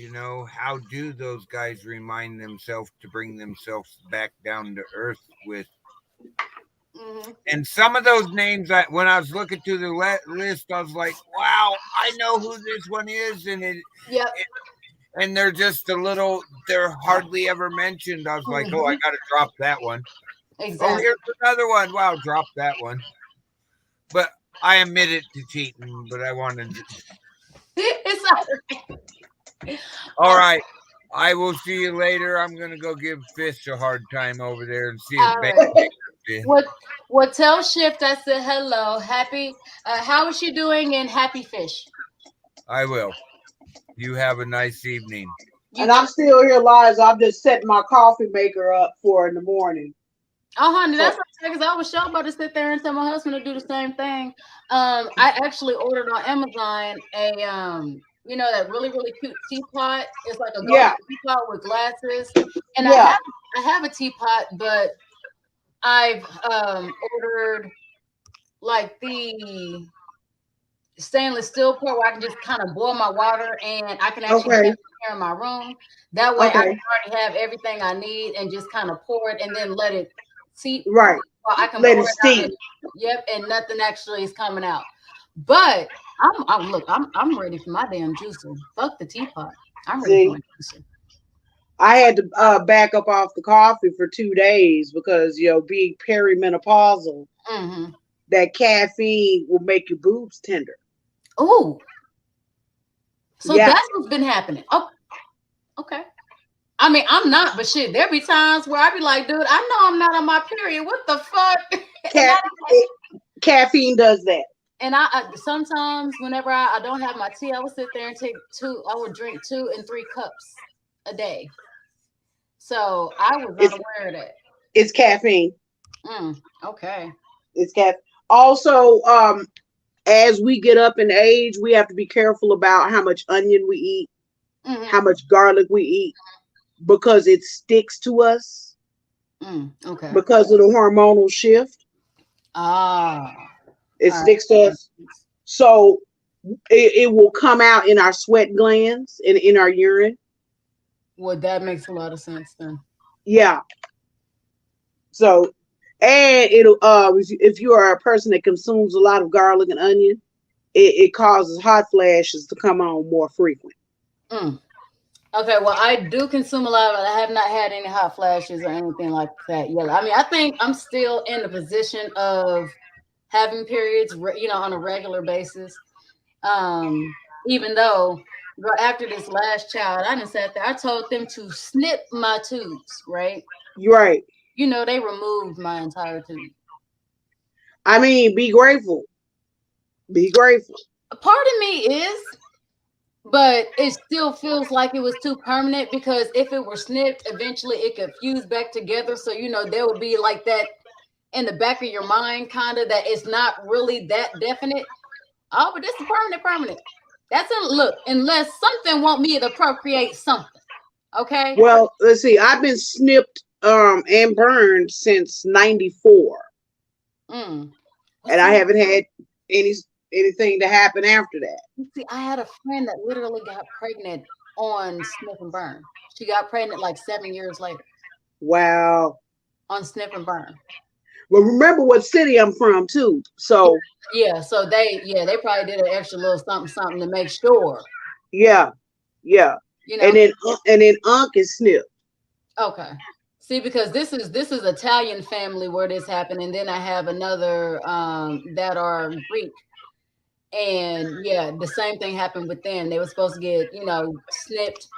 how do those guys remind themselves to bring themselves back down to earth with? And some of those names, when I was looking through the list, I was like, "Wow, I know who this one is," and and they're just they're hardly ever mentioned. I was like, "Oh, I got to drop that one." Exactly. Oh, here's another one. Wow, drop that one. But I admit it to cheating, but I wanted to. It's all right. I will see you later. I'm gonna go give Fish a hard time over there and see if What tell Shift I said hello. Happy how is she doing, and happy Fish? I will. You have a nice evening. And I'm still here, Liza. I'm just setting my coffee maker up for in the morning. Oh, honey, that's okay, because I was sure about to sit there and tell my husband to do the same thing. I actually ordered on Amazon a that really, really cute teapot. It's like a golden teapot with glasses. And I have a teapot, but I've ordered like the stainless steel part where I can just kind of boil my water and I can actually have it here in my room. That way I can already have everything I need and just kind of pour it and then let it seep. Right. Or I can let pour it steep. And nothing actually is coming out. But I'm ready for my damn juicer. Fuck the teapot. I'm ready for my juicer. I had to back up off the coffee for 2 days because being perimenopausal, that caffeine will make your boobs tender. Oh, so that's what's been happening. Oh, okay. I mean, I'm not, but shit, there be times where I be like, dude, I know I'm not on my period. What the fuck? Caffeine does that. And I sometimes whenever I don't have my tea, I will sit there and I would drink 2 and 3 cups a day. So I was unaware of that. It's caffeine. Okay. It's caffeine. Also, as we get up in age, we have to be careful about how much onion we eat, how much garlic we eat, because it sticks to us. Okay. Because of the hormonal shift. It sticks to us. So it will come out in our sweat glands and in our urine. Well, that makes a lot of sense then. Yeah. So, and it'll if you are a person that consumes a lot of garlic and onion, it causes hot flashes to come on more frequent. Okay, well, I do consume a lot of it. I have not had any hot flashes or anything like that yet. I mean, I think I'm still in the position of having periods, on a regular basis. Even though after this last child, I didn't sat there. I told them to snip my tubes, right? Right. They removed my entire tube. I mean, be grateful. Be grateful. A part of me is, but it still feels like it was too permanent because if it were snipped, eventually it could fuse back together. So, there would be like that in the back of your mind, kind of, that it's not really that definite. Oh, but this is permanent. That's look, unless something want me to procreate something. Okay. Well, let's see. I've been snipped and burned since '94. And I haven't had anything to happen after that. See, I had a friend that literally got pregnant on snip and burn. She got pregnant like 7 years later. Wow. On snip and burn. Well, remember what city I'm from too. So so they probably did an extra little something to make sure. Yeah. And then Unc is snipped. Okay. See, because this is Italian family where this happened, and then I have another that are Greek. And yeah, the same thing happened with them. They were supposed to get, snipped.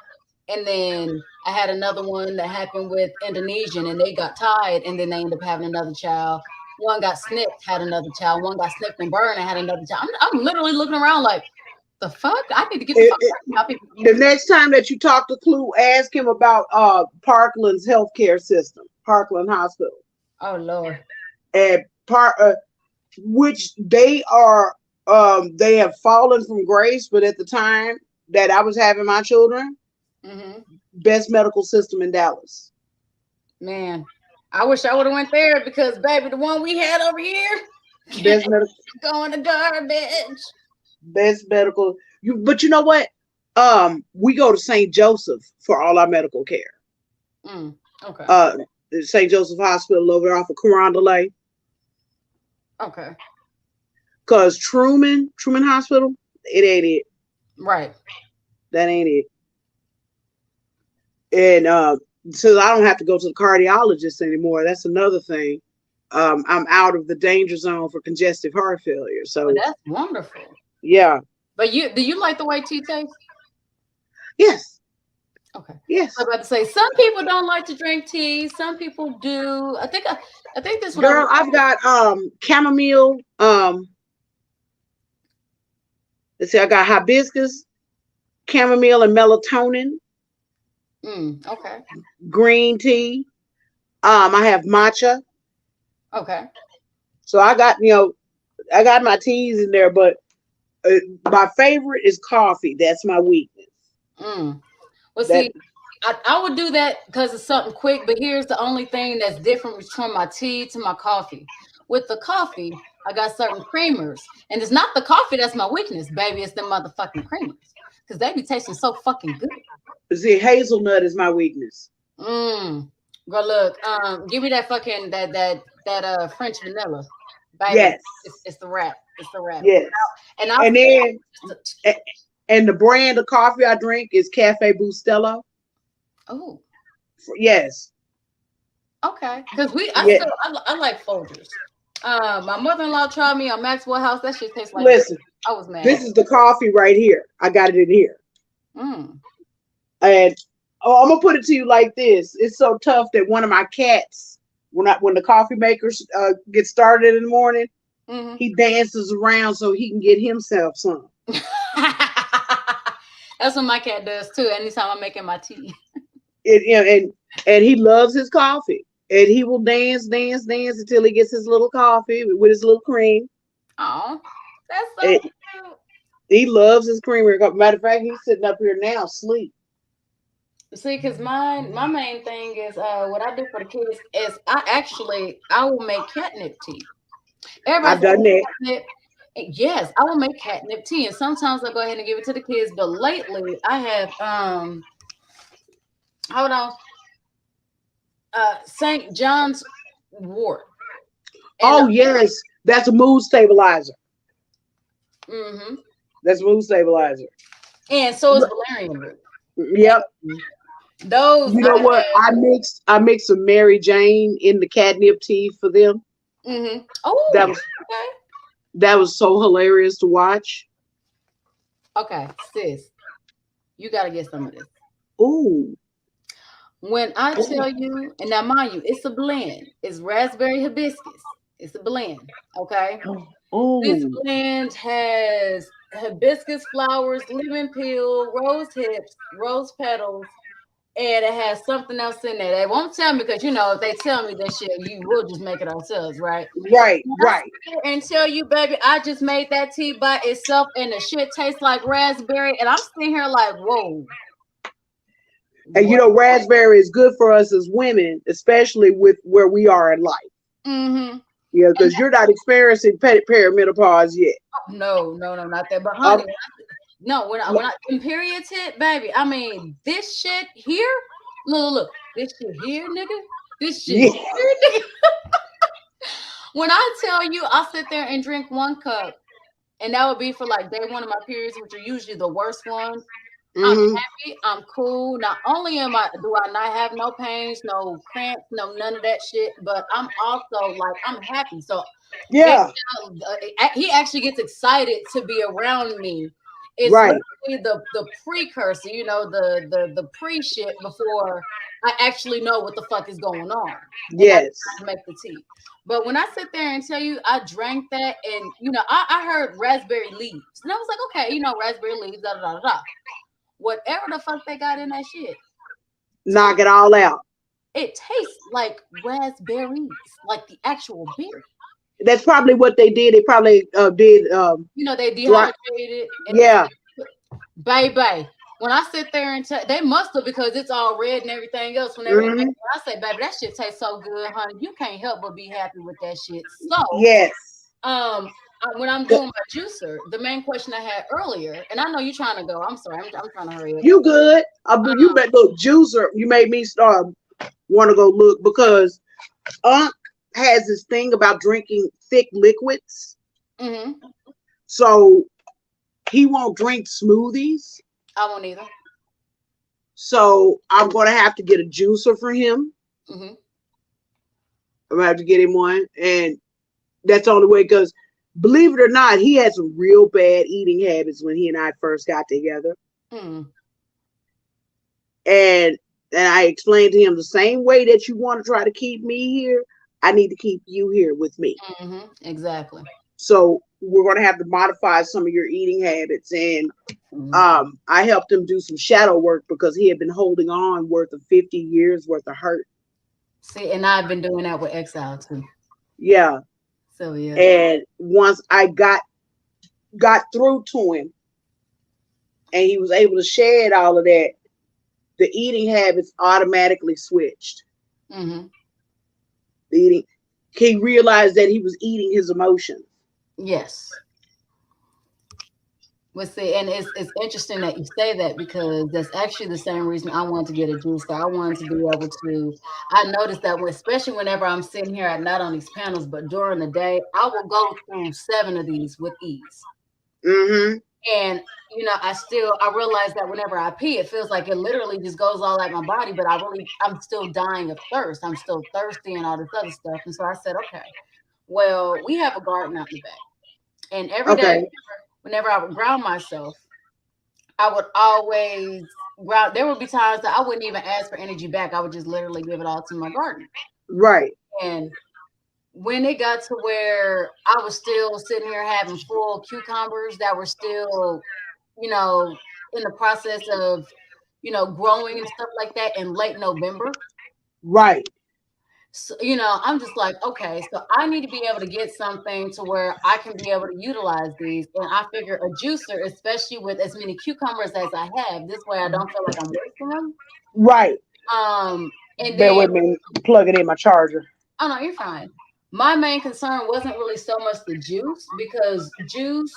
And then I had another one that happened with Indonesian, and they got tied, and then they ended up having another child. One got snipped, had another child. One got snipped and burned, and had another child. I'm literally looking around like, the fuck? I need to get the fuck out. The next time that you talk to Clue, ask him about Parkland's healthcare system, Parkland Hospital. Oh Lord. And which they are, they have fallen from grace, but at the time that I was having my children, best medical system in Dallas. Man, I wish I would have went there because, baby, the one we had over here, best medical going to garbage. Best medical. But you know what? We go to St. Joseph for all our medical care. Okay. St. Joseph Hospital over off of Carondelet. Okay. Because Truman Hospital, it ain't it. Right. That ain't it. And so I don't have to go to the cardiologist anymore. That's another thing. I'm out of the danger zone for congestive heart failure. So well, that's wonderful. Yeah. But do you like the way tea tastes? Yes. Okay. Yes. I was about to say some people don't like to drink tea. Some people do. I think this one. Girl, I've got chamomile. Let's see, I got hibiscus, chamomile, and melatonin. Okay. Green tea. I have matcha. Okay. So I got my teas in there, but my favorite is coffee. That's my weakness. Well, see, I would do that because it's something quick, but here's the only thing that's different from my tea to my coffee. With the coffee, I got certain creamers, and it's not the coffee that's my weakness, baby. It's the motherfucking creamers because they be tasting so fucking good. See, hazelnut is my weakness. Girl, look, give me that fucking that French vanilla, baby. Yes, it's the wrap. It's the wrap. Yes, and the brand of coffee I drink is Cafe Bustelo. Oh, yes. Okay, because I like Folgers. My mother-in-law tried me on Maxwell House. That shit tastes like. Listen, I was mad. This is the coffee right here. I got it in here. And I'm gonna put it to you like this: it's so tough that one of my cats, when the coffee makers get started in the morning, he dances around so he can get himself some. That's what my cat does too. Anytime I'm making my tea. And he loves his coffee, and he will dance until he gets his little coffee with his little cream. Oh, that's so cute. He loves his creamery. Matter of fact, he's sitting up here now asleep. See, because my main thing is what I do for the kids is I will make catnip tea. I've done that. Catnip. Yes, I will make catnip tea, and sometimes I go ahead and give it to the kids. But lately, I have hold on, St. John's wort. And yes, that's a mood stabilizer. That's a mood stabilizer. And so is valerian root. Yep. Those. You know what? I mixed some Mary Jane in the catnip tea for them. Oh, that was so hilarious to watch. Okay, sis, you gotta get some of this. Ooh. When I tell you, and now mind you, it's a blend. It's raspberry hibiscus. It's a blend. Okay. This blend has hibiscus flowers, lemon peel, rose hips, rose petals, and it has something else in there. They won't tell me because if they tell me that shit, we'll just make it ourselves, right? Right. And tell you, baby, I just made that tea by itself, and the shit tastes like raspberry, and I'm sitting here like, whoa. And raspberry is good for us as women, especially with where we are in life. Yeah, because you're not experiencing perimenopause yet. No, not that. But honey, when I when periods hit, baby, I mean this shit here. Look, this shit here, nigga. This shit here, nigga. When I tell you, I'll sit there and drink 1 cup, and that would be for like day 1 of my periods, which are usually the worst ones. I'm Mm-hmm. happy. I'm cool. Not only do I not have no pains, no cramps, no none of that shit, but I'm also like I'm happy. So Yeah. he actually gets excited to be around me. It's Right. literally the precursor, the pre shit before I actually know what the fuck is going on. And I Yes. make the tea. But when I sit there and tell you I drank that, and I heard raspberry leaves, and I was like, okay, raspberry leaves, da da da da. Whatever the fuck they got in that shit, Knock it all out. it tastes like raspberries, like the actual berry. That's probably what they did. They probably did. They dehydrated. Yeah. Baby, when I sit there and they must have, because it's all red and everything else. When I say, baby, that shit tastes so good, honey, you can't help but be happy with that shit. So, yes. When I'm doing my juicer, the main question I had earlier, and I know you're trying to go. I'm sorry, I'm trying to hurry up. You good? You better look, juicer. You made me start want to go look, because Unc has this thing about drinking thick liquids. Mm-hmm. So he won't drink smoothies. I won't either. So I'm gonna have to get a juicer for him. Mm-hmm. I'm gonna have to get him one, and that's the only way. Because believe it or not, he had some real bad eating habits when he and I first got together. Mm. And I explained to him, the same way that you want to try to keep me here, I need to keep you here with me. Mm-hmm. Exactly. So we're going to have to modify some of your eating habits. And I helped him do some shadow work, because he had been holding on worth of 50 years worth of hurt. See, and I've been doing that with Exile too. Yeah. So yeah. And once I got through to him and he was able to shed all of that, the eating habits automatically switched. Mm-hmm. He realized that he was eating his emotions. Yes. Well, see, and it's interesting that you say that, because that's actually the same reason I wanted to get a juicer. I wanted to be able to. I noticed that especially whenever I'm sitting here, not on these panels, but during the day, I will go through 7 of these with ease. Mm-hmm. And I realize that whenever I pee, it feels like it literally just goes all out my body, but I'm still dying of thirst. I'm still thirsty and all this other stuff. And so I said, okay, well, we have a garden out in the back, and every day, whenever I would ground myself, I would always ground. There would be times that I wouldn't even ask for energy back. I would just literally give it all to my garden. Right. And when it got to where I was still sitting here having full cucumbers that were still, in the process of, growing and stuff like that in late November. Right. So, I'm just like, okay, so I need to be able to get something to where I can be able to utilize these. And I figure a juicer, especially with as many cucumbers as I have, this way I don't feel like I'm wasting them. Right. And bear then with me, plug it in my charger. Oh no, you're fine. My main concern wasn't really so much the juice, because juice,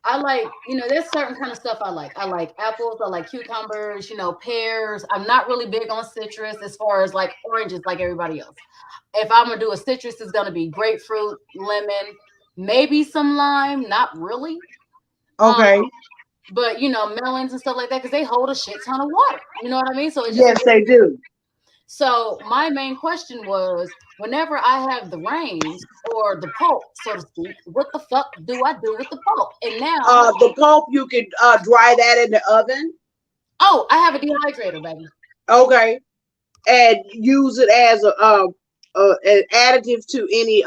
I like, there's certain kind of stuff I like. I like apples, I like cucumbers, pears. I'm not really big on citrus as far as like oranges, like everybody else. If I'm gonna do a citrus, it's gonna be grapefruit, lemon, maybe some lime, not really. Okay. But melons and stuff like that, because they hold a shit ton of water. You know what I mean? So it just yes, they do. So my main question was, whenever I have the rains or the pulp, so to speak, what the fuck do I do with the pulp? And now the pulp, you can dry that in the oven. Oh, I have a dehydrator, baby. Okay. And use it as an additive to any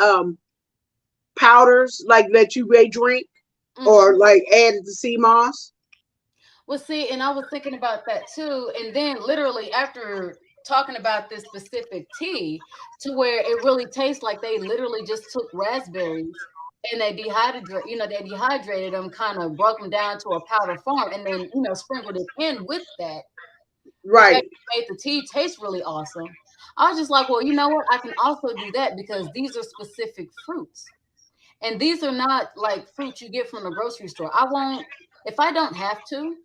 powders like that you may drink, or like added to sea moss. Well, see, and I was thinking about that too. And then literally after talking about this specific tea, to where it really tastes like they literally just took raspberries and they dehydrated them, kind of broke them down to a powder form, and then sprinkled it in with that. Right. Made the tea taste really awesome. I was just like, well, you know what? I can also do that, because these are specific fruits. And these are not like fruits you get from the grocery store. I won't, if I don't have to,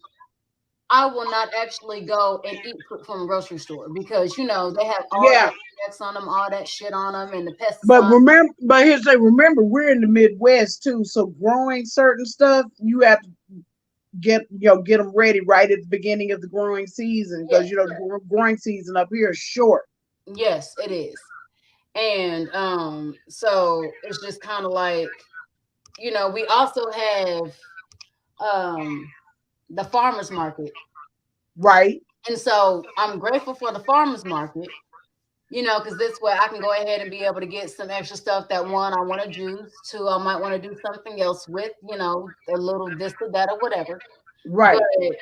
I will not actually go and eat from the grocery store, because they have all that checks on them, all that shit on them, and the pesticides. But remember, we're in the Midwest too, so growing certain stuff, you have to get them ready right at the beginning of the growing season, because the growing season up here is short. Yes, it is. And so it's just kind of like, we also have the farmers market. Right. And so I'm grateful for the farmers market, because this way I can go ahead and be able to get some extra stuff that, one, I want to juice, two, I might want to do something else with, a little this or that or whatever. Right. But,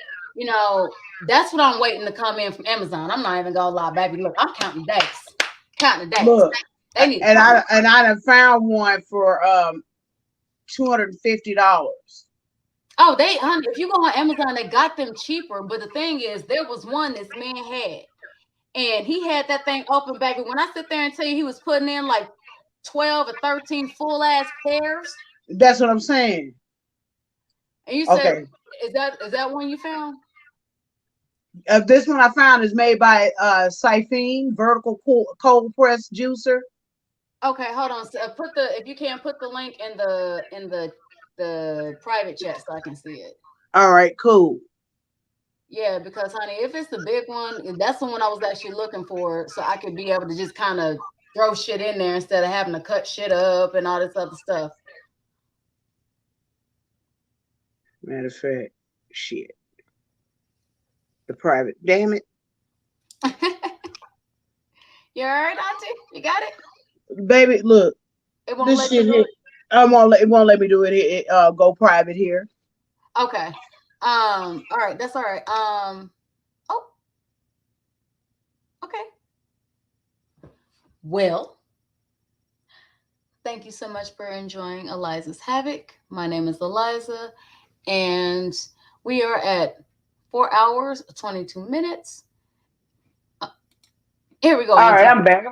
that's what I'm waiting to come in from Amazon. I'm not even gonna lie, baby. Look, I'm counting days. Counting days. Look, they need and I done found one for $250. Oh, honey, if you go on Amazon, they got them cheaper. But the thing is, there was one this man had, and he had that thing open, baby. When I sit there and tell you he was putting in like 12 or 13 full ass pairs. That's what I'm saying. And you said, okay, is that one you found? This one I found is made by Siphene Vertical Cold Press Juicer. Okay, hold on. So if you can put the link in the private chat so I can see it. All right, cool. Yeah, because honey, if it's the big one, that's the one I was actually looking for, so I could be able to just kind of throw shit in there instead of having to cut shit up and all this other stuff. Matter of fact, shit. The private, damn it. You all right, Auntie? You got it? Baby, look. It won't let you do it? It won't let me do it. Go private here. Okay. All right, that's all right. Oh. Okay. Well, thank you so much for enjoying Eliza's Havoc. My name is Eliza, and we are at 4 hours, 22 minutes. Here we go. All right, I'm back.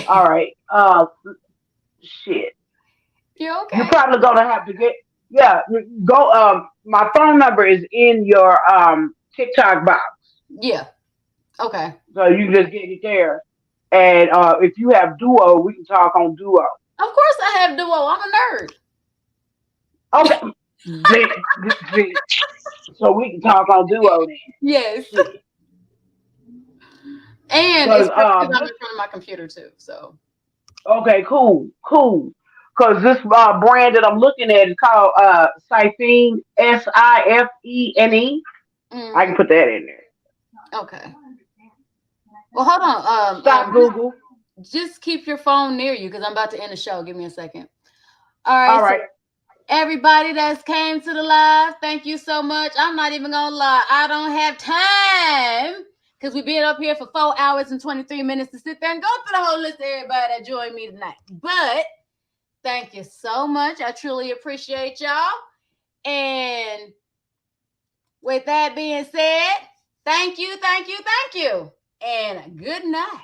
All right. Shit. You okay? You're probably gonna have to go. My phone number is in your TikTok box. Yeah. Okay. So you just get it there, and if you have Duo, we can talk on Duo. Of course, I have Duo. I'm a nerd. Okay. So we can talk on Duo then. Yes. And it's because I'm in front of my computer too. So. Okay, cool. Because this brand that I'm looking at is called Siphene, Sifene. I can put that in there. Okay. Well, hold on. Stop Google. Just keep your phone near you because I'm about to end the show. Give me a second. All right. So everybody that's came to the live, thank you so much. I'm not even gonna lie. I don't have time because we've been up here for 4 hours and 23 minutes to sit there and go through the whole list of everybody that joined me tonight. But thank you so much. I truly appreciate y'all. And with that being said, thank you. And good night.